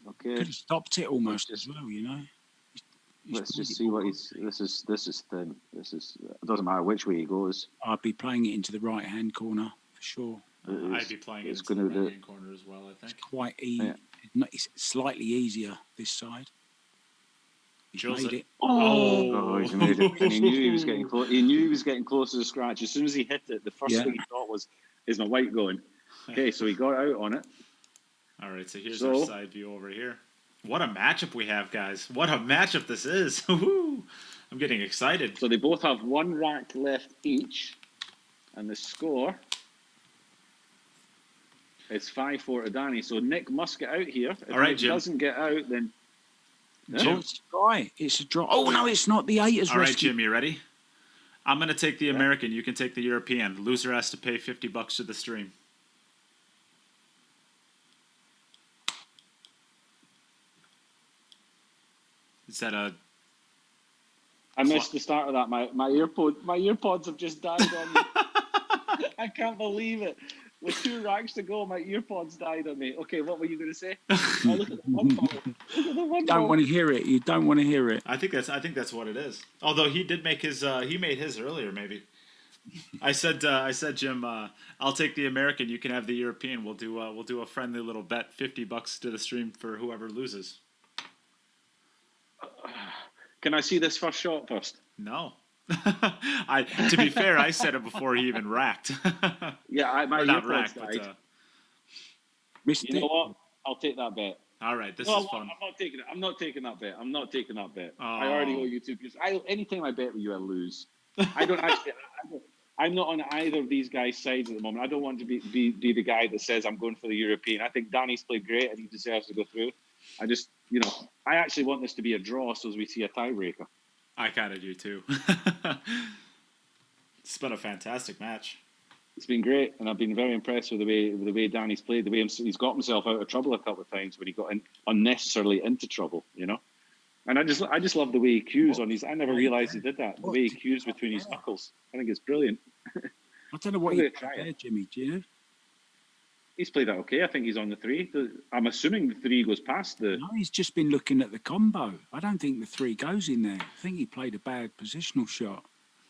Okay. Could have stopped it almost as well. Let's just see what he's. This is thin. It doesn't matter which way he goes. I'd be playing it into the right hand corner for sure. I'd be playing it into the right hand corner as well. I think it's quite easy. Yeah. It's slightly easier this side. He's made it. Oh, he's made it. And he knew he was getting close. He knew he was getting close to the scratch. As soon as he hit it, the first thing he thought was, "Is my white going?" Okay, so he got out on it. All right, so here's our side view over here. What a matchup we have, guys! What a matchup this is! I'm getting excited. So they both have one rack left each, and the score. It's 5-4 to Danny, so Nick must get out here. If Nick doesn't get out, then Jim. It's dry. It's a draw. Oh no, it's not. The 8 is all right, Jim. You ready? I'm gonna take the American. You can take the European. The loser has to pay $50 to the stream. Is that a? I missed the start of that. My earpods have just died on me. I can't believe it. With 2 racks to go, my earpods died on me. Okay, what were you going to say? Oh, look at the one ball. Look at the one ball. Don't want to hear it. You don't want to hear it. I think that's what it is. Although he did make his. He made his earlier, maybe. I said, Jim, I'll take the American. You can have the European. We'll do a friendly little bet, $50 to the stream for whoever loses. Can I see this first shot first? No. To be fair, I said it before he even racked. Yeah, my not racked, but you know what? I'll take that bet. All right, this is fun. I'm not taking that bet. I already owe you 2 because anytime I bet with you, I lose. I don't actually. I'm not on either of these guys' sides at the moment. I don't want to be the guy that says I'm going for the European. I think Danny's played great and he deserves to go through. I just, I actually want this to be a draw so as we see a tiebreaker. I kind of do too. It's been a fantastic match. It's been great, and I've been very impressed with the way Danny's played, the way he's got himself out of trouble a couple of times when he got unnecessarily into trouble, And I just love the way he cues on his. I never realised he did that. The way he cues between his knuckles, I think it's brilliant. I don't know what you try there, Jimmy. Do you? He's played that okay. I think he's on the 3. I'm assuming the 3 goes past the. No, he's just been looking at the combo. I don't think the 3 goes in there. I think he played a bad positional shot.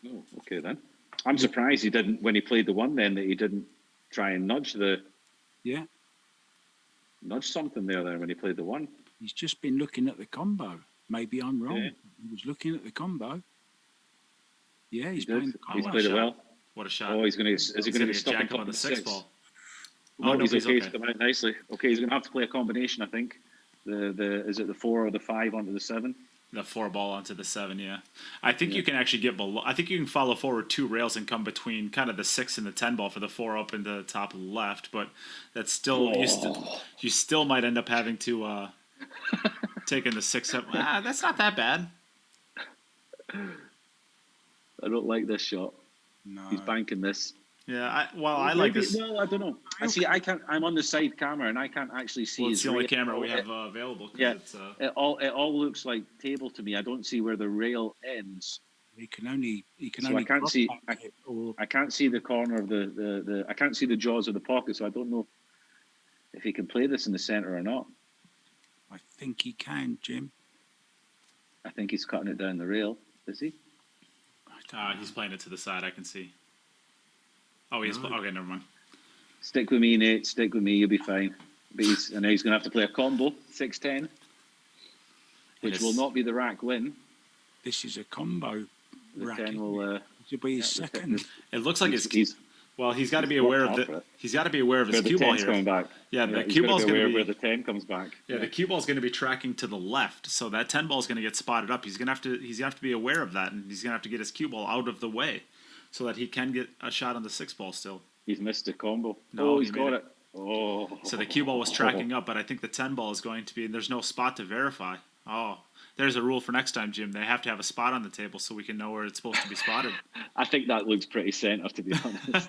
Oh, okay then. I'm surprised he didn't when he played the 1. Then that he didn't try and nudge something there when he played the 1. He's just been looking at the combo. Maybe I'm wrong. Yeah. He was looking at the combo. Yeah, he's playing the combo. He's played it well. What a shot! Oh, is he going to be stuck on top of the 6 ball? No, he's okay. He's coming out nicely. Okay, he's going to have to play a combination, I think. Is it the 4 or the 5 onto the 7? The 4 ball onto the 7, yeah. I think you can actually get below. I think you can follow forward 2 rails and come between kind of the 6 and the 10 ball for the 4 up into the top left, but that's still you still might end up having to take in the 6 up. That's not that bad. I don't like this shot. No. He's banking this. Yeah, I like this. Well, I don't know. I can't. I'm on the side camera and I can't actually see. Well, it's the only camera we have available. Yeah, it all looks like table to me. I don't see where the rail ends. He can only. I can't see. I can't see the corner of the. I can't see the jaws of the pocket, so I don't know if he can play this in the center or not. I think he can, Jim. I think he's cutting it down the rail. Is he? He's playing it to the side. I can see. Oh, he's okay. Never mind. Stick with me, Nate. Stick with me. You'll be fine. But and now he's going to have to play a combo 6-10, which will not be the rack win. This is a combo. The 10 will. It'll be his second. It looks like he's got to be aware of the. He's got to be aware of his cue ball here. Coming back. Yeah, the cue ball's going to be where the 10 comes back. Yeah, the cue ball's going to be tracking to the left, so that 10 ball is going to get spotted up. He's going to have to be aware of that, and he's going to have to get his cue ball out of the way, so that he can get a shot on the 6 ball still. He's missed the combo. No, he's got it. Oh. So the cue ball was tracking up, but I think the 10 ball is going to be, and there's no spot to verify. Oh, there's a rule for next time, Jim. They have to have a spot on the table so we can know where it's supposed to be spotted. I think that looks pretty center, to be honest.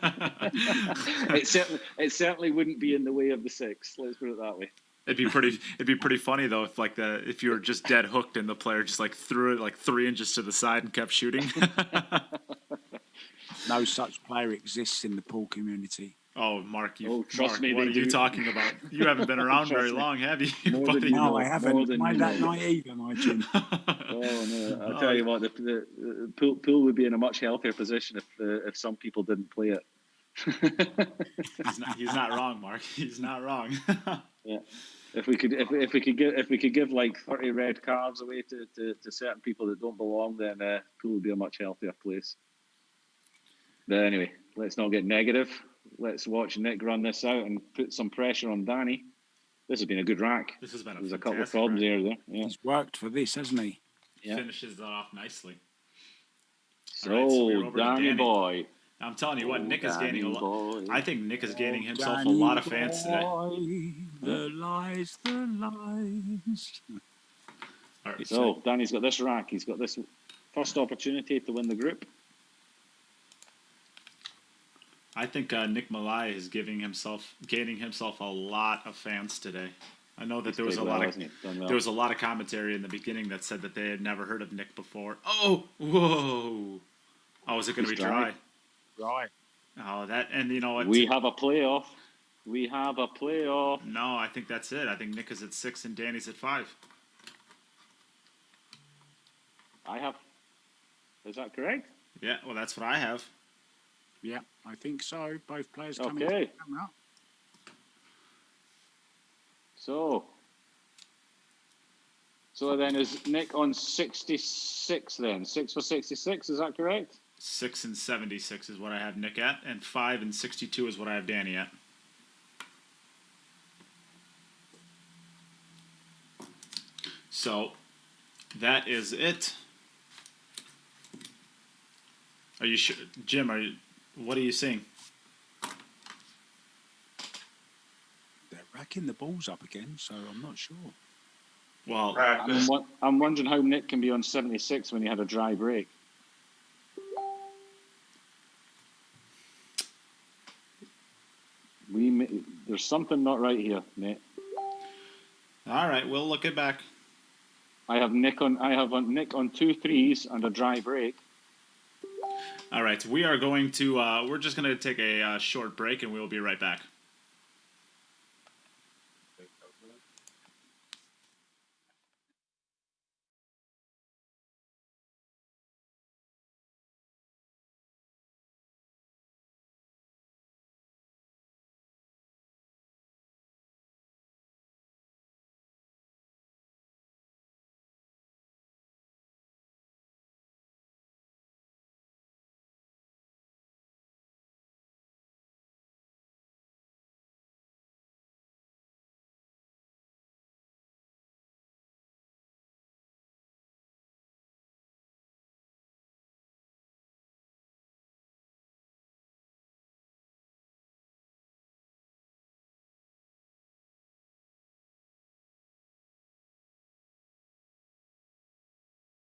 It certainly wouldn't be in the way of the 6. Let's put it that way. It'd be pretty funny though if you were just dead hooked and the player just threw it 3 inches to the side and kept shooting. No such player exists in the pool community. Oh, Mark, trust me, what are you talking about? You haven't been around very long, have you? Buddy? No, I haven't. Am I that naive, am I, Jim? Oh, no. I'll tell you what, the pool would be in a much healthier position if some people didn't play it. He's not wrong, Mark. He's not wrong. Yeah. If we could give like 30 red cards away to certain people that don't belong, then pool would be a much healthier place. But anyway, let's not get negative. Let's watch Nick run this out and put some pressure on Danny. This has been a good rack. This has been There's a couple of problems here, though. Yeah. He's worked for this, hasn't he? Yeah. Finishes that off nicely. So Danny boy. I'm telling you what, Nick is gaining a lot. I think Nick is gaining himself a lot of fans today. The lies. All right, so Danny's got this rack. He's got this first opportunity to win the group. I think Nick Malaj is gaining himself a lot of fans today. I know that there was a lot of commentary in the beginning that said that they had never heard of Nick before. Oh, whoa! Oh, is it going to be dry? Right. Oh, that, and you know what? We have a playoff. No, I think that's it. I think Nick is at 6 and Danny's at 5. Is that correct? Yeah. Well, that's what I have. Yeah, I think so. Both players coming out. So then is Nick on 66 then? 6 for 66, is that correct? 6 and 76 is what I have Nick at, and 5 and 62 is what I have Danny at. So that is it. Are you sure, Jim? What are you seeing? They're racking the balls up again, so I'm not sure. Well, Practice. I'm wondering how Nick can be on 76 when he had a dry break. There's something not right here, Nick. all right, we'll look it back. I have Nick on 2 threes and a dry break. All right, we are going to. We're just going to take a short break, and we will be right back.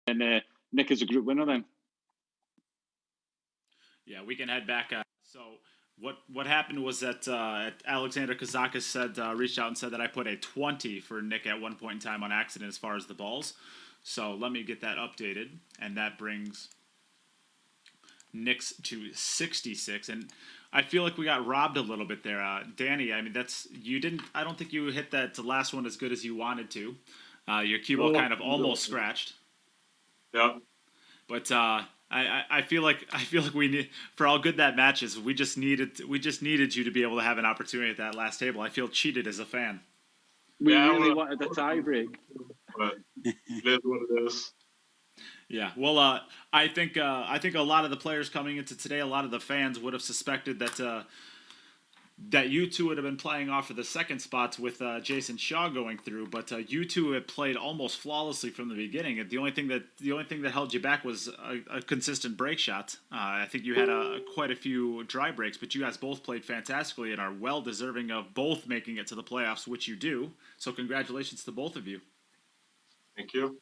And Nick is a group winner then. Yeah, we can head back. So what happened was that Alexander Kazakis said reached out and said that I put a 20 for Nick at one point in time on accident as far as the balls. So let me get that updated, and that brings Nick's to 66. And I feel like we got robbed a little bit there, Danny. I mean, I don't think you hit that last one as good as you wanted to. Your cue ball kind of almost scratched. Yeah. But I feel like we need, for all good that match is, we just needed you to be able to have an opportunity at that last table. I feel cheated as a fan. We really wanted the tie break. But it is what it is. Yeah. Well, I think a lot of the players coming into today, a lot of the fans would have suspected that you two would have been playing off of the second spots with Jayson Shaw going through, but you two had played almost flawlessly from the beginning. And the only thing that held you back was a consistent break shot. I think you had quite a few dry breaks, but you guys both played fantastically and are well deserving of both making it to the playoffs, which you do. So congratulations to both of you. Thank you.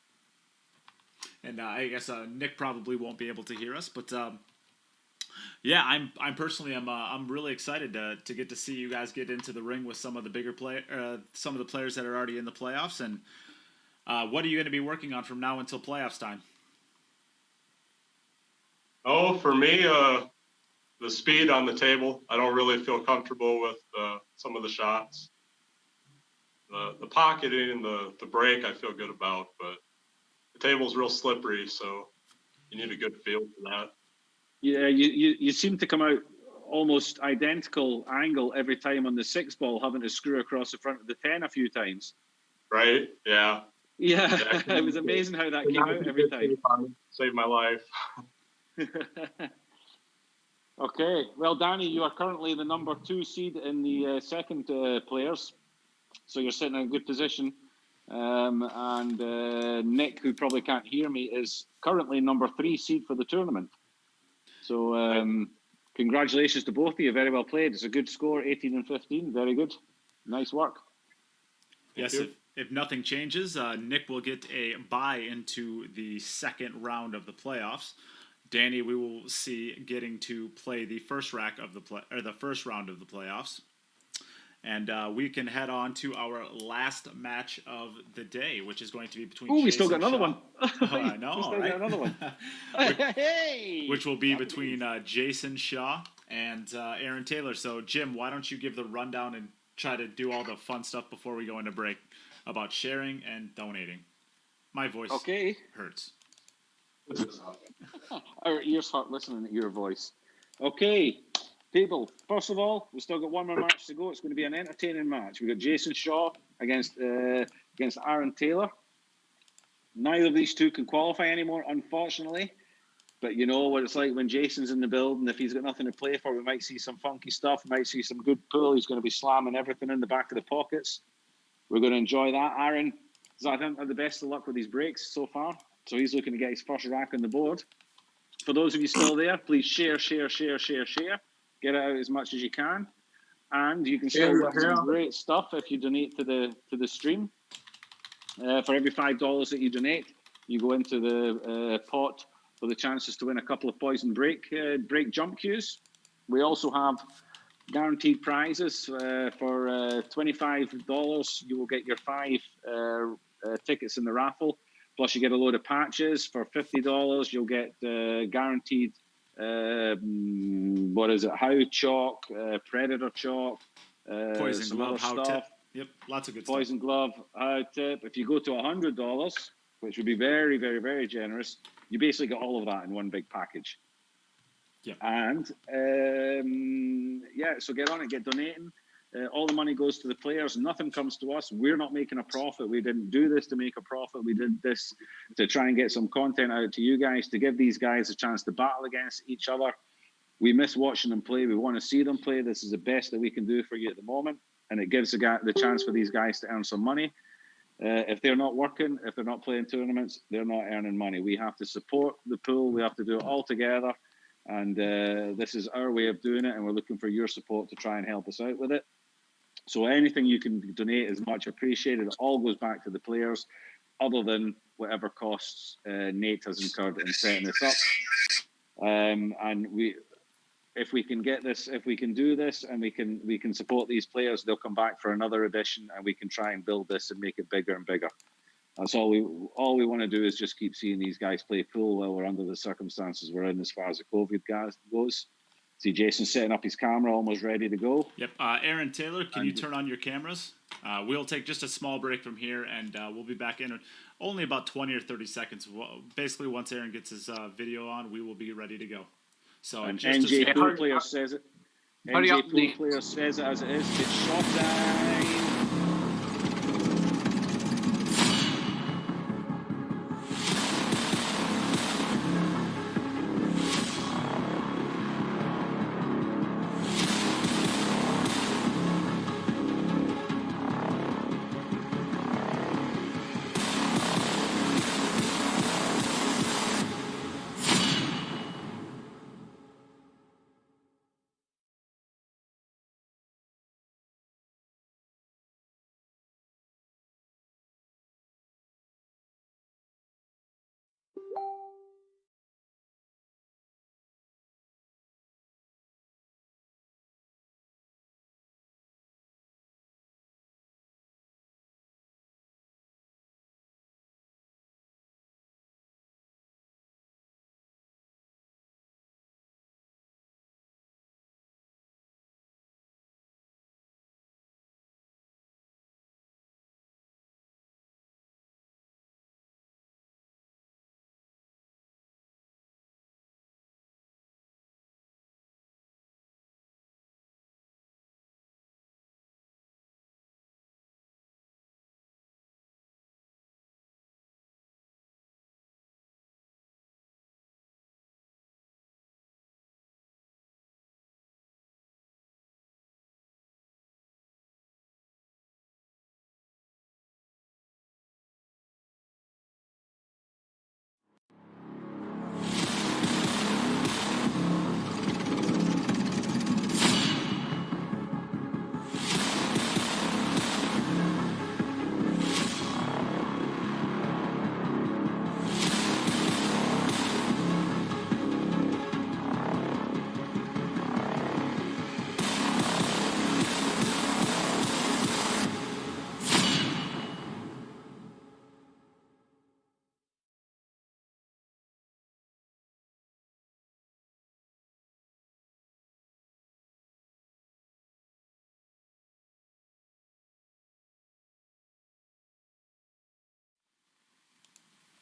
And I guess Nick probably won't be able to hear us, but. Yeah, I'm personally I'm really excited to get to see you guys get into the ring with some of the bigger some of the players that are already in the playoffs. And what are you going to be working on from now until playoffs time? Oh, for me, the speed on the table. I don't really feel comfortable with some of the shots. The pocketing and the break I feel good about, but the table's real slippery, so you need a good feel for that. Yeah, you seem to come out almost identical angle every time on the 6 ball, having to screw across the front of the 10 a few times. Right? Yeah. Yeah, it was amazing how that came out every time. Saved my life. Okay, well, Danny, you are currently the number 2 seed in the second players, so you're sitting in a good position. And Nick, who probably can't hear me, is currently number 3 seed for the tournament. So congratulations to both of you. Very well played. It's a good score, 18 and 15. Very good. Nice work. Yes, if nothing changes, Nick will get a bye into the second round of the playoffs. Danny, we will see getting to play the first round of the playoffs. And we can head on to our last match of the day, which is going to be between. Oh, we still got another one. Oh, I know, we still right? got another one. which will be between Jayson Shaw and Aaron Taylor. So, Jim, why don't you give the rundown and try to do all the fun stuff before we go into break about sharing and donating. My voice hurts. Our ears hurt listening to your voice. Okay. People, first of all, we've still got one more match to go. It's going to be an entertaining match. We've got Jayson Shaw against Aaron Taylor. Neither of these two can qualify anymore, unfortunately. But you know what it's like when Jason's in the building. If he's got nothing to play for, we might see some funky stuff. We might see some good pool. He's going to be slamming everything in the back of the pockets. We're going to enjoy that. Aaron has, I think, had the best of luck with his breaks so far. So he's looking to get his first rack on the board. for those of you still there, please share. Get it out as much as you can. And you can still win some great stuff if you donate to the stream. For every $5 that you donate, you go into the pot for the chances to win a couple of poison break jump cues. We also have guaranteed prizes. For $25, you will get your 5 tickets in the raffle. Plus, you get a load of patches. For $50, you'll get guaranteed. What is it? How chalk, predator chalk, Poison glove, how stuff. tip. Yep, lots of good Poison stuff. glove, how tip. If you go to $100, which would be very, very, very generous, you basically get all of that in one big package. Yeah. And so get on it, get donating. All the money goes to the players. Nothing comes to us. We're not making a profit. We didn't do this to make a profit. We did this to try and get some content out to you guys, to give these guys a chance to battle against each other. We miss watching them play. We want to see them play. This is the best that we can do for you at the moment. And it gives the chance for these guys to earn some money. If they're not working, if they're not playing tournaments, they're not earning money. We have to support the pool. We have to do it all together. And this is our way of doing it. And we're looking for your support to try and help us out with it. So anything you can donate is much appreciated. It all goes back to the players, other than whatever costs Nate has incurred in setting this up. And if we can get this, if we can do this, and we can support these players, they'll come back for another edition, and we can try and build this and make it bigger and bigger. That's all we want to do is just keep seeing these guys play pool while we're under the circumstances we're in as far as the COVID goes. See Jayson setting up his camera, almost ready to go. Yep. Aaron Taylor, can you turn on your cameras? We'll take just a small break from here, and we'll be back in only about 20 or 30 seconds. Basically, once Aaron gets his video on, we will be ready to go. So and just NJ Pool Player says it. NJ Pool Player says it as it is. It's shot time.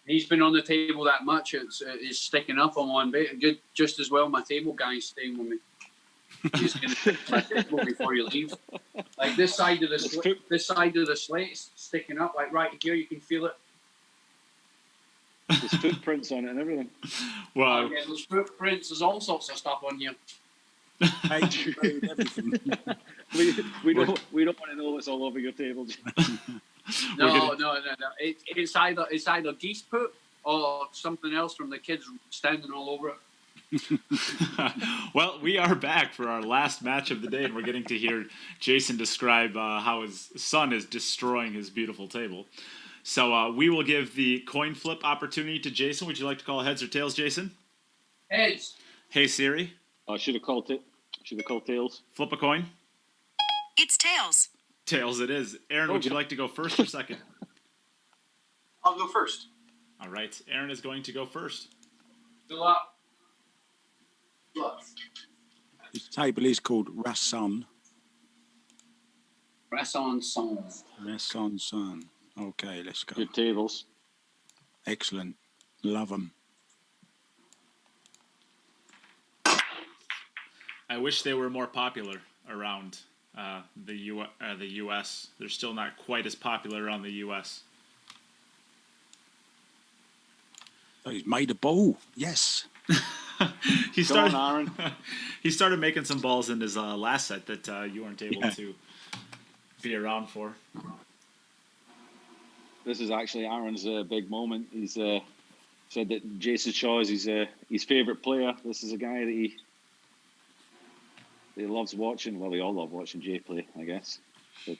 He's been on the table that much. It's sticking up on one bit. Good, just as well. My table guy's staying with me. He's going to stick my table before you leave. Like this side of the slate's sticking up. Like right here, you can feel it. There's footprints on it and everything. Well, yeah, there's footprints. There's all sorts of stuff on here. Everything. we don't want to know what's all over your table. No. It's either geese poop or something else from the kids standing all over it. Well, we are back for our last match of the day, and we're getting to hear Jayson describe how his son is destroying his beautiful table. So we will give the coin flip opportunity to Jayson. Would you like to call heads or tails, Jayson? Heads. Hey Siri, I should have called it. Should have called tails. flip a coin. It's tails. Tails it is. Aaron, would you like to go first or second? I'll go first. All right, Aaron is going to go first. Good luck. This table is called Rasson. Rasson song. Rasson. Okay, let's go. Good tables. Excellent. Love them. I wish they were more popular around the U.S. They're still not quite as popular around the U.S. Oh, he's made a ball. Yes. He Go on, started. Aaron. He started making some balls in his last set that you weren't able to be around for. This is actually Aaron's big moment. He's said that Jayson Shaw is his favourite player. This is a guy that he loves watching. Well, we all love watching Jay play, I guess. But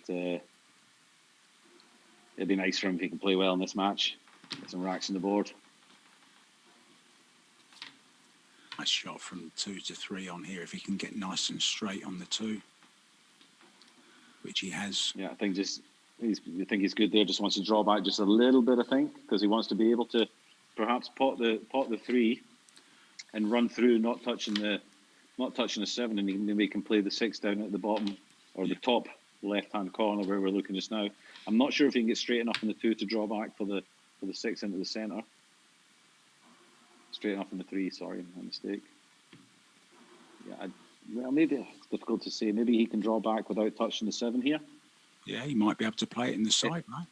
it'd be nice for him if he can play well in this match. Get some racks on the board. Nice shot from 2 to 3 on here. If he can get nice and straight on the 2, which he has. Yeah, I think he's good there. Just wants to draw back just a little bit, I think, because he wants to be able to perhaps pot the 3 and run through, not touching the 7, and maybe he can play the 6 down at the bottom or the top left-hand corner where we're looking just now. I'm not sure if he can get straight enough on the 2 to draw back for the 6 into the centre. Straight enough on the 3. Sorry, my mistake. Yeah, well, maybe it's difficult to say. Maybe he can draw back without touching the 7 here. Yeah, he might be able to play it in the side, right?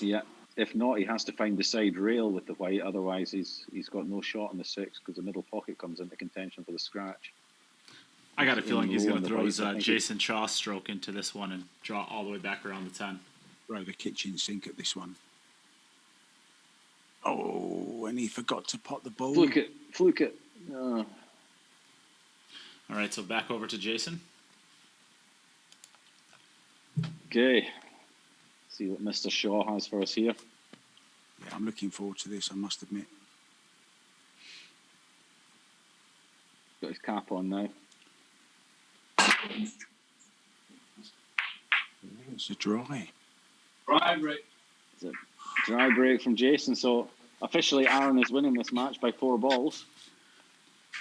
Yeah. If not, he has to find the side rail with the white. Otherwise, he's got no shot on the 6 because the middle pocket comes into contention for the scratch. I got a feeling he's going to throw his right, Jayson Shaw stroke into this one and draw all the way back around the 10. Throw the kitchen sink at this one. Oh, and he forgot to pot the ball. Fluke it. All right, so back over to Jayson. Okay. See what Mr. Shaw has for us here. Yeah, I'm looking forward to this, I must admit. Got his cap on now. It's a dry. Dry break. It's a dry break from Jayson. So officially, Aaron is winning this match by 4 balls.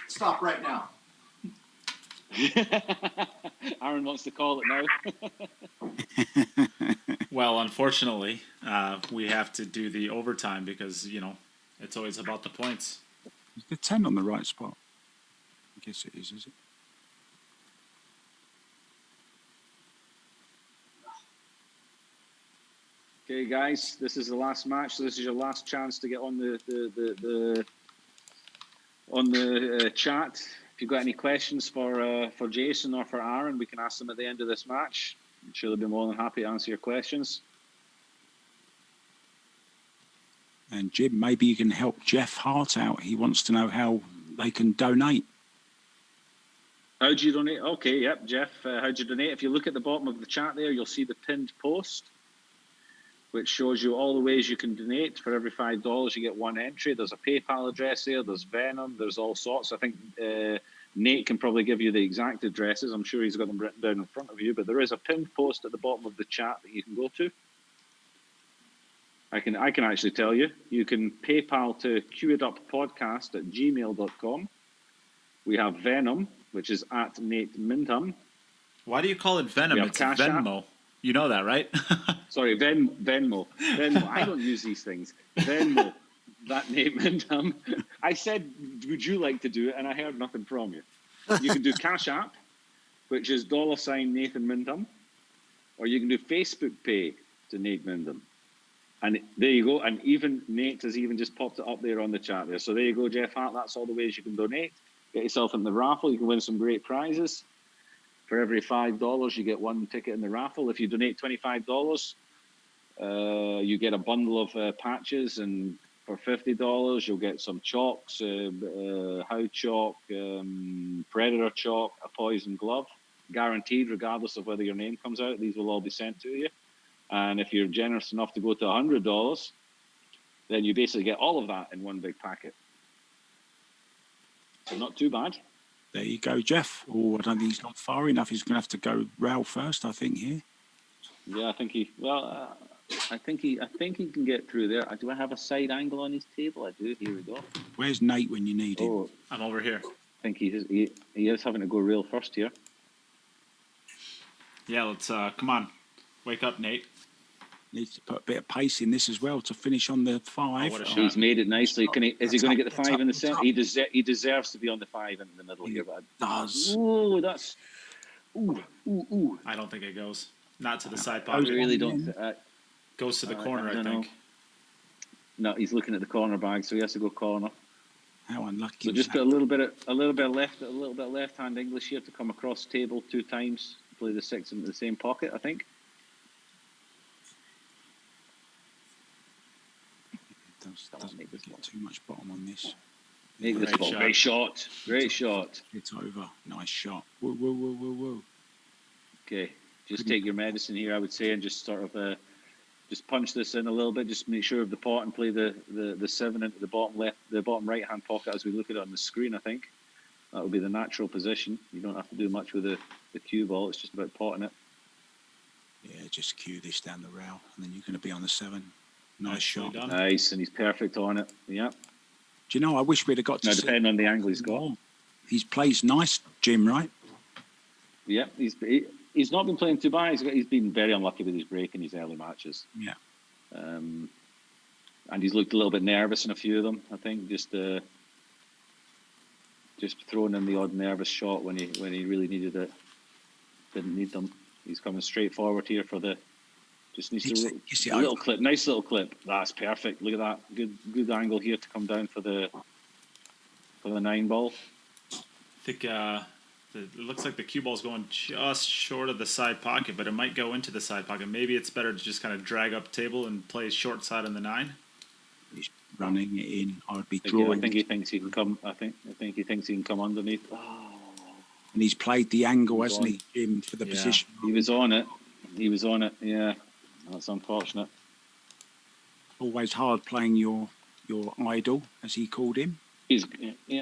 Stop right now. Aaron wants to call it now. Well, unfortunately, we have to do the overtime because, it's always about the points. Is the 10 on the right spot? I guess it is it? Okay, guys, this is the last match. So this is your last chance to get on the chat. If you've got any questions for Jayson or for Aaron, we can ask them at the end of this match. I'm sure they'll be more than happy to answer your questions. And Jim, maybe you can help Jeff Hart out. He wants to know how they can donate. How do you donate? Okay, yep, Jeff, how do you donate? If you look at the bottom of the chat there, you'll see the pinned post, which shows you all the ways you can donate. For every $5, you get 1 entry. There's a PayPal address there. There's Venom. There's all sorts. I think Nate can probably give you the exact addresses. I'm sure he's got them written down in front of you. But there is a pinned post at the bottom of the chat that you can go to. I can actually tell you. You can PayPal to queueduppodcast@gmail.com. We have Venom, which is at Nate Mindham. Why do you call it Venom? It's Venmo. You know that, right? Sorry, Venmo. I don't use these things. Venmo. That Nate Mindham. I said, would you like to do it? And I heard nothing from you. You can do Cash App, which is $ Nathan Mindham. Or you can do Facebook Pay to Nate Mindham. And there you go. And even Nate has even just popped it up there on the chat there. So there you go, Jeff Hart. That's all the ways you can donate. Get yourself in the raffle. You can win some great prizes. For every $5, you get 1 ticket in the raffle. If you donate $25, you get a bundle of patches and For $50, you'll get some chalks, hound chalk, predator chalk, a poison glove, guaranteed regardless of whether your name comes out. These will all be sent to you. And if you're generous enough to go to $100, then you basically get all of that in one big packet. So not too bad. There you go, Jeff. Oh, I don't think he's not far enough. He's going to have to go Rail first, I think, here. Yeah, I think he. Well, I think he can get through there. Do I have a side angle on his table? I do. Here we go. Where's Nate when you need him? Oh, I'm over here. I think he is having to go real first here. Yeah, let's come on. Wake up, Nate. Needs to put a bit of pace in this as well to finish on the 5. what a shot. He's made it nicely. Is he going to get the 5 in the center? Up. He deserves to be on the 5 in the middle here. But Does. Oh, that's. Ooh. I don't think it goes. Not to the side I pocket. really don't. Goes to the corner, I don't think. know. No, he's looking at the corner bag, so he has to go corner. How unlucky. So was just that? put a little bit of left hand English here to come across the table 2 times. Play the 6 into the same pocket, I think. Doesn't get too much bottom on this. Make this ball. Great shot. Great shot. It's over. Nice shot. Whoa. Okay, just take your medicine here, I would say, and just sort of just punch this in a little bit. Just make sure of the pot and play the 7 into the bottom right hand pocket as we look at it on the screen. I think that would be the natural position. You don't have to do much with the cue ball. It's just about potting it. Yeah, just cue this down the rail, and then you're going to be on the 7. Nice shot. Done. Nice, and he's perfect on it. Yeah. Do you know, I wish we'd have got to Now, see depending on the angle he's got. He's plays nice, Jim, right? Yeah, he's not been playing too bad. He's been very unlucky with his break in his early matches. Yeah. And he's looked a little bit nervous in a few of them. I think just throwing in the odd nervous shot when he really needed it. Didn't need them. He's coming straight forward here for the. Just needs a little clip. Nice little clip. That's perfect. Look at that. Good angle here to come down for the 9 ball. I think it looks like the cue ball's going just short of the side pocket, but it might go into the side pocket. Maybe it's better to just kind of drag up table and play short side on the 9. He's running it in. I would be drawing. I think he thinks he can come. I think he thinks he can come underneath. Oh. And he's played the angle, hasn't he, Jim, for the position? He was on it. Yeah. That's unfortunate. Always hard playing your idol, as he called him. He's getting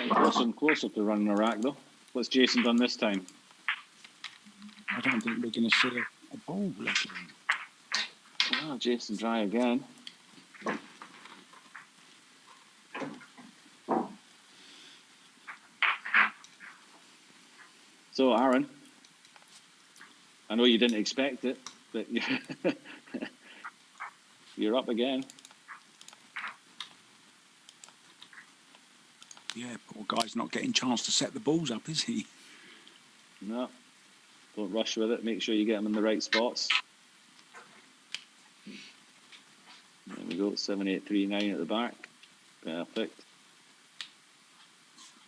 closer and closer to running a rack, though. What's Jayson done this time? I don't think we're going to see a ball. Oh, Jayson dry again. So, Aaron, I know you didn't expect it, but you're up again. Yeah, poor guy's not getting a chance to set the balls up, is he? No, don't rush with it. Make sure you get them in the right spots. There we go, 7, 8, 3, 9 at the back. Perfect.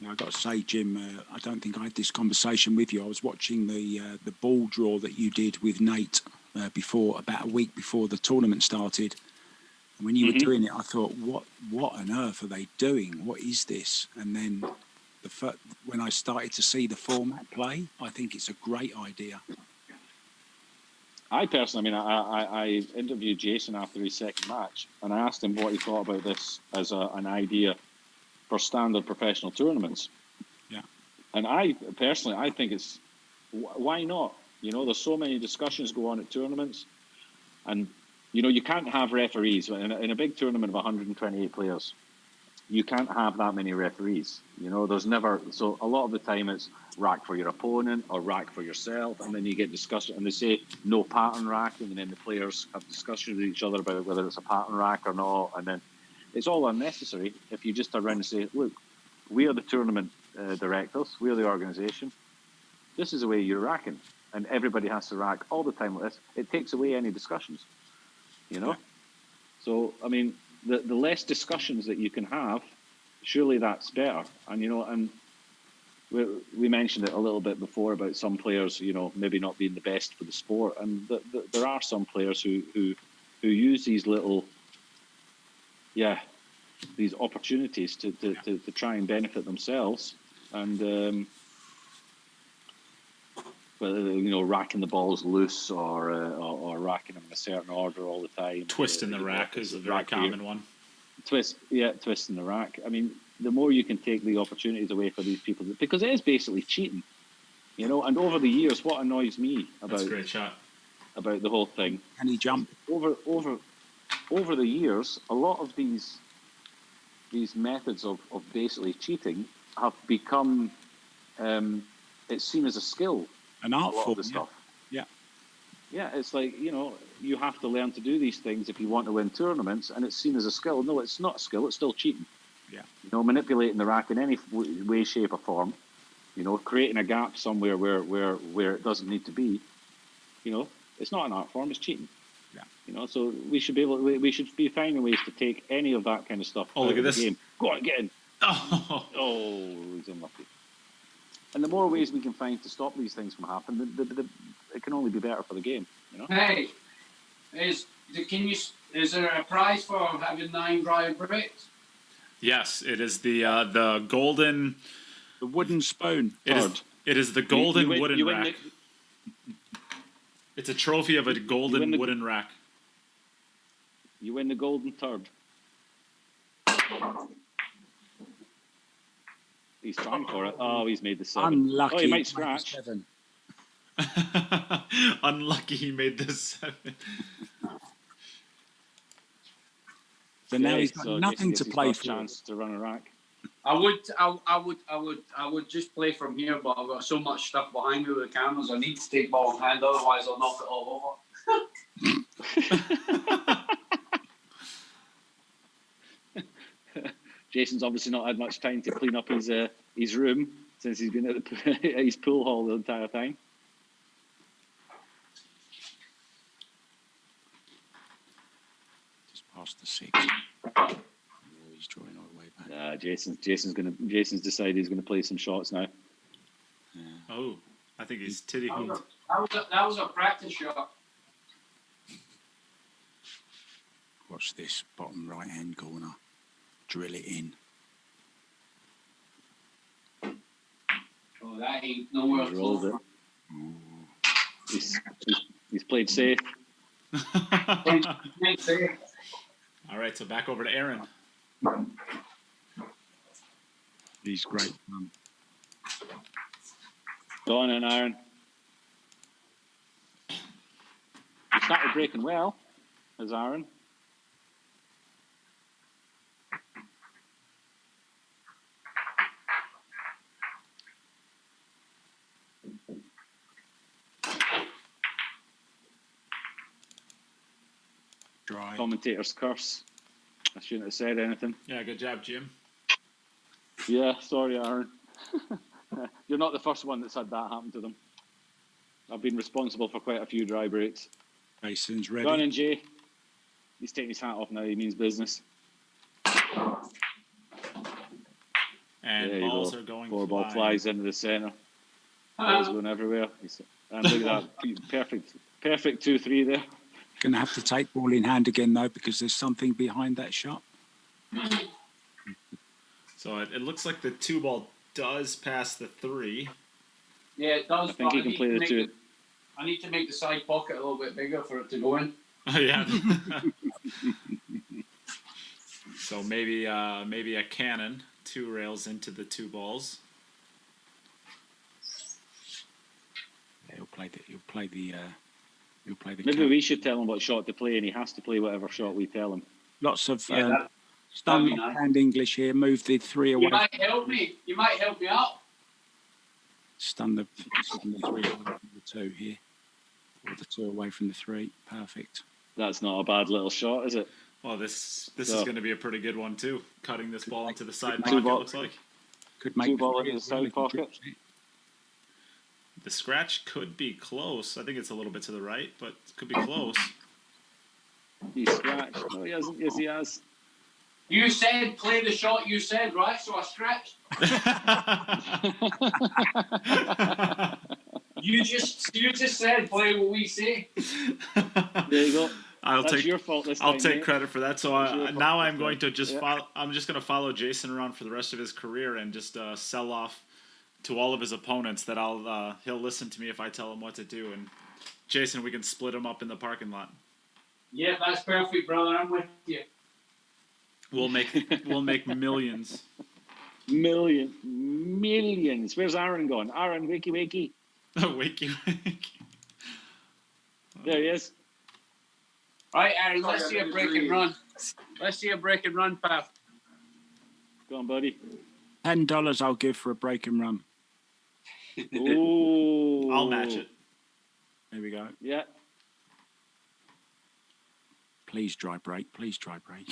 Now, I've got to say, Jim, I don't think I had this conversation with you. I was watching the ball draw that you did with Nate about a week before the tournament started. And when you were doing it, I thought, what on earth are they doing? What is this? And then when I started to see the format play, I think it's a great idea. I personally, I interviewed Jayson after his second match, and I asked him what he thought about this as an idea for standard professional tournaments. Yeah. And I personally think it's, why not? You know, there's so many discussions go on at tournaments, and, you know, you can't have referees. In a big tournament of 128 players, you can't have that many referees. You know, there's never, so a lot of the time it's rack for your opponent or rack for yourself, and then you get discussion, and they say no pattern racking, and then the players have discussions with each other about whether it's a pattern rack or not, and then it's all unnecessary if you just turn around and say, look, we are the tournament directors, we are the organisation, this is the way you're racking, and everybody has to rack all the time like this. It takes away any discussions, you know? Yeah. So, I mean, the less discussions that you can have, surely that's better. And, you know, and we mentioned it a little bit before about some players, you know, maybe not being the best for the sport, and there are some players who use these little these opportunities to try and benefit themselves, and whether racking the balls loose or racking them in a certain order all the time. Twisting the rack is a very common one. Twisting the rack. I mean, the more you can take the opportunities away for these people, because it is basically cheating, And over the years, what annoys me That's a great shot. about the whole thing. Can he jump? Over the years, a lot of these methods of basically cheating have become it's seen as a skill. An art a lot form. of the stuff. Yeah. It's like, you have to learn to do these things if you want to win tournaments, and it's seen as a skill. No, it's not a skill, it's still cheating. Yeah. Manipulating the rack in any way, shape, or form, creating a gap somewhere where it doesn't need to be, it's not an art form, it's cheating. Yeah. So we should be finding ways to take any of that kind of stuff out look at of the this. game. Go on, get in. Oh, He's unlucky. And the more ways we can find to stop these things from happening, it can only be better for the game. Hey, is there a prize for having 9 dry breaks? yes, it is the golden. The wooden spoon. It is the golden wooden you win rack. It's a trophy of a golden wooden rack. You win the golden turd. He's trying for it. Oh, he's made the 7. Unlucky. Oh, he might scratch. 7. Unlucky he made this 7. So now he's got nothing to play for. Chance to run a rack. I would just play from here, but I've got so much stuff behind me with the cameras. I need to take ball in hand, otherwise I'll knock it all over. Jason's obviously not had much time to clean up his room since he's been at his pool hall the entire time. Just past the 6. Oh, he's drawing all the way back. Jason's decided he's gonna play some shots now. Yeah. Oh, I think he's titty hooked. That was a practice shot. Watch this bottom right hand corner. Drill it in. Oh, that ain't nowhere Rolled close. it. He's played safe. All right, so back over to Aaron. He's great. Go on in, Aaron. Started breaking well, as Aaron. Dry. Commentator's curse. I shouldn't have said anything. Yeah, good job, Jim. Yeah, sorry, Aaron. You're not the first one that's had that happen to them. I've been responsible for quite a few dry breaks. Jason's ready. Go on in, Jay. He's taking his hat off now. He means business. And balls are going 4 ball flying. flies into the centre. Balls going everywhere. And look at that. Perfect 2-3 there. Going to have to take ball in hand again, though, because there's something behind that shot. So it looks like the 2 ball does pass the 3. Yeah, it does. I think he can play the 2. I need to make the side pocket a little bit bigger for it to go in. Oh, yeah. So maybe a cannon, 2 rails into the 2 balls. Yeah, he'll play the. Maybe we should tell him what shot to play, and he has to play whatever shot we tell him. Lots of that'd stun be nice. hand English here. Move the 3 away. You might help me. You might help me out. Stun the 3 away from the 2 here. Or the 2 away from the 3. Perfect. That's not a bad little shot, is it? Well, this is going to be a pretty good one too. Cutting this ball into the side Two pocket ball- looks like. Could make 2 ball the into the three as well side if he pocket. drips it. The scratch could be close. I think it's a little bit to the right, but it could be close. He scratched. No, he hasn't. Yes, he has. You said play the shot you said, right? So I scratched. You just said play what we say. There you go. That's your fault this time, I'll take mate. credit for that. So now I'm going to just follow. I'm just going to follow Jayson around for the rest of his career and just sell off to all of his opponents that he'll listen to me if I tell him what to do. And Jayson, we can split him up in the parking lot. Yeah, that's perfect, brother. I'm with you. We'll make millions. Millions. Where's Aaron gone? Aaron, wakey, wakey. Wakey, wakey. There he is. Right, Aaron, let's see a break and run. Let's see a break and run, pal. Go on, buddy. $10 I'll give for a break and run. Ooh. I'll match it. There we go. Yeah. Please dry break. Please dry break.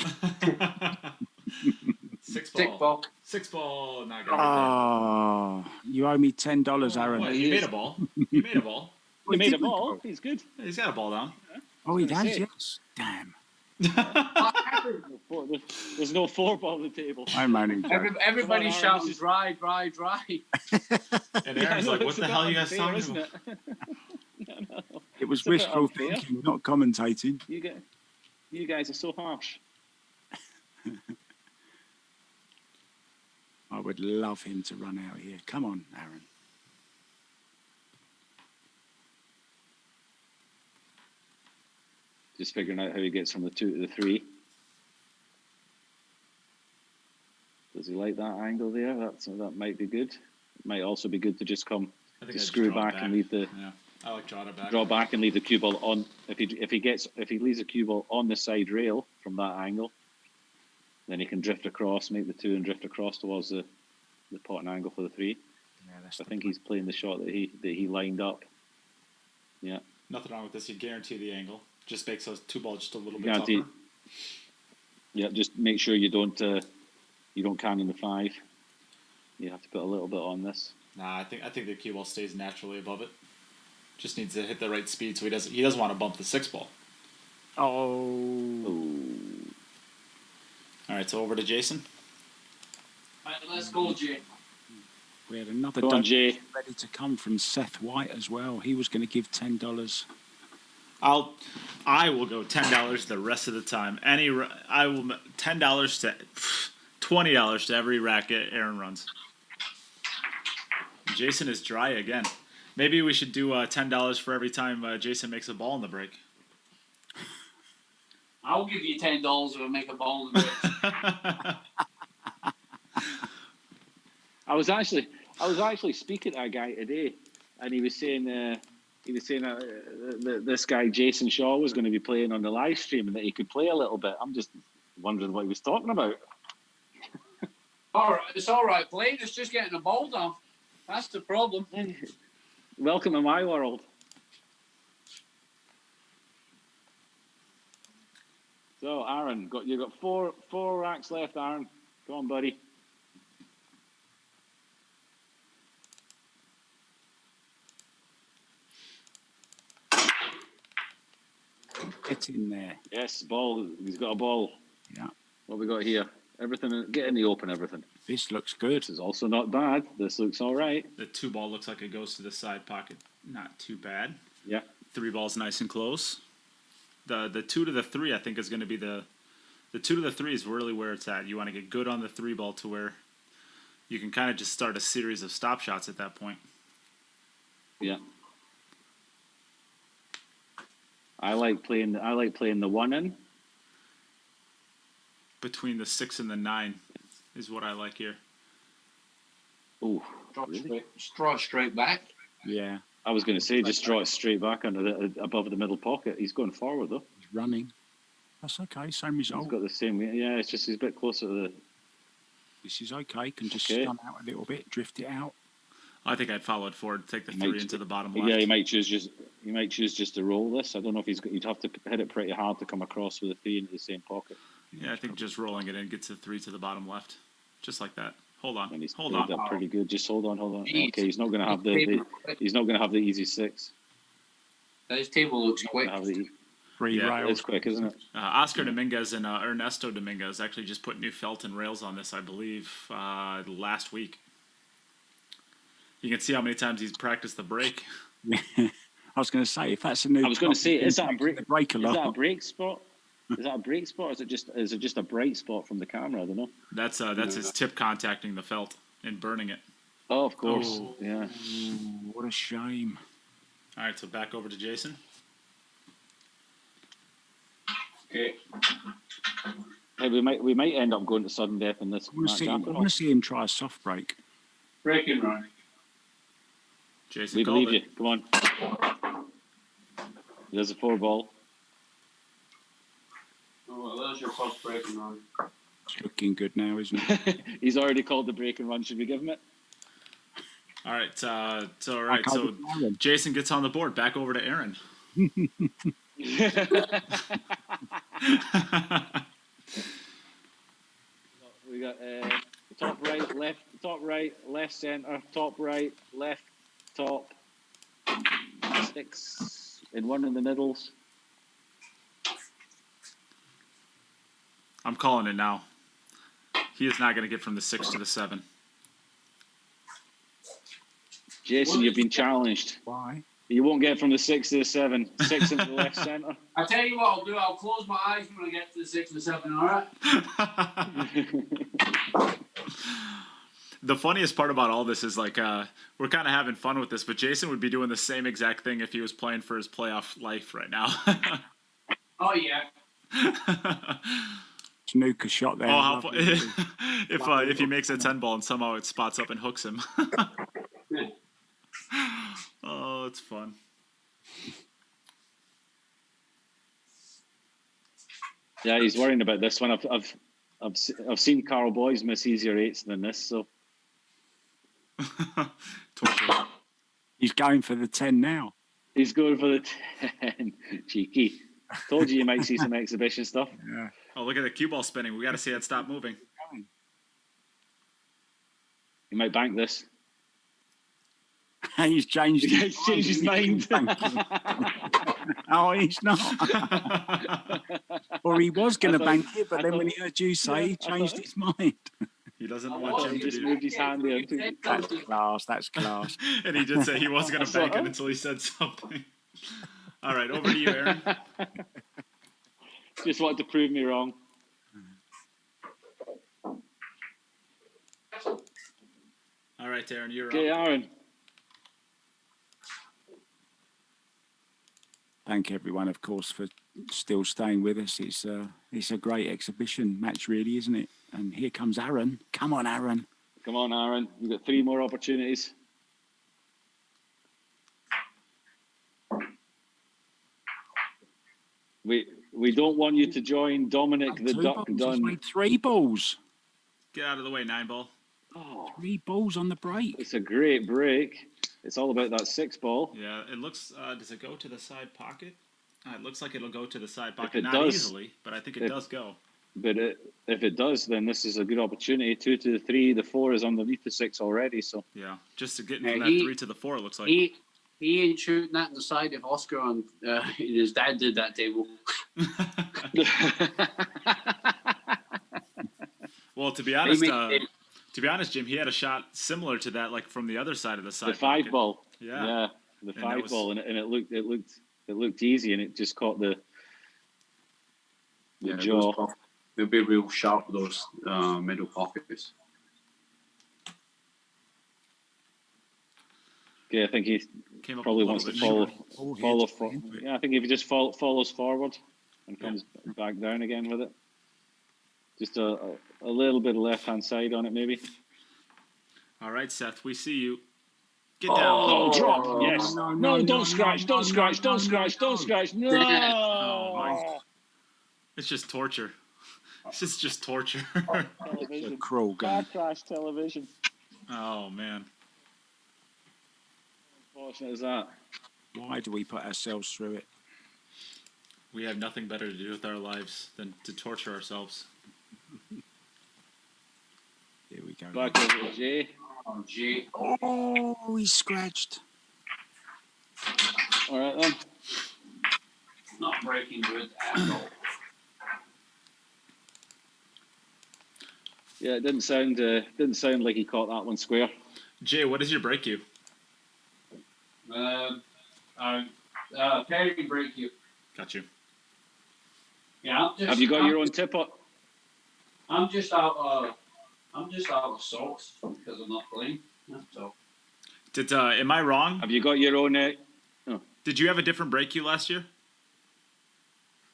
Six ball. Six ball. Not gonna Oh, you owe me $10, Aaron. What, you made a ball. You made a ball. You made a ball. He's good. He's got a ball down. Oh, he does, yes. Damn. There's no 4 ball on the table. I'm only Everybody shouting dry, dry, dry. And Aaron's like, what the hell are you guys talking about? It was wishful thinking, not commentating. You guys are so harsh. I would love him to run out here. Come on, Aaron. Just figuring out how he gets from the 2 to the 3. Does he like that angle there? That might be good. It might also be good to just come to screw back and leave the I like draw back and leave the cue ball on. If he leaves the cue ball on the side rail from that angle, then he can drift across, make the 2 and drift across towards the potting angle for the 3. Yeah, I think he's playing the shot that he lined up. Yeah. Nothing wrong with this. You guarantee the angle. Just makes those 2 balls just a little bit Guarantee. tougher. Yeah, just make sure you don't canyon the 5. You have to put a little bit on this. Nah, I think the cue ball stays naturally above it. Just needs to hit the right speed, so he doesn't want to bump the 6 ball. Oh. All right, so over to Jayson. All right, let's go, Jay. We had another Go on, Jay. ready to come from Seth White as well. He was going to give $10. I will go $10 the rest of the time. I will $10 to $20 to every racket Aaron runs. Jayson is dry again. Maybe we should do $10 for every time Jayson makes a ball in the break. I'll give you $10 if I make a ball in the break. I was actually speaking to a guy today, and he was saying that this guy Jayson Shaw was going to be playing on the live stream and that he could play a little bit. I'm just wondering what he was talking about. All right, it's all right playing. It's just getting the ball down. That's the problem. Welcome to my world. So, Aaron, you've got four racks left, Aaron. Go on, buddy. Get in there. Yes, ball. He's got a ball. Yeah. What we got here? Everything. Get in the open. Everything. This looks good. This is also not bad. This looks all right. The 2 ball looks like it goes to the side pocket. Not too bad. Yeah. 3 ball's nice and close. The 2 to the 3, I think, is going to be the 2 to the 3 is really where it's at. You want to get good on the 3 ball to where you can kind of just start a series of stop shots at that point. Yeah. I like playing the 1 in. Between the 6 and the 9 is what I like here. Oh, Draw straight back. Yeah. I was going to say just draw it straight back under above the middle pocket. He's going forward though. He's running. That's okay. Same He's result. got the same. Yeah, it's just he's a bit closer to the. This is okay. Can just Okay. stun out a little bit, drift it out. I think I'd follow it forward, take the He might 3 into the bottom left. Yeah, he might choose just to roll this. I don't know if you'd have to hit it pretty hard to come across with a 3 into the same pocket. Yeah, I think just rolling it in gets the 3 to the bottom left, just like that. Hold on, And he's hold played on. that pretty good. Just hold on. Jeez. Okay, he's not going to have he's not going to have the easy 6. This table looks quick. Have the, 3 Yeah, rails. it's quick, isn't it? Oscar Dominguez and Ernesto Dominguez actually just put new felt and rails on this, I believe, last week. You can see how many times he's practiced the break. I was going to say, if that's a new, I was going to say, is that a break? break a Is lot? that a break spot? Is that a break spot? Or is it just a bright spot from the camera? I don't know. That's his tip contacting the felt and burning it. Oh, of course. Oh. Yeah. Ooh, what a shame. All right, so back over to Jayson. Okay. Hey, we might end up going to sudden death in this I want match. to see him try a soft break. Break and run. Jayson, We called believe it. you. Come on. There's a 4-ball. Oh, well, there's your first break and run. It's looking good now, isn't it? He's already called the break and run. Should we give him it? All right, so Jayson gets on the board. Back over to Aaron. We got top right, left center, top right, left, top, 6, and 1 in the middles. I'm calling it now. He is not going to get from the 6 to the 7. Jason, you've been challenged. Why? You won't get from the 6 to the 7. 6 into the left center. I tell you what I'll do. I'll close my eyes when I get to the 6 and 7. All right. The funniest part about all this is like we're kind of having fun with this, but Jayson would be doing the same exact thing if he was playing for his playoff life right now. Oh yeah. Snooker shot there. Oh, how if he makes a 10 ball and somehow it spots up and hooks him. Oh, it's fun. Yeah, he's worrying about this one. I've seen Carl Boys miss easier 8s than this, so He's going for the 10 now. he's going for the 10. Cheeky. Told you might see some exhibition stuff. Yeah. Oh, look at the cue ball spinning. We got to see it stop moving. He might bank this. He's changed his mind. Oh, he's not. Or he was going to bank it, but then when he heard you say, he changed his mind. He doesn't want Jim to just do moved his hand there. That's class. That's class. And he did say he wasn't going to bank it until he said something. All right, over to you, Aaron. Just wanted to prove me wrong. All right, Aaron, you're Okay, up. Aaron. Thank everyone, of course, for still staying with us. It's a great exhibition match, really, isn't it? And here comes Aaron. Come on, Aaron. Come on, Aaron. You've got 3 more opportunities. We don't want you to join Dominic the Duck He's Dunn. made 3 balls. Get out of the way, 9 ball. Oh, 3 balls on the break. it's a great break. It's all about that 6 ball. Yeah, it looks. Does it go to the side pocket? It looks like it'll go to the side If pocket. it Not does- easily, but I think it does go. But if it does, then this is a good opportunity. 2 to the 3. The 4 is underneath the 6 already. So Yeah, just to get Yeah, from that he- 3 to the 4, it looks like. He ain't shooting that in the side if Oscar and his dad did that table. Well, to be honest, made- Jim, he had a shot similar to that, like from the other side of the side the 5 pocket. ball. Yeah. The And 5 that was- ball, and it looked easy, and it just caught the jaw. They'll be real sharp, those middle pockets. Okay, I think he Came up probably a wants to little follow. bit Oh, Yeah, I think if he just follows forward and comes back down again with it, just a little bit of left hand side on it, maybe. All right, Seth, we see you. Get Oh, down. drop! Yes. No, don't scratch! Don't scratch! Don't scratch! Don't scratch! No! Oh, it's just torture. It's just torture. It's a cruel Car game. crash television. Oh man. Unfortunate as that. Why do we put ourselves through it? We have nothing better to do with our lives than to torture ourselves. Here we go. Back over to Jay. Oh, gee. Oh, he's scratched. All right then. Not breaking good at all. Yeah, it didn't sound like he caught that one square. Jay, what is your break you? I pairing break you. Got you. Yeah. Have you got your own tip on? I'm just out of sorts because I'm not playing. So. Am I wrong? Have you got your own? Did you have a different break cue last year?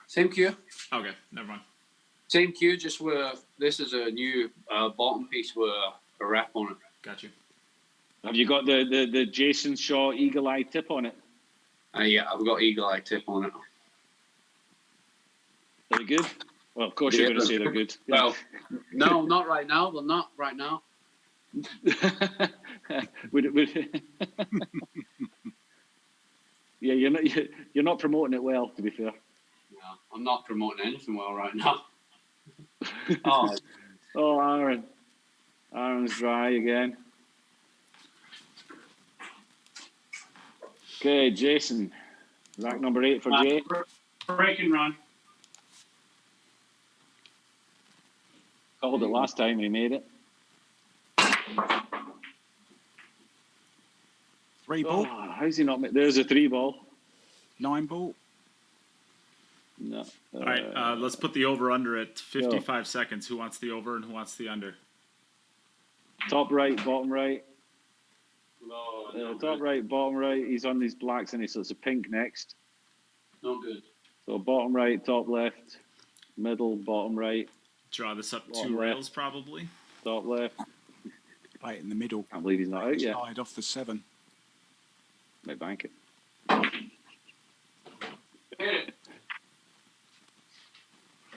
Same cue. Okay, never mind. Same cue, just with this is a new bottom piece with a wrap on it. Got you. Have you got the Jayson Shaw Eagle Eye tip on it? Yeah, I've got Eagle Eye tip on it. Are they good? Well, of course you're going to say they're good. Well, no, not right now. They're not right now. Yeah, you're not promoting it well, to be fair. No, I'm not promoting anything well right now. Oh, Aaron's dry again. Okay, Jason. Rack number 8 for Jay. Break and run. Called it last time and he made it. 3 ball. Oh, how's he not made? There's a 3 ball. 9 ball. No. All right, let's put the over under at 55 seconds. Who wants the over and who wants the under? Top right, bottom right. No, top right, bottom right. He's on these blacks, and so it's a pink next. No good. So bottom right, top left, middle, bottom right. Draw this up Bottom 2 left. rails probably. Top left. Right in the middle. Can't believe he's not out yet. Side off the 7. Might bank it. Hit it.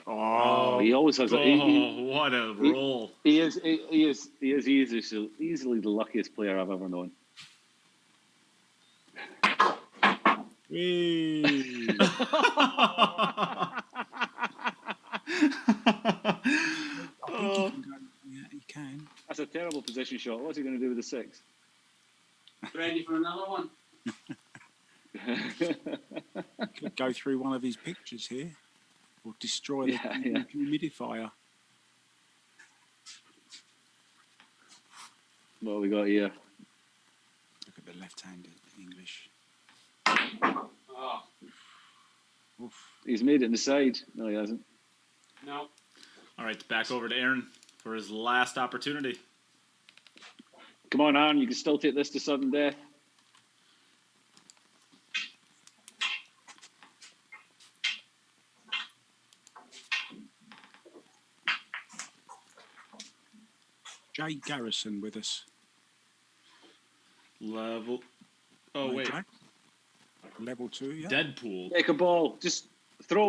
Oh, He always has what a roll! He is easily the luckiest player I've ever known. Whee! He can. That's a terrible position shot. What's he going to do with the 6? Ready for another one? Could go through one of his pictures here. Or destroy the humidifier. What have we got here? Look at the left-handed English. Oh, Oof. He's made it in the side. No, he hasn't. no. All right, back over to Aaron for his last opportunity. Come on, Aaron. You can still take this to sudden death. Jay Garrison with us. Level. Oh Right, wait, Jay? Level 2, yeah. Deadpool. Take a ball. Just throw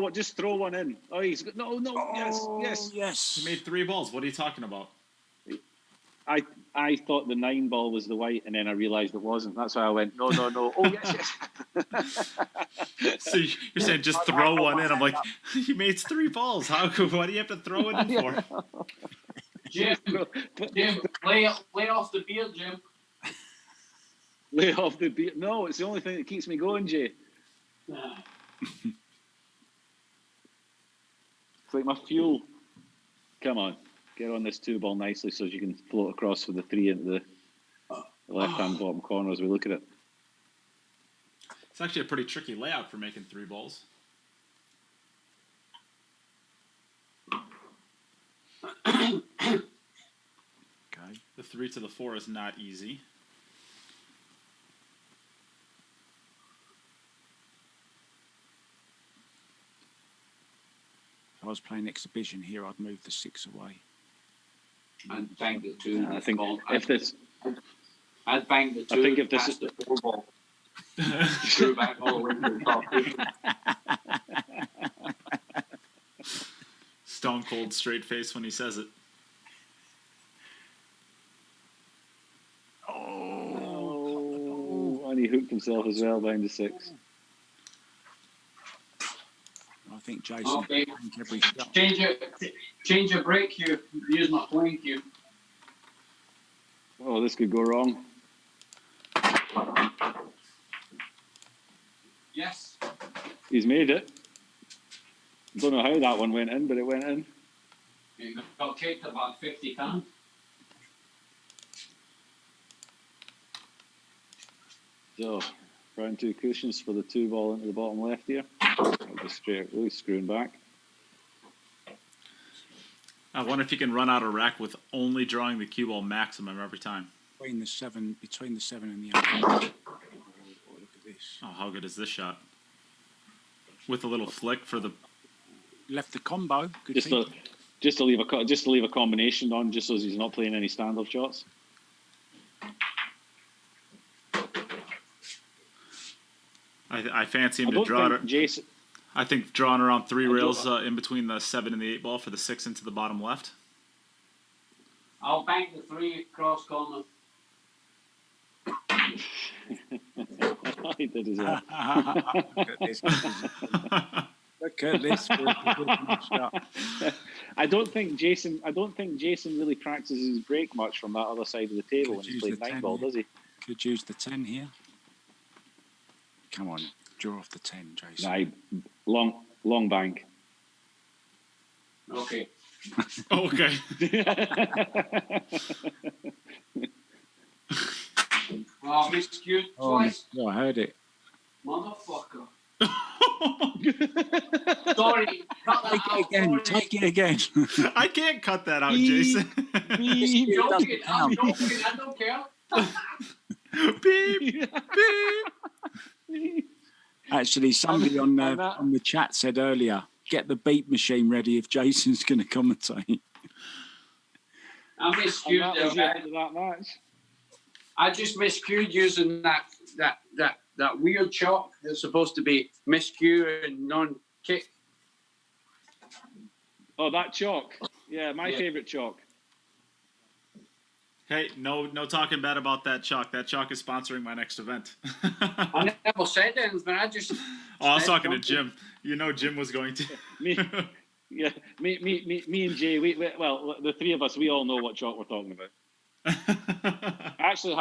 one in. Oh, he's got no. Yes. Yes. He made 3 balls. What are you talking about? I thought the 9 ball was the white, and then I realised it wasn't. That's why I went no. Oh yes. So you're saying just throw one in? I'm like, he made 3 balls. How? What do you have to throw it in for? Jim, lay off the beard, Jim. Lay off the beat. No, it's the only thing that keeps me going, Jay. It's like my fuel. Come on, get on this 2 ball nicely so you can float across with the 3 into the left-hand bottom corner as we look at it. It's actually a pretty tricky layout for making 3 balls. Okay. The 3 to the 4 is not easy. If I was playing exhibition here, I'd move the 6 away. I'd bank the 2. I think if this, I'd bank the 2. I think if this past the 4 ball. Screw back all the way to the top. Stone cold straight face when he says it. oh, and he hooked himself as well behind the 6. I think Jason Okay. can bank every shot. Change your break cue. Use my playing cue. Oh, this could go wrong. Yes. He's made it. Don't know how that one went in, but it went in. It got kicked about 50 times. So, Round 2 cushions for the 2 ball into the bottom left here. Just straight, really screwing back. I wonder if you can run out a rack with only drawing the cue ball maximum every time. Between the 7 and the 8. Oh, look at this. Oh, how good is this shot? With a little flick for the. Left the combo. Good Just to leave a combination on, just so he's not playing any stand-up shots. I fancy him to draw. Jayson. I think drawing around 3 rails in between the 7 and the 8 ball for the 6 into the bottom left. I'll bank the 3 cross corner. He did his own. Look at this. I don't think Jayson really practices his break much from that other side of the table when he's playing 9 ball, does he? Could use the 10 here. Come on, draw off the 10, Jayson. Nah, long bank. Okay. Okay. Oh, miscued twice. Oh, I heard it. Motherfucker. Sorry. Take it again. I can't cut that out, Jayson. I'm joking. I don't care. Beep. Beep. Actually, somebody on the chat said earlier, get the beat machine ready if Jason's going to commentate. I miscued that match. I just miscued using that weird chalk that's supposed to be miscue and non-kick. Oh, that chalk. Yeah, my favourite chalk. Hey, no talking bad about that chalk. That chalk is sponsoring my next event. I never said anything, but I just. Oh, I was talking to Jim. You know, Jim was going to. me and Jay. Well, the 3 of us, we all know what chalk we're talking about. I actually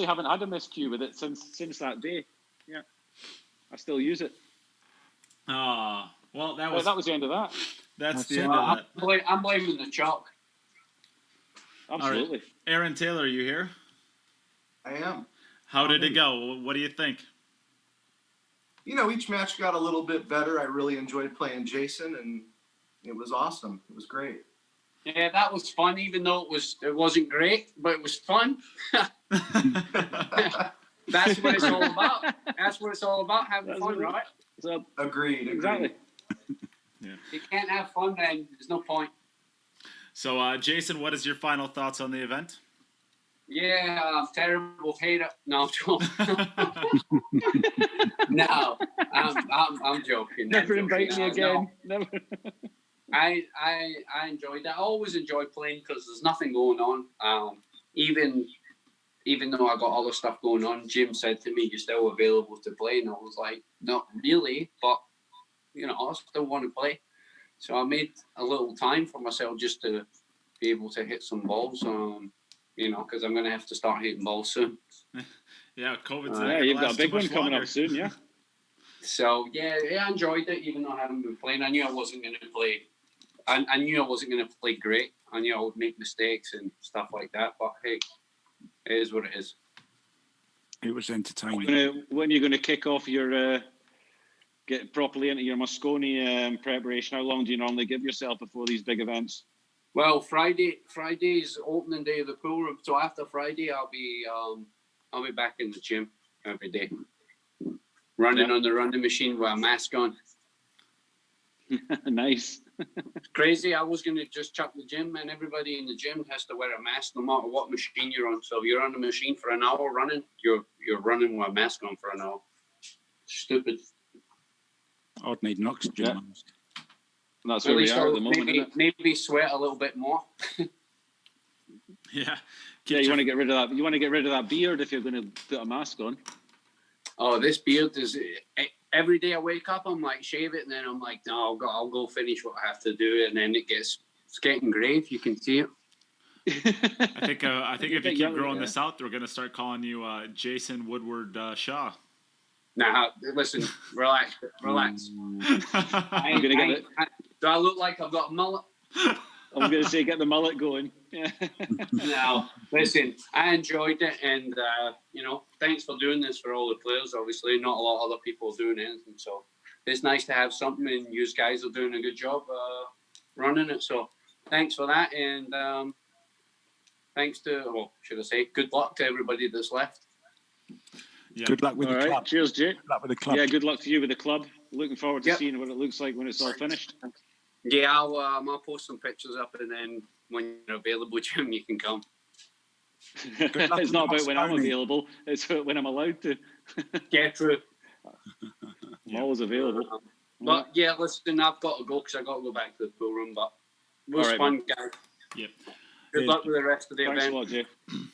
haven't had a miscue with it since that day. Yeah, I still use it. Well, that was the end of that. That's the end of that. I'm blaming the chalk. Absolutely. Right. Aaron Taylor, are you here? I am. How did it go? What do you think? You know, each match got a little bit better. I really enjoyed playing Jayson, and it was awesome. It was great. Yeah, that was fun, even though it wasn't great, but it was fun. That's what it's all about. That's what it's all about, having fun, right? So, Agreed. Exactly. Yeah. If you can't have fun, then there's no point. So, Jayson, what is your final thoughts on the event? Yeah, I'm terrible hater. No, I'm joking. No, I'm joking. Never invite me again. No. Never. I enjoyed that. I always enjoy playing because there's nothing going on. Even though I got other stuff going on, Jim said to me, "You're still available to play," and I was like, "Not really, but you know, I still want to play." So I made a little time for myself just to be able to hit some balls. You know, because I'm going to have to start hitting balls soon. Yeah, COVID's yeah, you've got a big one coming up soon, yeah. So yeah, I enjoyed it, even though I haven't been playing. I knew I wasn't going to play. I knew I wasn't going to play great. I knew I would make mistakes and stuff like that. But hey, it is what it is. It was entertaining. When are you going to kick off your get properly into your Moscone preparation? How long do you normally give yourself before these big events? Well, Friday is opening day of the pool room. So after Friday, I'll be back in the gym every day, running on the running machine with a mask on. Nice. Crazy. I was going to just chuck the gym, and everybody in the gym has to wear a mask no matter what machine you're on. So if you're on the machine for an hour running, you're running with a mask on for an hour. Stupid. I'd need an oxygen mask. And that's where we are at the moment. Maybe sweat a little bit more. Yeah. Yeah, you want to get rid of that. You want to get rid of that beard if you're going to put a mask on. Oh, this beard is. Every day I wake up, I'm like, shave it, and then I'm like, no, I'll go finish what I have to do, and then it's getting grey. If you can see it. I think if you keep growing this out, we're gonna start calling you Jayson Woodward Shaw. Nah, listen, relax. Do I look like I've got a mullet? I'm going to say get the mullet going. Yeah. No, listen, I enjoyed it, and thanks for doing this for all the players. Obviously, not a lot of other people are doing anything, so it's nice to have something, and you guys are doing a good job running it. So, thanks for that, and thanks to, should I say, good luck to everybody that's left. Yeah. Good luck with the club. Cheers, Jay. Good luck with the club. Yeah, good luck to you with the club. Looking forward to seeing what it looks like when it's all finished. Yeah, I'll post some pictures up, and then when you're available, Jim, you can come. It's not about when I'm available; it's when I'm allowed to. Yeah, true. I'm always available. But yeah, listen, I've got to go because I got to go back to the pool room. But it was fun, guys. Yep. Good luck with the rest of the Thanks event. a lot, Jay.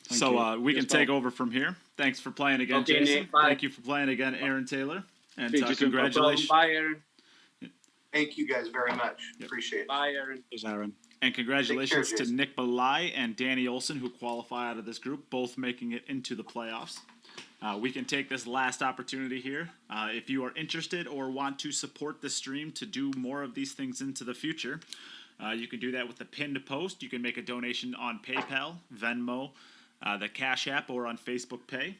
So we can take over from here. Thanks for playing again, Okay, Jayson. Nate, bye. Thank you for playing again, Aaron Taylor. And Thank you, congratulations. Bye, Aaron. Thank you guys very much. Appreciate it. Bye, Aaron. Cheers, Aaron. And congratulations Take care, to Jason. Nick Malaj and Danny Olson, who qualify out of this group, both making it into the playoffs. We can take this last opportunity here. If you are interested or want to support the stream to do more of these things into the future, you can do that with the pinned post. You can make a donation on PayPal, Venmo, the Cash App, or on Facebook Pay.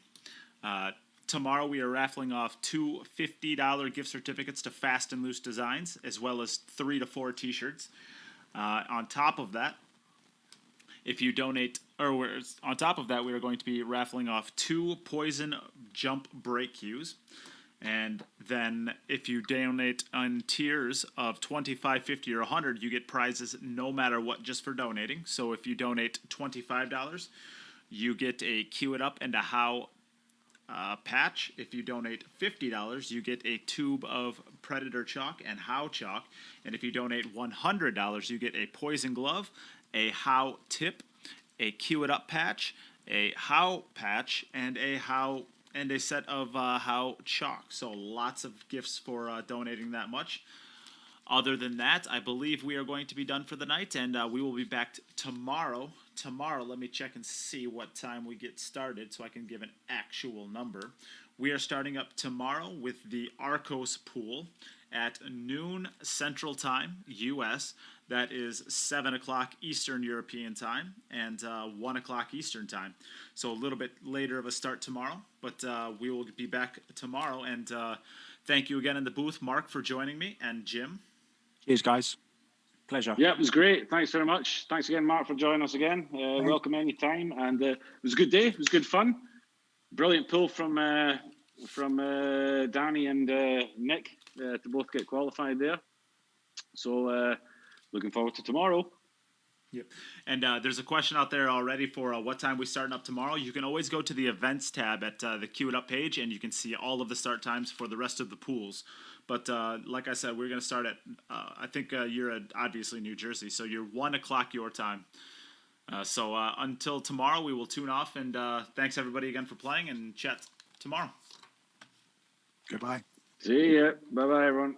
Tomorrow we are raffling off 2 $50 gift certificates to Fast and Loose Designs, as well as 3 to 4 T-shirts. On top of that, if you donate, on top of that, we are going to be raffling off 2 Poison Jump Brake cues. And then if you donate on tiers of $25, $50, or $100, you get prizes no matter what, just for donating. So if you donate $25, you get a Cue It Up and a How patch. If you donate $50, you get a tube of Predator chalk and How chalk. And if you donate $100, you get a Poison glove, a How tip, a Cue It Up patch, a How patch, and a How and a set of How chalk. So lots of gifts for donating that much. Other than that, I believe we are going to be done for the night, and we will be back tomorrow. Tomorrow, let me check and see what time we get started so I can give an actual number. We are starting up tomorrow with the Arcos pool at noon Central Time, U.S. That is 7 o'clock Eastern European Time and 1 o'clock Eastern Time. So a little bit later of a start tomorrow, but we will be back tomorrow. And thank you again in the booth, Mark, for joining me, and Jim. Cheers, guys. Pleasure. Yeah, it was great. Thanks very much. Thanks again, Mark, for joining us again. Welcome anytime. And it was a good day. It was good fun. Brilliant pull from Danny and Nick to both get qualified there. So looking forward to tomorrow. Yep. And there's a question out there already for what time we're starting up tomorrow. You can always go to the events tab at the Cue It Up page, and you can see all of the start times for the rest of the pools. But like I said, we're going to start at, I think you're at obviously New Jersey, so you're 1 o'clock your time. So until tomorrow, we will tune off, and thanks everybody again for playing, and chat tomorrow. Goodbye. See ya. Bye-bye, everyone.